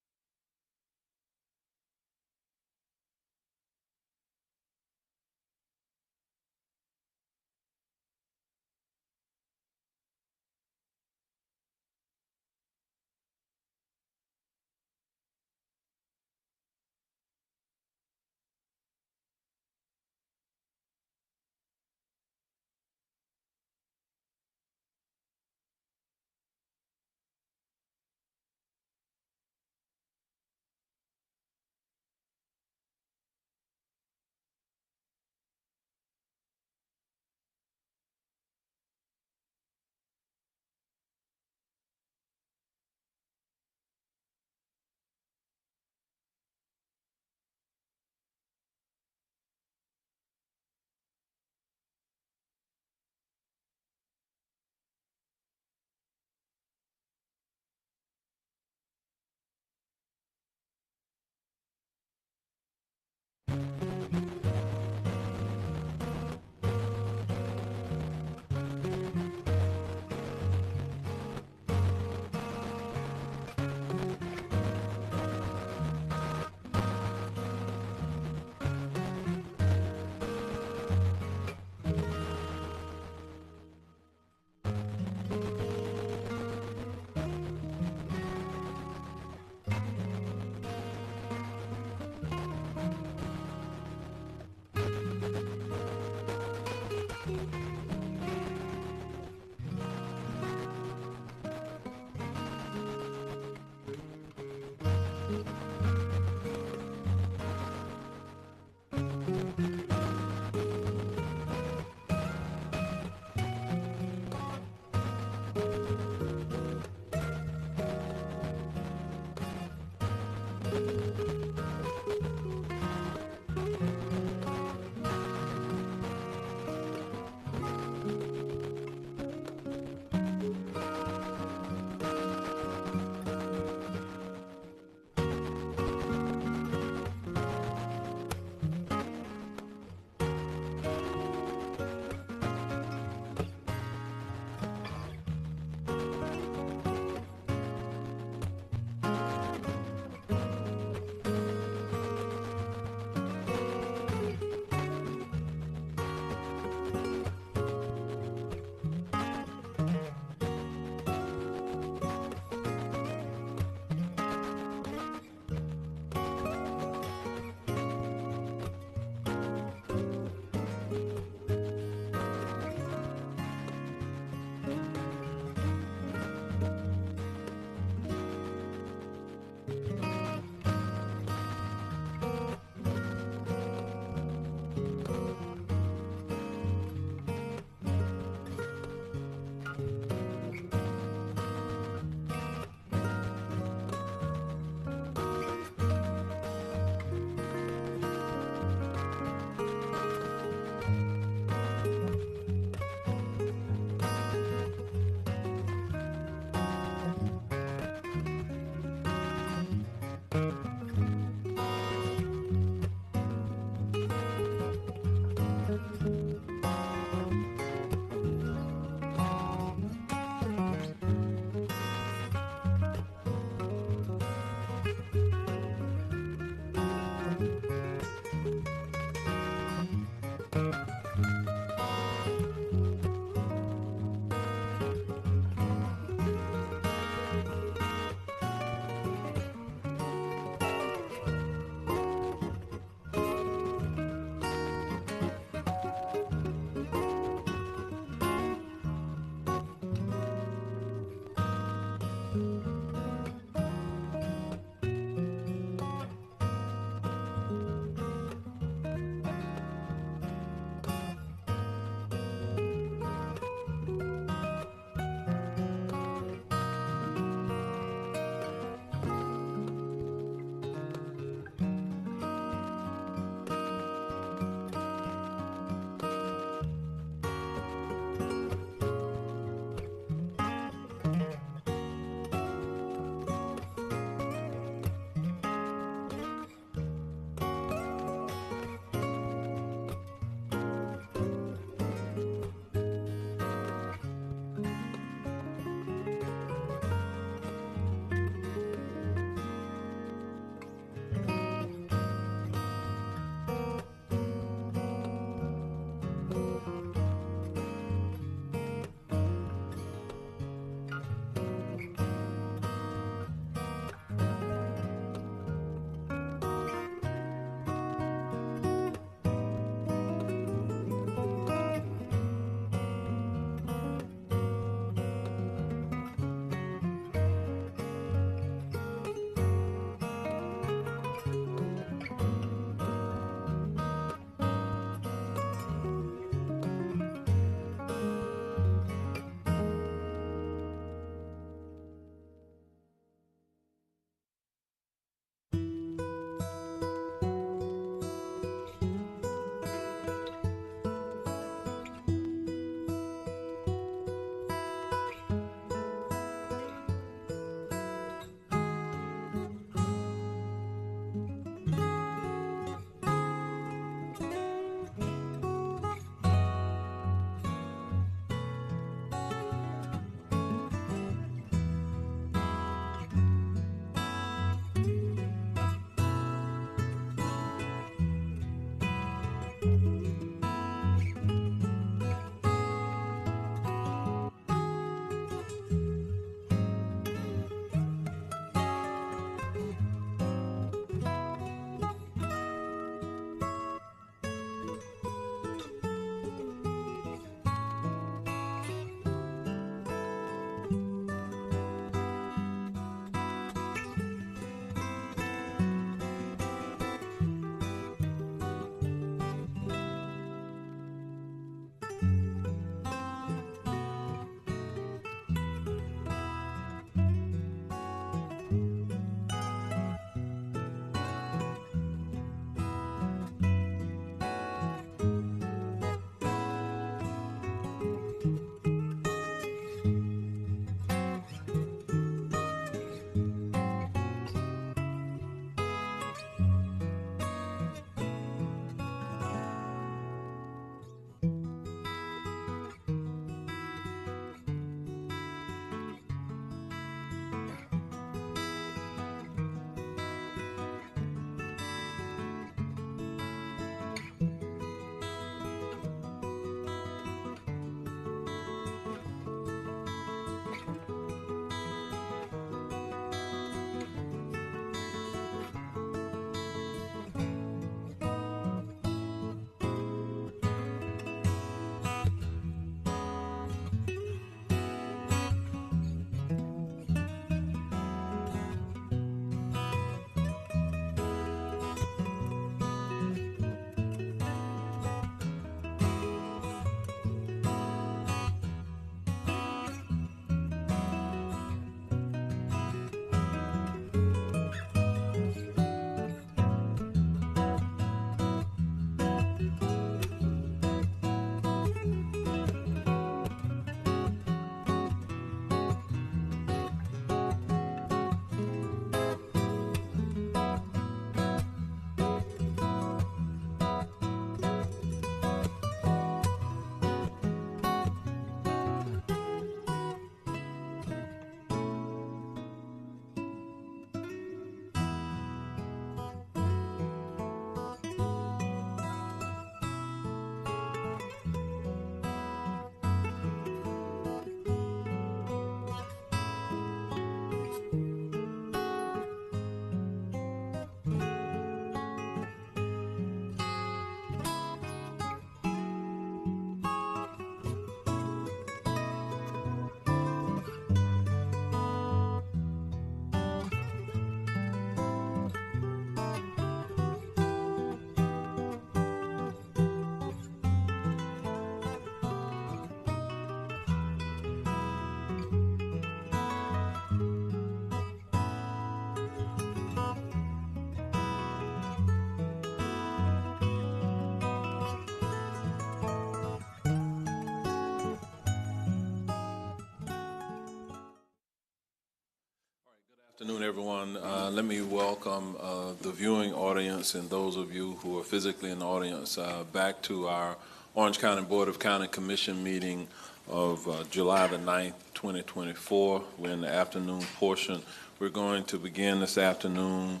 Afternoon, everyone. Let me welcome the viewing audience and those of you who are physically in the audience back to our Orange County Board of County Commission meeting of July the 9th, 2024. We're in the afternoon portion. We're going to begin this afternoon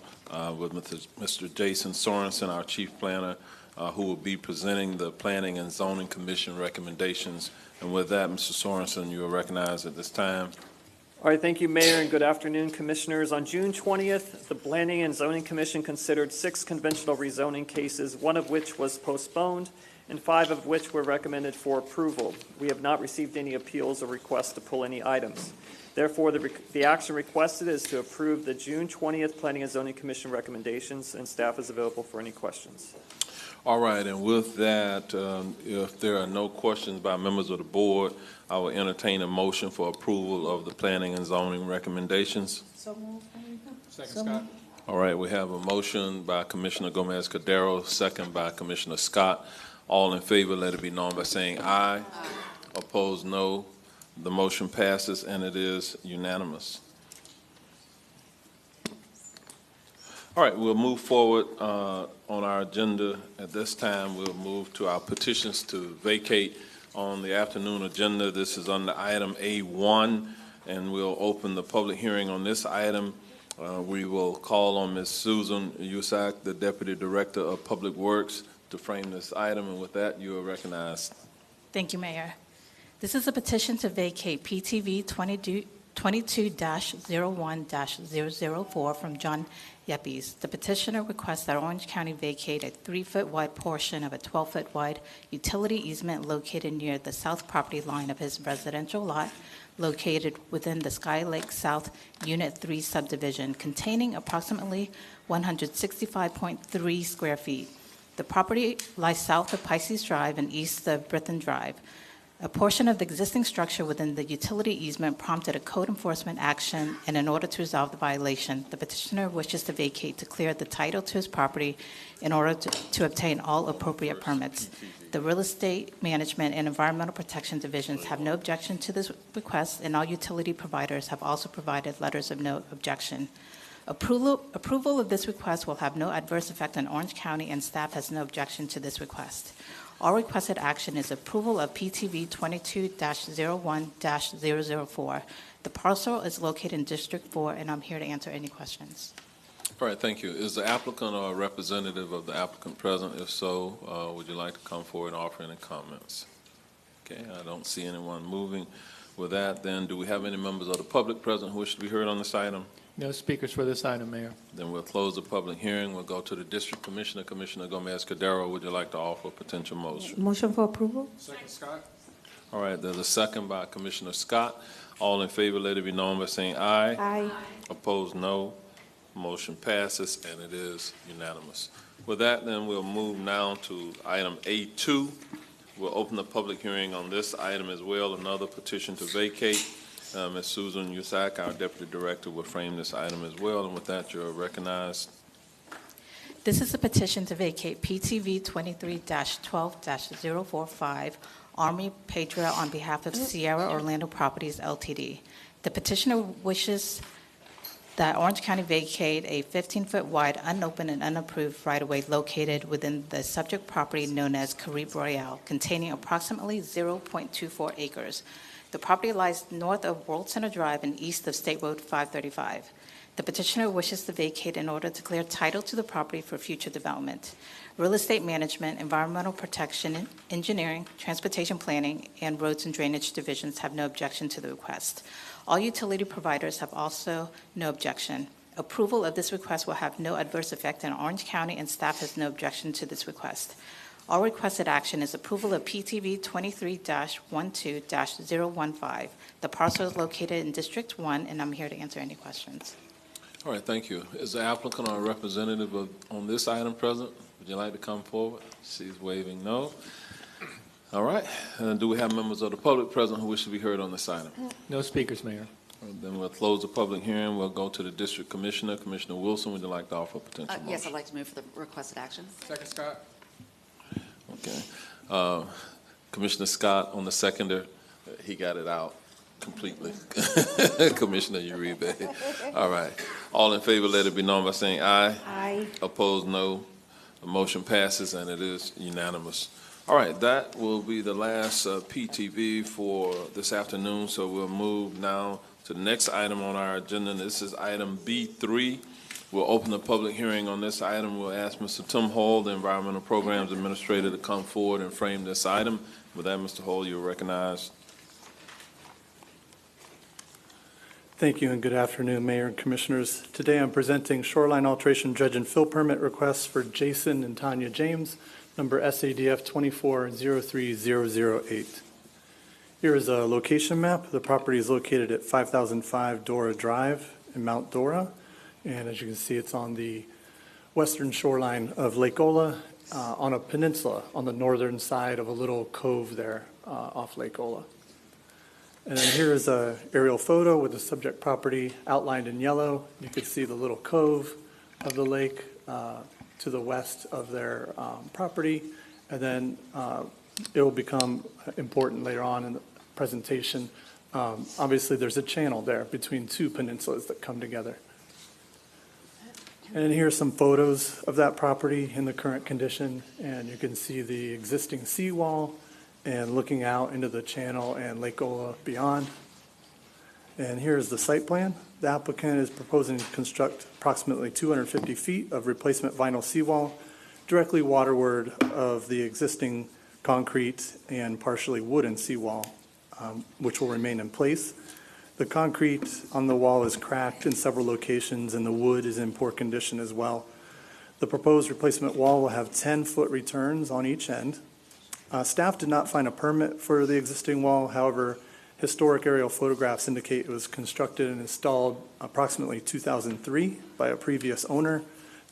with Mr. Jason Sorensen, our Chief Planner, who will be presenting the Planning and Zoning Commission recommendations. And with that, Mr. Sorensen, you are recognized at this time. All right, thank you, Mayor, and good afternoon, Commissioners. On June 20th, the Planning and Zoning Commission considered 6 conventional rezoning cases, 1 of which was postponed, and 5 of which were recommended for approval. We have not received any appeals or requests to pull any items. Therefore, the action requested is to approve the June 20th Planning and Zoning Commission recommendations, and staff is available for any questions. All right, and with that, if there are no questions by members of the board, I will entertain a motion for approval of the planning and zoning recommendations. Second, Scott. All right, we have a motion by Commissioner Gomez-Cordero, second by Commissioner Scott. All in favor, let it be known by saying aye. Opposed, no. The motion passes, and it is unanimous. All right, we'll move forward on our agenda. At this time, we'll move to our petitions to vacate on the afternoon agenda. This is under item A1, and we'll open the public hearing on this item. We will call on Ms. Susan Usack, the Deputy Director of Public Works, to frame this item, and with that, you are recognized. Thank you, Mayor. This is a petition to vacate PTV 22-01-004 from John Yepes. The petitioner requests that Orange County vacate a 3-foot wide portion of a 12-foot wide utility easement located near the south property line of his residential lot located within the Sky Lake South Unit 3 subdivision containing approximately 165.3 square feet. The property lies south of Pisces Drive and east of Britton Drive. A portion of the existing structure within the utility easement prompted a code enforcement action, and in order to resolve the violation, the petitioner wishes to vacate to clear the title to his property in order to obtain all appropriate permits. The Real Estate Management and Environmental Protection Divisions have no objection to this request, and all utility providers have also provided letters of no objection. Approval of this request will have no adverse effect on Orange County, and staff has no objection to this request. All requested action is approval of PTV 22-01-004. The parcel is located in District 4, and I'm here to answer any questions. All right, thank you. Is the applicant or a representative of the applicant present? If so, would you like to come forward and offer any comments? Okay, I don't see anyone moving. With that, then, do we have any members of the public present who wish to be heard on this item? No speakers for this item, Mayor. Then we'll close the public hearing. We'll go to the District Commissioner. Commissioner Gomez-Cordero, would you like to offer a potential motion? Motion for approval? Second, Scott. All right, there's a second by Commissioner Scott. All in favor, let it be known by saying aye. Aye. Opposed, no. Motion passes, and it is unanimous. With that, then, we'll move now to item A2. We'll open the public hearing on this item as well, another petition to vacate. Ms. Susan Usack, our Deputy Director, will frame this item as well, and with that, you're recognized. This is a petition to vacate PTV 23-12-045 Army Patriot on behalf of Sierra Orlando Properties Ltd. The petitioner wishes that Orange County vacate a 15-foot wide, unopened and unapproved right-of-way located within the subject property known as Caribe Royale, containing approximately 0.24 acres. The property lies north of World Center Drive and east of State Road 535. The petitioner wishes to vacate in order to clear title to the property for future development. Real Estate Management, Environmental Protection, Engineering, Transportation Planning, and Roads and Drainage Divisions have no objection to the request. All utility providers have also no objection. Approval of this request will have no adverse effect on Orange County, and staff has no objection to this request. All requested action is approval of PTV 23-12-015. The parcel is located in District 1, and I'm here to answer any questions. All right, thank you. Is the applicant or a representative on this item present? Would you like to come forward? She's waving no. All right. Do we have members of the public present who wish to be heard on this item? No speakers, Mayor. Then we'll close the public hearing. We'll go to the District Commissioner. Commissioner Wilson, would you like to offer a potential motion? Yes, I'd like to move for the requested action. Second, Scott. Okay. Commissioner Scott on the seconder, he got it out. completely. Commissioner Uribe. All right. All in favor, let it be known by saying aye. Aye. Opposed, no. The motion passes, and it is unanimous. All right, that will be the last PTV for this afternoon, so we'll move now to the next item on our agenda. This is item B3. We'll open the public hearing on this item. We'll ask Mr. Tim Hall, the Environmental Programs Administrator, to come forward and frame this item. With that, Mr. Hall, you're recognized. Thank you and good afternoon, Mayor and Commissioners. Today I'm presenting shoreline alteration dredge and fill permit requests for Jason and Tanya James, number SADF 2403008. Here is a location map. The property is located at 5005 Dora Drive in Mount Dora. And as you can see, it's on the western shoreline of Lake Ola on a peninsula on the northern side of a little cove there off Lake Ola. And then here is an aerial photo with the subject property outlined in yellow. You can see the little cove of the lake to the west of their property. And then it will become important later on in the presentation. Obviously, there's a channel there between two peninsulas that come together. And here are some photos of that property in the current condition. And you can see the existing seawall and looking out into the channel and Lake Ola beyond. And here's the site plan. The applicant is proposing to construct approximately 250 feet of replacement vinyl seawall directly waterward of the existing concrete and partially wooden seawall, which will remain in place. The concrete on the wall is cracked in several locations and the wood is in poor condition as well. The proposed replacement wall will have 10-foot returns on each end. Staff did not find a permit for the existing wall. However, historic aerial photographs indicate it was constructed and installed approximately 2003 by a previous owner.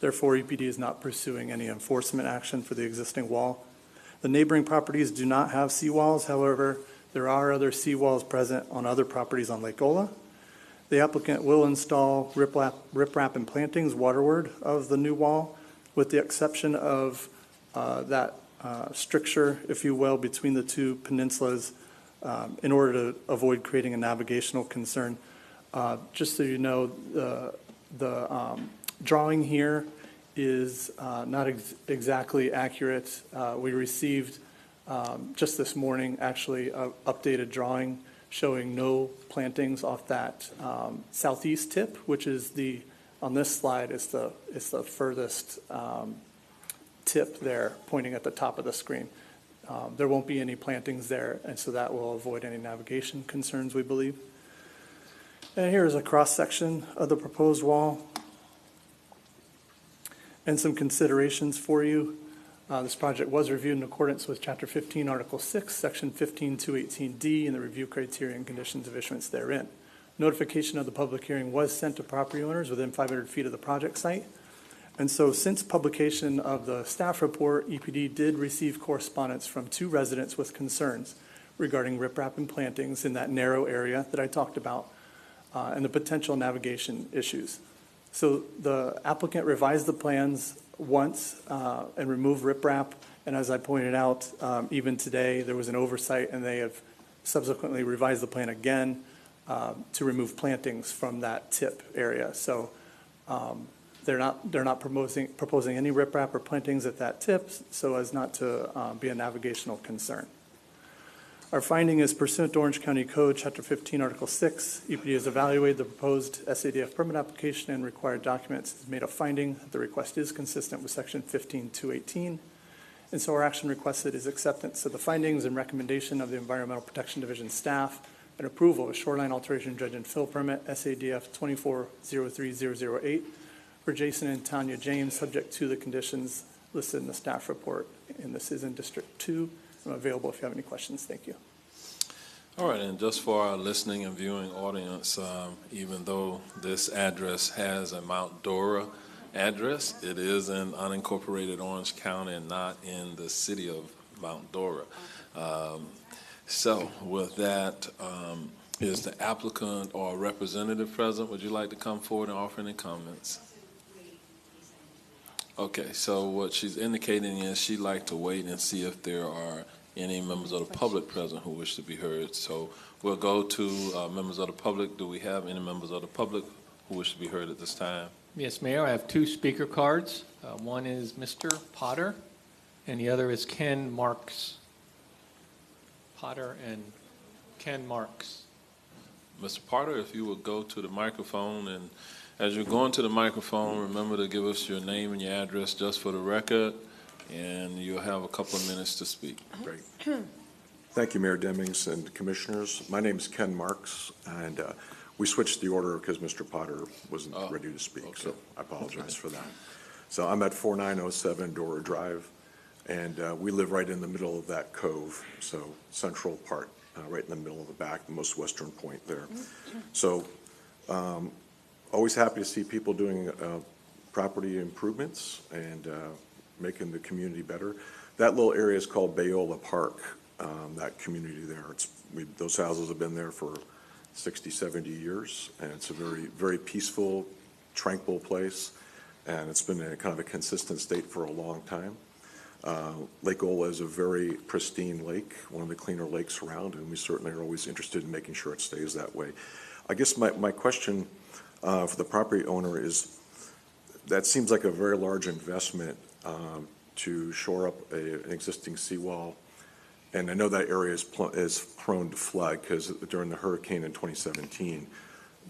Therefore, EPD is not pursuing any enforcement action for the existing wall. The neighboring properties do not have seawalls. However, there are other seawalls present on other properties on Lake Ola. The applicant will install riprap and plantings waterward of the new wall, with the exception of that stricture, if you will, between the two peninsulas in order to avoid creating a navigational concern. Just so you know, the drawing here is not exactly accurate. We received just this morning, actually, an updated drawing showing no plantings off that southeast tip, which is on this slide, is the furthest tip there pointing at the top of the screen. There won't be any plantings there, and so that will avoid any navigation concerns, we believe. And here is a cross-section of the proposed wall and some considerations for you. This project was reviewed in accordance with Chapter 15, Article 6, Section 15218D, and the review criteria and conditions of issuance therein. Notification of the public hearing was sent to property owners within 500 feet of the project site. And so since publication of the staff report, EPD did receive correspondence from 2 residents with concerns regarding riprap and plantings in that narrow area that I talked about and the potential navigation issues. So the applicant revised the plans once and removed riprap. And as I pointed out, even today, there was an oversight and they have subsequently revised the plan again to remove plantings from that tip area. So they're not proposing any riprap or plantings at that tip so as not to be a navigational concern. Our finding is pursuant to Orange County Code, Chapter 15, Article 6, EPD has evaluated the proposed SADF permit application and required documents, has made a finding that the request is consistent with Section 15218. And so our action requested is acceptance of the findings and recommendation of the Environmental Protection Division staff and approval of shoreline alteration dredge and fill permit SADF 2403008 for Jason and Tanya James, subject to the conditions listed in the staff report. And this is in District 2. I'm available if you have any questions. Thank you. All right, and just for our listening and viewing audience, even though this address has a Mount Dora address, it is in unincorporated Orange County and not in the city of Mount Dora. So with that, is the applicant or representative present? Would you like to come forward and offer any comments? Okay, so what she's indicating is she'd like to wait and see if there are any members of the public present who wish to be heard. So we'll go to members of the public. Do we have any members of the public who wish to be heard at this time? Yes, Mayor, I have 2 speaker cards. One is Mr. Potter, and the other is Ken Marks. Potter and Ken Marks. Mr. Potter, if you would go to the microphone, and as you're going to the microphone, remember to give us your name and your address just for the record, and you'll have a couple of minutes to speak. Great. Thank you, Mayor Demings and Commissioners. My name is Ken Marks, and we switched the order because Mr. Potter wasn't ready to speak, so I apologize for that. So I'm at 4907 Dora Drive, and we live right in the middle of that cove, so central part, right in the middle of the back, the most western point there. So always happy to see people doing property improvements and making the community better. That little area is called Bayola Park, that community there. Those houses have been there for 60, 70 years, and it's a very, very peaceful, tranquil place, and it's been in a kind of a consistent state for a long time. Lake Ola is a very pristine lake, one of the cleaner lakes around, and we certainly are always interested in making sure it stays that way. I guess my question for the property owner is, that seems like a very large investment to shore up an existing seawall. And I know that area is prone to flood because during the hurricane in 2017,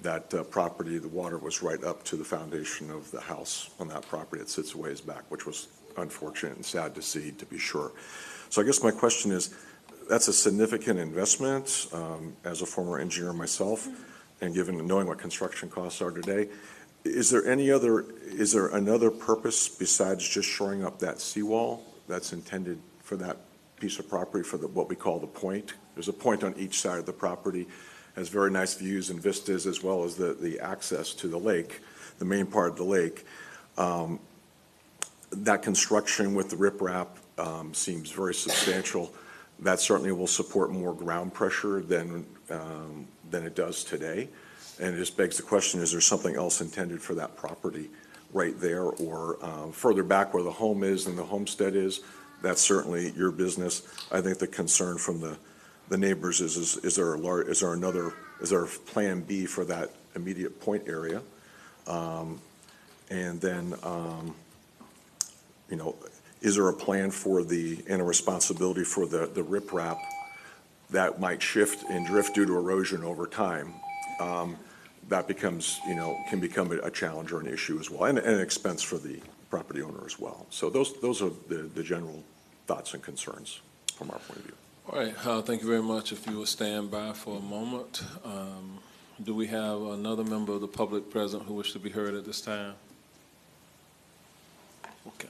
that property, the water was right up to the foundation of the house on that property. It sits a ways back, which was unfortunate and sad to see, to be sure. So I guess my question is, that's a significant investment. As a former engineer myself, and knowing what construction costs are today, is there another purpose besides just shoring up that seawall that's intended for that piece of property, for what we call the point? There's a point on each side of the property, has very nice views and vistas, as well as the access to the lake, the main part of the lake. That construction with the riprap seems very substantial. That certainly will support more ground pressure than it does today. And it just begs the question, is there something else intended for that property right there, or further back where the home is and the homestead is? That's certainly your business. I think the concern from the neighbors is there a plan B for that immediate point area? And then, is there a plan and a responsibility for the riprap that might shift and drift due to erosion over time? That can become a challenge or an issue as well, and an expense for the property owner as well. So those are the general thoughts and concerns from our point of view. All right, thank you very much. If you will stand by for a moment. Do we have another member of the public present who wishes to be heard at this time? Okay.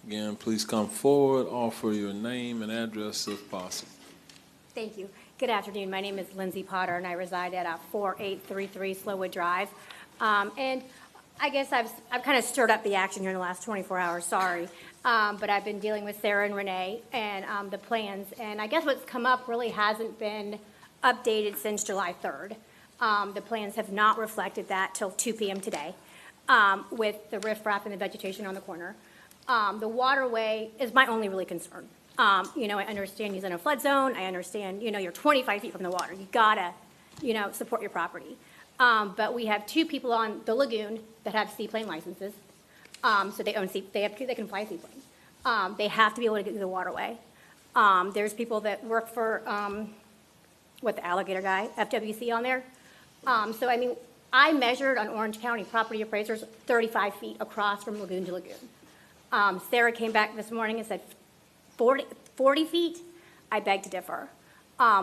Again, please come forward, offer your name and address if possible. Thank you. Good afternoon. My name is Lindsay Potter, and I reside at 4833 Slowwood Drive. And I guess I've kind of stirred up the action here in the last 24 hours, sorry. But I've been dealing with Sarah and Renee and the plans. And I guess what's come up really hasn't been updated since July 3rd. The plans have not reflected that till 2 p.m. today with the riffraff and the vegetation on the corner. The waterway is my only really concern. I understand he's in a flood zone. I understand, you're 25 feet from the water. You gotta, support your property. But we have 2 people on the lagoon that have seaplane licenses. So they can fly seaplanes. They have to be able to get through the waterway. There's people that work for, the alligator guy, FWC on there. So, I measured on Orange County property appraisers 35 feet across from lagoon to lagoon. Sarah came back this morning and said 40 feet. I beg to differ.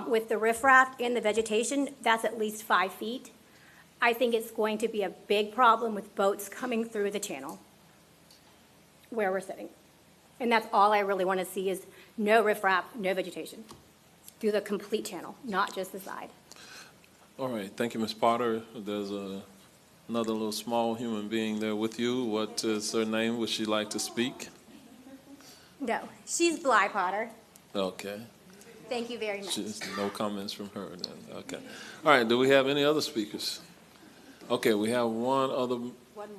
With the riffraff and the vegetation, that's at least 5 feet. I think it's going to be a big problem with boats coming through the channel where we're sitting. And that's all I really want to see is no riffraff, no vegetation through the complete channel, not just the side. All right, thank you, Ms. Potter. There's another little small human being there with you. What is her name? Would she like to speak? No, she's Bly Potter. Okay. Thank you very much. No comments from her then. Okay. All right, do we have any other speakers? Okay, we have one other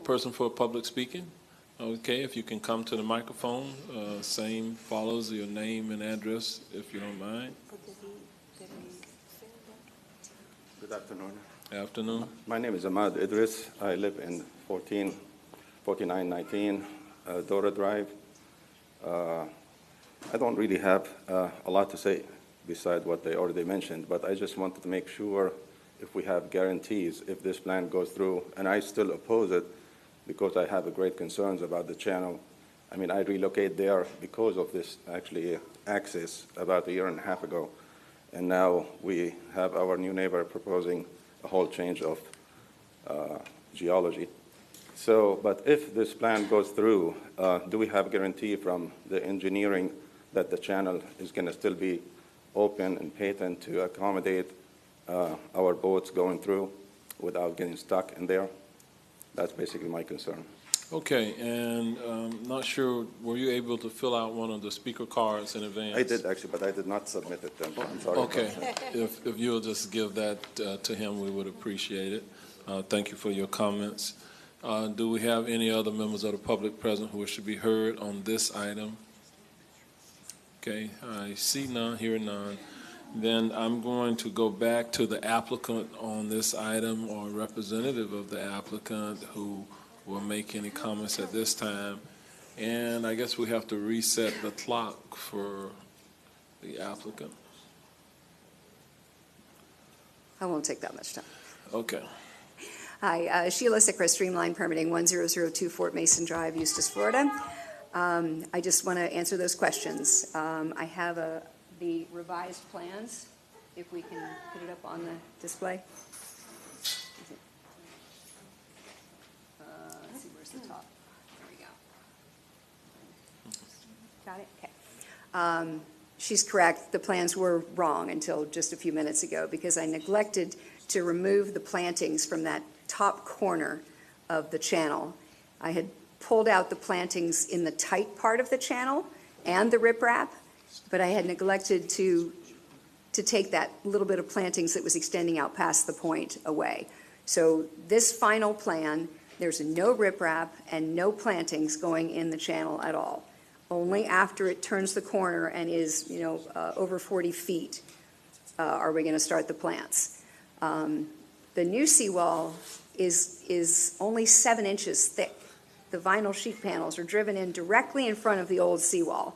person for public speaking. Okay, if you can come to the microphone, same follows your name and address, if you don't mind. Good afternoon. Afternoon. My name is Ahmad Idris. I live in 4919 Dora Drive. I don't really have a lot to say beside what they already mentioned, but I just wanted to make sure if we have guarantees if this plan goes through, and I still oppose it because I have great concerns about the channel. I mean, I relocated there because of this actually access about a year and a half ago, and now we have our new neighbor proposing a whole change of geology. So, but if this plan goes through, do we have guarantee from the engineering that the channel is going to still be open and patent to accommodate our boats going through without getting stuck in there? That's basically my concern. Okay, and not sure, were you able to fill out one of the speaker cards in advance? I did actually, but I did not submit it then. I'm sorry. Okay, if you'll just give that to him, we would appreciate it. Thank you for your comments. Do we have any other members of the public present who wish to be heard on this item? Okay, I see none, hear none. Then I'm going to go back to the applicant on this item or representative of the applicant who will make any comments at this time. And I guess we have to reset the clock for the applicant. I won't take that much time. Okay. Hi, Sheila Sickra, Streamline Permitting, 10024 Fort Mason Drive, Eustis, Florida. I just want to answer those questions. I have the revised plans, if we can put it up on the display. Let's see, where's the top? There we go. Got it? Okay. She's correct. The plans were wrong until just a few minutes ago because I neglected to remove the plantings from that top corner of the channel. I had pulled out the plantings in the tight part of the channel and the riprap, but I had neglected to take that little bit of plantings that was extending out past the point away. So this final plan, there's no riprap and no plantings going in the channel at all. Only after it turns the corner and is, over 40 feet are we going to start the plants. The new seawall is only 7 inches thick. The vinyl sheet panels are driven in directly in front of the old seawall,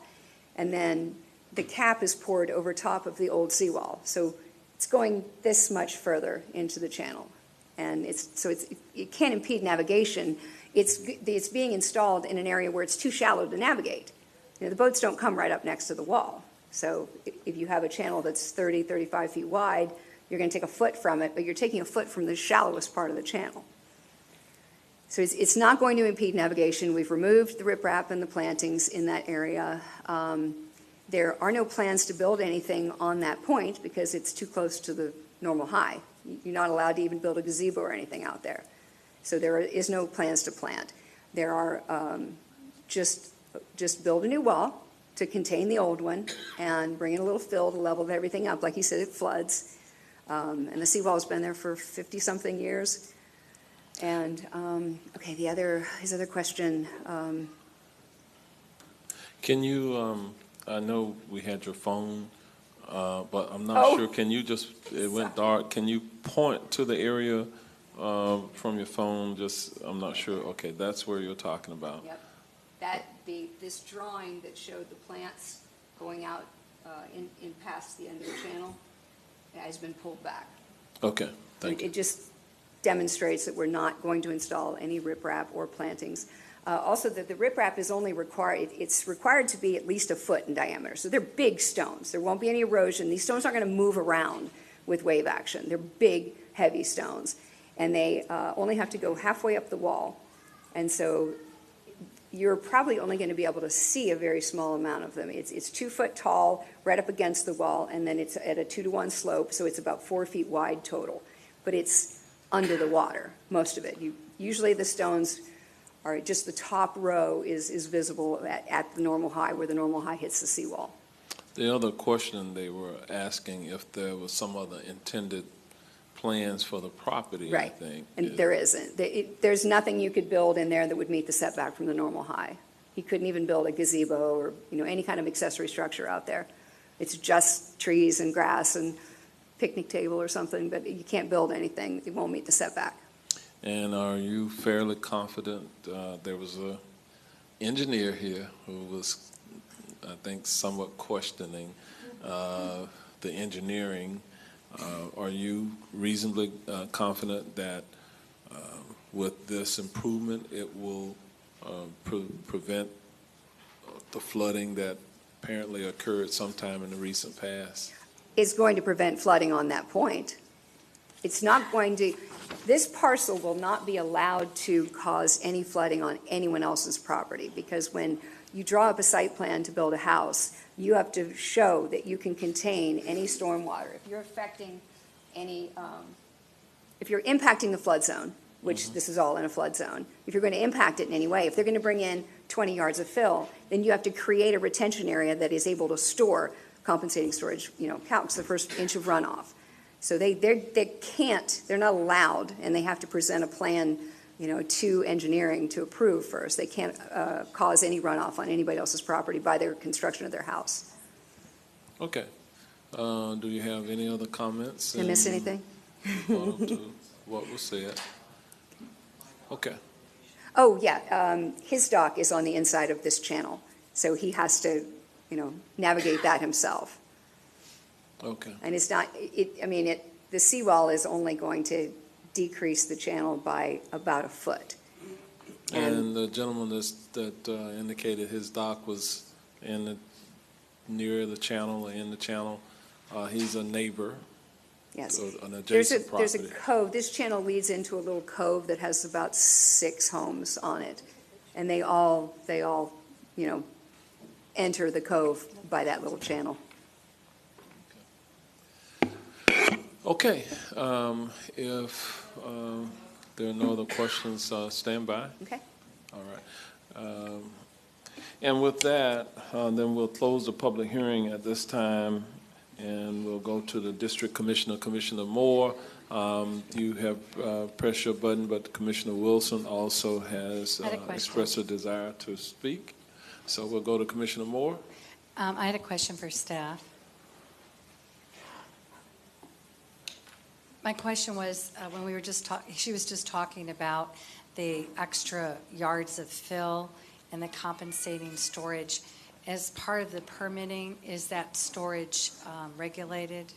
and then the cap is poured over top of the old seawall. So it's going this much further into the channel, and it can't impede navigation. It's being installed in an area where it's too shallow to navigate. The boats don't come right up next to the wall. So if you have a channel that's 30, 35 feet wide, you're going to take a foot from it, but you're taking a foot from the shallowest part of the channel. So it's not going to impede navigation. We've removed the riprap and the plantings in that area. There are no plans to build anything on that point because it's too close to the normal high. You're not allowed to even build a gazebo or anything out there. So there is no plans to plant. There are just build a new wall to contain the old one and bring in a little fill to level everything up. Like you said, it floods. And the seawall's been there for 50-something years. And, okay, his other question. Can you, I know we had your phone, but I'm not sure. Can you just, it went dark. Can you point to the area from your phone? I'm not sure. Okay, that's where you're talking about. Yep. This drawing that showed the plants going out in past the end of the channel has been pulled back. Okay, thank you. It just demonstrates that we're not going to install any riprap or plantings. Also, that the riprap is only required, it's required to be at least a foot in diameter. So they're big stones. There won't be any erosion. These stones aren't going to move around with wave action. They're big, heavy stones. And they only have to go halfway up the wall. And so you're probably only going to be able to see a very small amount of them. It's 2 foot tall, right up against the wall, and then it's at a 2-to-1 slope, so it's about 4 feet wide total. But it's under the water, most of it. Usually the stones are just the top row is visible at the normal high, where the normal high hits the seawall. The other question they were asking if there was some other intended plans for the property, I Right. think. And there isn't. There's nothing you could build in there that would meet the setback from the normal high. He couldn't even build a gazebo or, any kind of accessory structure out there. It's just trees and grass and picnic table or something, but you can't build anything. It won't meet the setback. And are you fairly confident, there was a engineer here who was, I think, somewhat questioning the engineering. Are you reasonably confident that with this improvement, it will prevent the flooding that apparently occurred sometime in the recent past? It's going to prevent flooding on that point. It's not going to, this parcel will not be allowed to cause any flooding on anyone else's property, because when you draw up a site plan to build a house, you have to show that you can contain any stormwater. If you're affecting any, if you're impacting the flood zone, which this is all in a flood zone, if you're going to impact it in any way, if they're going to bring in 20 yards of fill, then you have to create a retention area that is able to store compensating storage, counts the first inch of runoff. So they can't, they're not allowed, and they have to present a plan, to engineering to approve first. They can't cause any runoff on anybody else's property by their construction of their house. Okay. Do you have any other comments? Did I miss anything? To what was said? Okay. Oh, yeah, his dock is on the inside of this channel, so he has to, navigate that himself. Okay. And it's not, the seawall is only going to decrease the channel by about a foot. And the gentleman that indicated his dock was near the channel or in the channel, he's a neighbor. Yes. An There's adjacent property. a cove, this channel leads into a little cove that has about 6 homes on it. And they all, enter the cove by that little channel. Okay. If there are no other questions, stand by. Okay. All right. And with that, then we'll close the public hearing at this time, and we'll go to the District Commissioner, Commissioner Moore. You have pressed your button, but Commissioner Wilson also has expressed a desire to speak. So we'll go to Commissioner Moore. I had a question for staff. My question was, when we were she was just talking about the extra yards of fill and the compensating storage. As part of the permitting, is that storage regulated?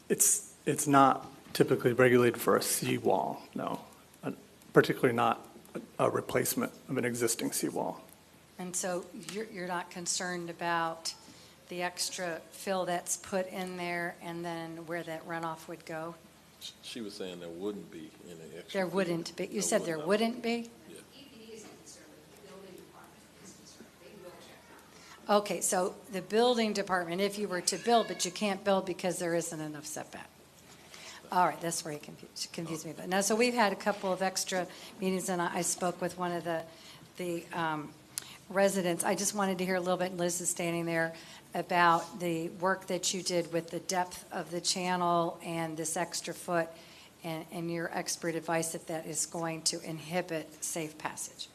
It's not typically regulated for a seawall, no, particularly not a replacement of an existing seawall. And so you're not concerned about the extra fill that's put in there and then where that runoff would go? She was saying there wouldn't be any extra. There wouldn't be. You said there wouldn't be? Okay, so the building department, if you were to build, but you can't build because there isn't enough setback. All right, that's where you confused me. But now, so we've had a couple of extra meetings, and I spoke with one of the residents. I just wanted to hear a little bit, and Liz is standing there, about the work that you did with the depth of the channel and this extra foot, and your expert advice that is going to inhibit safe passage.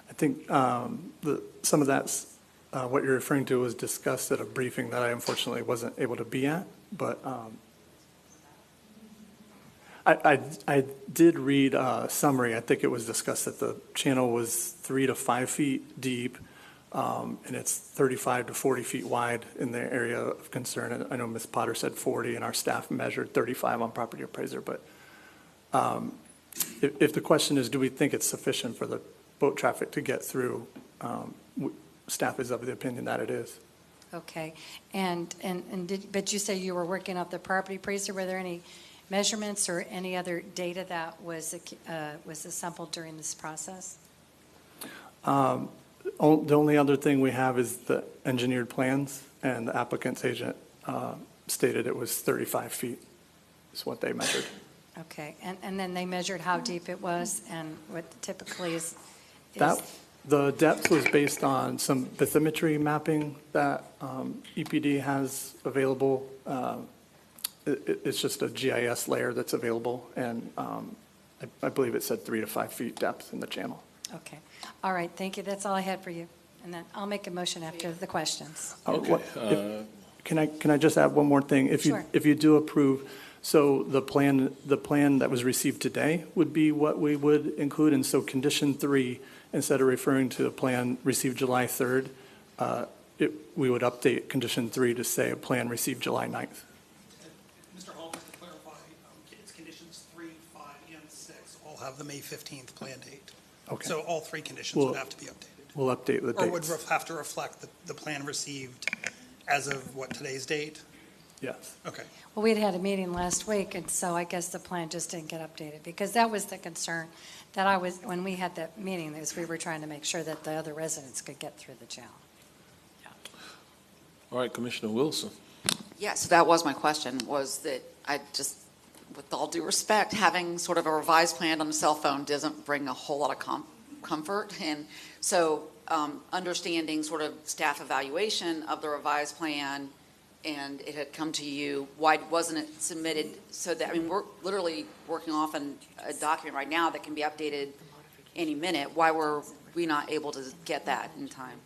I think some of that's what you're referring to was discussed at a briefing that I unfortunately wasn't able to be at, but I did read a summary. I think it was discussed that the channel was 3 to 5 feet deep, and it's 35 to 40 feet wide in the area of concern. And I know Ms. Potter said 40, and our staff measured 35 on property appraiser. But if the question is, do we think it's sufficient for the boat traffic to get through, staff is of the opinion that it is. Okay, but you say you were working off the property appraiser. Were there any measurements or any other data that was assembled during this process? The only other thing we have is the engineered plans, and the applicant's agent stated it was 35 feet is what they measured. Okay, and then they measured how deep it was and what typically is The depth was based on some bathymetry mapping that EPD has available. It's just a GIS layer that's available, and I believe it said 3 to 5 feet depth in the channel. Okay. All right, thank you. That's all I had for you. And then I'll make a motion after the questions. Okay. Can I just add one more thing? Sure. If you do approve, so the plan that was received today would be what we would include, and so condition 3, instead of referring to the plan received July 3rd, we would update condition 3 to say a plan received July 9th. Mr. Hall, just to clarify, it's conditions 3, 5, and 6 all have the May 15th plan date. Okay. So all 3 conditions would have to be updated. We'll update the dates. Or would have to reflect the plan received as of what, today's date? Yes. Okay. Well, we'd had a meeting last week, and so I guess the plan just didn't get updated, because that was the concern that I was, when we had that meeting, is we were trying to make sure that the other residents could get through the channel. All right, Commissioner Wilson. Yeah, so that was my question, was that I just, with all due respect, having sort of a revised plan on a cell phone doesn't bring a whole lot of comfort. And so understanding sort of staff evaluation of the revised plan, and it had come to you, why wasn't it submitted so that, I mean, we're literally working off a document right now that can be updated any minute. Why were we not able to get that in time?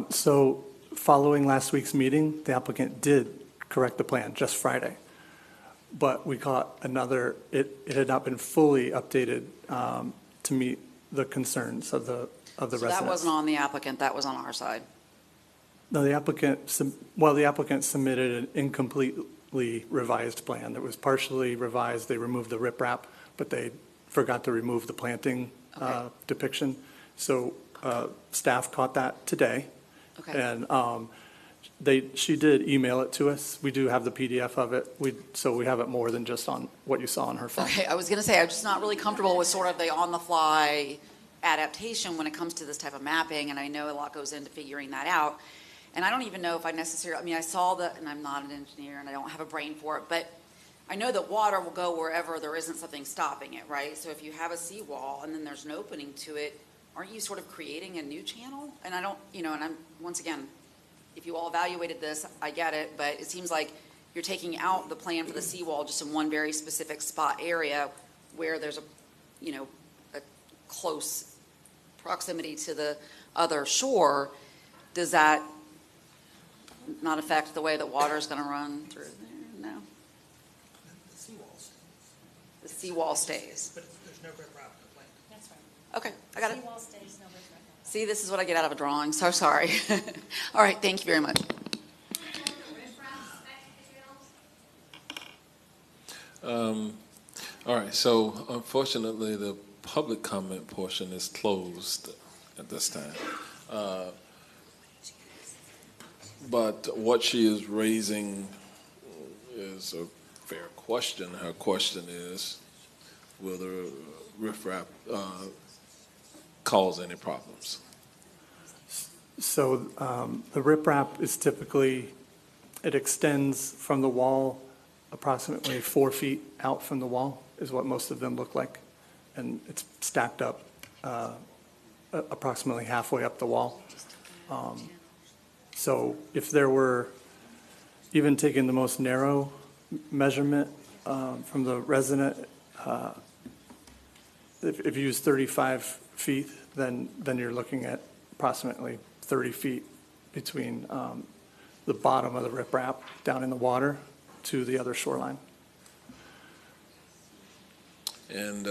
So following last week's meeting, the applicant did correct the plan just Friday. But we caught another, it had not been fully updated to meet the concerns of the residents. So that wasn't on the applicant, that was on our side. No, the applicant submitted an incompletely revised plan that was partially revised. They removed the riprap, but they forgot to remove the planting depiction. So staff caught that today. Okay. And she did email it to us. We do have the PDF of it. So we have it more than just on what you saw on her phone. Okay, I was going to say, I'm just not really comfortable with sort of the on-the-fly adaptation when it comes to this type of mapping, and I know a lot goes into figuring that out. And I don't even know if I necessarily, I mean, I saw and I'm not an engineer and I don't have a brain for it, but I know that water will go wherever there isn't something stopping it, right? So if you have a seawall and then there's an opening to it, aren't you sort of creating a new channel? And I don't, and I'm, once again, if you all evaluated this, I get it, but it seems like you're taking out the plan for the seawall just in one very specific spot area where there's a close proximity to the other shore. Does that not affect the way that water is going to run through there? No. The seawall stays. The seawall stays. But there's no riprap in the plan. That's right. Okay, I got it. Seawall stays, no riprap. See, this is what I get out of a drawing. So sorry. All right, thank you very much. All right, so unfortunately, the public comment portion is closed at this time. But what she is raising is a fair question. Her question is, will the riffraff cause any problems? So the riprap is typically, it extends from the wall approximately 4 feet out from the wall is what most of them look like. And it's stacked up approximately halfway up the wall. So if there were, even taking the most narrow measurement from the resident, if you use 35 feet, then you're looking at approximately 30 feet between the bottom of the riprap down in the water to the other shoreline. And,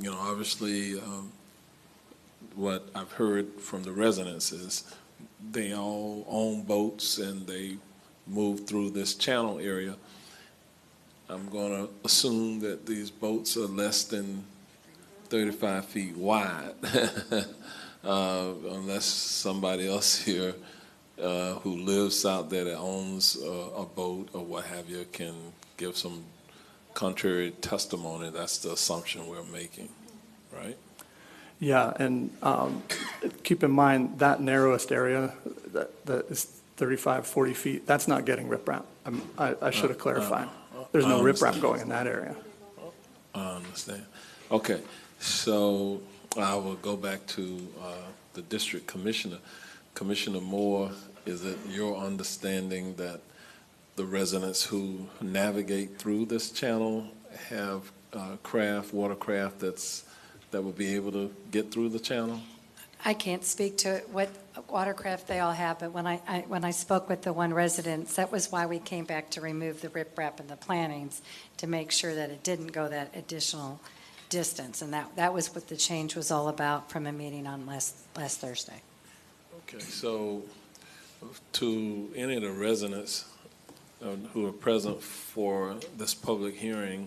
obviously, what I've heard from the residents is they all own boats and they move through this channel area. I'm going to assume that these boats are less than 35 feet wide, unless somebody else here who lives out there that owns a boat or what have you can give some contrary testimony. That's the assumption we're making, right? Yeah, and keep in mind that narrowest area that is 35, 40 feet, that's not getting riprap. I should have clarified. There's no riprap going in that area. I understand. Okay, so I will go back to the district commissioner. Commissioner Moore, is it your understanding that the residents who navigate through this channel have watercraft that will be able to get through the channel? I can't speak to what watercraft they all have, but when I spoke with the one resident, that was why we came back to remove the riprap and the plantings, to make sure that it didn't go that additional distance. And that was what the change was all about from a meeting on last Thursday. Okay, so to any of the residents who are present for this public hearing,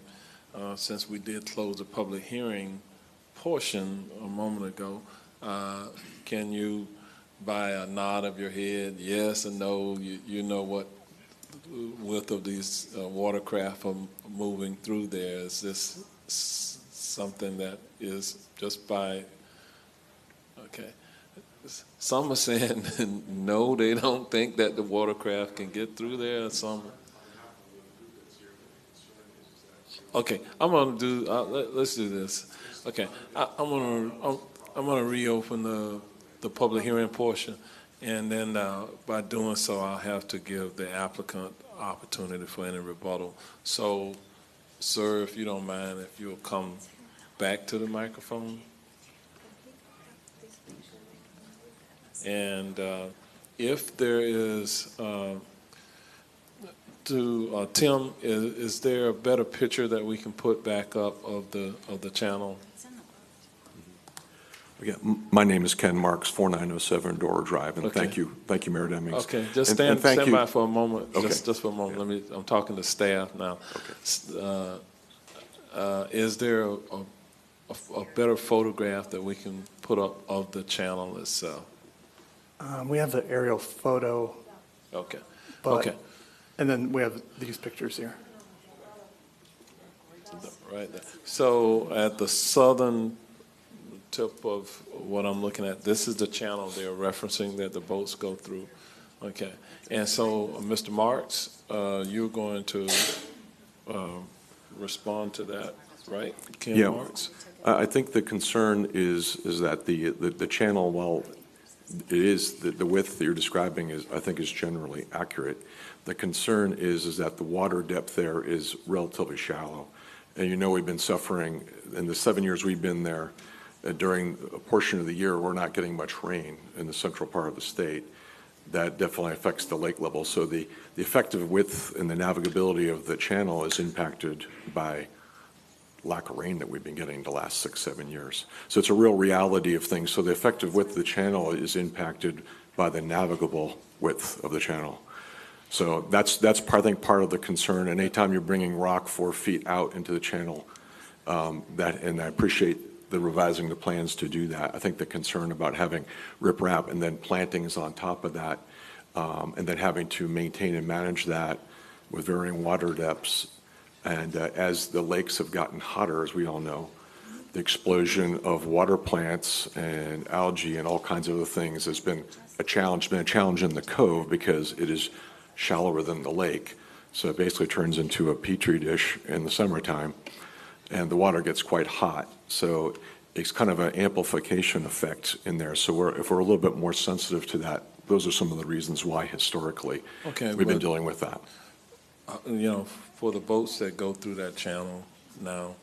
since we did close the public hearing portion a moment ago, can you, by a nod of your head, yes or no, you know what width of these watercraft are moving through there? Is this something that is just by, okay. Some are saying no, they don't think that the watercraft can get through there. Some. Okay, I'm gonna do. Let's do this. Okay, I'm gonna reopen the public hearing portion, and then by doing so, I'll have to give the applicant opportunity for any rebuttal. So, sir, if you don't mind, if you'll come back to the microphone. And if there is, Tim, is there a better picture that we can put back up of the channel? Again, my name is Ken Marks, 4907 Dora Drive, and Okay. thank you, Mayor Demings. Okay, just And thank stand you. by for a moment. Okay. Just for a moment. I'm talking to staff now. Is there a better photograph that we can put up of the channel itself? We have the aerial photo. Okay. but- Okay. And then we have these pictures here. Right there. So at the southern tip of what I'm looking at, this is the channel they're referencing that the boats go through. Okay. And so, Mr. Marks, you're going to respond to that, right? Ken Yeah. Marks? I think the concern is that the channel, while it is, the width that you're describing is, I think, is generally accurate. The concern is that the water depth there is relatively shallow. And you know we've been suffering, in the 7 years we've been there, during a portion of the year, we're not getting much rain in the central part of the state. That definitely affects the lake level. So the effective width and the navigability of the channel is impacted by lack of rain that we've been getting the last 6, 7 years. So it's a real reality of things. So the effective width of the channel is impacted by the navigable width of the channel. So that's I think, part of the concern. And anytime you're bringing rock 4 feet out into the channel, and I appreciate the revising the plans to do that. I think the concern about having riprap and then plantings on top of that, and then having to maintain and manage that with varying water depths. And as the lakes have gotten hotter, as we all know, the explosion of water plants and algae and all kinds of other things has been a challenge in the cove because it is shallower than the lake. So it basically turns into a petri dish in the summertime, and the water gets quite hot. So it's kind of an amplification effect in there. So if we're a little bit more sensitive to that, those are some of the reasons why historically we've been dealing with that. For the boats that go through that channel now,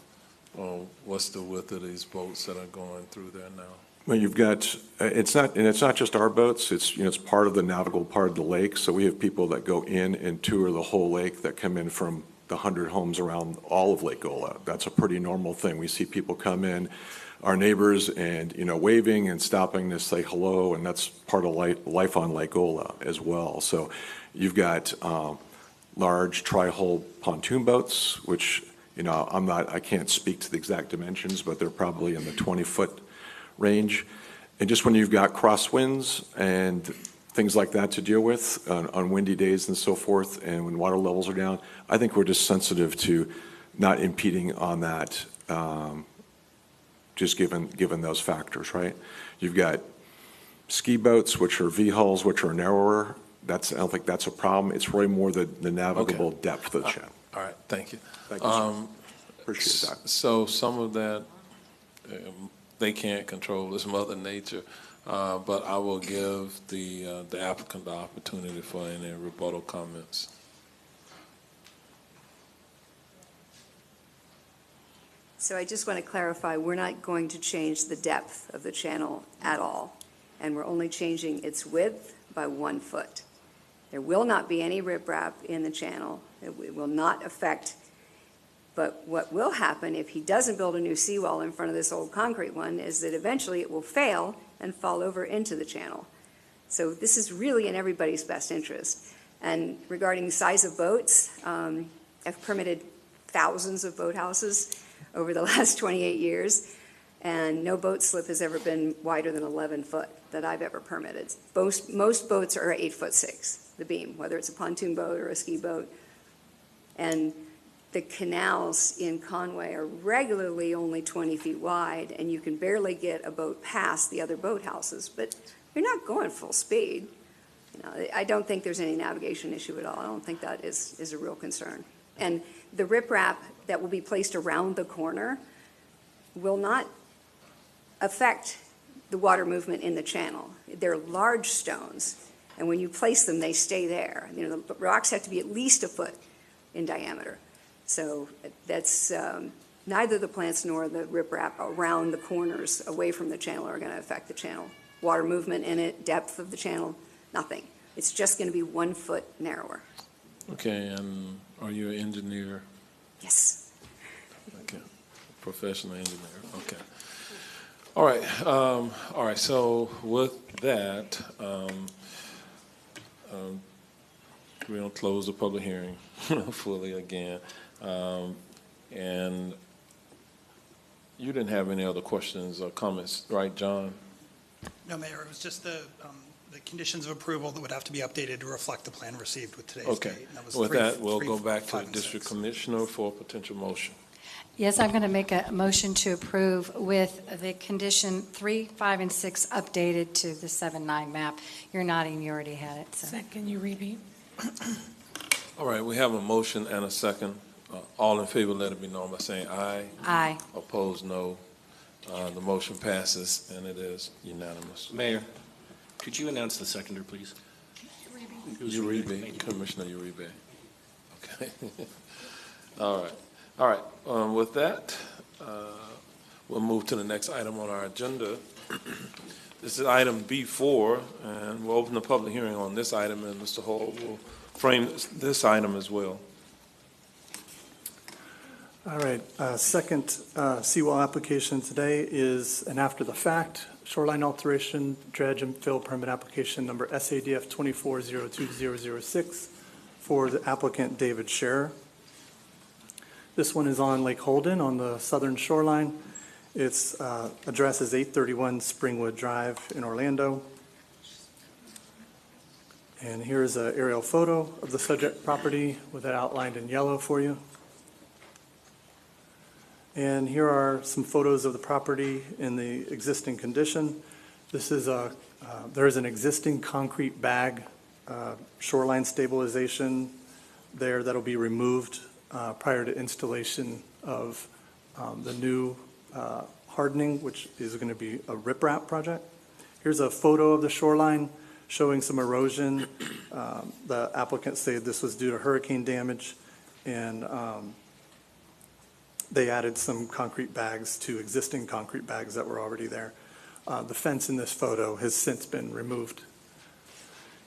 what's the width of these boats that are going through there now? Well, you've got, it's not just our boats, it's part of the navigable part of the lake. So we have people that go in and tour the whole lake that come in from the 100 homes around all of Lake Gola. That's a pretty normal thing. We see people come in, our neighbors, and, waving and stopping to say hello, and that's part of life on Lake Gola as well. So you've got large tri-hull pontoon boats, which, I can't speak to the exact dimensions, but they're probably in the 20-foot range. And just when you've got crosswinds and things like that to deal with on windy days and so forth, and when water levels are down, I think we're just sensitive to not impeding on that, just given those factors, right? You've got ski boats, which are V-hulls, which are narrower. I don't think that's a problem. It's really more the navigable depth of the channel. All right, thank you. Thank you, sir. Appreciate that. So some of that they can't control. It's Mother Nature. But I will give the applicant the opportunity for any rebuttal comments. So I just want to clarify, we're not going to change the depth of the channel at all, and we're only changing its width by 1 foot. There will not be any riprap in the channel. It will not affect, but what will happen if he doesn't build a new seawall in front of this old concrete one is that eventually it will fail and fall over into the channel. So this is really in everybody's best interest. And regarding the size of boats, I've permitted thousands of boathouses over the last 28 years, and no boat slip has ever been wider than 11 foot that I've ever permitted. Most boats are 8'6", the beam, whether it's a pontoon boat or a ski boat. And the canals in Conway are regularly only 20 feet wide, and you can barely get a boat past the other boathouses, but you're not going full speed. I don't think there's any navigation issue at all. I don't think that is a real concern. And the riprap that will be placed around the corner will not affect the water movement in the channel. They're large stones, and when you place them, they stay there. The rocks have to be at least a foot in diameter. So that's neither the plants nor the riprap around the corners away from the channel are going to affect the channel. Water movement in it, depth of the channel, nothing. It's just going to be 1 foot narrower. Okay, and are you an engineer? Yes. Okay, professional engineer, okay. All right, so with that, we're going to close the public hearing fully again. And you didn't have any other questions or comments, right, John? No, Mayor, it was just the conditions of approval that would have to be updated to reflect the plan received with today's Okay. date. That was With three- that, we'll three, go back to 5, the and district 6. commissioner for a potential motion. Yes, I'm going to make a motion to approve with the condition 3, 5, and 6 updated to the 7-9 map. You're nodding, you already had it. So. Second, you repeat. All right, we have a motion and a second. All in favor, let it be known by saying aye. Aye. Opposed, no. The motion passes, and it is unanimous. Mayor, could you announce the seconder, please? Uribe, Commissioner Uribe. Okay. All right. With that, we'll move to the next item on our agenda. This is item B4, and we'll open the public hearing on this item, and Mr. Hall will frame this item as well. All right, second seawall application today is an after-the-fact shoreline alteration dredge and fill permit application number SADF 24020006 for the applicant David Scherer. This one is on Lake Holden on the southern shoreline. Its address is 831 Springwood Drive in Orlando. And here's an aerial photo of the subject property with it outlined in yellow for you. And here are some photos of the property in the existing condition. This is there's an existing concrete bag shoreline stabilization there that'll be removed prior to installation of the new hardening, which is going to be a riprap project. Here's a photo of the shoreline showing some erosion. The applicant said this was due to hurricane damage, and they added some concrete bags to existing concrete bags that were already there. The fence in this photo has since been removed.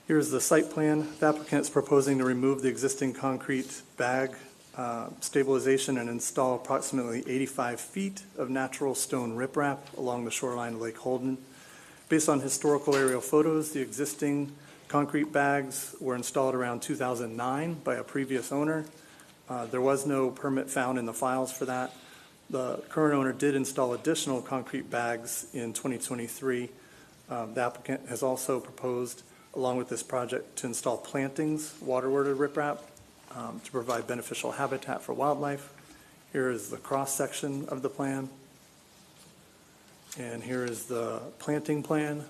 Here's the site plan. The applicant is proposing to remove the existing concrete bag stabilization and install approximately 85 feet of natural stone riprap along the shoreline of Lake Holden. Based on historical aerial photos, the existing concrete bags were installed around 2009 by a previous owner. There was no permit found in the files for that. The current owner did install additional concrete bags in 2023. The applicant has also proposed, along with this project, to install plantings, water-worded riprap, to provide beneficial habitat for wildlife. Here is the cross-section of the plan. And here is the planting plan.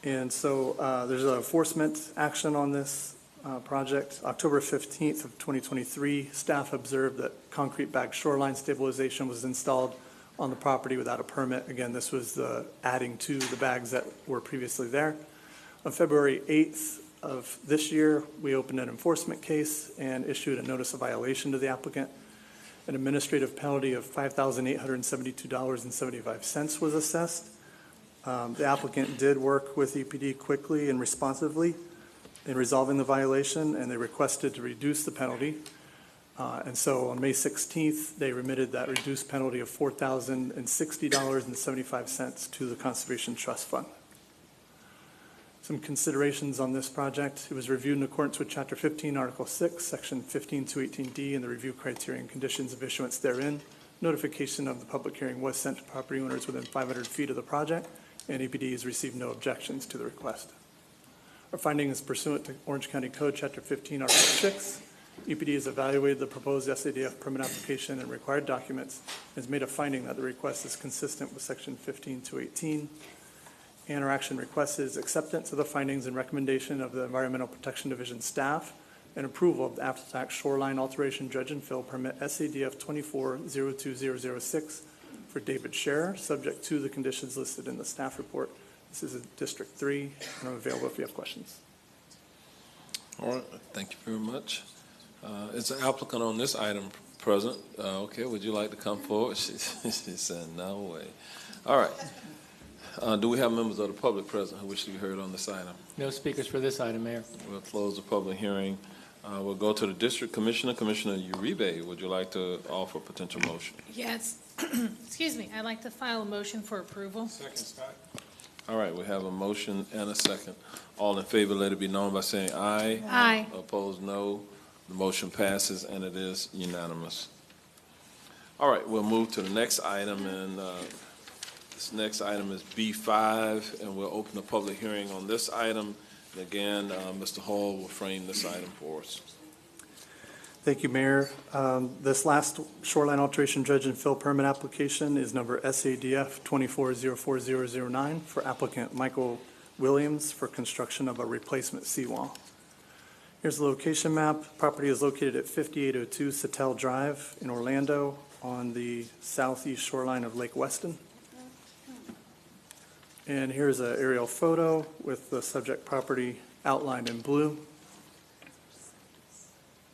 And so there's an enforcement action on this project. October 15th of 2023, staff observed that concrete bag shoreline stabilization was installed on the property without a permit. Again, this was the adding to the bags that were previously there. On February 8th of this year, we opened an enforcement case and issued a notice of violation to the applicant. An administrative penalty of $5,872.75 was assessed. The applicant did work with EPD quickly and responsively in resolving the violation, and they requested to reduce the penalty. And so on May 16th, they remitted that reduced penalty of $4,060.75 to the Conservation Trust Fund. Some considerations on this project. It was reviewed in accordance with Chapter 15, Article 6, Section 15-218D, and the review criteria and conditions of issuance therein. Notification of the public hearing was sent to property owners within 500 feet of the project, and EPD has received no objections to the request. Our finding is pursuant to Orange County Code, Chapter 15, Article 6. EPD has evaluated the proposed SADF permit application and required documents, and has made a finding that the request is consistent with Section 15-218. And our action request is acceptance of the findings and recommendation of the Environmental Protection Division staff and approval of the after-tax shoreline alteration dredge and fill permit SADF 24-02006 for David Scherer, subject to the conditions listed in the staff report. This is in District 3, and I'm available if you have questions. All right, thank you very much. Is the applicant on this item present? Okay, would you like to come forward? She said, no way. All right. Do we have members of the public present who wish to be heard on this item? No speakers for this item, Mayor. We'll close the public hearing. We'll go to the district commissioner. Commissioner Uribe, would you like to offer a potential motion? Yes, excuse me, I'd like to file a motion for approval. Second, Scott. All right, we have a motion and a second. All in favor, let it be known by saying aye. Aye. Opposed, no. The motion passes, and it is unanimous. All right, we'll move to the next item, and this next item is B5, and we'll open the public hearing on this item. And again, Mr. Hall will frame this item for us. Thank you, Mayor. This last shoreline alteration dredge and fill permit application is number SADF 24-04009 for applicant Michael Williams for construction of a replacement seawall. Here's the location map. Property is located at 5802 Satell Drive in Orlando on the southeast shoreline of Lake Weston. And here's an aerial photo with the subject property outlined in blue.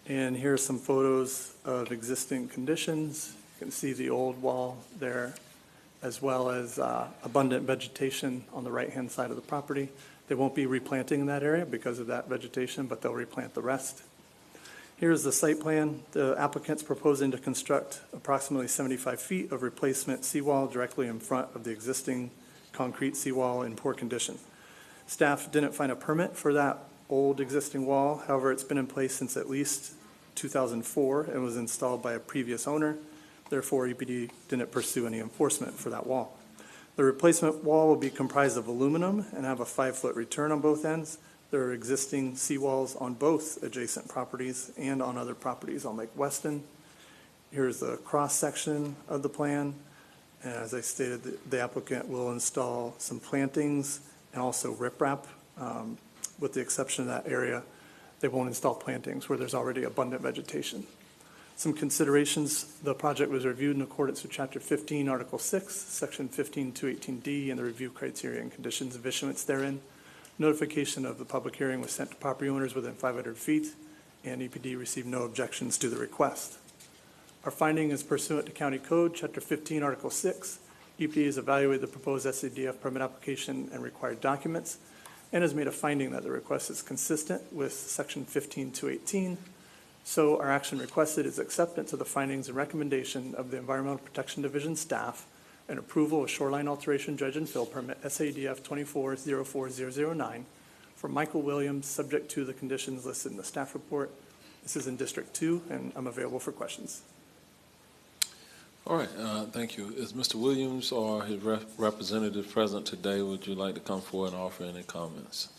And here are some photos of existing conditions. You can see the old wall there, as well as abundant vegetation on the right-hand side of the property. They won't be replanting in that area because of that vegetation, but they'll replant the rest. Here's the site plan. The applicant's proposing to construct approximately 75 feet of replacement seawall directly in front of the existing concrete seawall in poor condition. Staff didn't find a permit for that old existing wall. However, it's been in place since at least 2004 and was installed by a previous owner. Therefore, EPD didn't pursue any enforcement for that wall. The replacement wall will be comprised of aluminum and have a 5-foot return on both ends. There are existing seawalls on both adjacent properties and on other properties on Lake Weston. Here's the cross-section of the plan. And as I stated, the applicant will install some plantings and also riprap. With the exception of that area, they won't install plantings where there's already abundant vegetation. Some considerations: the project was reviewed in accordance with Chapter 15, Article 6, Section 15-218D, and the review criteria and conditions of issuance therein. Notification of the public hearing was sent to property owners within 500 feet, and EPD received no objections to the request. Our finding is pursuant to County Code, Chapter 15, Article 6. EPD has evaluated the proposed SADF permit application and required documents, and has made a finding that the request is consistent with Section 15-218. So our action requested is acceptance of the findings and recommendation of the Environmental Protection Division staff and approval of shoreline alteration dredge and fill permit SADF 24-04009 for Michael Williams, subject to the conditions listed in the staff report. This is in District 2, and I'm available for questions. All right, thank you. Is Mr. Williams or his representative present today? Would you like to come forward and offer any comments?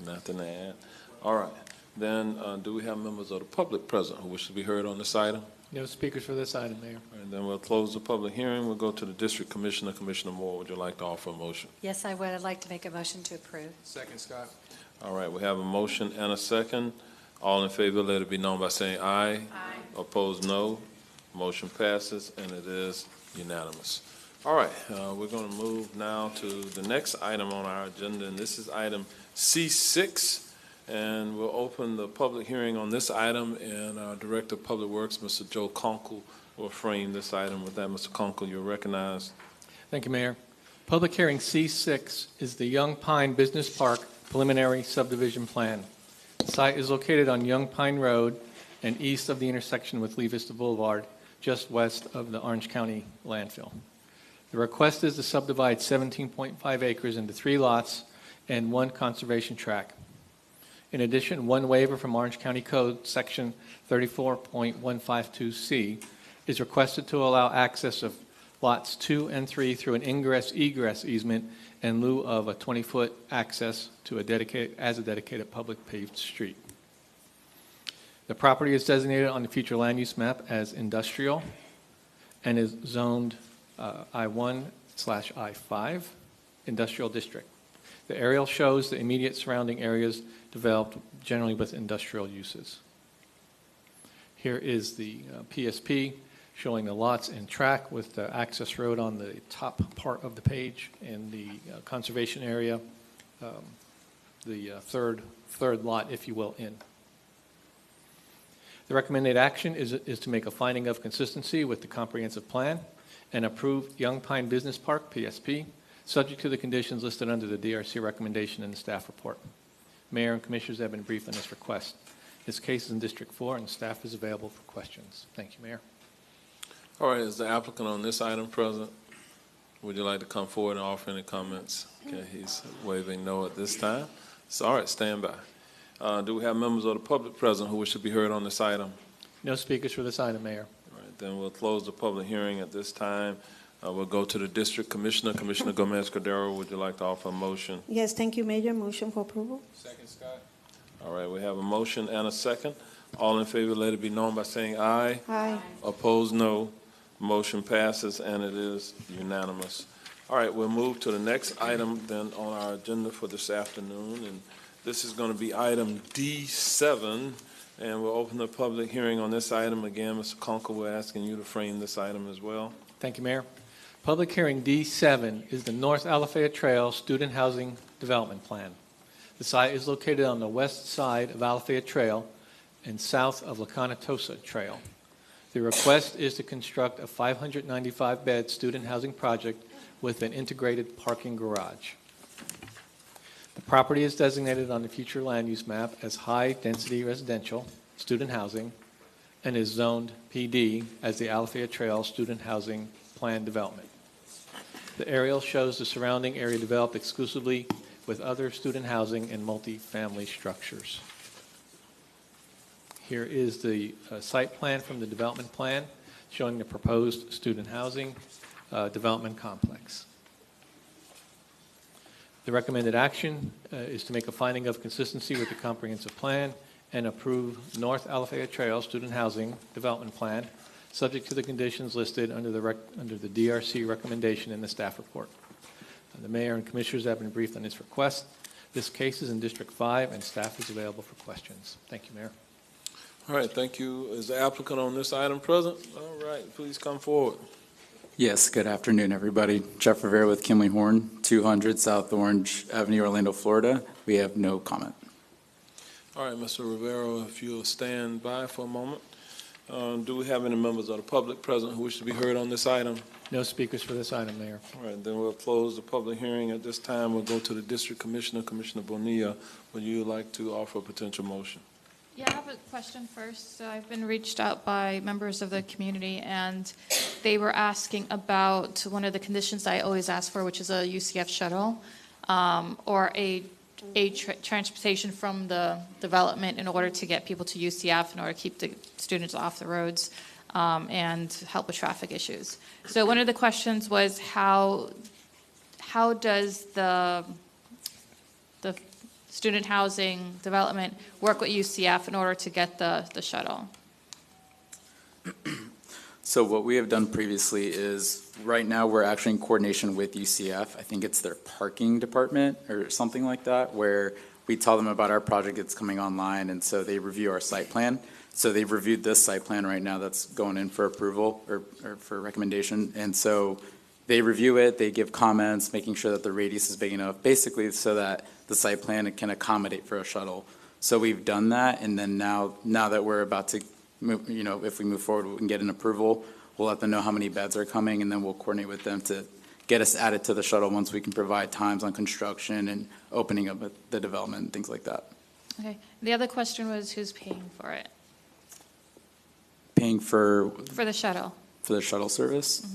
Nothing to add. All right. Then, do we have members of the public present who wish to be heard on this item? No speakers for this item, Mayor. And then we'll close the public hearing. We'll go to the district commissioner. Commissioner Moore, would you like to offer a motion? Yes, I would. I'd like to make a motion to approve. Second, Scott. All right, we have a motion and a second. All in favor, let it be known by saying aye. Aye. Opposed, no. Motion passes, and it is unanimous. All right, we're going to move now to the next item on our agenda, and this is item C6, and we'll open the public hearing on this item, and our Director of Public Works, Mr. Joe Conkle, will frame this item. With that, Mr. Conkle, you're recognized. Thank you, Mayor. Public hearing C6 is the Young Pine Business Park Preliminary Subdivision Plan. The site is located on Young Pine Road and east of the intersection with Lee Vista Boulevard, just west of the Orange County landfill. The request is to subdivide 17.5 acres into 3 lots and 1 conservation tract. In addition, 1 waiver from Orange County Code, Section 34.152C, is requested to allow access of lots 2 and 3 through an ingress-egress easement in lieu of a 20-foot access to a dedicated public paved street. The property is designated on the future land use map as industrial and is zoned I1/I5 industrial district. The aerial shows the immediate surrounding areas developed generally with industrial uses. Here is the PSP showing the lots and track with the access road on the top part of the page and the conservation area, the third lot, if you will, in. The recommended action is to make a finding of consistency with the comprehensive plan and approve Young Pine Business Park, PSP, subject to the conditions listed under the DRC recommendation in the staff report. Mayor and Commissioners have been briefed on this request. This case is in District 4, and staff is available for questions. Thank you, Mayor. All right, is the applicant on this item present? Would you like to come forward and offer any comments? Okay, he's waving no at this time. So, all right, stand by. Do we have members of the public present who wish to be heard on this item? No speakers for this item, Mayor. All right, then we'll close the public hearing at this time. We'll go to the District Commissioner. Commissioner Gomez-Cordero, would you like to offer a motion? Yes, thank you, Mayor. Motion for approval. Second, Scott. All right, we have a motion and a second. All in favor, let it be known by saying aye. Aye. Opposed, no. Motion passes, and it is unanimous. All right, we'll move to the next item then on our agenda for this afternoon, and this is going to be item D7, and we'll open the public hearing on this item. Again, Mr. Conkle, we're asking you to frame this item as well. Thank you, Mayor. Public hearing D7 is the North Alafaya Trail Student Housing Development Plan. The site is located on the west side of Alafaya Trail and south of La Canatosa Trail. The request is to construct a 595-bed student housing project with an integrated parking garage. The property is designated on the future land use map as high-density residential student housing and is zoned PD as the Alafaya Trail Student Housing Plan Development. The aerial shows the surrounding area developed exclusively with other student housing and multi-family structures. Here is the site plan from the development plan showing the proposed student housing development complex. The recommended action is to make a finding of consistency with the comprehensive plan and approve North Alafaya Trail Student Housing Development Plan, subject to the conditions listed under the DRC recommendation in the staff report. The Mayor and Commissioners have been briefed on this request. This case is in District 5, and staff is available for questions. Thank you, Mayor. All right, thank you. Is the applicant on this item present? All right, please come forward. Yes, good afternoon, everybody. Jeff Rivera with Kimley Horn, 200 South Orange Avenue, Orlando, Florida. We have no comment. All right, Mr. Rivera, if you'll stand by for a moment. Do we have any members of the public present who wish to be heard on this item? No speakers for this item, Mayor. All right, then we'll close the public hearing at this time. We'll go to the District Commissioner, Commissioner Bonilla. Would you like to offer a potential motion? Yeah, I have a question first. So I've been reached out by members of the community, and they were asking about one of the conditions I always ask for, which is a UCF shuttle or a transportation from the development in order to get people to UCF, in order to keep the students off the roads and help with traffic issues. So one of the questions was how does the student housing development work with UCF in order to get the shuttle? So what we have done previously is, right now, we're actually in coordination with UCF. I think it's their parking department or something like that, where we tell them about our project that's coming online, and so they review our site plan. So they've reviewed this site plan right now that's going in for approval or for recommendation. And so they review it, they give comments, making sure that the radius is big enough, basically so that the site plan can accommodate for a shuttle. So we've done that, and then now that we're about to move, if we move forward and get an approval, we'll let them know how many beds are coming, and then we'll coordinate with them to get us added to the shuttle once we can provide times on construction and opening up the development and things like that. Okay. The other question was who's paying for it? Paying for For the shuttle? For the shuttle service?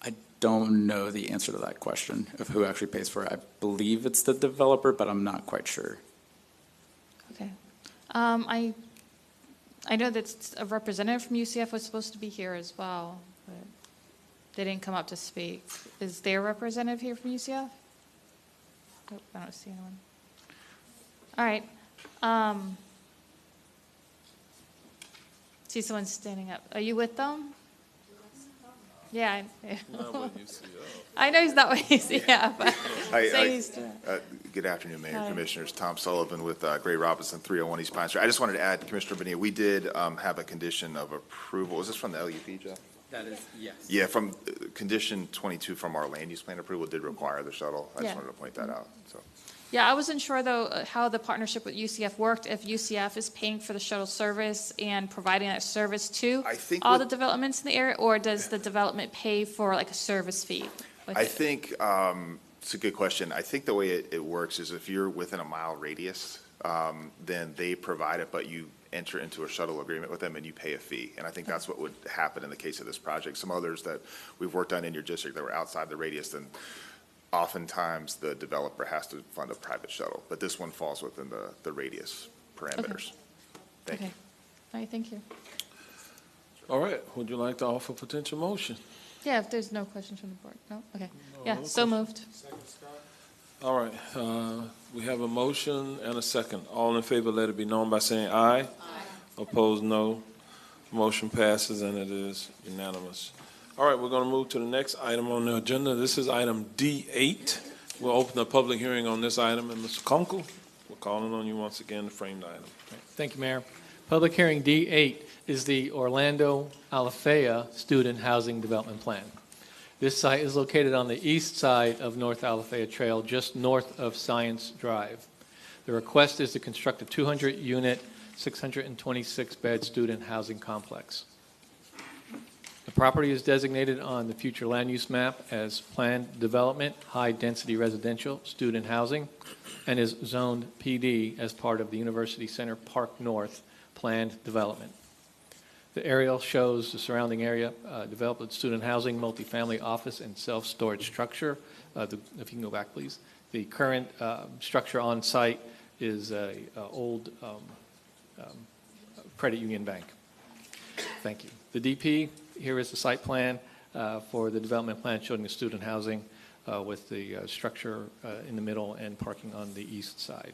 I don't know the answer to that question of who actually pays for it. I believe it's the developer, but I'm not quite sure. Okay. I know that a representative from UCF was supposed to be here as well, but they didn't come up to speak. Is there a representative here from UCF? Nope, I don't see anyone. All right. See someone standing up. Are you with them? Yeah. I know he's not with UCF, but say he's doing. Good afternoon, Mayor, Hi. Commissioners. Tom Sullivan with Gray Robinson, 301 East Pine Street. I just wanted to add, Commissioner Bonilla, we did have a condition of approval. Is this from the LUP, Jeff? That is, yes. Yeah, from condition 22 from our land use plan approval did require the shuttle. I just Yeah. wanted to point that out, so. Yeah, I wasn't sure, though, how the partnership with UCF worked, if UCF is paying for the shuttle service and providing that service to all the developments in the area, or does the development pay for like a service fee? I think, it's a good question. I think the way it works is if you're within a mile radius, then they provide it, but you enter into a shuttle agreement with them and you pay a fee. And I think that's what would happen in the case of this project. Some others that we've worked on in your district that were outside the radius, then oftentimes the developer has to fund a private shuttle. But this one falls within the radius parameters. Thank you. Okay. All right, thank you. All right, would you like to offer potential motion? Yeah, if there's no questions from the board. No? Okay. Yeah, so moved. All right, we have a motion and a second. All in favor, let it be known by saying aye. Aye. Opposed, no. Motion passes and it is unanimous. All right, we're going to move to the next item on the agenda. This is item D8. We'll open the public hearing on this item. And Mr. Kunkel, we're calling on you once again to frame the item. Thank you, Mayor. Public hearing D8 is the Orlando Alafaya Student Housing Development Plan. This site is located on the east side of North Alafaya Trail, just north of Science Drive. The request is to construct a 200-unit, 626-bed student housing complex. The property is designated on the future land use map as planned development, high-density residential student housing, and is zoned PD as part of the University Center Park North planned development. The aerial shows the surrounding area developed with student housing, multifamily office, and self-storage structure. If you can go back, please. The current structure on site is an old credit union bank. Thank you. The DP, here is the site plan for the development plan showing the student housing with the structure in the middle and parking on the east side.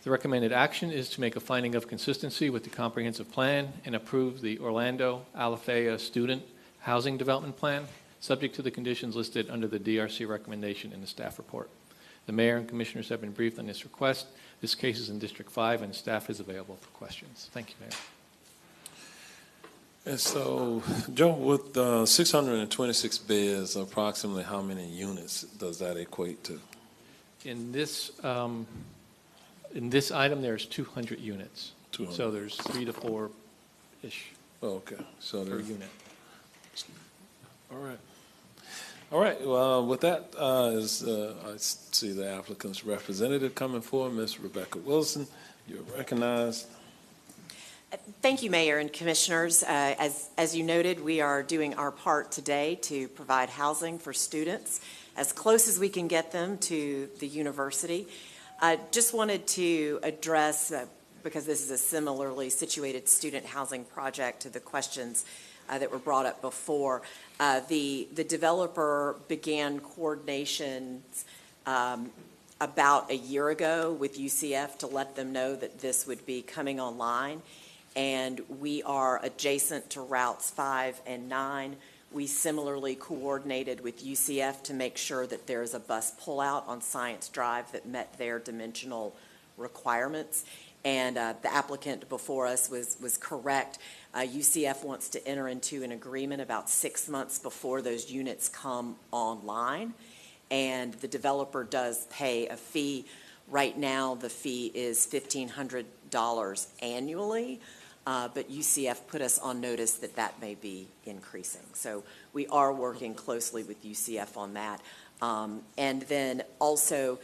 The recommended action is to make a finding of consistency with the comprehensive plan and approve the Orlando Alafaya Student Housing Development Plan, subject to the conditions listed under the DRC recommendation in the staff report. The mayor and commissioners have been briefed on this request. This case is in District 5, and staff is available for questions. Thank you, Mayor. And so, Joe, with 626 beds, approximately how many units does that equate to? In this item, there's 200 units. 200. So there's 3 to 4-ish Okay, so per there's, unit. all right. All right, well, with that, I see the applicant's representative coming forward, Ms. Rebecca Wilson. You're recognized. Thank you, Mayor and Commissioners. As you noted, we are doing our part today to provide housing for students as close as we can get them to the university. I just wanted to address, because this is a similarly situated student housing project, to the questions that were brought up before. The developer began coordination about a year ago with UCF to let them know that this would be coming online. And we are adjacent to routes 5 and 9, We similarly coordinated with UCF to make sure that there's a bus pullout on Science Drive that met their dimensional requirements. And the applicant before us was correct. UCF wants to enter into an agreement about 6 months before those units come online, and the developer does pay a fee. Right now, the fee is $1,500 annually, but UCF put us on notice that that may be increasing. So we are working closely with UCF on that. And then also,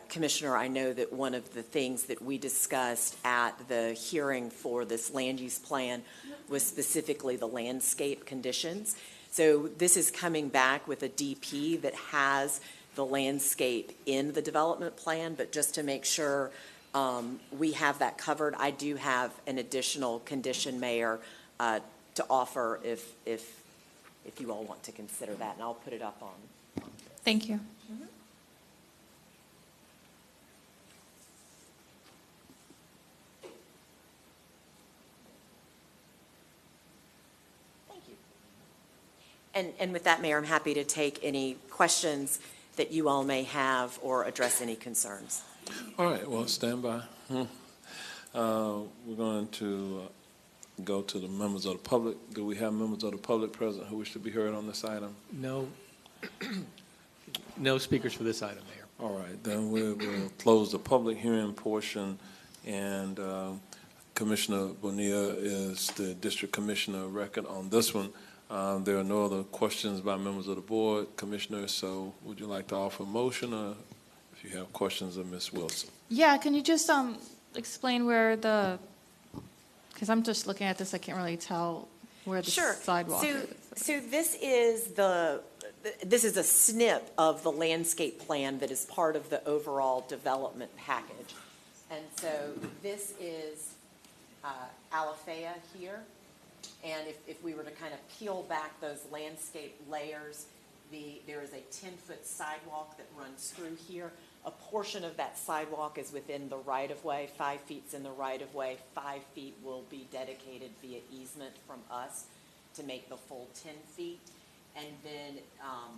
Commissioner, I know that one of the things that we discussed at the hearing for this land use plan was specifically the landscape conditions. So this is coming back with a DP that has the landscape in the development plan, but just to make sure we have that covered, I do have an additional condition, Mayor, to offer if you all want to consider that, and I'll put it up on. Thank you. And with that, Mayor, I'm happy to take any questions that you all may have or address any concerns. All right, well, stand by. We're going to go to the members of the public. Do we have members of the public present who wish to be heard on this item? No, no speakers for this item, Mayor. All right, then we'll close the public hearing portion, and Commissioner Bonilla is the district commissioner of record on this one. There are no other questions by members of the board, Commissioner, so would you like to offer a motion, or if you have questions of Ms. Wilson? Yeah, can you just explain where because I'm just looking at this, I can't really tell where the sidewalk is. So this is a snip of the landscape plan that is part of the overall development package. And so this is Alafaya here. And if we were to kind of peel back those landscape layers, there is a 10-foot sidewalk that runs through here. A portion of that sidewalk is within the right-of-way. 5 feet's in the right-of-way. 5 feet will be dedicated via easement from us to make the full 10 feet. And then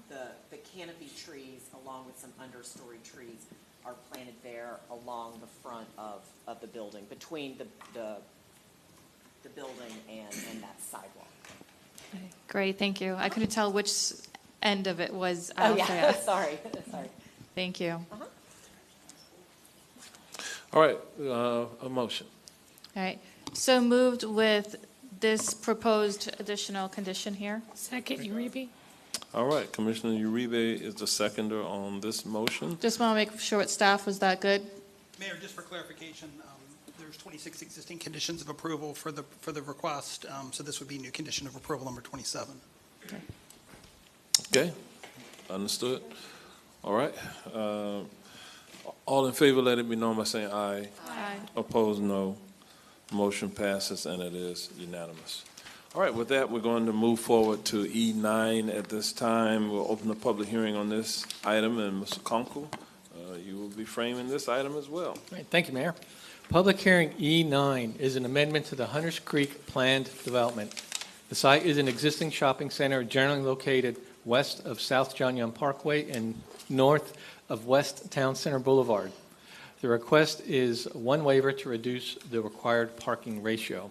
the canopy trees, along with some understory trees, are planted there along the front of the building, between the building and that sidewalk. Okay, great, thank you. I couldn't tell which end of it was. Oh, yeah, sorry. Thank you. Uh-huh. All right, a motion. All right, so moved with this proposed additional condition here. Second, Uribe. All right, Commissioner Uribe is the seconder on this motion. Just want to make sure with staff, was that good? Mayor, just for clarification, there's 26 existing conditions of approval for the request, so this would be new condition of approval number 27. Okay, understood. All right. All in favor, let it be known by saying aye. Aye. Opposed, no. Motion passes, and it is unanimous. All right, with that, we're going to move forward to E9 at this time. We'll open the public hearing on this item, and Mr. Conkle, you will be framing this item as well. Great, thank you, Mayor. Public hearing E9 is an amendment to the Hunters Creek planned development. The site is an existing shopping center generally located west of South John Young Parkway and north of West Town Center Boulevard. The request is one waiver to reduce the required parking ratio.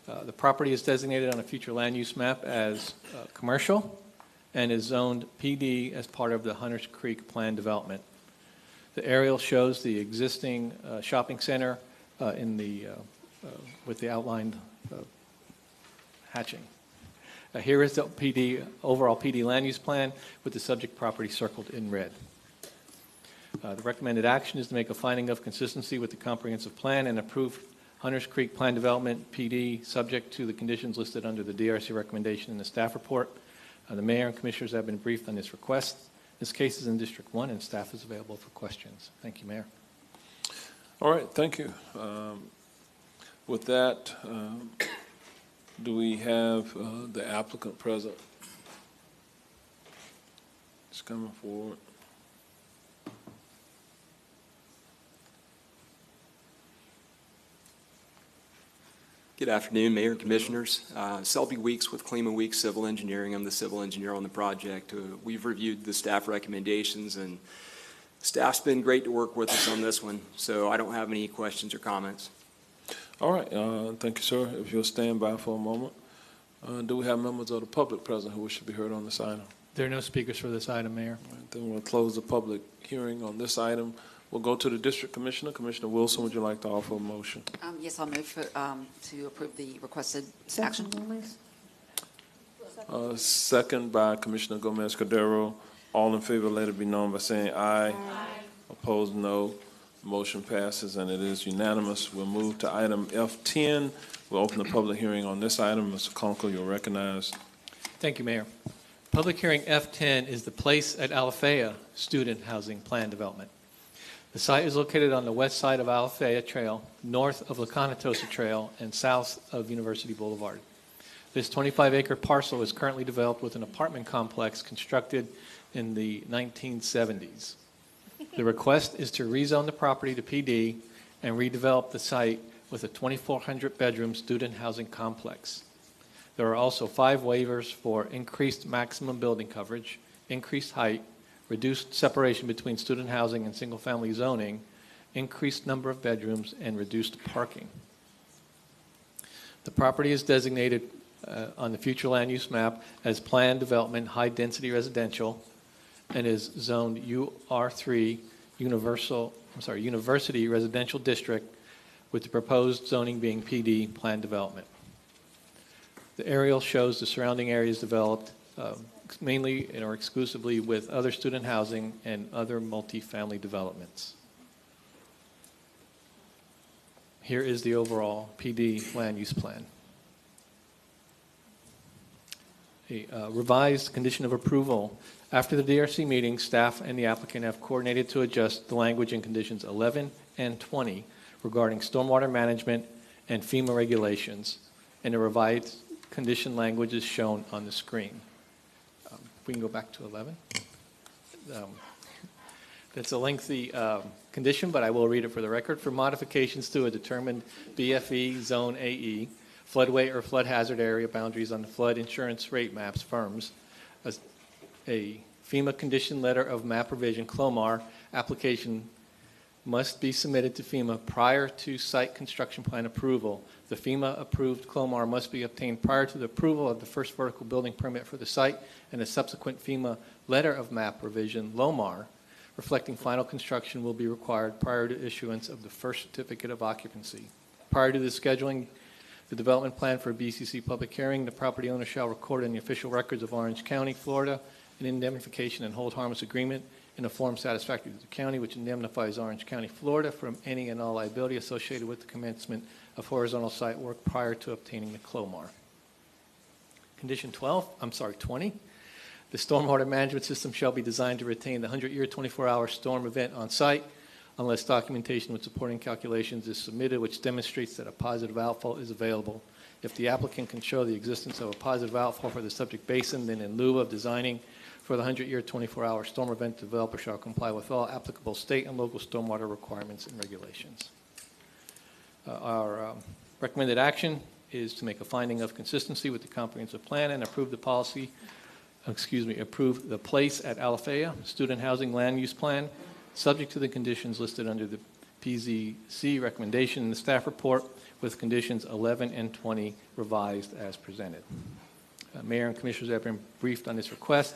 The property is designated on a future land use map as commercial and is zoned PD as part of the Hunters Creek planned development. The aerial shows the existing shopping center with the outlined hatching. Here is the overall PD land use plan with the subject property circled in red. The recommended action is to make a finding of consistency with the comprehensive plan and approve Hunters Creek Plan Development PD subject to the conditions listed under the DRC recommendation in the staff report. The mayor and commissioners have been briefed on this request. This case is in District 1 and staff is available for questions. Thank you, Mayor. All right, thank you. With that, do we have the applicant present? Just coming forward. Good afternoon, Mayor and Commissioners. Selby Weeks with Klima Weeks Civil Engineering. I'm the civil engineer on the project. We've reviewed the staff recommendations, and staff's been great to work with us on this one, so I don't have any questions or comments. All right, thank you, sir. If you'll stand by for a moment. Do we have members of the public present who wish to be heard on this item? There are no speakers for this item, Mayor. All right, then we'll close the public hearing on this item. We'll go to the district commissioner. Commissioner Wilson, would you like to offer a motion? Yes, I'll move to approve the requested action. Second by Commissioner Gomez Cordero. All in favor, let it be known by saying aye. Aye. Opposed, no. Motion passes, and it is unanimous. We'll move to item F10. We'll open the public hearing on this item. Mr. Conkle, you're recognized. Thank you, Mayor. Public hearing F10 is the Place at Alafaya Student Housing Plan Development. The site is located on the west side of Alafaya Trail, north of La Conatosa Trail, and south of University Boulevard. This 25-acre parcel is currently developed with an apartment complex constructed in the 1970s. The request is to rezone the property to PD and redevelop the site with a 2,400-bedroom student housing complex. There are also 5 waivers for increased maximum building coverage, increased height, reduced separation between student housing and single-family zoning, increased number of bedrooms, and reduced parking. The property is designated on the future land use map as planned development high-density residential and is zoned UR3 University Residential District, with the proposed zoning being PD planned development. The aerial shows the surrounding areas developed mainly or exclusively with other student housing and other multifamily developments. Here is the overall PD land use plan. A revised condition of approval. After the DRC meeting, staff and the applicant have coordinated to adjust the language in conditions 11 and 20 regarding stormwater management and FEMA regulations, and the revised condition language is shown on the screen. We can go back to 11. That's a lengthy condition, but I will read it for the record. For modifications to a determined BFE Zone AE, floodway or flood hazard area boundaries on the flood insurance rate maps, firms, a FEMA condition letter of map revision, CLOMAR, application must be submitted to FEMA prior to site construction plan approval. The FEMA-approved CLOMAR must be obtained prior to the approval of the first vertical building permit for the site, and a subsequent FEMA letter of map revision, LOMAR, reflecting final construction will be required prior to issuance of the first certificate of occupancy. Prior to the scheduling the development plan for a BCC public hearing, the property owner shall record in the official records of Orange County, Florida, an indemnification and hold harmless agreement in a form satisfactory to the county, which indemnifies Orange County, Florida from any and all liability associated with the commencement of horizontal site work prior to obtaining the CLOMAR. Condition 20, the stormwater management system shall be designed to retain the 100-year 24-hour storm event on site unless documentation with supporting calculations is submitted which demonstrates that a positive outfall is available. If the applicant can show the existence of a positive outfall for the subject basin, then in lieu of designing for the 100-year 24-hour storm event, the developer shall comply with all applicable state and local stormwater requirements and regulations. Our recommended action is to make a finding of consistency with the comprehensive plan and approve the approve the Place at Alafaya Student Housing Land Use Plan, subject to the conditions listed under the PZC recommendation in the staff report, with conditions 11 and 20 revised as presented. Mayor and Commissioners have been briefed on this request.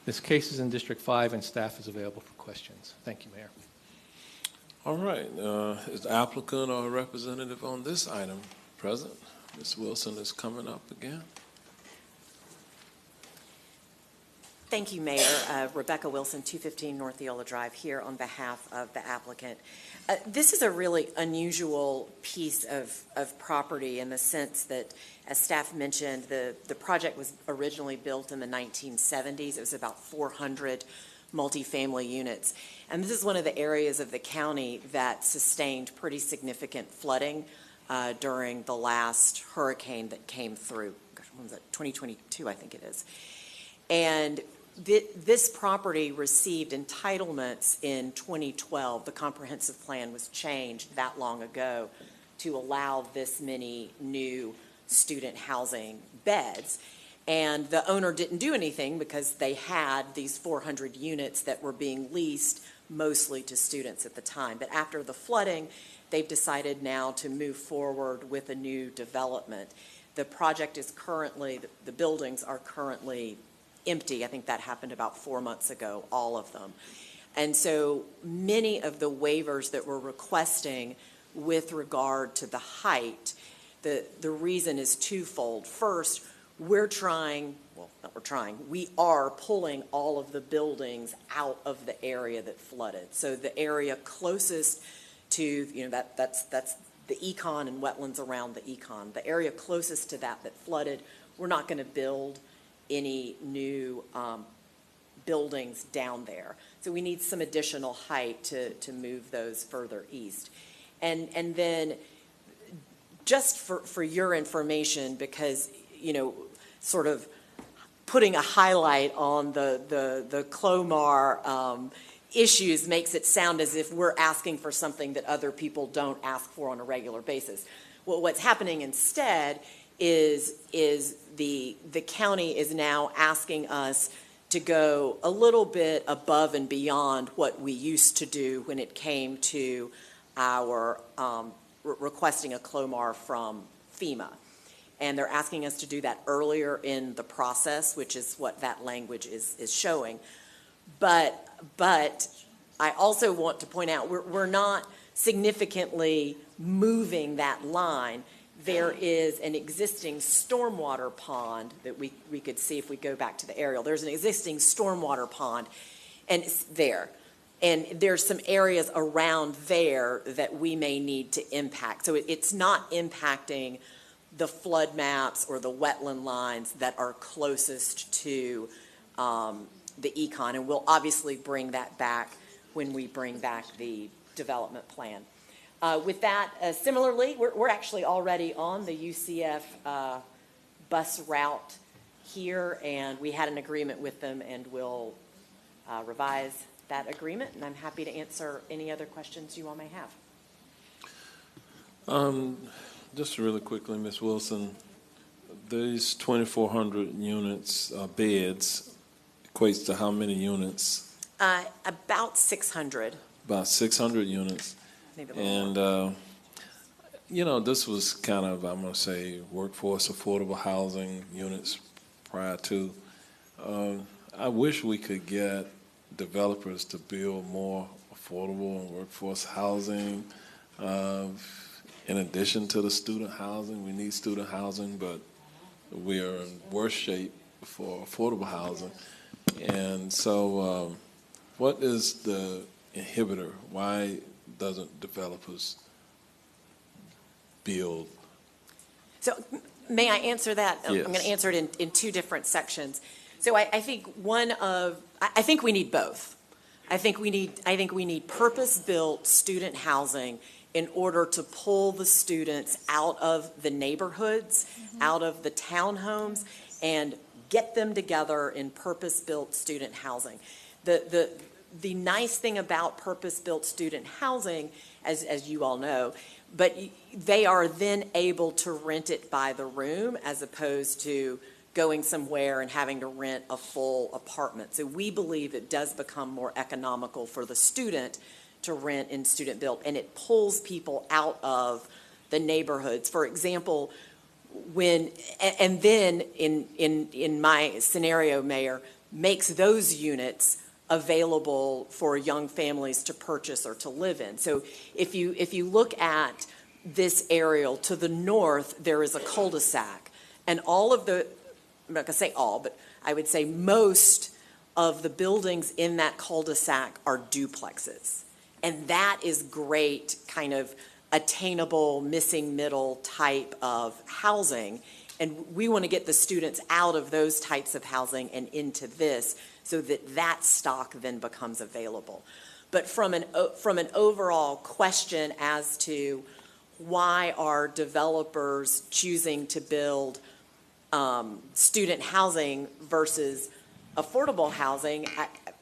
This case is in District 5, and staff is available for questions. Thank you, Mayor. All right. Is the applicant or a representative on this item present? Ms. Wilson is coming up again. Thank you, Mayor. Rebecca Wilson, 215 North Eola Drive, here on behalf of the applicant. This is a really unusual piece of property in the sense that, as staff mentioned, the project was originally built in the 1970s. It was about 400 multifamily units. And this is one of the areas of the county that sustained pretty significant flooding during the last hurricane that came through. Gosh, when was that? 2022, I think it is. And this property received entitlements in 2012. The comprehensive plan was changed that long ago to allow this many new student housing beds. And the owner didn't do anything because they had these 400 units that were being leased mostly to students at the time. But after the flooding, they've decided now to move forward with a new development. The project is currently, the buildings are currently empty. I think that happened about 4 months ago, all of them. And so many of the waivers that we're requesting with regard to the height, the reason is twofold. First, we are pulling all of the buildings out of the area that flooded. So the area closest to, that's the econ and wetlands around the econ. The area closest to that flooded, we're not going to build any new buildings down there. So we need some additional height to move those further east. And then just for your information, because, sort of putting a highlight on the Clomar issues makes it sound as if we're asking for something that other people don't ask for on a regular basis. Well, what's happening instead is the county is now asking us to go a little bit above and beyond what we used to do when it came to our requesting a Clomar from FEMA. And they're asking us to do that earlier in the process, which is what that language is showing. But I also want to point out we're not significantly moving that line. There is an existing stormwater pond that we could see if we go back to the aerial. There's an existing stormwater pond, and it's there. And there's some areas around there that we may need to impact. So it's not impacting the flood maps or the wetland lines that are closest to the econ. And we'll obviously bring that back when we bring back the development plan. With that, similarly, we're actually already on the UCF bus route here, and we had an agreement with them, and we'll revise that agreement, and I'm happy to answer any other questions you all may have. Just really quickly, Ms. Wilson, these 2,400 units, beds, equates to how many units? About 600. About 600 units. Maybe a little more. And, this was kind of, I'm going to say, workforce affordable housing units prior to. I wish we could get developers to build more affordable and workforce housing. In addition to the student housing, we need student housing, but we are in worse shape for affordable housing. And so what is the inhibitor? Why doesn't developers build? So may I answer that? Yes. I'm going to answer it in two different sections. So I think I think we need both. I think we need purpose-built student housing in order to pull the students out of the neighborhoods, out of the townhomes, and get them together in purpose-built student housing. The nice thing about purpose-built student housing, as you all know, but they are then able to rent it by the room as opposed to going somewhere and having to rent a full apartment. So we believe it does become more economical for the student to rent in student built, and it pulls people out of the neighborhoods. For example, and then in my scenario, Mayor, makes those units available for young families to purchase or to live in. So if you look at this aerial to the north, there is a cul-de-sac, and all of the, I'm not going to say all, but I would say most of the buildings in that cul-de-sac are duplexes. And that is great kind of attainable, missing middle type of housing. And we want to get the students out of those types of housing and into this so that stock then becomes available. But from an overall question as to why are developers choosing to build student housing versus affordable housing,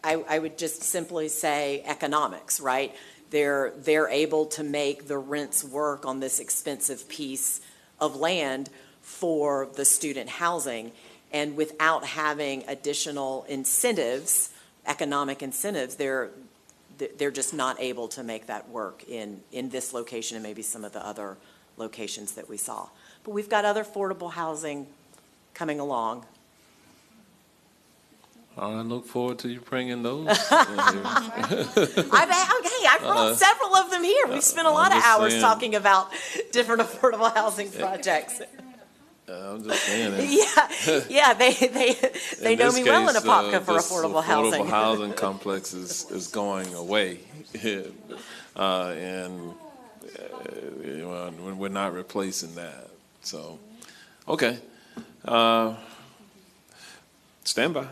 I would just simply say economics, right? they're able to make the rents work on this expensive piece of land for the student housing. And without having additional incentives, economic incentives, they're just not able to make that work in this location and maybe some of the other locations that we saw. But we've got other affordable housing coming along. I look forward to you bringing those. I brought several of them here. We've spent a lot of hours talking about different affordable housing projects. I'm just saying. Yeah, they know me well in Apopka for affordable housing. Affordable housing complex is going away, and we're not replacing that. So, okay, stand by.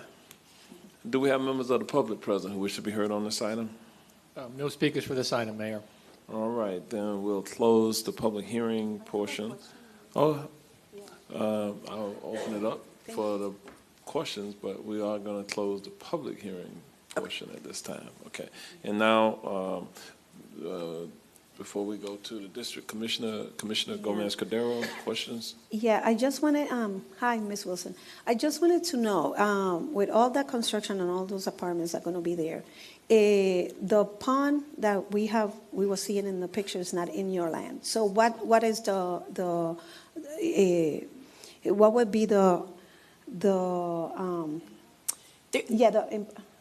Do we have members of the public present who wish to be heard on this item? No speakers for this item, Mayor. All right, then we'll close the public hearing portion. I'll open it up for the questions, but we are going to close the public hearing portion at this time. Okay. And now, before we go to the district commissioner, Commissioner Gomez Cordero, questions? Yeah, I just wanted, hi, Ms. Wilson. I just wanted to know, with all that construction and all those apartments that are going to be there, the pond that we were seeing in the picture is not in your land. So what is what would be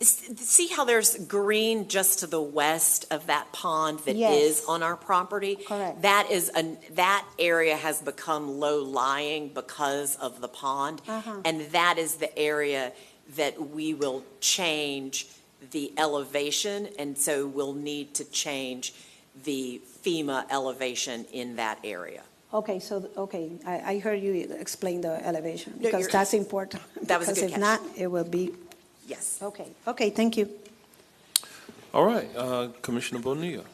See how there's green just to the west of that pond that is on our property? Correct. That area has become low-lying because of the pond. And that is the area that we will change the elevation, and so we'll need to change the FEMA elevation in that area. Okay, I heard you explain the elevation, No, because that's important. That was a good Because if catch. not, it will be. Yes. Okay, thank you. All right, Commissioner Bonilla.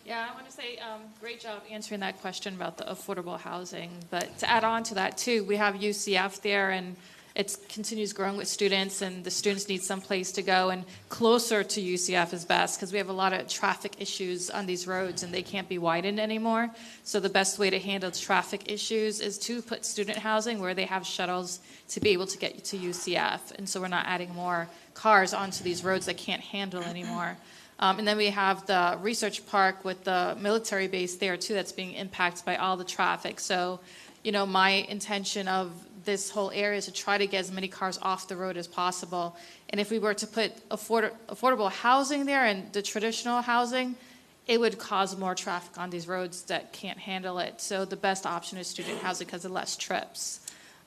Yeah, I want to say great job answering that question about the affordable housing. But to add on to that too, we have UCF there, and it continues growing with students, and the students need some place to go, and closer to UCF is best because we have a lot of traffic issues on these roads and they can't be widened anymore. So the best way to handle traffic issues is to put student housing where they have shuttles to be able to get to UCF. And so we're not adding more cars onto these roads that can't handle anymore. And then we have the research park with the military base there too that's being impacted by all the traffic. So, my intention of this whole area is to try to get as many cars off the road as possible. And if we were to put affordable housing there and the traditional housing, it would cause more traffic on these roads that can't handle it. So the best option is student housing because of less trips.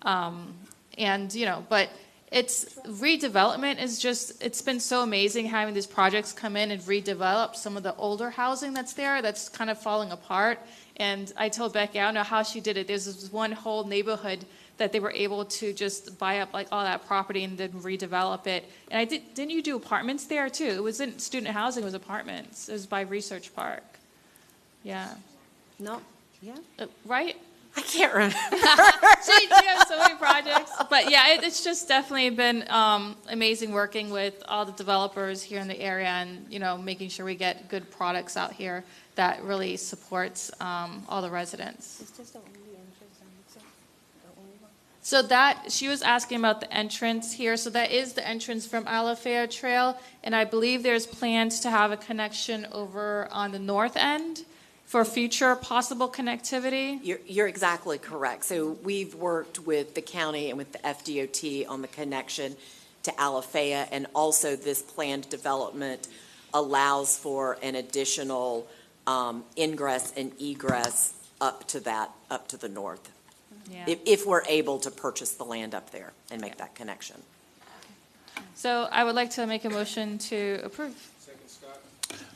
But it's redevelopment is it's been so amazing having these projects come in and redevelop some of the older housing that's there that's kind of falling apart. And I told Becky, I don't know how she did it. There's this one whole neighborhood that they were able to just buy up like all that property and then redevelop it. And didn't you do apartments there too? It wasn't student housing, it was apartments. It was by Research Park. Yeah. No, yeah. Right? I can't remember. She has so many projects. But yeah, it's just definitely been amazing working with all the developers here in the area and, making sure we get good products out here that really supports all the residents. So she was asking about the entrance here. So that is the entrance from Alafaya Trail. And I believe there's plans to have a connection over on the north end for future possible connectivity. You're exactly correct. So we've worked with the county and with the FDOT on the connection to Alafaya, and also this planned development allows for an additional ingress and egress up to the north. Yeah. If we're able to purchase the land up there and make that connection. So I would like to make a motion to approve.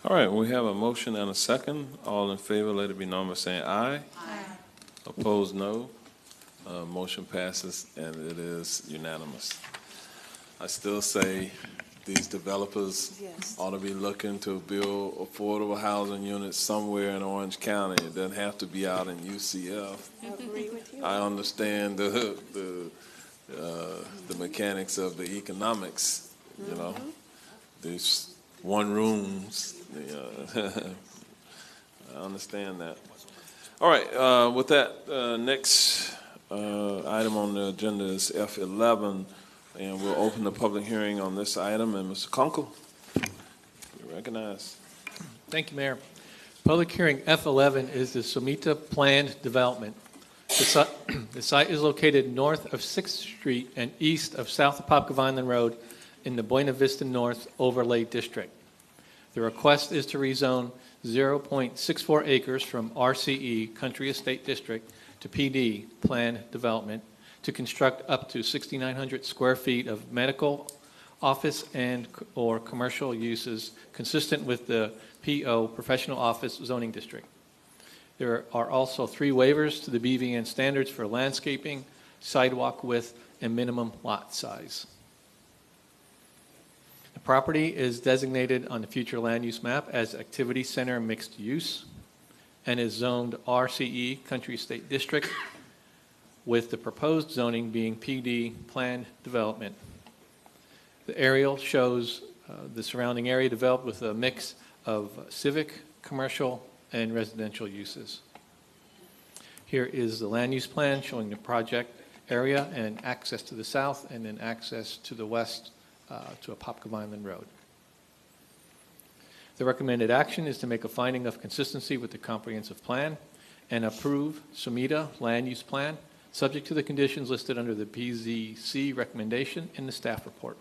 All right, we have a motion and a second. All in favor, let it be known by saying aye. Aye. Opposed, no. Motion passes, and it is unanimous. I still say these developers ought to be looking to build affordable housing units somewhere in Orange County. It doesn't have to be out in UCF. I agree with you. I understand the mechanics of the economics, There's one rooms, I understand that. All right, with that, next item on the agenda is F11, and we'll open the public hearing on this item. And Mr. Kunkel, you're recognized. Thank you, Mayor. Public hearing F11 is the Somita Planned Development. The site is located north of 6th Street and east of South Apopka Vineland Road in the Buena Vista North Overlay District. The request is to rezone 0.64 acres from RCE, Country Estate District, to PD, Planned Development, to construct up to 6,900 square feet of medical, office, and/or commercial uses consistent with the PO, Professional Office Zoning District. There are also 3 waivers to the BVN standards for landscaping, sidewalk width, and minimum lot size. The property is designated on the future land use map as Activity Center Mixed Use and is zoned RCE, Country Estate District, with the proposed zoning being PD, Planned Development. The aerial shows the surrounding area developed with a mix of civic, commercial, and residential uses. Here is the land use plan showing the project area and access to the south and then access to the west to Apopka Vineland Road. The recommended action is to make a finding of consistency with the comprehensive plan and approve Somita land use plan subject to the conditions listed under the PZC recommendation in the staff report.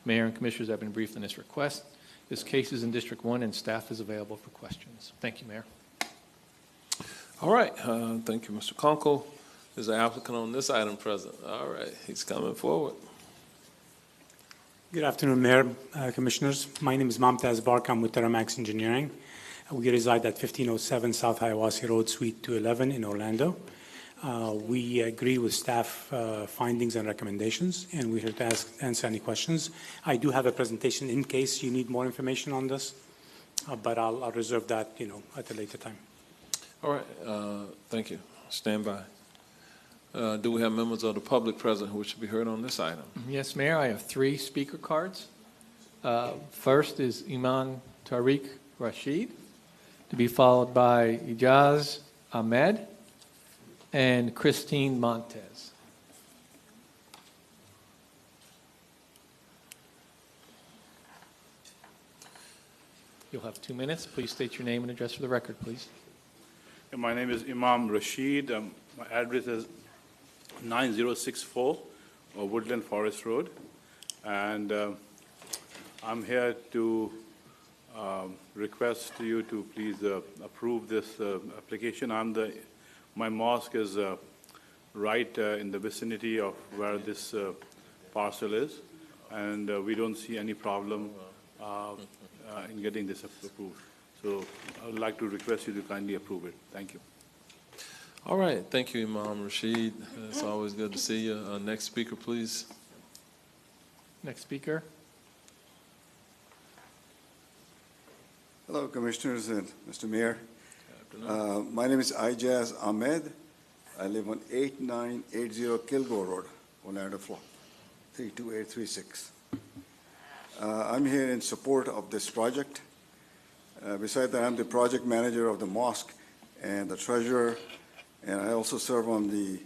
Mayor and Commissioners have been briefed on this request. This case is in District 1 and staff is available for questions. Thank you, Mayor. All right, thank you, Mr. Kunkel. Is the applicant on this item present? All right, he's coming forward. Good afternoon, Mayor, Commissioners. My name is Mamtaz Bark. I'm with Terramax Engineering. We reside at 1507 South Hiawassee Road, Suite 211 in Orlando. We agree with staff findings and recommendations, and we're here to answer any questions. I do have a presentation in case you need more information on this, but I'll reserve that, at a later time. All right, thank you. Stand by. Do we have members of the public present who should be heard on this item? Yes, Mayor, I have 3 speaker cards. First is Iman Tariq Rashid, to be followed by Ijaz Ahmed and Christine Montez. You'll have 2 minutes. Please state your name and address for the record, please. My name is Imam Rashid. My address is 9064 Woodland Forest Road. And I'm here to request you to please approve this application. My mosque is right in the vicinity of where this parcel is, and we don't see any problem in getting this approved. So I would like to request you to kindly approve it. Thank you. All right, thank you, Imam Rashid. It's always good to see you. Next speaker, please. Next speaker. Hello, Commissioners and Mr. Mayor. My name is Ijaz Ahmed. I live on 8980 Kilgore Road, Orlando, Florida, 32836. I'm here in support of this project. Besides that, I'm the project manager of the mosque and the treasurer, and I also serve on the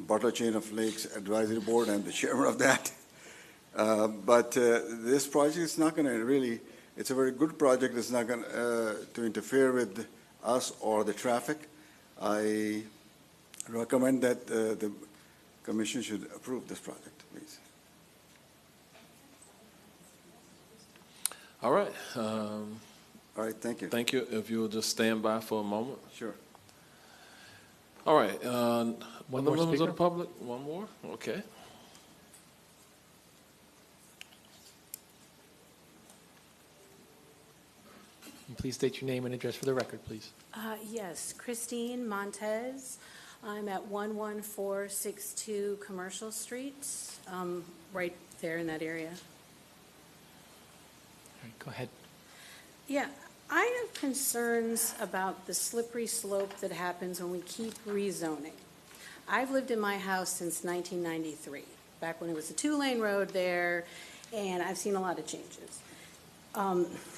Butler Chain of Lakes Advisory Board. I'm the chairman of that. But this project is not going to really, it's a very good project. It's not going to interfere with us or the traffic. I recommend that the Commission should approve this project, please. All right. All right, thank you. Thank you. If you will just stand by for a moment. Sure. All right. One other more members speaker? of the public? One more? Okay. And please state your name and address for the record, please. Yes, Christine Montez. I'm at 11462 Commercial Street, right there in that area. All right, go ahead. Yeah, I have concerns about the slippery slope that happens when we keep rezoning. I've lived in my house since 1993, back when it was a 2-lane road there, and I've seen a lot of changes.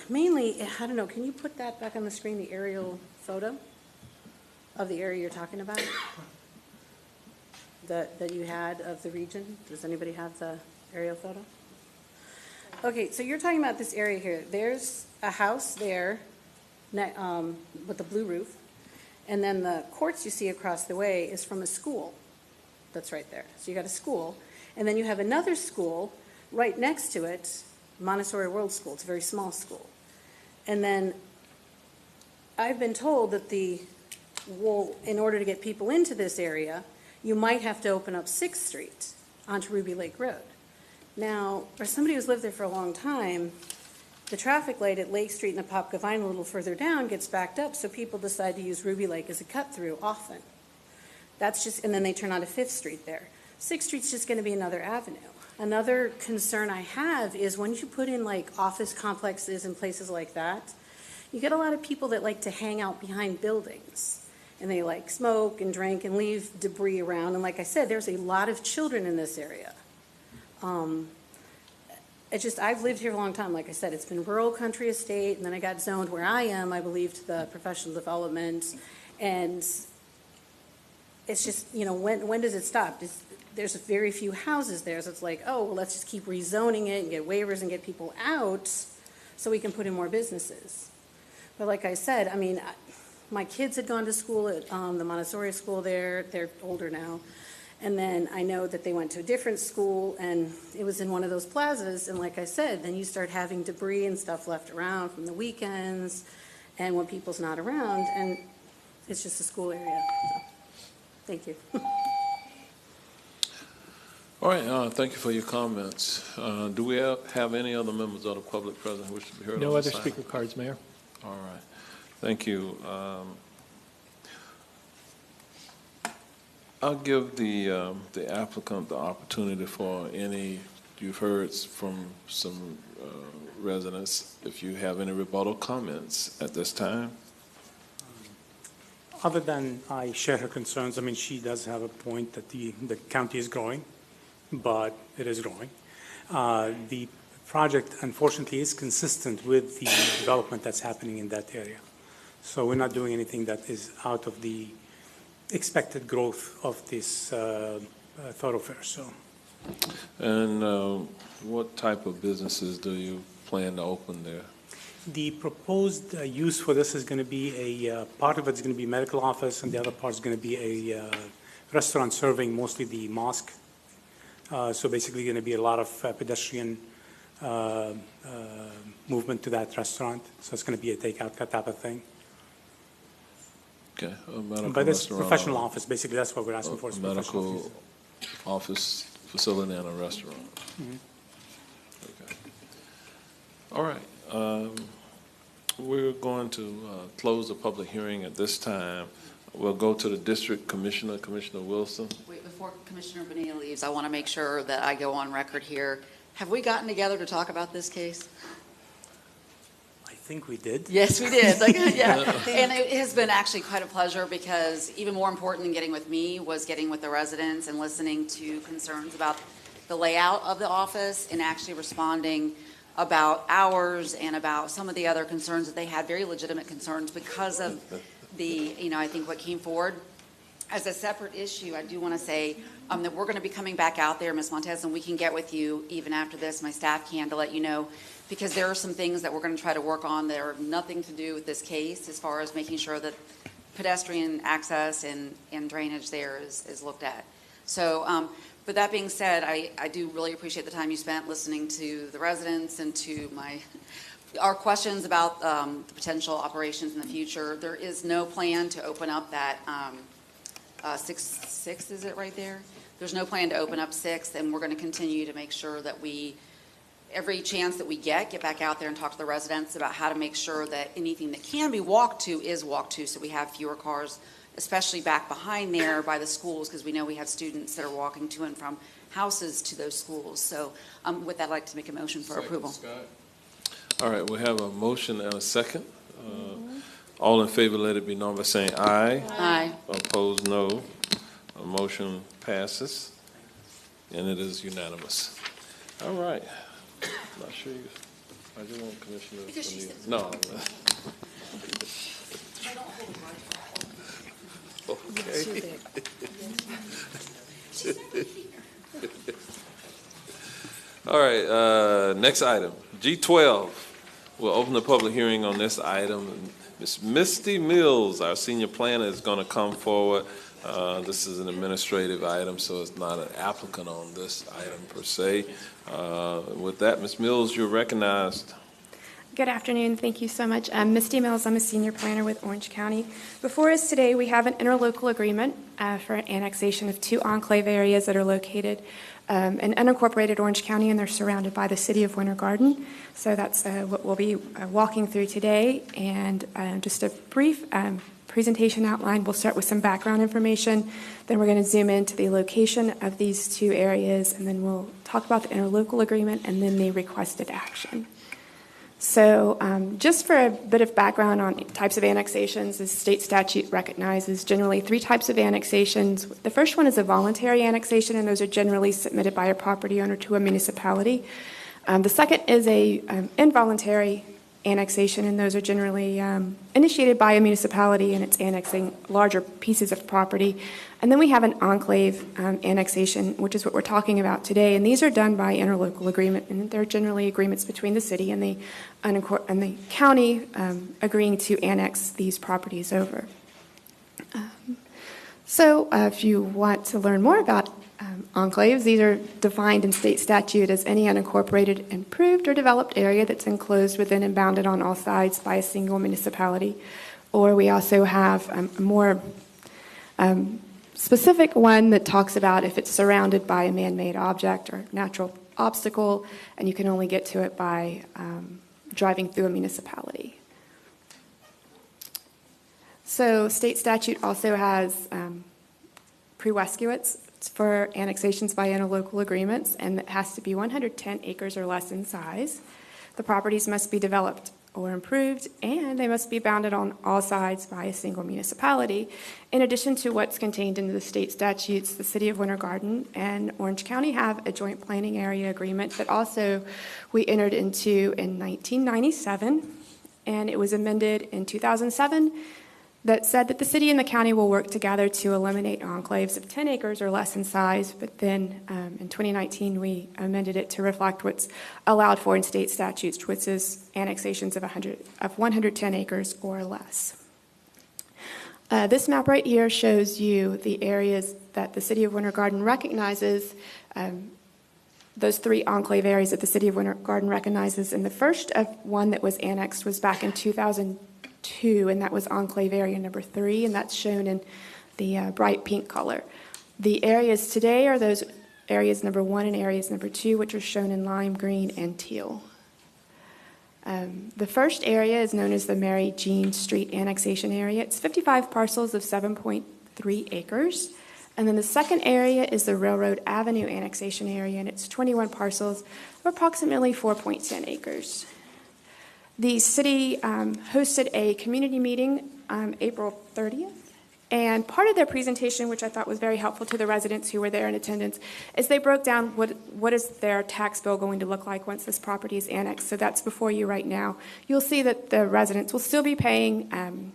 Mainly, I don't know, can you put that back on the screen, the aerial photo of the area you're talking about? That you had of the region? Does anybody have the aerial photo? Okay, so you're talking about this area here. There's a house there with the blue roof, and then the courts you see across the way is from a school that's right there. So you got a school, and then you have another school right next to it, Montessori World School. It's a very small school. And then I've been told that in order to get people into this area, you might have to open up 6th Street onto Ruby Lake Road. Now, for somebody who's lived there for a long time, the traffic light at Lake Street and the Popka Vine a little further down gets backed up, so people decide to use Ruby Lake as a cut-through often. And then they turn onto 5th Street there. 6th Street's just going to be another avenue. Another concern I have is when you put in like office complexes and places like that, you get a lot of people that like to hang out behind buildings. And they like smoke and drink and leave debris around. And like I said, there's a lot of children in this area. I've lived here a long time. Like I said, it's been rural country estate, and then I got zoned where I am, I believe, to the professional development. And it's just, when does it stop? There's very few houses there, so it's like, oh, well, let's just keep rezoning it and get waivers and get people out so we can put in more businesses. But like I said, my kids had gone to school at the Montessori school there. They're older now. And then I know that they went to a different school, and it was in one of those plazas. And like I said, then you start having debris and stuff left around from the weekends and when people's not around, and it's just a school area. So, thank you. All right, thank you for your comments. Do we have any other members of the public present who wish to be heard? No on other this speaker item? cards, Mayor. All right, thank you. I'll give the applicant the opportunity for any, you've heard from some residents, if you have any rebuttal comments at this time. Other than I share her concerns, she does have a point that the county is growing, but it is growing. The project, unfortunately, is consistent with the development that's happening in that area. So we're not doing anything that is out of the expected growth of this thoroughfare. So. And what type of businesses do you plan to open there? The proposed use for this is going to be part of it's going to be medical office, and the other part is going to be a restaurant serving mostly the mosque. So basically going to be a lot of pedestrian movement to that restaurant. So it's going to be a takeout type of thing. Okay, a medical But it's restaurant, professional office, basically, that's what we're asking for. a is professional medical office facility and a restaurant. Mhm. Okay. All right. We're going to close the public hearing at this time. We'll go to the district commissioner, Commissioner Wilson. Wait, before Commissioner Bonilla leaves, I want to make sure that I go on record here. Have we gotten together to talk about this case? I think we did. Yes, we did. Yeah. And it has been actually quite a pleasure, because even more important than getting with me was getting with the residents and listening to concerns about the layout of the office and actually responding about hours and about some of the other concerns that they had, very legitimate concerns because of the, I think what came forward. As a separate issue, I do want to say that we're going to be coming back out there, Ms. Montez, and we can get with you even after this, my staff can, to let you know, because there are some things that we're going to try to work on that are nothing to do with this case, as far as making sure that pedestrian access and drainage there is looked at. So, but that being said, I do really appreciate the time you spent listening to the residents and to our questions about the potential operations in the future. There is no plan to open up that 6th, is it right there? There's no plan to open up 6th, and we're going to continue to make sure that every chance that we get back out there and talk to the residents about how to make sure that anything that can be walked to is walked to, so we have fewer cars, especially back behind there by the schools, because we know we have students that are walking to and from houses to those schools. So with that, I'd like to make a motion for approval. Scott. All right, we have a motion and a second. All in favor, let it be known by saying aye. Aye. Opposed, no. A motion passes, and it is unanimous. All right. Not sure you. I just want Commissioner. Because she said- No. All right, next item, G12. We'll open the public hearing on this item. Ms. Misty Mills, our senior planner, is going to come forward. This is an administrative item, so it's not an applicant on this item per se. With that, Ms. Mills, you're recognized. Good afternoon. Thank you so much. I'm Misty Mills. I'm a senior planner with Orange County. Before us today, we have an interlocal agreement for an annexation of 2 enclave areas that are located in unincorporated Orange County, and they're surrounded by the city of Winter Garden. So that's what we'll be walking through today. And just a brief presentation outline. We'll start with some background information. Then we're going to zoom into the location of these 2 areas, and then we'll talk about the interlocal agreement and then the requested action. So just for a bit of background on types of annexations, the state statute recognizes generally 3 types of annexations. The first one is a voluntary annexation, and those are generally submitted by a property owner to a municipality. The second is a involuntary annexation, and those are generally initiated by a municipality, and it's annexing larger pieces of property. And then we have an enclave annexation, which is what we're talking about today, and these are done by interlocal agreement, and they're generally agreements between the city and the county agreeing to annex these properties over. So if you want to learn more about enclaves, these are defined in state statute as any unincorporated, improved, or developed area that's enclosed within and bounded on all sides by a single municipality. Or we also have a more specific one that talks about if it's surrounded by a man-made object or natural obstacle, and you can only get to it by driving through a municipality. So state statute also has prerequisites for annexations by interlocal agreements, and it has to be 110 acres or less in size. The properties must be developed or improved, and they must be bounded on all sides by a single municipality. In addition to what's contained in the state statutes, the City of Winter Garden and Orange County have a joint planning area agreement that also we entered into in 1997, and it was amended in 2007 that said that the city and the county will work together to eliminate enclaves of 10 acres or less in size, but then in 2019 we amended it to reflect what's allowed for in state statutes, which is annexations of 110 acres or less. This map right here shows you the areas that the City of Winter Garden recognizes, those 3 enclave areas that the City of Winter Garden recognizes, and the first of one that was annexed was back in 2002, and that was enclave area number 3, and that's shown in the bright pink color. The areas today are those areas number 1 and areas number 2, which are shown in lime green and teal. The first area is known as the Mary Jean Street annexation area. It's 55 parcels of 7.3 acres. And then the second area is the Railroad Avenue annexation area, and it's 21 parcels of approximately 4.10 acres. The city hosted a community meeting April 30th, and part of their presentation, which I thought was very helpful to the residents who were there in attendance, is they broke down what is their tax bill going to look like once this property is annexed. So that's before you right now. You'll see that the residents will still be paying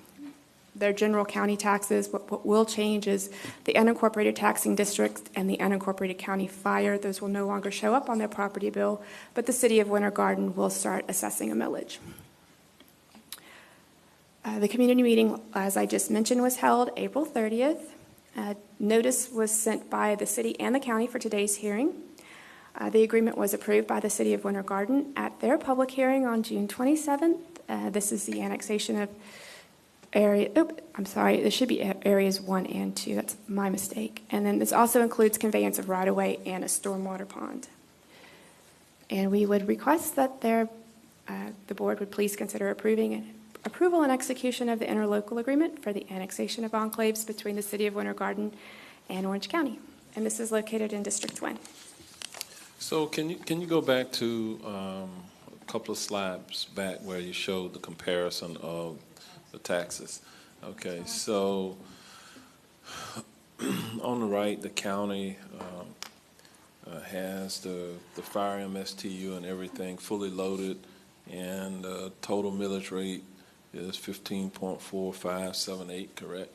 their general county taxes. What will change is the unincorporated taxing district and the unincorporated county fire. Those will no longer show up on their property bill, but the City of Winter Garden will start assessing a millage. The community meeting, as I just mentioned, was held April 30th. Notice was sent by the city and the county for today's hearing. The agreement was approved by the City of Winter Garden at their public hearing on June 27th. This is the annexation of this should be areas 1 and 2. That's my mistake. And then this also includes conveyance of right-of-way and a stormwater pond. And we would request that the board would please consider approval and execution of the interlocal agreement for the annexation of enclaves between the City of Winter Garden and Orange County. And this is located in District 1. So can you go back to a couple of slides back where you showed the comparison of the taxes? Okay, so on the right, the county has the fire MSTU and everything fully loaded and total millage rate is 15.4578, correct?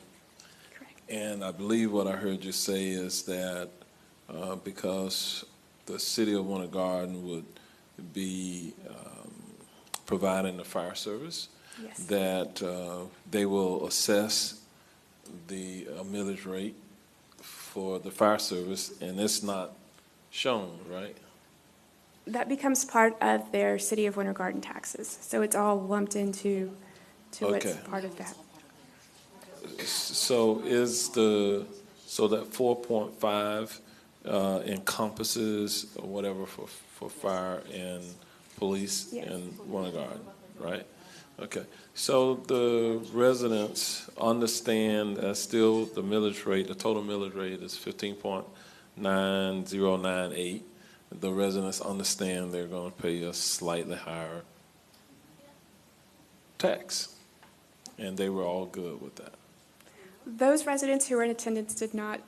Correct. And I believe what I heard you say is that because the city of Winter Garden would be providing the fire service, Yes. that they will assess the millage rate for the fire service, and it's not shown, right? That becomes part of their City of Winter Garden taxes. So it's all lumped into what's Okay. part of that. So so that 4.5 encompasses whatever for fire and police Yes. and Winter Garden, right? Okay, so the residents understand that still the millage rate, the total millage rate is 15.9098. The residents understand they're going to pay a slightly higher tax, and they were all good with that. Those residents who were in attendance did not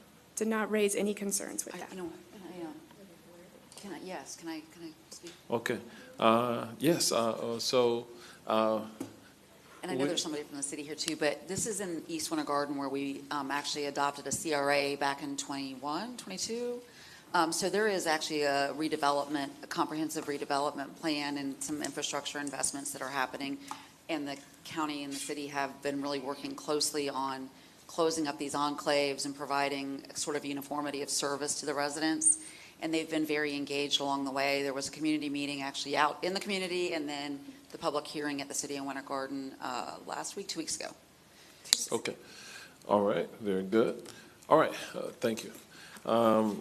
raise any concerns with that. You know, can I speak? Okay, yes, And I know there's somebody from the city here too, but this is in East Winter Garden where we actually adopted a CRA back in 21, 22. So there is actually a comprehensive redevelopment plan and some infrastructure investments that are happening. And the county and the city have been really working closely on closing up these enclaves and providing sort of uniformity of service to the residents. And they've been very engaged along the way. There was a community meeting actually out in the community, and then the public hearing at the City of Winter Garden last week, 2 weeks ago. okay, all right, very good. All right, thank you.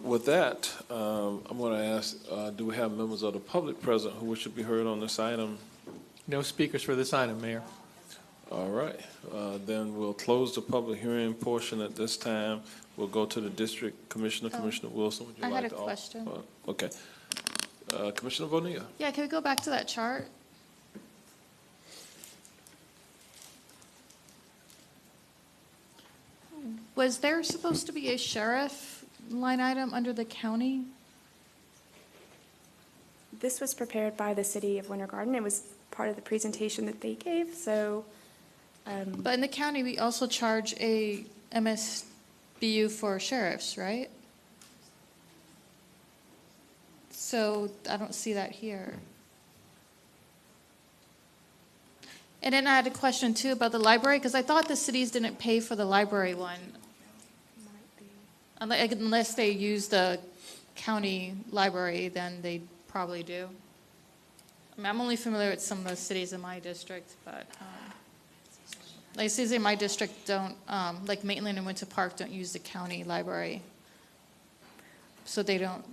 With that, I'm going to ask, do we have members of the public present who wish to be heard on this item? No speakers for this item, Mayor. All right, then we'll close the public hearing portion at this time. We'll go to the district commissioner. Commissioner Wilson, would you I like had to? a question. Okay. Commissioner Bonilla. Yeah, can we go back to that chart? Was there supposed to be a sheriff line item under the county? This was prepared by the City of Winter Garden. It was part of the presentation that they gave, so. But in the county, we also charge a MSBU for sheriffs, right? So I don't see that here. And then I had a question too about the library, because I thought the cities didn't pay for the library one. Unless they use the county library, then they probably do. I mean, I'm only familiar with some of the cities in my district, but like cities in my district don't, like Maitland and Winter Park don't use the county library. So they don't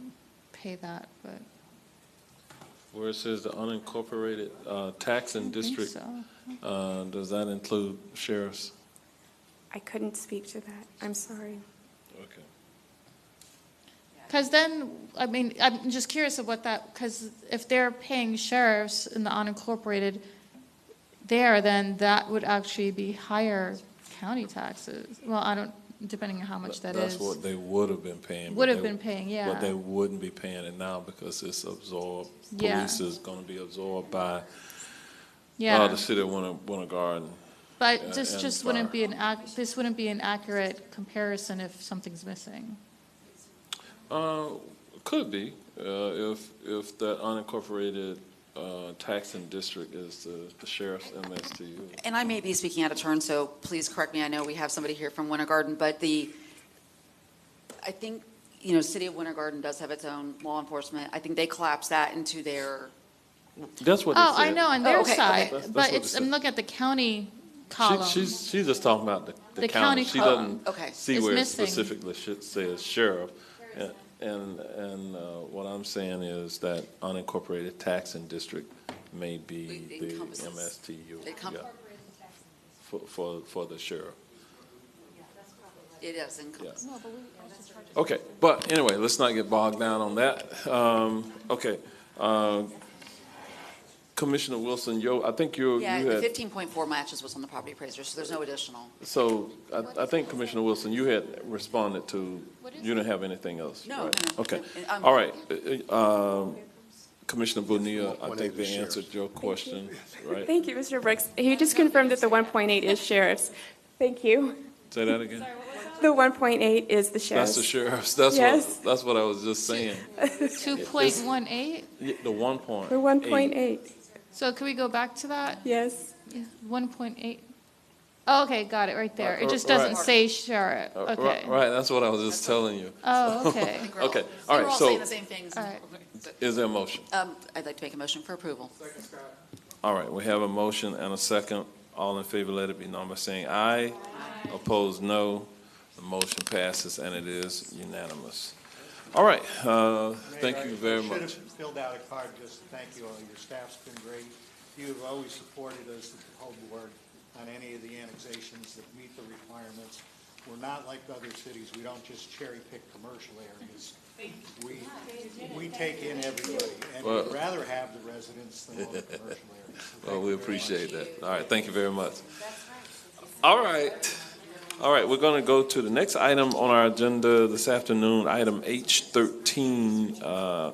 pay that, but. Where it says the unincorporated tax and district, so. Does that include sheriffs? I couldn't speak to that. I'm sorry. Okay. Because then, I mean, I'm just curious of what that, because if they're paying sheriffs in the unincorporated there, then that would actually be higher county taxes. Well, I don't, depending on how much that is. That's what they would have been paying. Would but have been paying, yeah. But they wouldn't be paying it now because it's absorbed. Yeah. Police is going to be absorbed by Yeah. the city of Winter Garden. But and just fire. wouldn't be this wouldn't be an accurate comparison if something's missing. Could be, if that unincorporated taxing district is the sheriff's MSTU. And I may be speaking out of turn, so please correct me. I know we have somebody here from Winter Garden, but I think, City of Winter Garden does have its own law enforcement. I think they collapse that into their. That's what they Oh, said. I know on their okay, side, okay. That's but what it's they I'm said. looking at the county column. She's just talking about the county county. She column. doesn't Okay. see It's where missing. it specifically says sheriff. And what I'm saying is that unincorporated taxing district may be It the encompasses- MSTU. it com- yeah, for the sheriff. It does encompass. Okay, but anyway, let's not get bogged down on that. Okay, Commissioner Wilson, I think you Yeah, had. the 15.4 matches what's on the property appraiser, so there's no additional. So I think Commissioner Wilson, you had responded to, you didn't have anything else, No, right? no. Okay, I'm- all right. Commissioner Bonilla, I think they answered your question, right? Thank you, Mr. Brooks. He just confirmed that the 1.8 is sheriff's. Thank you. Say that again? The 1.8 is the sheriff's. That's the sheriff's. That's Yes. that's what I was just saying. 2.18? The 1 point. The 1.8. So can we go back to that? Yes. 1.8. Oh, okay, got it, right there. It just Right. doesn't say sheriff. Okay. Right, that's what I was just telling you. Oh, okay. Okay, So all we're right, all so saying the same things. All right. is there a motion? I'd like to make a motion for approval. All right, we have a motion and a second. All in favor, let it be known by saying aye. Opposed, no. The motion passes, and it is unanimous. All right, thank you very I should much. have filled out a card just to thank you all. Your staff's been great. You've always supported us, the whole board, on any of the annexations that meet the requirements. We're not like other cities. We don't just cherry pick commercial areas. We take in everybody, and Well- we'd rather have the residents than all the commercial areas. So Well, thank we you very appreciate much. that. All right, thank you very much. All right. All right, we're going to go to the next item on our agenda this afternoon, item H13.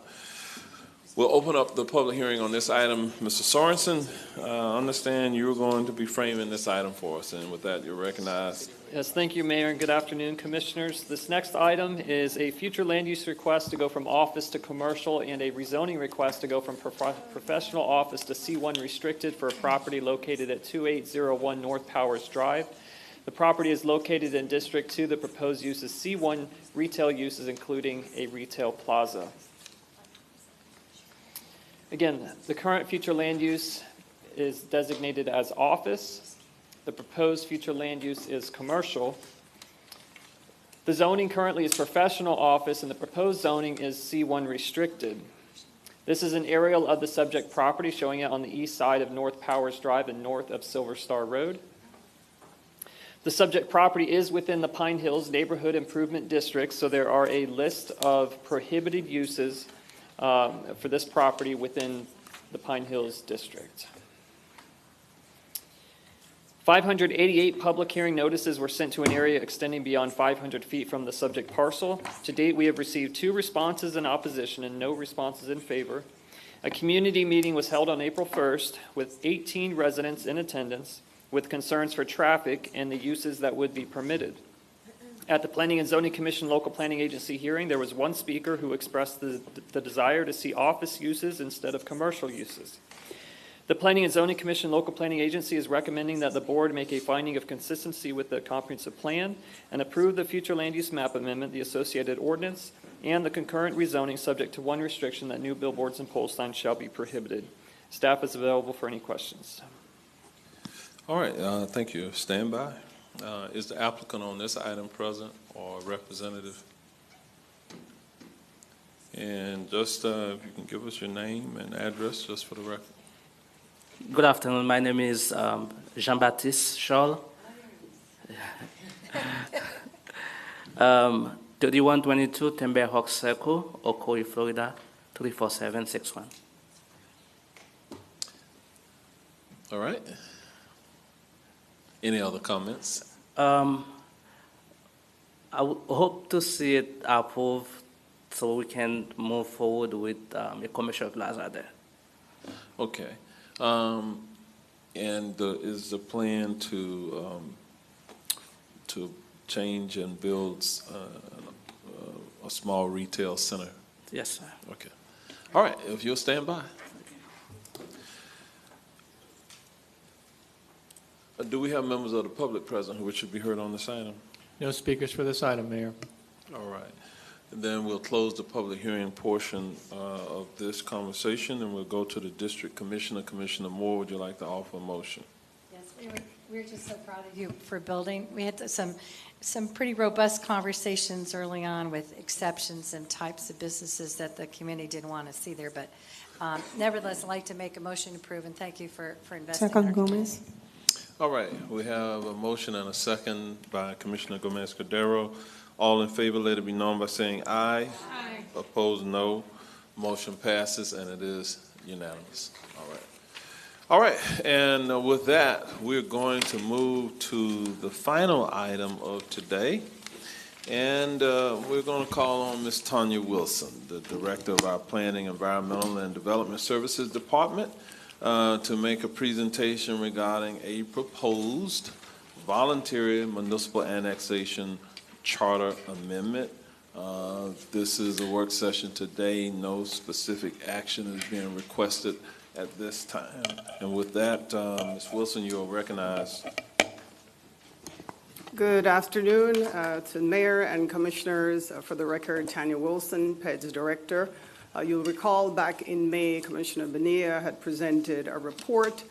We'll open up the public hearing on this item. Mr. Sorensen, I understand you're going to be framing this item for us, and with that, you're recognized. Yes, thank you, Mayor, and good afternoon, Commissioners. This next item is a future land use request to go from office to commercial and a rezoning request to go from professional office to C1 restricted for a property located at 2801 North Powers Drive. The property is located in District 2. The proposed use is C1 retail uses, including a retail plaza. Again, the current future land use is designated as office. The proposed future land use is commercial. The zoning currently is professional office, and the proposed zoning is C1 restricted. This is an aerial of the subject property showing it on the east side of North Powers Drive and north of Silver Star Road. The subject property is within the Pine Hills Neighborhood Improvement District, so there are a list of prohibited uses for this property within the Pine Hills District. 588 public hearing notices were sent to an area extending beyond 500 feet from the subject parcel. To date, we have received 2 responses in opposition and no responses in favor. A community meeting was held on April 1st with 18 residents in attendance with concerns for traffic and the uses that would be permitted. At the Planning and Zoning Commission Local Planning Agency hearing, there was 1 speaker who expressed the desire to see office uses instead of commercial uses. The Planning and Zoning Commission Local Planning Agency is recommending that the board make a finding of consistency with the comprehensive plan and approve the future land use map amendment, the associated ordinance, and the concurrent rezoning subject to 1 restriction that new billboards and pole signs shall be prohibited. Staff is available for any questions. All right, thank you. Stand by. Is the applicant on this item present or representative? And just if you can give us your name and address just for the record. Good afternoon. My name is Jean-Baptiste Scholl. 3122 Timberhawk Circle, Ocoee, Florida, 34761. All right. Any other comments? I would hope to see it approved so we can move forward with a commercial plaza there. Okay. And is the plan to change and build a small retail center? Yes, sir. Okay. All right, if you'll stand by. Do we have members of the public present who should be heard on this item? No speakers for this item, Mayor. All right. And then we'll close the public hearing portion of this conversation, and we'll go to the district commissioner. Commissioner Moore, would you like to offer a motion? Yes, we're just so proud of you for building. We had some pretty robust conversations early on with exceptions and types of businesses that the community didn't want to see there. But nevertheless, I'd like to make a motion to approve, and thank you for investing in our community. All right, we have a motion and a second by Commissioner Gomez-Cordero. All in favor, let it be known by saying aye. Aye. Opposed, no. Motion passes, and it is unanimous. All right. All right, and with that, we're going to move to the final item of today, And we're going to call on Ms. Tanya Wilson, the Director of our Planning, Environmental, and Development Services Department, to make a presentation regarding a proposed voluntary municipal annexation charter amendment. This is a work session today. No specific action is being requested at this time. And with that, Ms. Wilson, you are recognized. Good afternoon to the Mayor and Commissioners. For the record, Tanya Wilson, PEDS Director. You'll recall back in May, Commissioner Bonilla had presented a report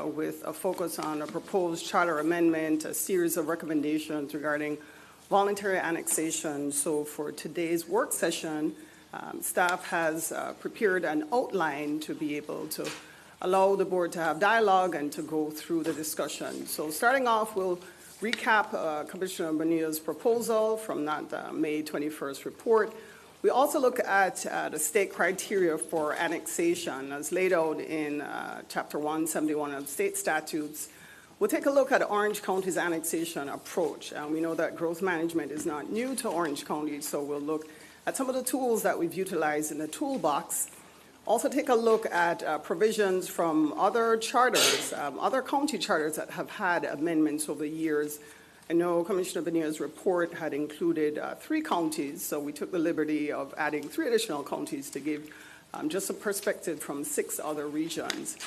with a focus on a proposed charter amendment, a series of recommendations regarding voluntary annexation. So for today's work session, staff has prepared an outline to be able to allow the board to have dialogue and to go through the discussion. So starting off, we'll recap Commissioner Bonilla's proposal from that May 21st report. We also look at the state criteria for annexation as laid out in Chapter 171 of state statutes. We'll take a look at Orange County's annexation approach. We know that growth management is not new to Orange County, so we'll look at some of the tools that we've utilized in the toolbox. Also take a look at provisions from other charters, other county charters that have had amendments over the years. I know Commissioner Bonilla's report had included 3 counties, so we took the liberty of adding 3 additional counties to give just a perspective from 6 other regions.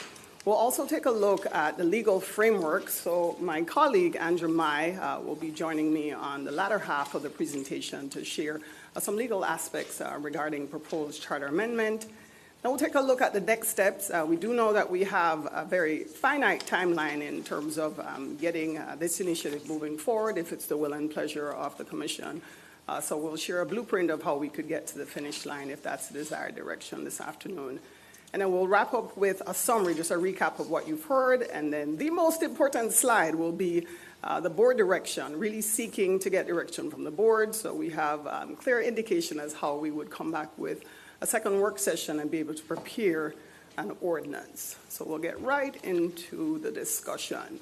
We'll also take a look at the legal framework. So my colleague, Andrew Mai, will be joining me on the latter half of the presentation to share some legal aspects regarding proposed charter amendment. Now we'll take a look at the next steps. We do know that we have a very finite timeline in terms of getting this initiative moving forward, if it's the will and pleasure of the Commission. So we'll share a blueprint of how we could get to the finish line if that's the desired direction this afternoon. And then we'll wrap up with a summary, just a recap of what you've heard. And then the most important slide will be the board direction, really seeking to get direction from the board. So we have clear indication as how we would come back with a second work session and be able to prepare an ordinance. So we'll get right into the discussion.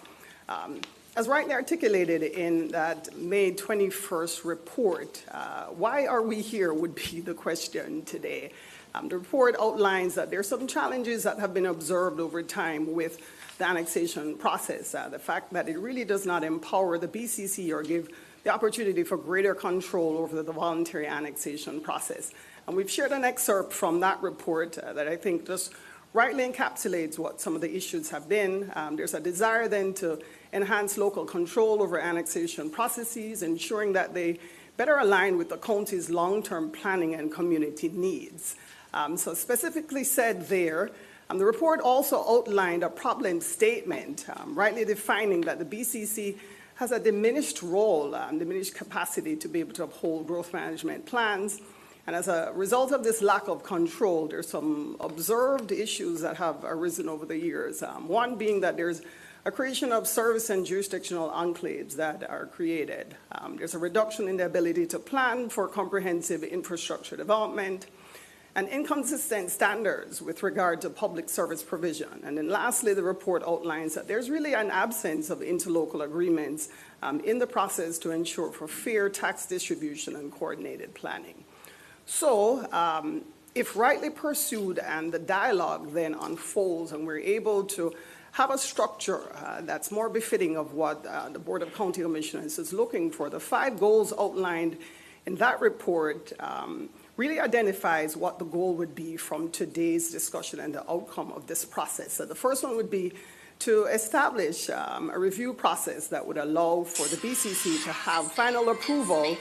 As rightly articulated in that May 21st report, why are we here would be the question today. The report outlines that there are some challenges that have been observed over time with the annexation process. The fact that it really does not empower the BCC or give the opportunity for greater control over the voluntary annexation process. And we've shared an excerpt from that report that I think just rightly encapsulates what some of the issues have been. There's a desire then to enhance local control over annexation processes, ensuring that they better align with the county's long-term planning and community needs. So specifically said there, the report also outlined a problem statement, rightly defining that the BCC has a diminished role, diminished capacity to be able to uphold growth management plans. And as a result of this lack of control, there's some observed issues that have arisen over the years. One being that there's a creation of service and jurisdictional enclaves that are created. There's a reduction in the ability to plan for comprehensive infrastructure development, and inconsistent standards with regard to public service provision. And then lastly, the report outlines that there's really an absence of interlocal agreements in the process to ensure for fair tax distribution and coordinated planning. So if rightly pursued and the dialogue then unfolds and we're able to have a structure that's more befitting of what the Board of County Commissioners is looking for, the 5 goals outlined in that report really identifies what the goal would be from today's discussion and the outcome of this process. So the first one would be to establish a review process that would allow for the BCC to have final approval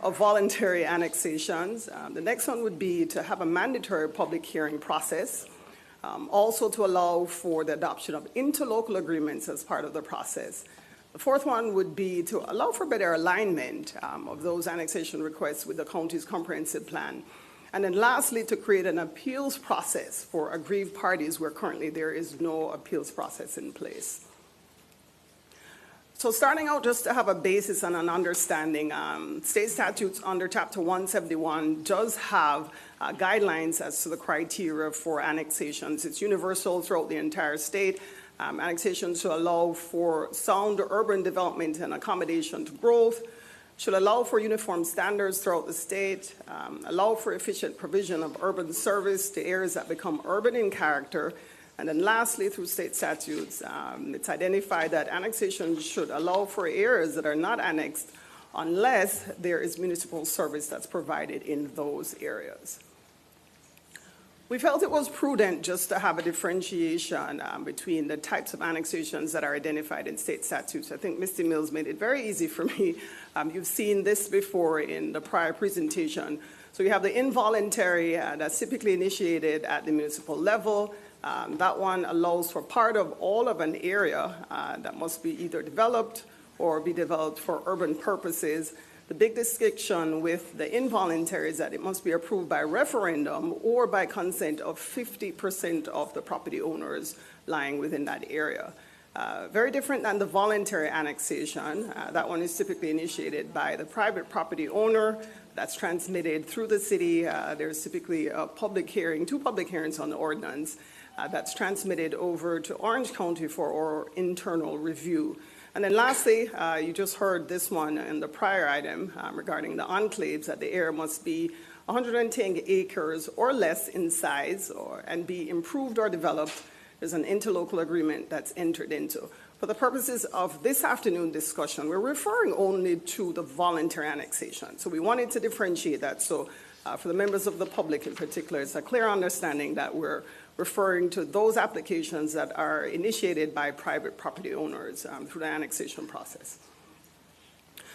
of voluntary annexations. The next one would be to have a mandatory public hearing process, also to allow for the adoption of interlocal agreements as part of the process. The fourth one would be to allow for better alignment of those annexation requests with the county's comprehensive plan. And then lastly, to create an appeals process for aggrieved parties where currently there is no appeals process in place. So starting out just to have a basis and an understanding, state statutes under Chapter 171 does have guidelines as to the criteria for annexations. It's universal throughout the entire state. Annexations to allow for sound urban development and accommodation to growth, should allow for uniform standards throughout the state, allow for efficient provision of urban service to areas that become urban in character, and then lastly, through state statutes, it's identified that annexation should allow for areas that are not annexed unless there is municipal service that's provided in those areas. We felt it was prudent just to have a differentiation between the types of annexations that are identified in state statutes. I think Mr. Mills made it very easy for me. You've seen this before in the prior presentation. So you have the involuntary that's typically initiated at the municipal level. That one allows for part of all of an area that must be either developed or be developed for urban purposes. The big distinction with the involuntary is that it must be approved by referendum or by consent of 50% of the property owners lying within that area. Very different than the voluntary annexation. That one is typically initiated by the private property owner. That's transmitted through the city. There's typically a public hearing, 2 public hearings on the ordinance. That's transmitted over to Orange County for our internal review. And then lastly, you just heard this one in the prior item regarding the enclaves, that the area must be 110 acres or less in size and be improved or developed. There's an interlocal agreement that's entered into. For the purposes of this afternoon discussion, we're referring only to the voluntary annexation. So we wanted to differentiate that. So for the members of the public in particular, it's a clear understanding that we're referring to those applications that are initiated by private property owners through the annexation process.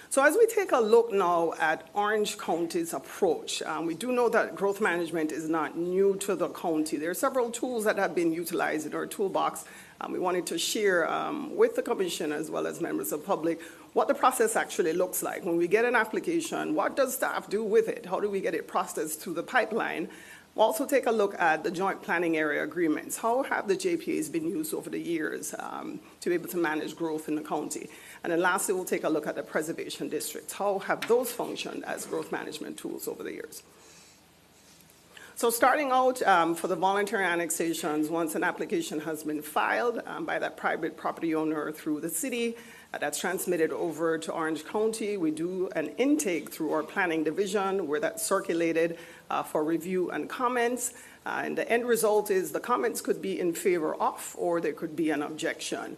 So as we take a look now at Orange County's approach, we do know that growth management is not new to the county. There are several tools that have been utilized in our toolbox. We wanted to share with the commission as well as members of the public what the process actually looks like. When we get an application, what does staff do with it? How do we get it processed through the pipeline? We'll also take a look at the joint planning area agreements. How have the JPAs been used over the years to be able to manage growth in the county? And then lastly, we'll take a look at the preservation districts. How have those functioned as growth management tools over the years? So starting out for the voluntary annexations, once an application has been filed by that private property owner through the city, that's transmitted over to Orange County. We do an intake through our planning division where that's circulated for review and comments. And the end result is the comments could be in favor of or there could be an objection.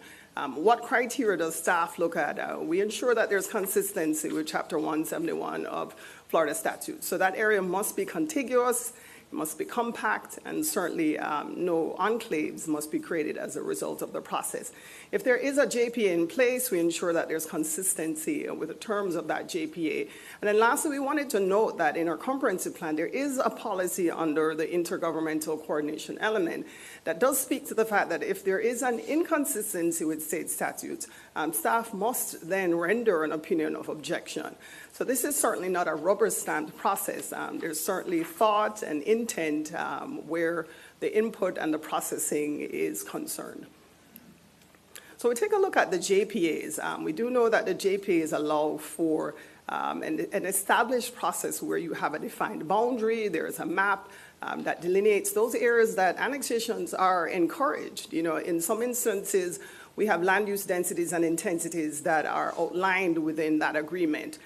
What criteria does staff look at? We ensure that there's consistency with Chapter 171 of Florida statutes. So that area must be contiguous, it must be compact, and certainly no enclaves must be created as a result of the process. If there is a JPA in place, we ensure that there's consistency with the terms of that JPA. And then lastly, we wanted to note that in our comprehensive plan, there is a policy under the intergovernmental coordination element that does speak to the fact that if there is an inconsistency with state statutes, staff must then render an opinion of objection. So this is certainly not a rubber stamped process. There's certainly thought and intent where the input and the processing is concerned. So we take a look at the JPAs. We do know that the JPAs allow for an established process where you have a defined boundary, there is a map that delineates those areas that annexations are encouraged. You know, in some instances, we have land use densities and intensities that are outlined within that agreement.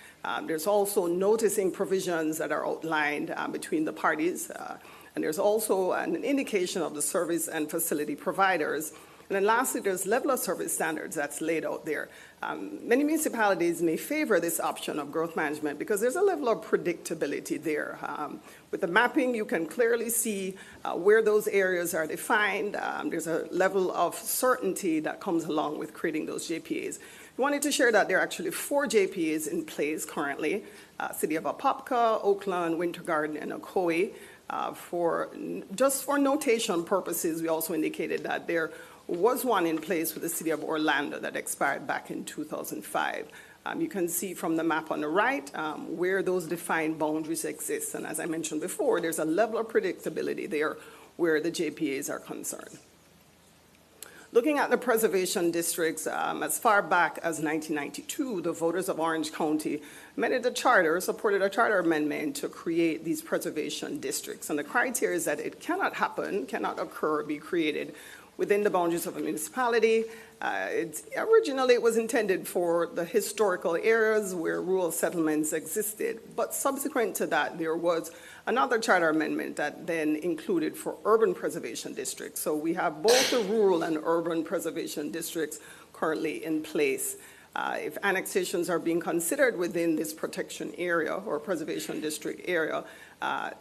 There's also noticing provisions that are outlined between the parties. And there's also an indication of the service and facility providers. And then lastly, there's level of service standards that's laid out there. Many municipalities may favor this option of growth management because there's a level of predictability there. With the mapping, you can clearly see where those areas are defined. There's a level of certainty that comes along with creating those JPAs. We wanted to share that there are actually 4 JPAs in place currently. City of Apopka, Oakland, Winter Garden, and Ocoee. Just for notation purposes, we also indicated that there was one in place with the City of Orlando that expired back in 2005. You can see from the map on the right where those defined boundaries exist. And as I mentioned before, there's a level of predictability there where the JPAs are concerned. Looking at the preservation districts, as far back as 1992, the voters of Orange County amended the charter, supported a charter amendment to create these preservation districts. And the criteria is that it cannot happen, cannot occur, be created within the boundaries of a municipality. Originally, it was intended for the historical areas where rural settlements existed, but subsequent to that, there was another charter amendment that then included for urban preservation districts. So we have both the rural and urban preservation districts currently in place. If annexations are being considered within this protection area or preservation district area,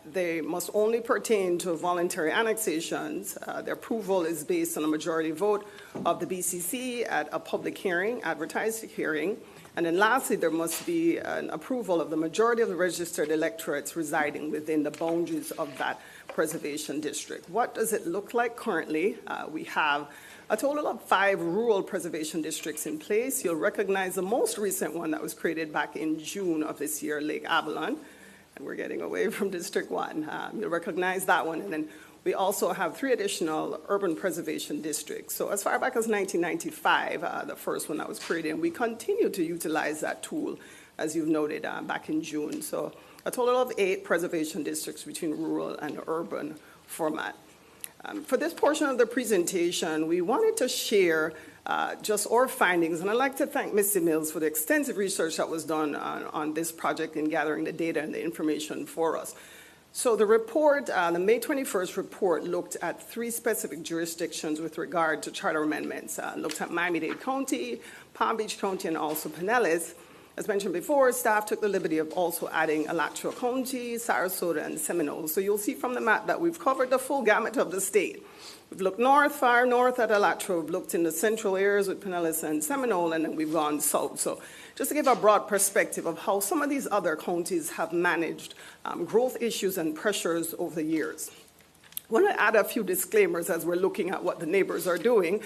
they must only pertain to voluntary annexations. The approval is based on a majority vote of the BCC at a public hearing, advertised hearing. And then lastly, there must be an approval of the majority of the registered electorates residing within the boundaries of that preservation district. What does it look like currently? We have a total of 5 rural preservation districts in place. You'll recognize the most recent one that was created back in June of this year, Lake Avalon. And we're getting away from District 1. You'll recognize that one. And then we also have 3 additional urban preservation districts. So as far back as 1995, the first one that was created, and we continue to utilize that tool, as you've noted, back in June. So a total of 8 preservation districts between rural and urban format. For this portion of the presentation, we wanted to share just our findings, and I'd like to thank Missy Mills for the extensive research that was done on this project in gathering the data and the information for us. So the report, the May 21st report, looked at 3 specific jurisdictions with regard to charter amendments. Looked at Miami-Dade County, Palm Beach County, and also Pinellas. As mentioned before, staff took the liberty of also adding Alachua County, Sarasota, and Seminole. So you'll see from the map that we've covered the full gamut of the state. We've looked north, far north at Alachua. We've looked in the central areas with Pinellas and Seminole, and then we've gone south. So just to give a broad perspective of how some of these other counties have managed growth issues and pressures over the years. I want to add a few disclaimers as we're looking at what the neighbors are doing.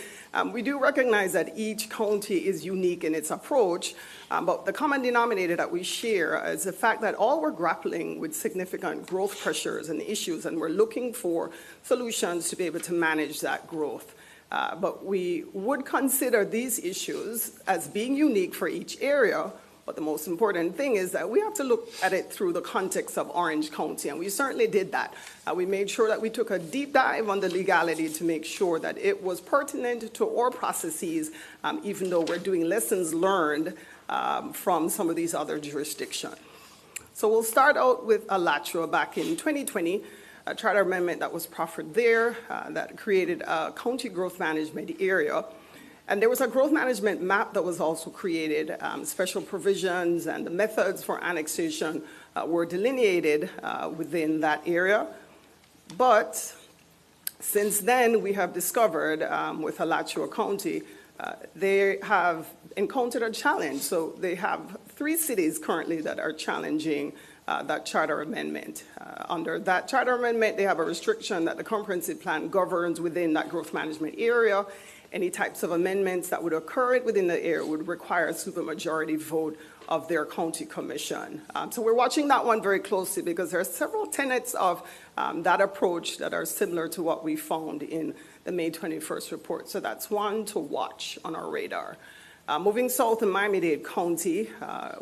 We do recognize that each county is unique in its approach, but the common denominator that we share is the fact that all we're grappling with significant growth pressures and issues, and we're looking for solutions to be able to manage that growth. But we would consider these issues as being unique for each area. But the most important thing is that we have to look at it through the context of Orange County, and we certainly did that. We made sure that we took a deep dive on the legality to make sure that it was pertinent to our processes, even though we're doing lessons learned from some of these other jurisdictions. So we'll start out with Alachua back in 2020, a charter amendment that was proffered there that created a county growth management area. And there was a growth management map that was also created. Special provisions and the methods for annexation were delineated within that area. But since then, we have discovered with Alachua County, they have encountered a challenge. So they have 3 cities currently that are challenging that charter amendment. Under that charter amendment, they have a restriction that the comprehensive plan governs within that growth management area. Any types of amendments that would occur within the area would require a supermajority vote of their county commission. So we're watching that one very closely because there are several tenets of that approach that are similar to what we found in the May 21st report. So that's one to watch on our radar. Moving south in Miami-Dade County,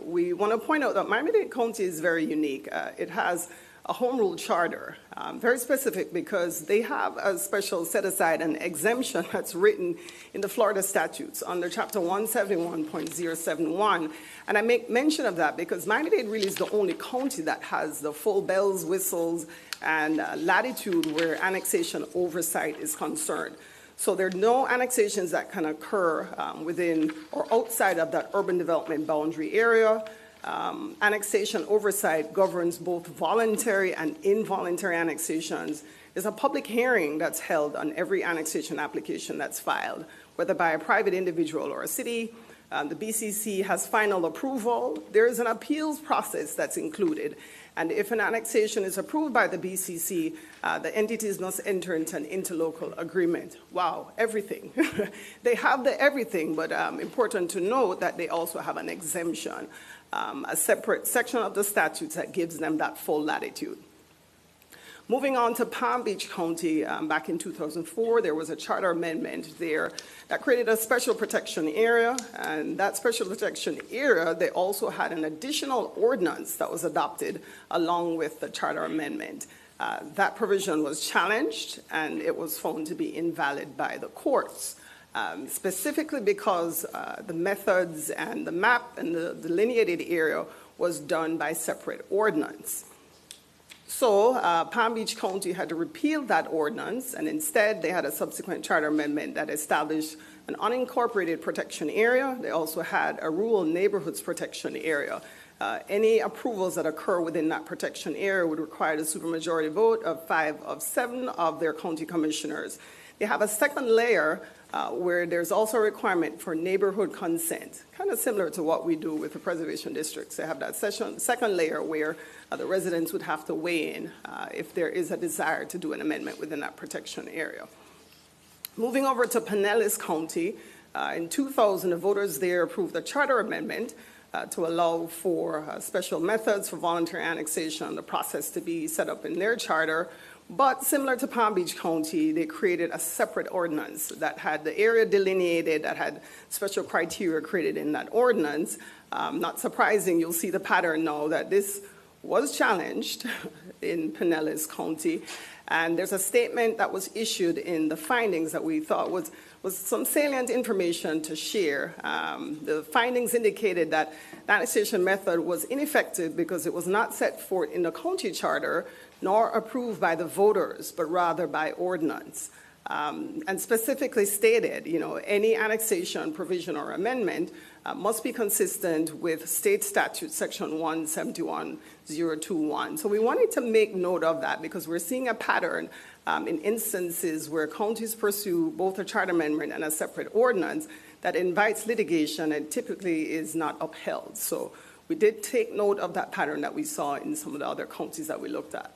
we want to point out that Miami-Dade County is very unique. It has a home rule charter, very specific because they have a special set aside an exemption that's written in the Florida statutes under Chapter 171.071. And I make mention of that because Miami-Dade really is the only county that has the full bells, whistles, and latitude where annexation oversight is concerned. So there are no annexations that can occur within or outside of that urban development boundary area. Annexation oversight governs both voluntary and involuntary annexations. There's a public hearing that's held on every annexation application that's filed, whether by a private individual or a city. The BCC has final approval. There is an appeals process that's included. And if an annexation is approved by the BCC, the entities must enter into an interlocal agreement. Wow, everything. They have the everything, but important to note that they also have an exemption, a separate section of the statutes that gives them that full latitude. Moving on to Palm Beach County, back in 2004, there was a charter amendment there that created a special protection area. And that special protection area, they also had an additional ordinance that was adopted along with the charter amendment. That provision was challenged, and it was found to be invalid by the courts, specifically because the methods and the map and the delineated area was done by separate ordinance. So Palm Beach County had to repeal that ordinance, and instead they had a subsequent charter amendment that established an unincorporated protection area. They also had a rural neighborhoods protection area. Any approvals that occur within that protection area would require the supermajority vote of 5 of 7 of their county commissioners. They have a second layer where there's also a requirement for neighborhood consent, kind of similar to what we do with the preservation districts. They have that second layer where the residents would have to weigh in if there is a desire to do an amendment within that protection area. Moving over to Pinellas County, in 2000, the voters there approved a charter amendment to allow for special methods for voluntary annexation, the process to be set up in their charter. But similar to Palm Beach County, they created a separate ordinance that had the area delineated, that had special criteria created in that ordinance. Not surprising, you'll see the pattern now that this was challenged in Pinellas County. And there's a statement that was issued in the findings that we thought was some salient information to share. The findings indicated that the annexation method was ineffective because it was not set forth in the county charter nor approved by the voters, but rather by ordinance. And specifically stated, any annexation, provision, or amendment must be consistent with state statute section 171021. So we wanted to make note of that because we're seeing a pattern in instances where counties pursue both a charter amendment and a separate ordinance that invites litigation and typically is not upheld. So we did take note of that pattern that we saw in some of the other counties that we looked at.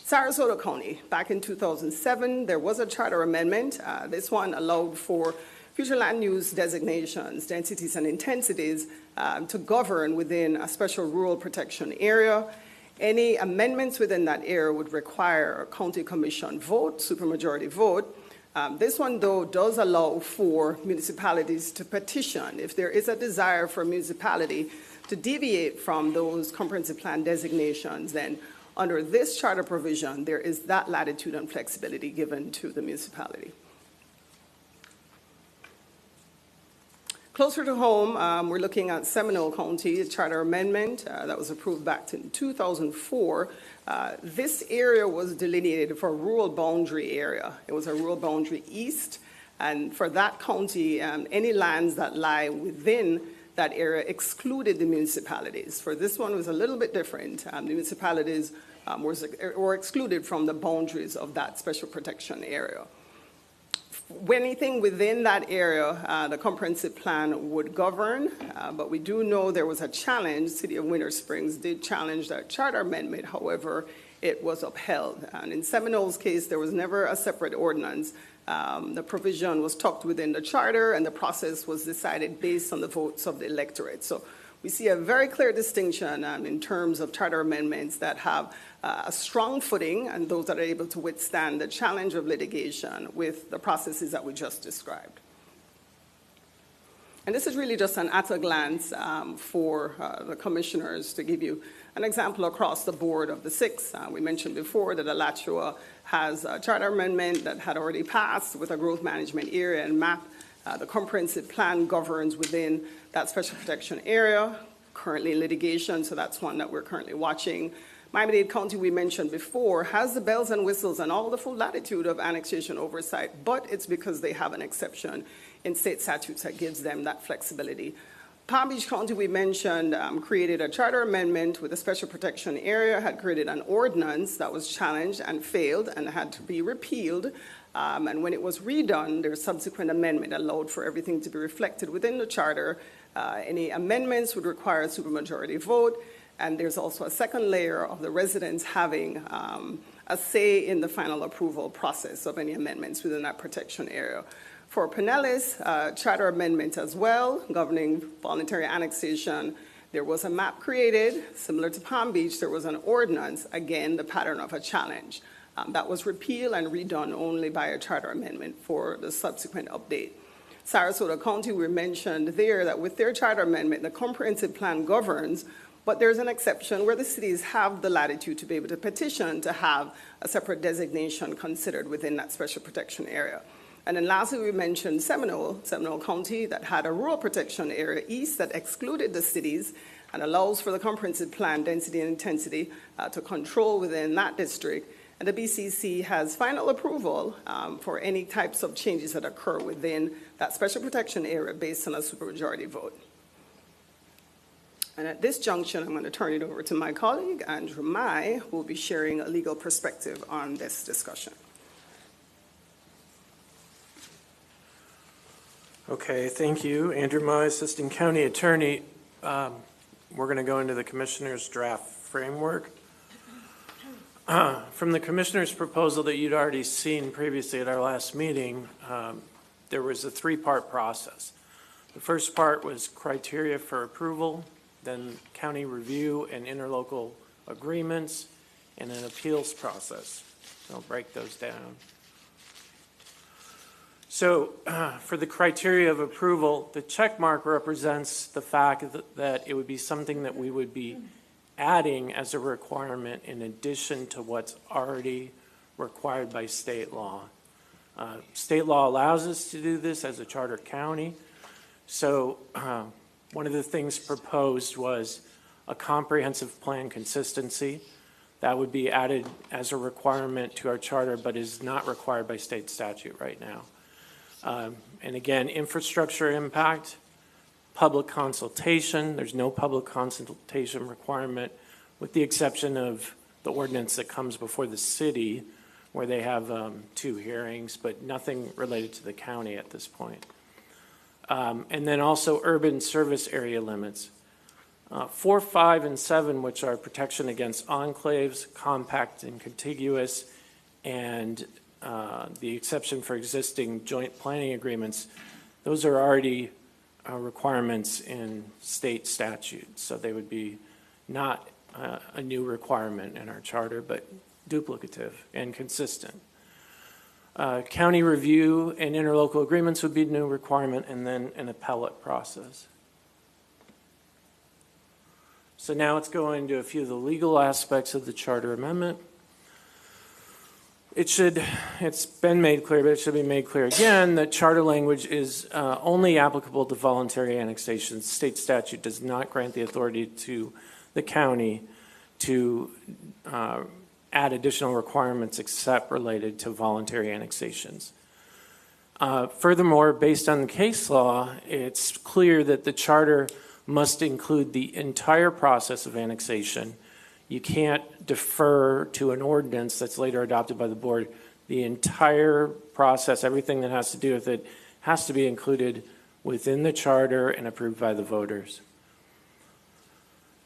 Sarasota County, back in 2007, there was a charter amendment. This one allowed for future land use designations, densities, and intensities to govern within a special rural protection area. Any amendments within that area would require a county commission vote, supermajority vote. This one, though, does allow for municipalities to petition if there is a desire for a municipality to deviate from those comprehensive plan designations. Then under this charter provision, there is that latitude and flexibility given to the municipality. Closer to home, we're looking at Seminole County, a charter amendment that was approved back in 2004. This area was delineated for a rural boundary area. It was a rural boundary east, and for that county, any lands that lie within that area excluded the municipalities. For this one, it was a little bit different. The municipalities were excluded from the boundaries of that special protection area. Anything within that area, the comprehensive plan would govern, but we do know there was a challenge. City of Winter Springs did challenge that charter amendment. However, it was upheld. And in Seminole's case, there was never a separate ordinance. The provision was tucked within the charter, and the process was decided based on the votes of the electorate. So we see a very clear distinction in terms of charter amendments that have a strong footing and those that are able to withstand the challenge of litigation with the processes that we just described. And this is really just an at a glance for the commissioners to give you an example across the board of the 6. We mentioned before that Alachua has a charter amendment that had already passed with a growth management area and map. The comprehensive plan governs within that special protection area, currently in litigation, so that's one that we're currently watching. Miami-Dade County, we mentioned before, has the bells and whistles and all the full latitude of annexation oversight, but it's because they have an exception in state statutes that gives them that flexibility. Palm Beach County, we mentioned, created a charter amendment with a special protection area, had created an ordinance that was challenged and failed and had to be repealed. And when it was redone, their subsequent amendment allowed for everything to be reflected within the charter. Any amendments would require a supermajority vote. And there's also a second layer of the residents having a say in the final approval process of any amendments within that protection area. For Pinellas, charter amendment as well, governing voluntary annexation. There was a map created, similar to Palm Beach. There was an ordinance, again, the pattern of a challenge. That was repealed and redone only by a charter amendment for the subsequent update. Sarasota County, we mentioned there that with their charter amendment, the comprehensive plan governs, But there's an exception where the cities have the latitude to be able to petition to have a separate designation considered within that special protection area. And then lastly, we mentioned Seminole County, that had a rural protection area east that excluded the cities and allows for the comprehensive plan density and intensity to control within that district. And the BCC has final approval for any types of changes that occur within that special protection area based on a supermajority vote. And at this junction, I'm going to turn it over to my colleague, Andrew Mai, who will be sharing a legal perspective on this discussion. Okay, thank you. Andrew Mai, Assistant County Attorney. We're going to go into the Commissioner's draft framework. From the Commissioner's proposal that you'd already seen previously at our last meeting, there was a three-part process. The first part was criteria for approval, then county review and interlocal agreements, and an appeals process. I'll break those down. So for the criteria of approval, the check mark represents the fact that it would be something that we would be adding as a requirement in addition to what's already required by state law. State law allows us to do this as a charter county. So one of the things proposed was a comprehensive plan consistency. That would be added as a requirement to our charter, but is not required by state statute right now. And again, infrastructure impact, public consultation. There's no public consultation requirement with the exception of the ordinance that comes before the city where they have 2 hearings, but nothing related to the county at this point. And then also urban service area limits. 4, 5, and 7, which are protection against enclaves, compact and contiguous, and the exception for existing joint planning agreements, those are already requirements in state statute. So they would be not a new requirement in our charter, but duplicative and consistent. County review and interlocal agreements would be a new requirement, and then an appellate process. So now let's go into a few of the legal aspects of the charter amendment. It's been made clear, but it should be made clear again that charter language is only applicable to voluntary annexation. State statute does not grant the authority to the county to add additional requirements except related to voluntary annexations. Furthermore, based on the case law, it's clear that the charter must include the entire process of annexation. You can't defer to an ordinance that's later adopted by the board. The entire process, everything that has to do with it, has to be included within the charter and approved by the voters.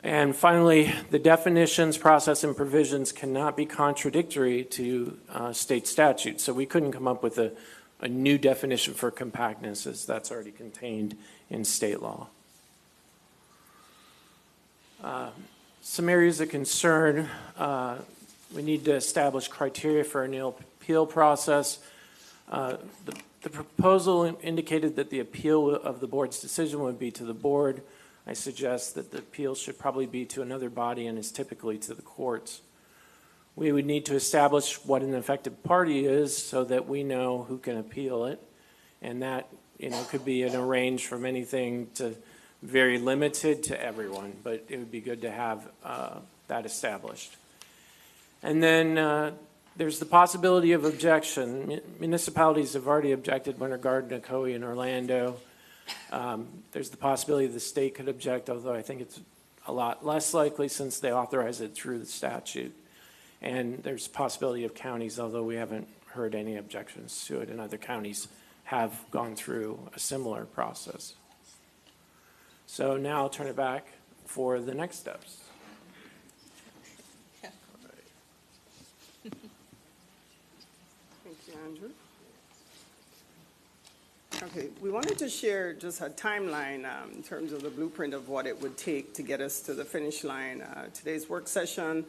And finally, the definitions, process, and provisions cannot be contradictory to state statute. So we couldn't come up with a new definition for compactness, as that's already contained in state law. Some areas of concern, we need to establish criteria for an appeal process. The proposal indicated that the appeal of the board's decision would be to the board. I suggest that the appeal should probably be to another body and is typically to the courts. We would need to establish what an affected party is so that we know who can appeal it. And that, could be in a range from anything to very limited to everyone, but it would be good to have that established. And then there's the possibility of objection. Municipalities have already objected, Winter Garden, Ocoee, and Orlando. There's the possibility the state could object, although I think it's a lot less likely since they authorize it through the statute. And there's possibility of counties, although we haven't heard any objections to it, and other counties have gone through a similar process. So now I'll turn it back for the next steps. Thank you, Andrew. Okay, we wanted to share just a timeline in terms of the blueprint of what it would take to get us to the finish line. Today's work session,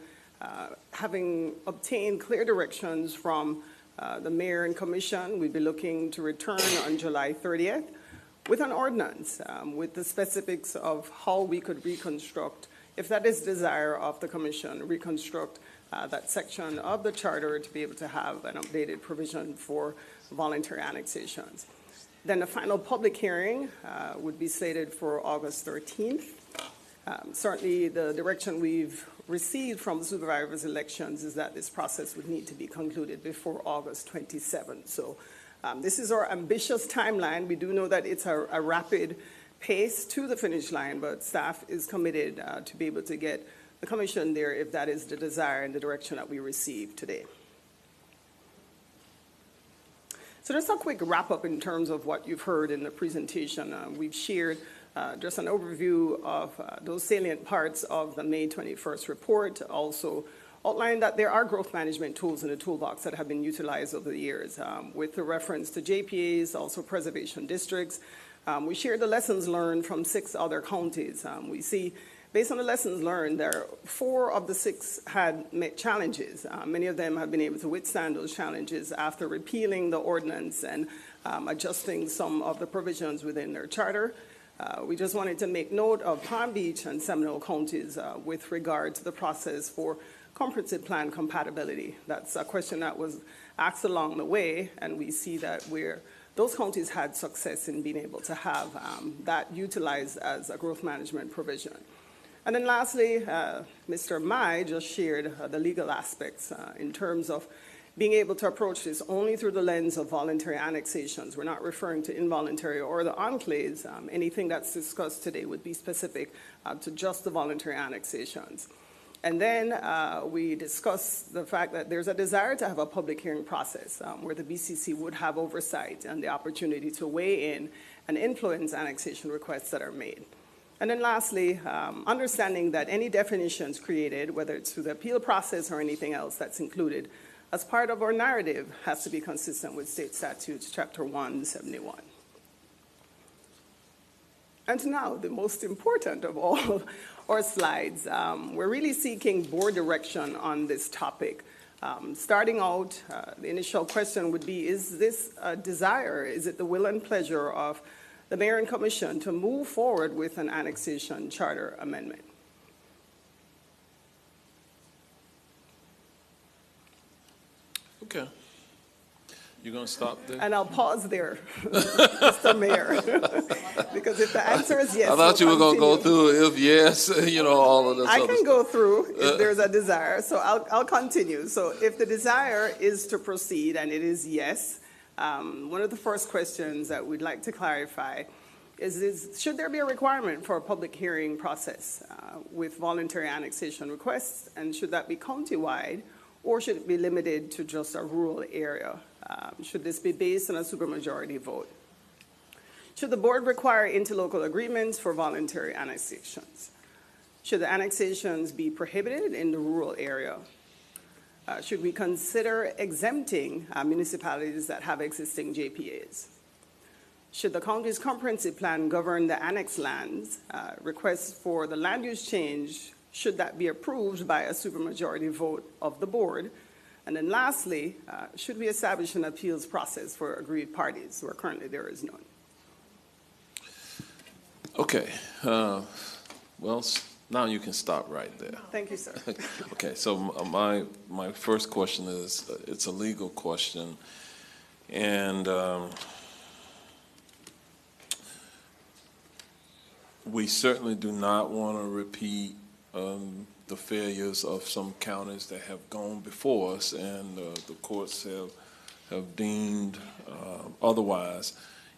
having obtained clear directions from the mayor and commission, we'd be looking to return on July 30th with an ordinance with the specifics of how we could reconstruct if that is the desire of the commission, reconstruct that section of the charter to be able to have an updated provision for voluntary annexations. Then the final public hearing would be slated for August 13th. Certainly, the direction we've received from the supervisors' elections is that this process would need to be concluded before August 27th. So this is our ambitious timeline. We do know that it's a rapid pace to the finish line, but staff is committed to be able to get the commission there if that is the desire and the direction that we receive today. So just a quick wrap up in terms of what you've heard in the presentation. We've shared just an overview of those salient parts of the May 21st report, also outlined that there are growth management tools in the toolbox that have been utilized over the years with the reference to JPAs, also preservation districts. We shared the lessons learned from 6 other counties. We see, based on the lessons learned, there 4 of the 6 had met challenges. Many of them have been able to withstand those challenges after repealing the ordinance and adjusting some of the provisions within their charter. We just wanted to make note of Palm Beach and Seminole counties with regard to the process for comprehensive plan compatibility. That's a question that was asked along the way, and we see that those counties had success in being able to have that utilized as a growth management provision. And then lastly, Mr. Mai just shared the legal aspects in terms of being able to approach this only through the lens of voluntary annexations. We're not referring to involuntary or the enclaves. Anything that's discussed today would be specific to just the voluntary annexations. And then we discussed the fact that there's a desire to have a public hearing process where the BCC would have oversight and the opportunity to weigh in and influence annexation requests that are made. And then lastly, understanding that any definitions created, whether it's through the appeal process or anything else that's included as part of our narrative, has to be consistent with state statutes, chapter 171. And now, the most important of all our slides, we're really seeking board direction on this topic. Starting out, the initial question would be, is this a desire? Is it the will and pleasure of the mayor and commission to move forward with an annexation charter amendment? Okay. You're going to stop there? And I'll pause there, Mr. Mayor, because if the answer is yes, I thought you were going to go continue. through if yes, all of this I other can stuff. go through if there's a desire, so I'll continue. So if the desire is to proceed, and it is yes, one of the first questions that we'd like to clarify is should there be a requirement for a public hearing process with voluntary annexation requests, and should that be countywide, or should it be limited to just a rural area? Should this be based on a supermajority vote? Should the board require interlocal agreements for voluntary annexations? Should the annexations be prohibited in the rural area? Should we consider exempting municipalities that have existing JPAs? Should the county's comprehensive plan govern the annexed lands? Requests for the land use change, should that be approved by a supermajority vote of the board? And then lastly, should we establish an appeals process for aggrieved parties where currently there is none? Okay. Well, now you can stop right there. Thank you, sir. Okay, so my first question is, it's a legal question. And we certainly do not want to repeat the failures of some counties that have gone before us, and the courts have deemed otherwise.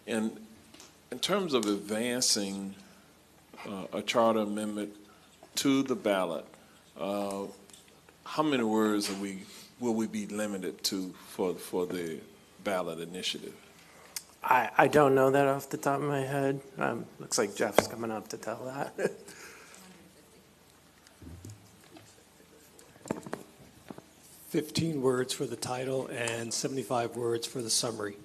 And in terms of advancing a charter amendment to the ballot, how many words will we be limited to for the ballot initiative? I don't know that off the top of my head. Looks like Jeff's coming up to tell that. 15 words for the title and 75 words for the summary.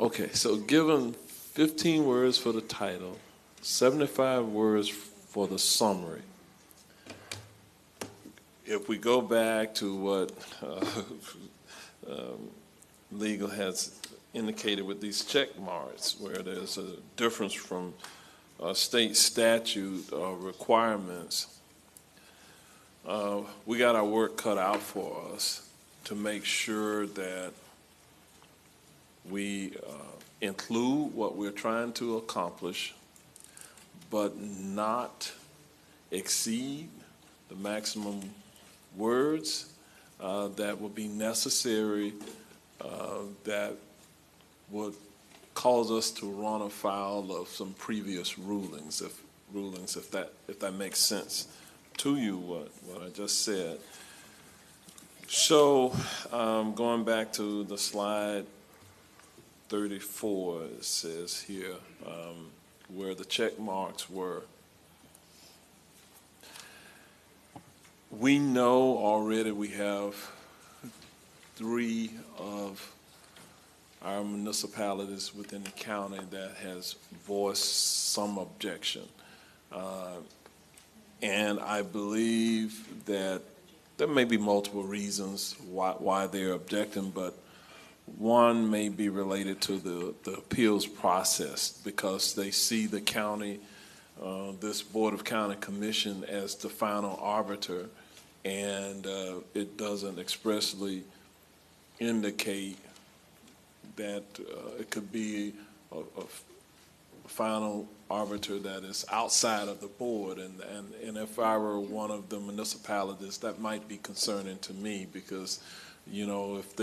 Okay, so given 15 words for the title, 75 words for the summary, if we go back to what legal has indicated with these check marks, where there's a difference from state statute requirements, we got our work cut out for us to make sure that we include what we're trying to accomplish, but not exceed the maximum words that would be necessary that would cause us to run afoul of some previous rulings, if that makes sense to you, what I just said. So going back to the slide 34, it says here where the check marks were. We know already we have 3 of our municipalities within the county that has voiced some objection. And I believe that there may be multiple reasons why they're objecting, but one may be related to the appeals process, because they see the county, this Board of County Commission, as the final arbiter, and it doesn't expressly indicate that it could be a final arbiter that is outside of the board. And if I were one of the municipalities, that might be concerning to me, because, you know, if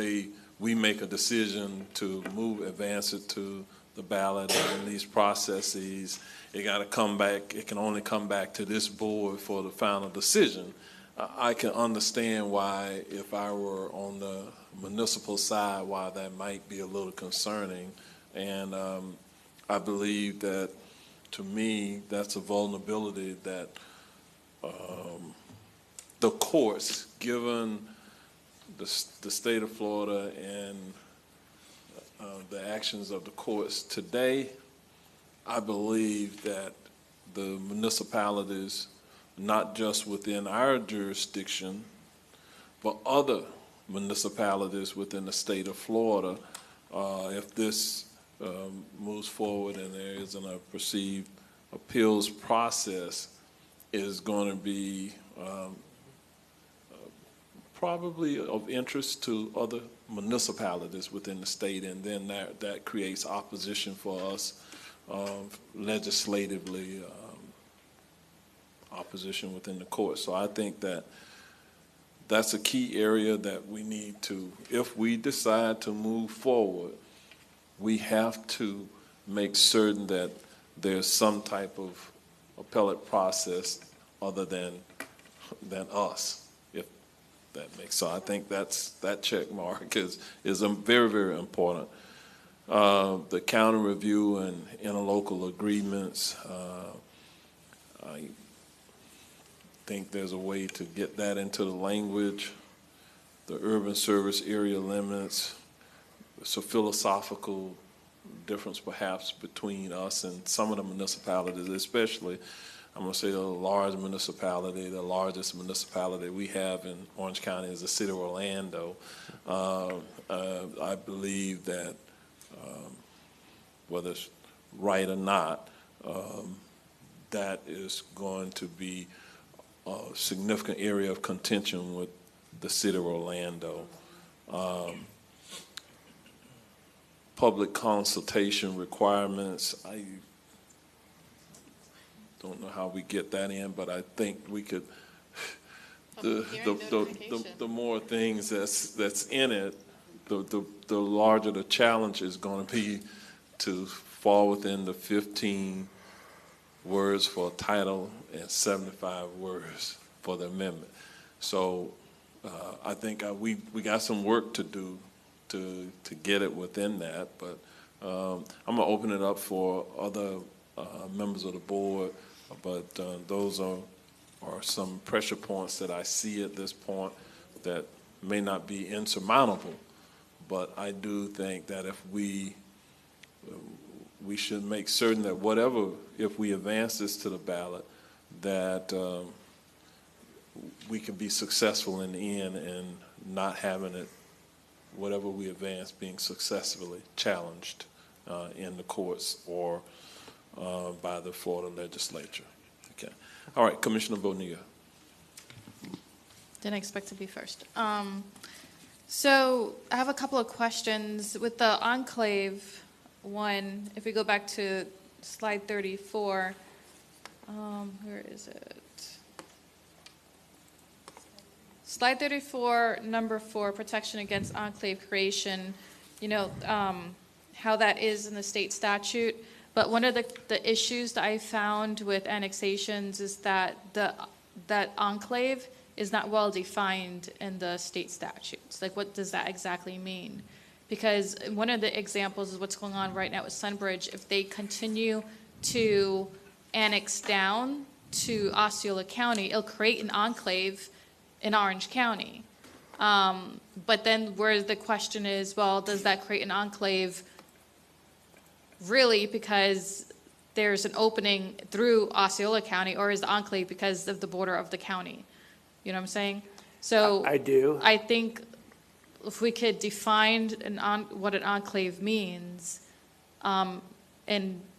we make a decision to advance it to the ballot and these processes, it got to come back, it can only come back to this board for the final decision. I can understand why, if I were on the municipal side, why that might be a little concerning. And I believe that, to me, that's a vulnerability that the courts, given the state of Florida and the actions of the courts today, I believe that the municipalities, not just within our jurisdiction, but other municipalities within the state of Florida, if this moves forward and there isn't a perceived appeals process, is going to be probably of interest to other municipalities within the state, and then that creates opposition for us legislatively, opposition within the court. So I think that that's a key area that we need to, if we decide to move forward, we have to make certain that there's some type of appellate process other than us, if that makes sense. So I think that check mark is very, very important. The county review and interlocal agreements, I think there's a way to get that into the language. The urban service area limits, it's a philosophical difference perhaps between us and some of the municipalities, especially, I'm going to say the large municipality, the largest municipality we have in Orange County is the city of Orlando. I believe that whether it's right or not, that is going to be a significant area of contention with the city of Orlando. Public consultation requirements, I don't know how we get that in, but I think we could, the more things that's in it, the larger the challenge is going to be to fall within the 15 words for a title and 75 words for the amendment. So I think we got some work to do to get it within that, but I'm going to open it up for other members of the board, but those are some pressure points that I see at this point that may not be insurmountable, but I do think that if we should make certain that whatever, if we advance this to the ballot, that we can be successful in the end and not having it, whatever we advance, being successfully challenged in the courts or by the Florida legislature. Okay. All right, Commissioner Bonilla. Didn't expect to be first. So I have a couple of questions. With the enclave one, if we go back to slide 34, where is it? Slide 34, number 4, protection against enclave creation, you know, how that is in the state statute. But one of the issues that I found with annexations is that that enclave is not well defined in the state statutes. Like, what does that exactly mean? Because one of the examples is what's going on right now with Sunbridge. If they continue to annex down to Osceola County, it'll create an enclave in Orange County. But then where the question is, well, does that create an enclave really because there's an opening through Osceola County, or is the enclave because of the border of the county? You know what I'm saying? So I do. I think if we could define what an enclave means, and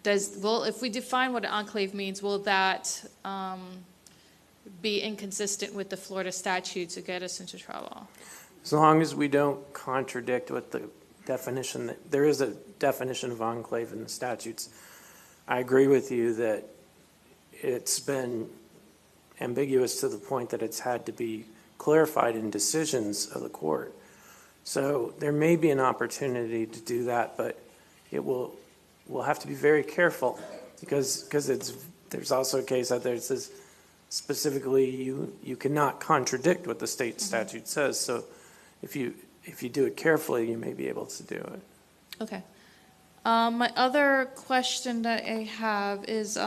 if we define what an enclave means, will that be inconsistent with the Florida statute to get us into trouble? As long as we don't contradict with the definition, that there is a definition of enclave in the statutes. I agree with you that it's been ambiguous to the point that it's had to be clarified in decisions of the court. So there may be an opportunity to do that, but we'll have to be very careful because there's also a case out there that says specifically you cannot contradict what the state statute says. So if you do it carefully, you may be able to do it. Okay. My other question that I have is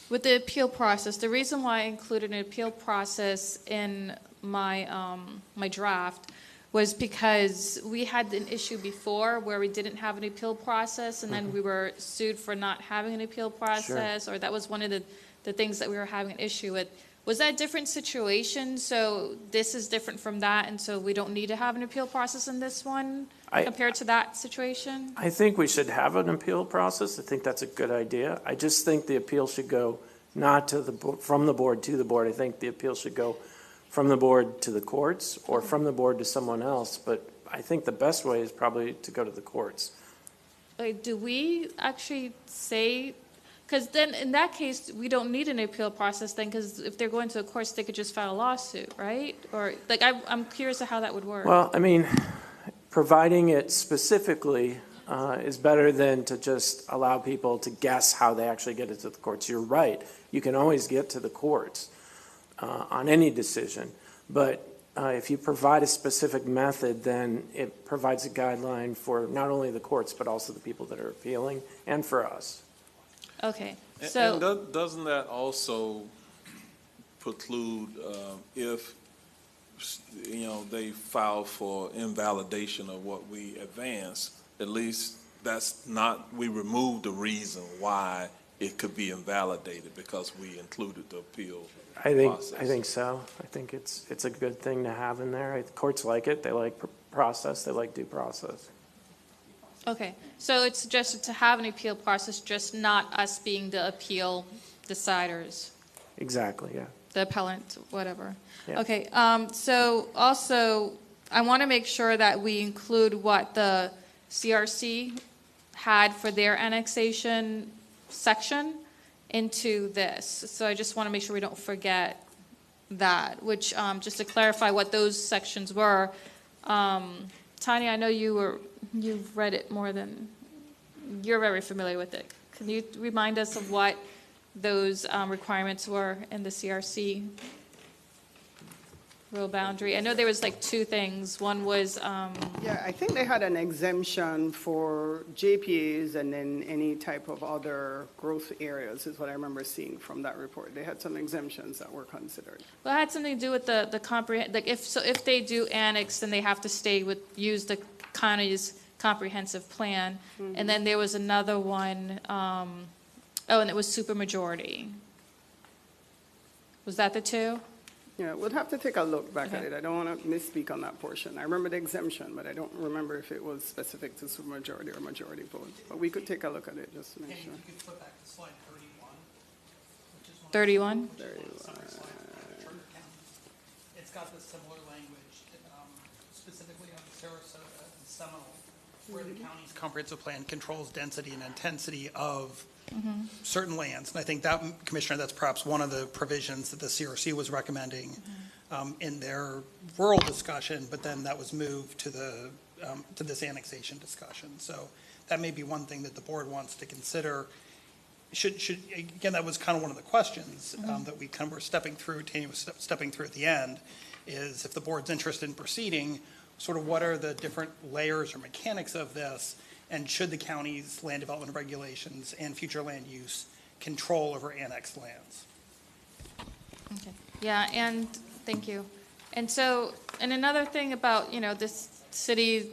with the appeal process. The reason why I included an appeal process in my my draft was because we had an issue before where we didn't have an appeal process, and then we were sued for not having an appeal process, or that was one of the things that we were having an issue with. Was that a different situation? So this is different from that, and so we don't need to have an appeal process in this one compared to that situation? I think we should have an appeal process. I think that's a good idea. I just think the appeal should go not to from the board to the board. I think the appeal should go from the board to the courts or from the board to someone else. But I think the best way is probably to go to the courts. Do we actually say, because then in that case, we don't need an appeal process then, because if they're going to the courts, they could just file a lawsuit, right? Or like, I'm curious of how that would work. Well, I mean, providing it specifically is better than to just allow people to guess how they actually get it to the courts. You're right. You can always get to the courts on any decision. But if you provide a specific method, then it provides a guideline for not only the courts, but also the people that are appealing and for us. Okay. So doesn't that also preclude if they file for invalidation of what we advance, at least we remove the reason why it could be invalidated because we included the appeal process. I think so. I think it's a good thing to have in there. Courts like it. They like process. They like due process. Okay, so it's suggested to have an appeal process, just not us being the appeal deciders. Exactly, yeah. The appellant, whatever. Yeah. Okay, so also, I want to make sure that we include what the CRC had for their annexation section into this. So I just want to make sure we don't forget that, which, just to clarify what those sections were, Tanya, I know you've read it more than, you're very familiar with it. Can you remind us of what those requirements were in the CRC rural boundary? I know there was like two things. One was... Yeah, I think they had an exemption for JPAs and then any type of other growth areas is what I remember seeing from that report. They had some exemptions that were considered. Well, it had something to do with the like if they do annex, then they have to use the county's comprehensive plan. Mm-hmm. And then there was another one, and it was supermajority. Was that the two? Yeah, we'll have to take a look back at it. I don't want to misspeak on that portion. I remember the exemption, but I don't remember if it was specific to supermajority or majority vote. But we could take a look at it just to make sure. You could flip back to slide 31. 31? 31. It's got the similar language, specifically on Sarasota and Seminole, where the county's comprehensive plan controls density and intensity of certain lands. And I think that, Commissioner, that's perhaps one of the provisions that the CRC was recommending in their rural discussion, but then that was moved to the to this annexation discussion. So that may be one thing that the board wants to consider. Should again, that was kind of one of the questions that we kind of were stepping through, Tanya was stepping through at the end, is if the board's interested in proceeding, sort of what are the different layers or mechanics of this, and should the county's land development regulations and future land use control over annexed lands? Okay. Yeah, and thank you. And so, and another thing about, this city,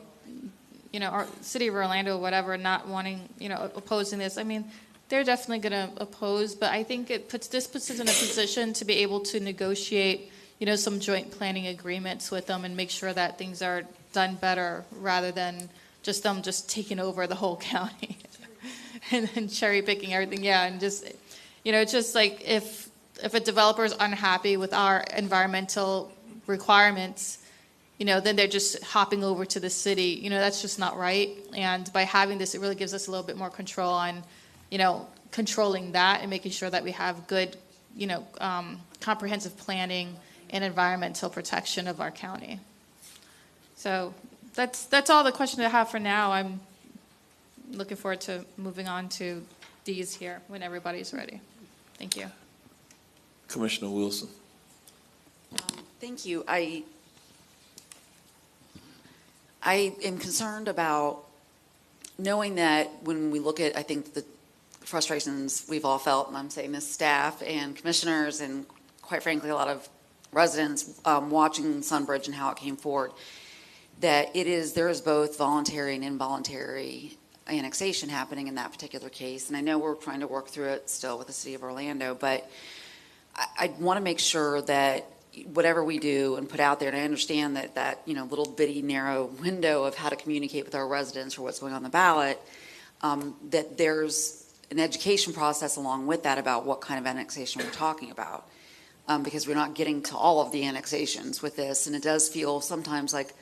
our city of Orlando, whatever, not wanting, opposing this, I mean, they're definitely going to oppose, but I think this puts us in a position to be able to negotiate, some joint planning agreements with them and make sure that things are done better rather than just them just taking over the whole county and then cherry picking everything. Yeah, and just, it's just like if a developer is unhappy with our environmental requirements, then they're just hopping over to the city. That's just not right. And by having this, it really gives us a little bit more control on, controlling that and making sure that we have good, comprehensive planning and environmental protection of our county. So that's all the questions I have for now. I'm looking forward to moving on to these here when everybody's ready. Thank you. Commissioner Wilson. Thank you. I am concerned about knowing that when we look at, I think, the frustrations we've all felt, and I'm saying this, staff and commissioners and quite frankly a lot of residents watching Sunbridge and how it came forward, that there is both voluntary and involuntary annexation happening in that particular case. And I know we're trying to work through it still with the city of Orlando, but I want to make sure that whatever we do and put out there, and I understand that little bitty narrow window of how to communicate with our residents or what's going on the ballot, that there's an education process along with that about what kind of annexation we're talking about, because we're not getting to all of the annexations with this, and it does feel sometimes like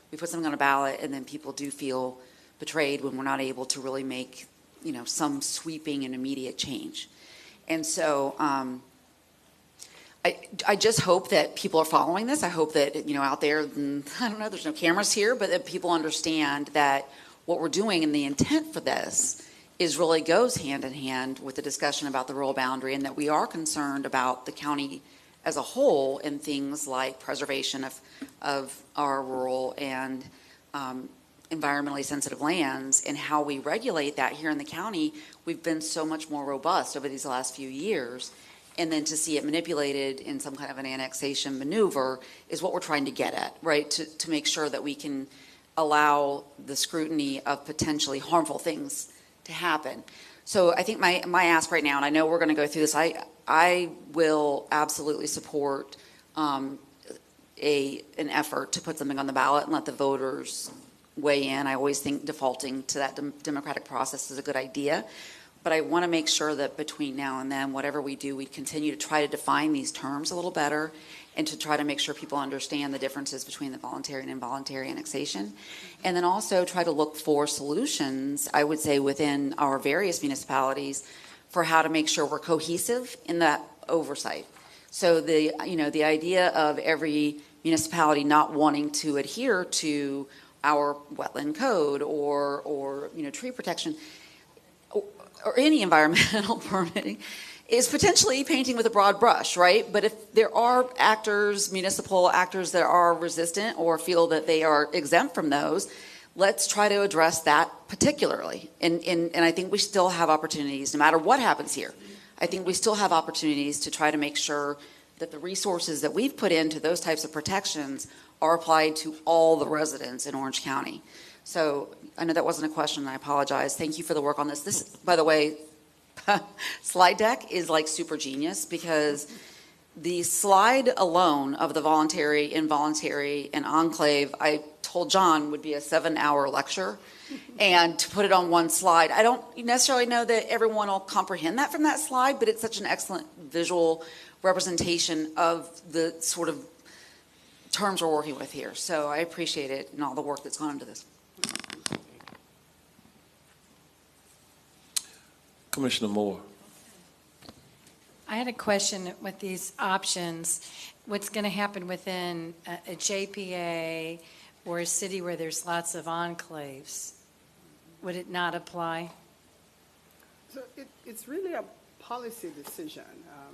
we put something on a ballot and then people do feel betrayed when we're not able to really make some sweeping and immediate change. And so I just hope that people are following this. I hope that, out there, I don't know, there's no cameras here, but that people understand that what we're doing and the intent for this really goes hand in hand with the discussion about the rural boundary, and that we are concerned about the county as a whole in things like preservation of our rural and environmentally sensitive lands, and how we regulate that here in the county. We've been so much more robust over these last few years. And then to see it manipulated in some kind of an annexation maneuver is what we're trying to get at, right? To make sure that we can allow the scrutiny of potentially harmful things to happen. So I think my ask right now, and I know we're going to go through this, I will absolutely support an effort to put something on the ballot and let the voters weigh in. I always think defaulting to that democratic process is a good idea. But I want to make sure that between now and then, whatever we do, we continue to try to define these terms a little better and to try to make sure people understand the differences between the voluntary and involuntary annexation. And then also try to look for solutions, I would say, within our various municipalities for how to make sure we're cohesive in that oversight. So the idea of every municipality not wanting to adhere to our wetland code or tree protection, or any environmental permitting, is potentially painting with a broad brush, right? But if there are municipal actors that are resistant or feel that they are exempt from those, let's try to address that particularly. And I think we still have opportunities, no matter what happens here. I think we still have opportunities to try to make sure that the resources that we've put into those types of protections are applied to all the residents in Orange County. So I know that wasn't a question, and I apologize. Thank you for the work on this. This, by the way, slide deck is like super genius, because the slide alone of the voluntary, involuntary, and enclave, I told John would be a 7-hour lecture. And to put it on one slide, I don't necessarily know that everyone will comprehend that from that slide, but it's such an excellent visual representation of the sort of terms we're working with here. So I appreciate it and all the work that's gone into this. Commissioner Moore. I had a question with these options. What's going to happen within a JPA or a city where there's lots of enclaves? Would it not apply? So it's really a policy decision,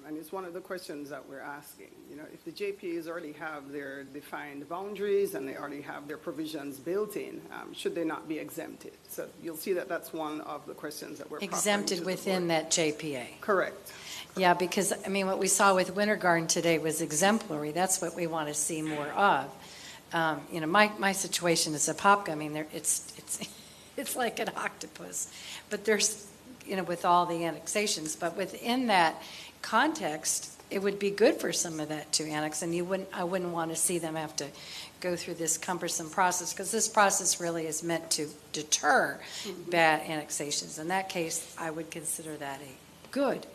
and it's one of the questions that we're asking. You know, if the JPAs already have their defined boundaries and they already have their provisions built in, should they not be exempted? So you'll see that that's one of the questions that we're Exempted within that JPA? Correct. Yeah, because, I mean, what we saw with Winter Garden today was exemplary. That's what we want to see more of. You know, my situation is Apopka. I mean, it's like an octopus. But there's, you know, with all the annexations. But within that context, it would be good for some of that to annex. And I wouldn't want to see them have to go through this cumbersome process, because this process really is meant to deter bad annexations. In that case, I would consider that a good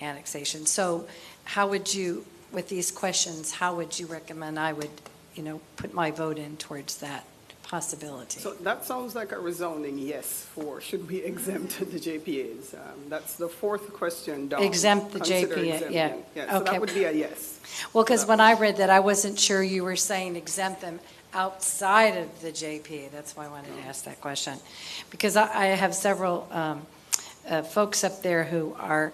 annexation. So how would you, with these questions, how would you recommend I would, you know, put my vote in towards that possibility? So that sounds like a resounding yes for should we exempt the JPAs. That's the fourth question down. Exempt the Consider JPA, exempting. yeah. So Okay. that would be a yes. Well, because when I read that, I wasn't sure you were saying exempt them outside of the JPA. That's why I wanted to ask that question. Because I have several folks up there who are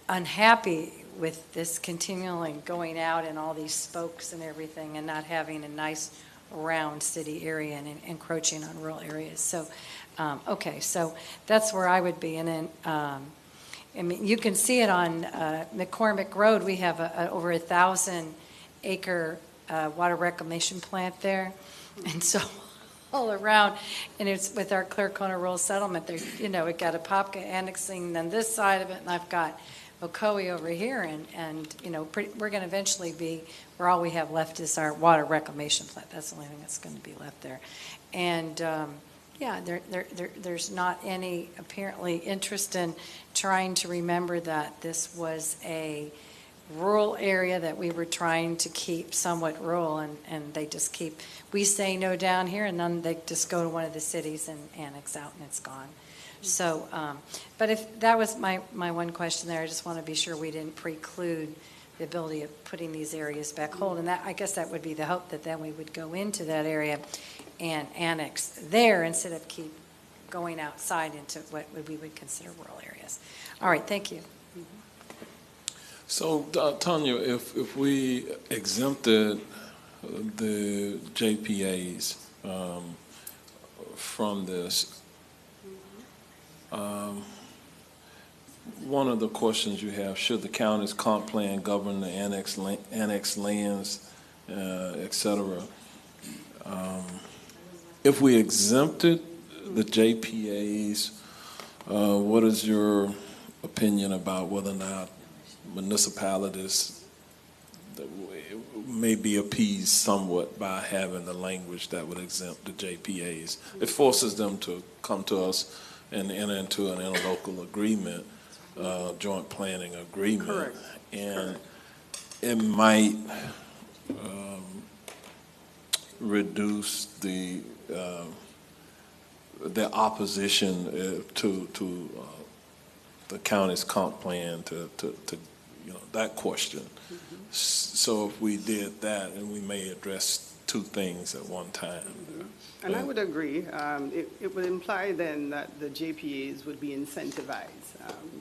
unhappy with this continually going out and all these spokes and everything and not having a nice round city area and encroaching on rural areas. So, okay, so that's where I would be. And then, I mean, you can see it on McCormick Road. We have over 1,000-acre water reclamation plant there. And so all around, and it's with our Clear Corner Rural Settlement, there, you know, it got Apopka annexing on this side of it, and I've got Ocoee over here, and you know, we're going to eventually be where all we have left is our water reclamation plant. That's the only thing that's going to be left there. And yeah, there's not any apparently interest in trying to remember that this was a rural area that we were trying to keep somewhat rural, and they just keep, we say no down here, and then they just go to one of the cities and annex out, and it's gone. So, but if that was my one question there, I just want to be sure we didn't preclude the ability of putting these areas back whole. And that, I guess that would be the hope, that then we would go into that area and annex there instead of keep going outside into what we would consider rural areas. All right, thank you. So, Tanya, if we exempted the JPAs from this, one of the questions you have, should the county's comp plan govern the annex lands, et cetera? If we exempted the JPAs, what is your opinion about whether or not municipalities may be appeased somewhat by having the language that would exempt the JPAs? It forces them to come to us and enter into an interlocal agreement, joint planning agreement. Correct. And it might reduce the opposition to the county's comp plan to you know, that question. So if we did that, and we may address two things at one time. And I would agree. It would imply then that the JPAs would be incentivized.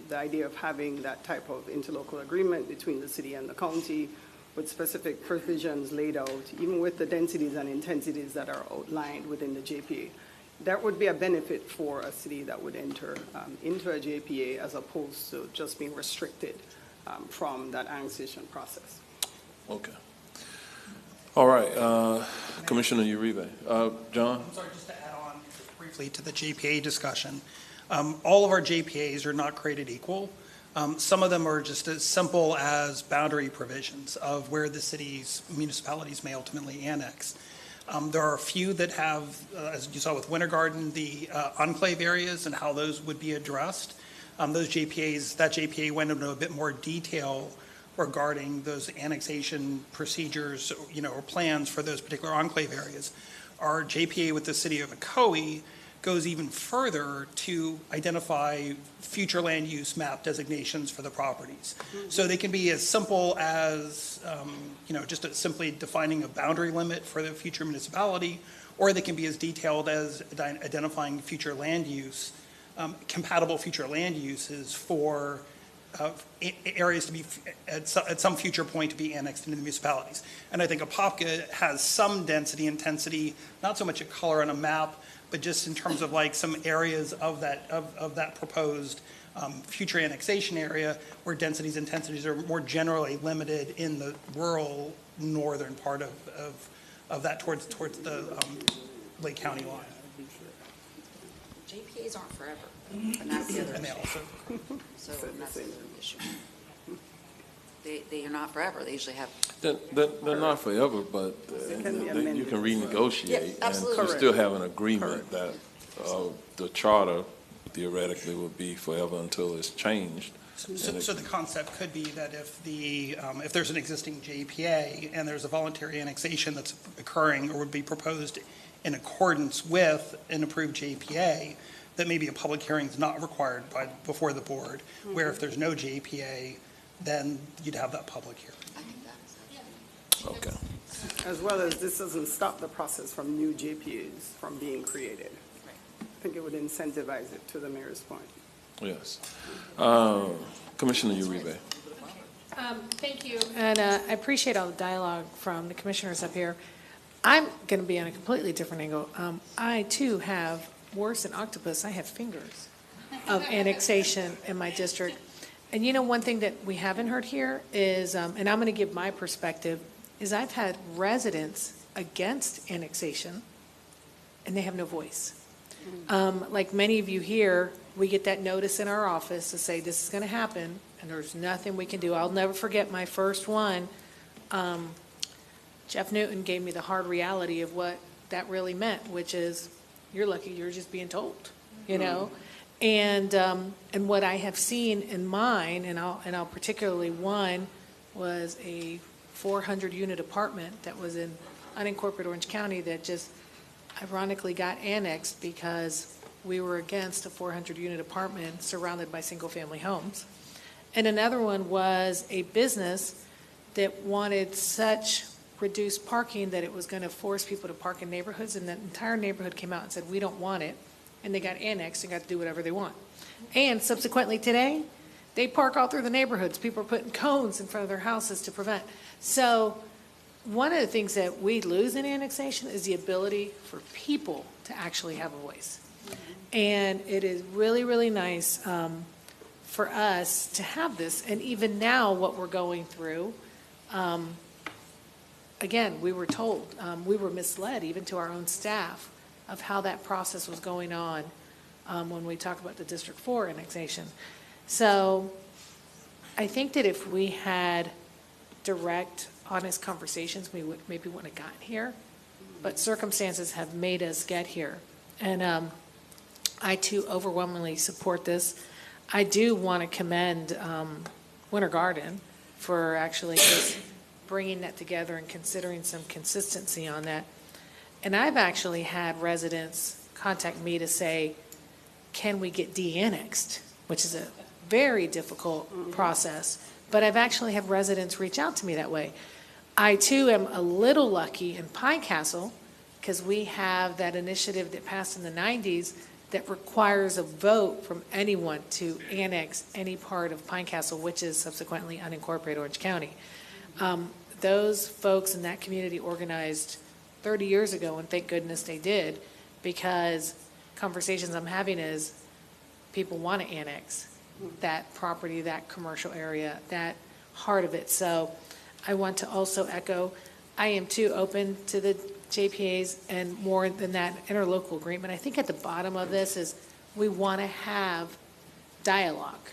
The idea of having that type of interlocal agreement between the city and the county with specific provisions laid out, even with the densities and intensities that are outlined within the JPA, that would be a benefit for a city that would enter into a JPA as opposed to just being restricted from that annexation process. Okay. All right, Commissioner Uribe. John? I'm sorry, just to add on briefly to the JPA discussion. All of our JPAs are not created equal. Some of them are just as simple as boundary provisions of where the cities, municipalities may ultimately annex. There are a few that have, as you saw with Winter Garden, the enclave areas and how those would be addressed. Those JPAs, that JPA went into a bit more detail regarding those annexation procedures, or plans for those particular enclave areas. Our JPA with the city of Ocoee goes even further to identify future land use map designations for the properties. So they can be as simple as, just simply defining a boundary limit for the future municipality, or they can be as detailed as identifying future land use, compatible future land uses for areas to be, at some future point, to be annexed into the municipalities. And I think Apopka has some density, intensity, not so much a color on a map, but just in terms of like some areas of that proposed future annexation area where densities, intensities are more generally limited in the rural northern part of that towards the Lake County line. JPAs aren't forever, and that's the other And they issue. also, So that's the other issue. They are not forever. They usually have. They're not forever, but you can renegotiate. Yeah, and absolutely. you still have an agreement that the charter theoretically would be forever until it's changed. So the concept could be that if there's an existing JPA and there's a voluntary annexation that's occurring or would be proposed in accordance with an approved JPA, that maybe a public hearing is not required before the board, where if there's no JPA, then you'd have that public hearing. Okay. As well as this doesn't stop the process from new JPAs from being created. I think it would incentivize it, to the mayor's point. Yes. Commissioner Uribe. Thank you, and I appreciate all the dialogue from the commissioners up here. I'm going to be on a completely different angle. I, too, have, worse than octopus, I have fingers of annexation in my district. And one thing that we haven't heard here is, and I'm going to give my perspective, is I've had residents against annexation, and they have no voice. Like many of you here, we get that notice in our office to say this is going to happen, and there's nothing we can do. I'll never forget my first one. Jeff Newton gave me the hard reality of what that really meant, which is you're lucky you're just being told, And what I have seen in mine, and I'll particularly one, was a 400-unit apartment that was in unincorporated Orange County that just ironically got annexed because we were against a 400-unit apartment surrounded by single-family homes. And another one was a business that wanted such reduced parking that it was going to force people to park in neighborhoods, and the entire neighborhood came out and said, we don't want it. And they got annexed and got to do whatever they want. And subsequently today, they park all through the neighborhoods. People are putting cones in front of their houses to prevent. So one of the things that we lose in annexation is the ability for people to actually have a voice. And it is really, really nice for us to have this. And even now, what we're going through, again, we were told, we were misled even to our own staff of how that process was going on when we talk about the District 4 annexation. So I think that if we had direct, honest conversations, we maybe wouldn't have gotten here. But circumstances have made us get here. And I, too, overwhelmingly support this. I do want to commend Winter Garden for actually just bringing that together and considering some consistency on that. And I've actually had residents contact me to say, can we get de-annexed, which is a very difficult process. But I've actually had residents reach out to me that way. I, too, am a little lucky in Pine Castle because we have that initiative that passed in the 90s that requires a vote from anyone to annex any part of Pine Castle, which is subsequently unincorporated Orange County. Those folks in that community organized 30 years ago, and thank goodness they did, because conversations I'm having is people want to annex that property, that commercial area, that heart of it. So I want to also echo, I am too open to the JPAs and more than that interlocal agreement. I think at the bottom of this is we want to have dialogue,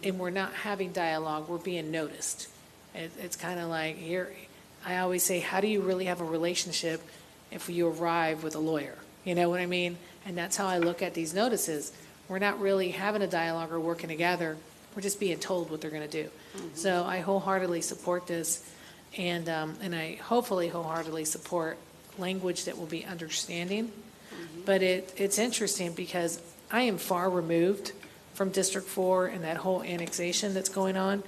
and we're not having dialogue, we're being noticed. It's kind of like here, I always say, how do you really have a relationship if you arrive with a lawyer? You know what I mean? And that's how I look at these notices. We're not really having a dialogue or working together. We're just being told what they're going to do. So I wholeheartedly support this, and I hopefully wholeheartedly support language that will be understanding. But it's interesting because I am far removed from District 4 and that whole annexation that's going on.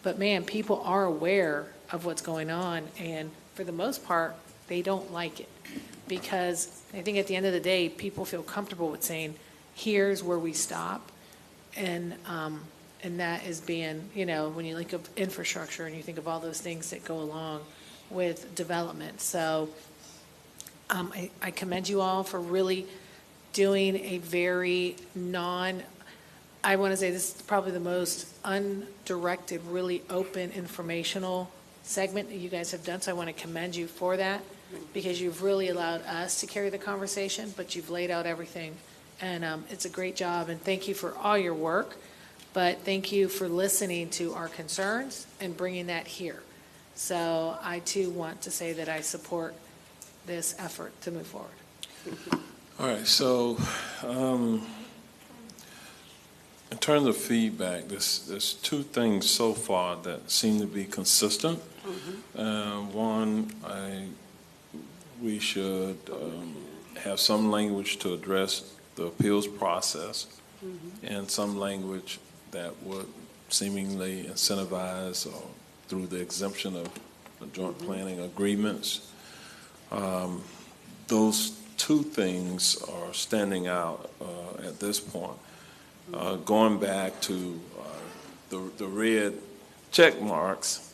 But man, people are aware of what's going on, and for the most part, they don't like it. Because I think at the end of the day, people feel comfortable with saying, here's where we stop. And that is being, you know, when you think of infrastructure and you think of all those things that go along with development. So I commend you all for really doing a very I want to say this is probably the most undirected, really open, informational segment that you guys have done. So I want to commend you for that, because you've really allowed us to carry the conversation, but you've laid out everything. And it's a great job, and thank you for all your work. But thank you for listening to our concerns and bringing that here. So I, too, want to say that I support this effort to move forward. All right, so in terms of feedback, there's two things so far that seem to be consistent. One, we should have some language to address the appeals process, and some language that would seemingly incentivize or through the exemption of the joint planning agreements. Those two things are standing out at this point. Going back to the red check marks,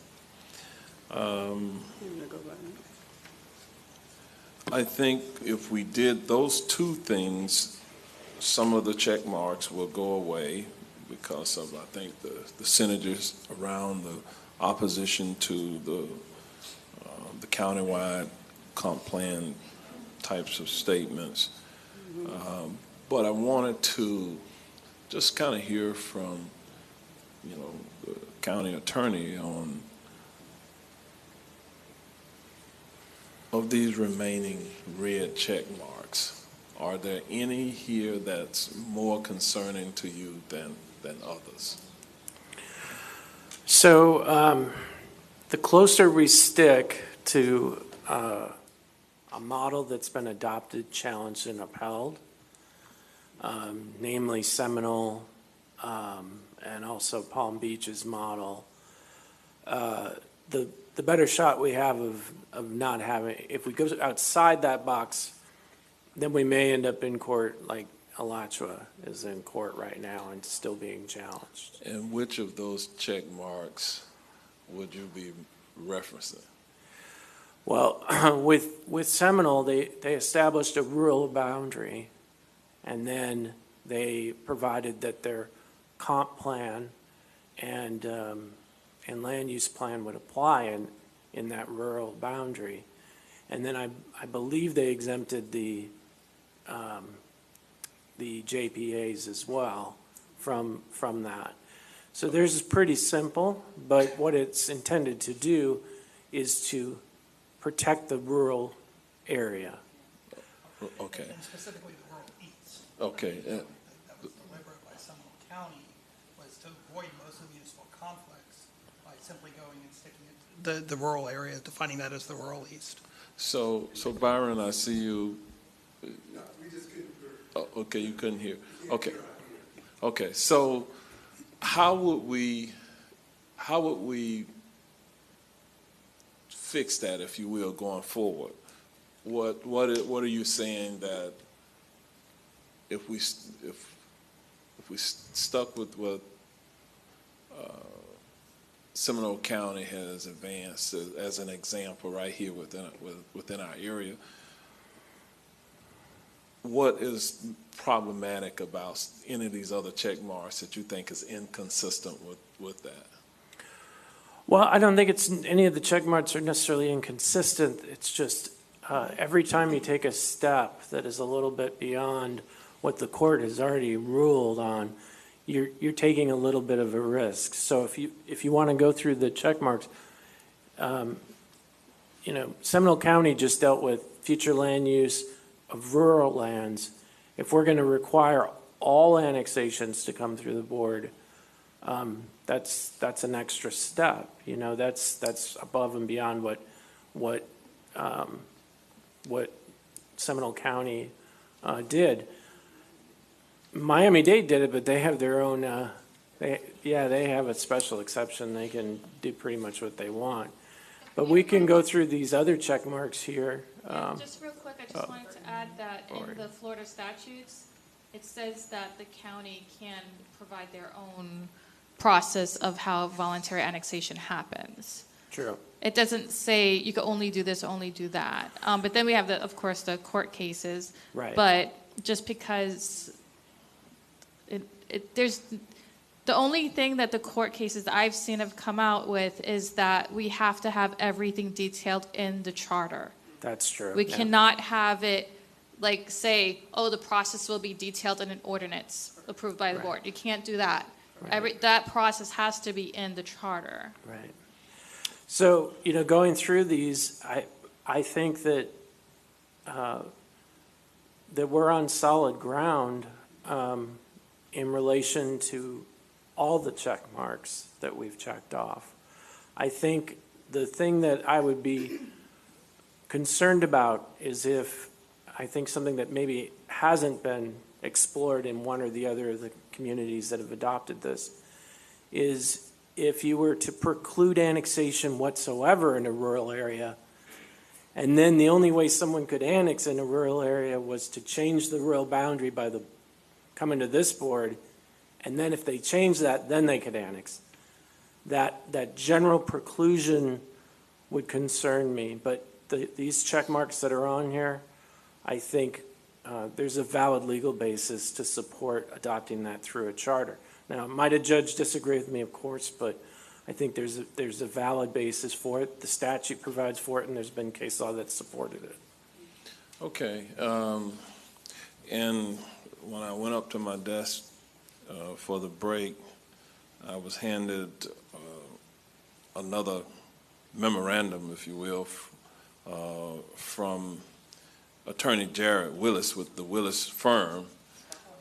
I think if we did those two things, some of the check marks will go away because of, I think, the synergies around the opposition to the countywide comp plan types of statements. But I wanted to just kind of hear from, you know, the county attorney on of these remaining red check marks. Are there any here that's more concerning to you than others? So the closer we stick to a model that's been adopted, challenged, and upheld, namely Seminole and also Palm Beach's model, the better shot we have of not having, if we go outside that box, then we may end up in court like Alachua is in court right now and still being challenged. And which of those check marks would you be referencing? Well, with Seminole, they established a rural boundary, and then they provided that their comp plan and land use plan would apply in that rural boundary. And then I believe they exempted the JPAs as well from that. So theirs is pretty simple, but what it's intended to do is to protect the rural area. Okay. And specifically the rural east. Okay. That was deliberate by Seminole County, was to avoid most of the municipal conflicts by simply going and sticking it to the rural area, defining that as the rural east. So Byron, I see you. Oh, okay, you couldn't hear. Okay. Okay. So how would we fix that, if you will, going forward? What are you saying that if we stuck with what Seminole County has advanced as an example right here within our area, what is problematic about any of these other check marks that you think is inconsistent with that? Well, I don't think any of the check marks are necessarily inconsistent. It's just every time you take a step that is a little bit beyond what the court has already ruled on, you're taking a little bit of a risk. So if you want to go through the check marks, Seminole County just dealt with future land use of rural lands. If we're going to require all annexations to come through the board, that's an extra step, that's above and beyond what Seminole County did. Miami-Dade did it, but they have their own, they have a special exception. They can do pretty much what they want. But we can go through these other check marks here. Just real quick, I just wanted to add that in the Florida statutes, it says that the county can provide their own process of how voluntary annexation happens. True. It doesn't say you can only do this, only do that. But then we have of course, the court cases. Right. But just because there's the only thing that the court cases that I've seen have come out with is that we have to have everything detailed in the charter. That's true. We yeah. cannot have it like say, oh, the process will be detailed in an ordinance approved by the board. You can't do that. Right. That process has to be in the charter. Right. So, going through these, I think that that we're on solid ground in relation to all the check marks that we've checked off. I think the thing that I would be concerned about is if I think something that maybe hasn't been explored in one or the other of the communities that have adopted this is if you were to preclude annexation whatsoever in a rural area, and then the only way someone could annex in a rural area was to change the rural boundary by coming to this board, and then if they change that, then they could annex. That general preclusion would concern me, but these check marks that are on here, I think there's a valid legal basis to support adopting that through a charter. Now, might a judge disagree with me, of course, but I think there's a valid basis for it. The statute provides for it, and there's been case law that's supported it. Okay. And when I went up to my desk for the break, I was handed another memorandum, if you will, from Attorney Jared Willis with the Willis firm.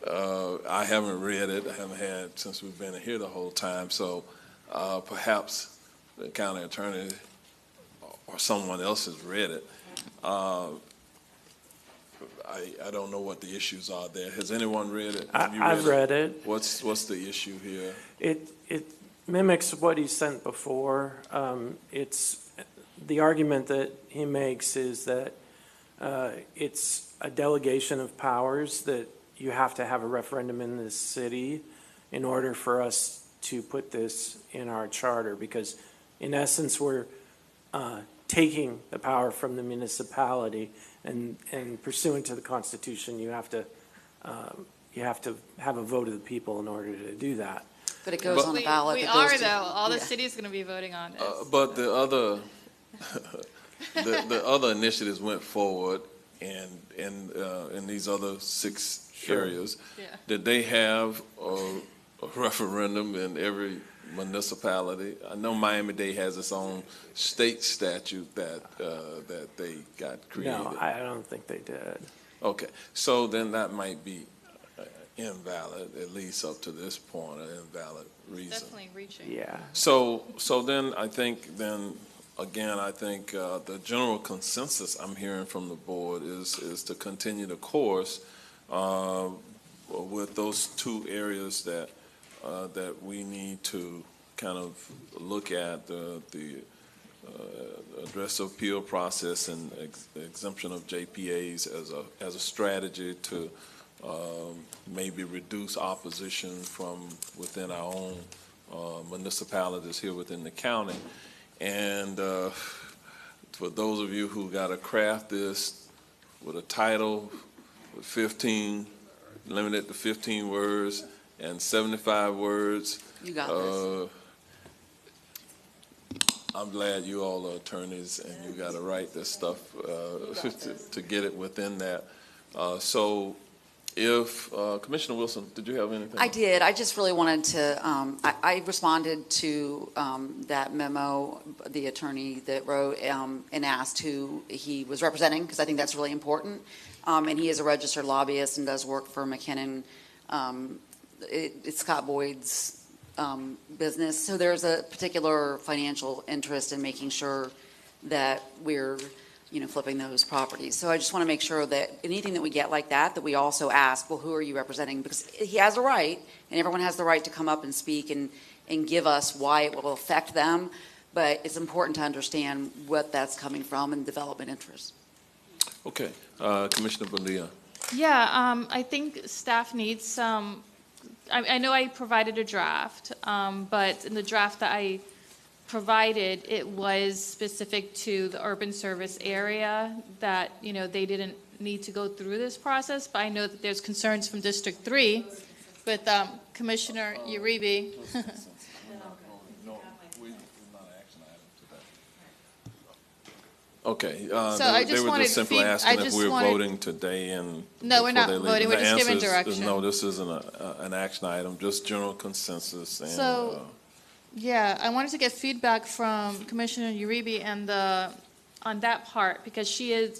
I haven't read it. I haven't had since we've been here the whole time. So perhaps the county attorney or someone else has read it. I don't know what the issues are there. Has anyone read it? I've read it. What's the issue here? It mimics what he sent before. It's the argument that he makes is that it's a delegation of powers that you have to have a referendum in this city in order for us to put this in our charter, because in essence we're taking the power from the municipality, and pursuant to the Constitution you have to have a vote of the people in order to do that. But it goes on the ballot. We that goes are, to- though. All the yeah. city's going to be voting on this. But the other the other initiatives went forward, and in these other 6 areas, did they have a referendum in every municipality? I know Miami-Dade has its own state statute that they got created. No, I don't think they did. Okay, so then that might be invalid, at least up to this point, an invalid reason. Definitely reaching. Yeah. So then I think again, I think the general consensus I'm hearing from the board is to continue the course with those 2 areas that we need to kind of look at, the address of appeal process and exemption of JPAs as a strategy to maybe reduce opposition from within our own municipalities here within the county. And for those of you who got to craft this with a title with 15, limited to 15 words and 75 words. You got this. I'm glad you all are attorneys and you got to write this stuff to get it within that. So if, Commissioner Wilson, did you have anything? I did. I just really wanted to, I responded to that memo, the attorney that wrote, and asked who he was representing, because I think that's really important. And he is a registered lobbyist and does work for McKinnon. It's Scott Boyd's business. So there's a particular financial interest in making sure that we're, flipping those properties. So I just want to make sure that anything that we get like that we also ask, well, who are you representing? Because he has a right, and everyone has the right to come up and speak and give us why it will affect them. But it's important to understand what that's coming from and development interests. Okay, Commissioner Bonilla. Yeah, I think staff needs some, I know I provided a draft, but in the draft that I provided, it was specific to the urban service area that, they didn't need to go through this process, but I know that there's concerns from District 3 with Commissioner Uribe. Okay, I they just were wanted just simply feed- I asking if just we were wanted- voting today and. No, we're before not they leave. voting. We're The just giving answer is direction. No, this isn't an action item, just general consensus and. So, yeah, I wanted to get feedback from Commissioner Uribe and on that part, because you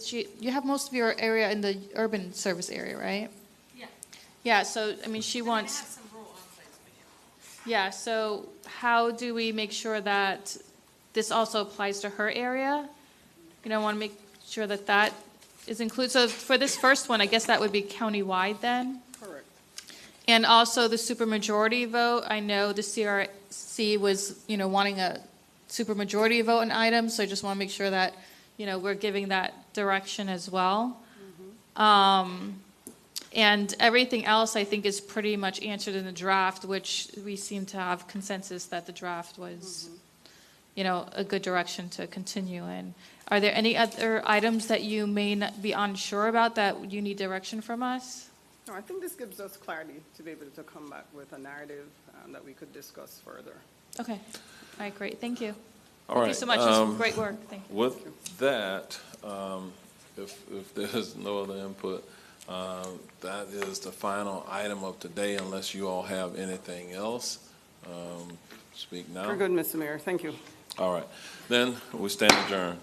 have most of your area in the urban service area, right? Yeah. Yeah, so, she wants. Yeah, so how do we make sure that this also applies to her area? I want to make sure that that is included. So for this first one, I guess that would be countywide then? Correct. And also the supermajority vote, I know the CRC was, wanting a supermajority vote on items, so I just want to make sure that, we're giving that direction as well. And everything else, I think, is pretty much answered in the draft, which we seem to have consensus that the draft was, a good direction to continue in. Are there any other items that you may not be unsure about that you need direction from us? No, I think this gives us clarity to be able to come back with a narrative that we could discuss further. Okay. All right, great. Thank you. All right. Thank you so much. This was great work. Thank you. With that, if there's no other input, that is the final item of today, unless you all have anything else. Speak now. We're good, Mr. Mayor. Thank you. All right. Then we stand adjourned.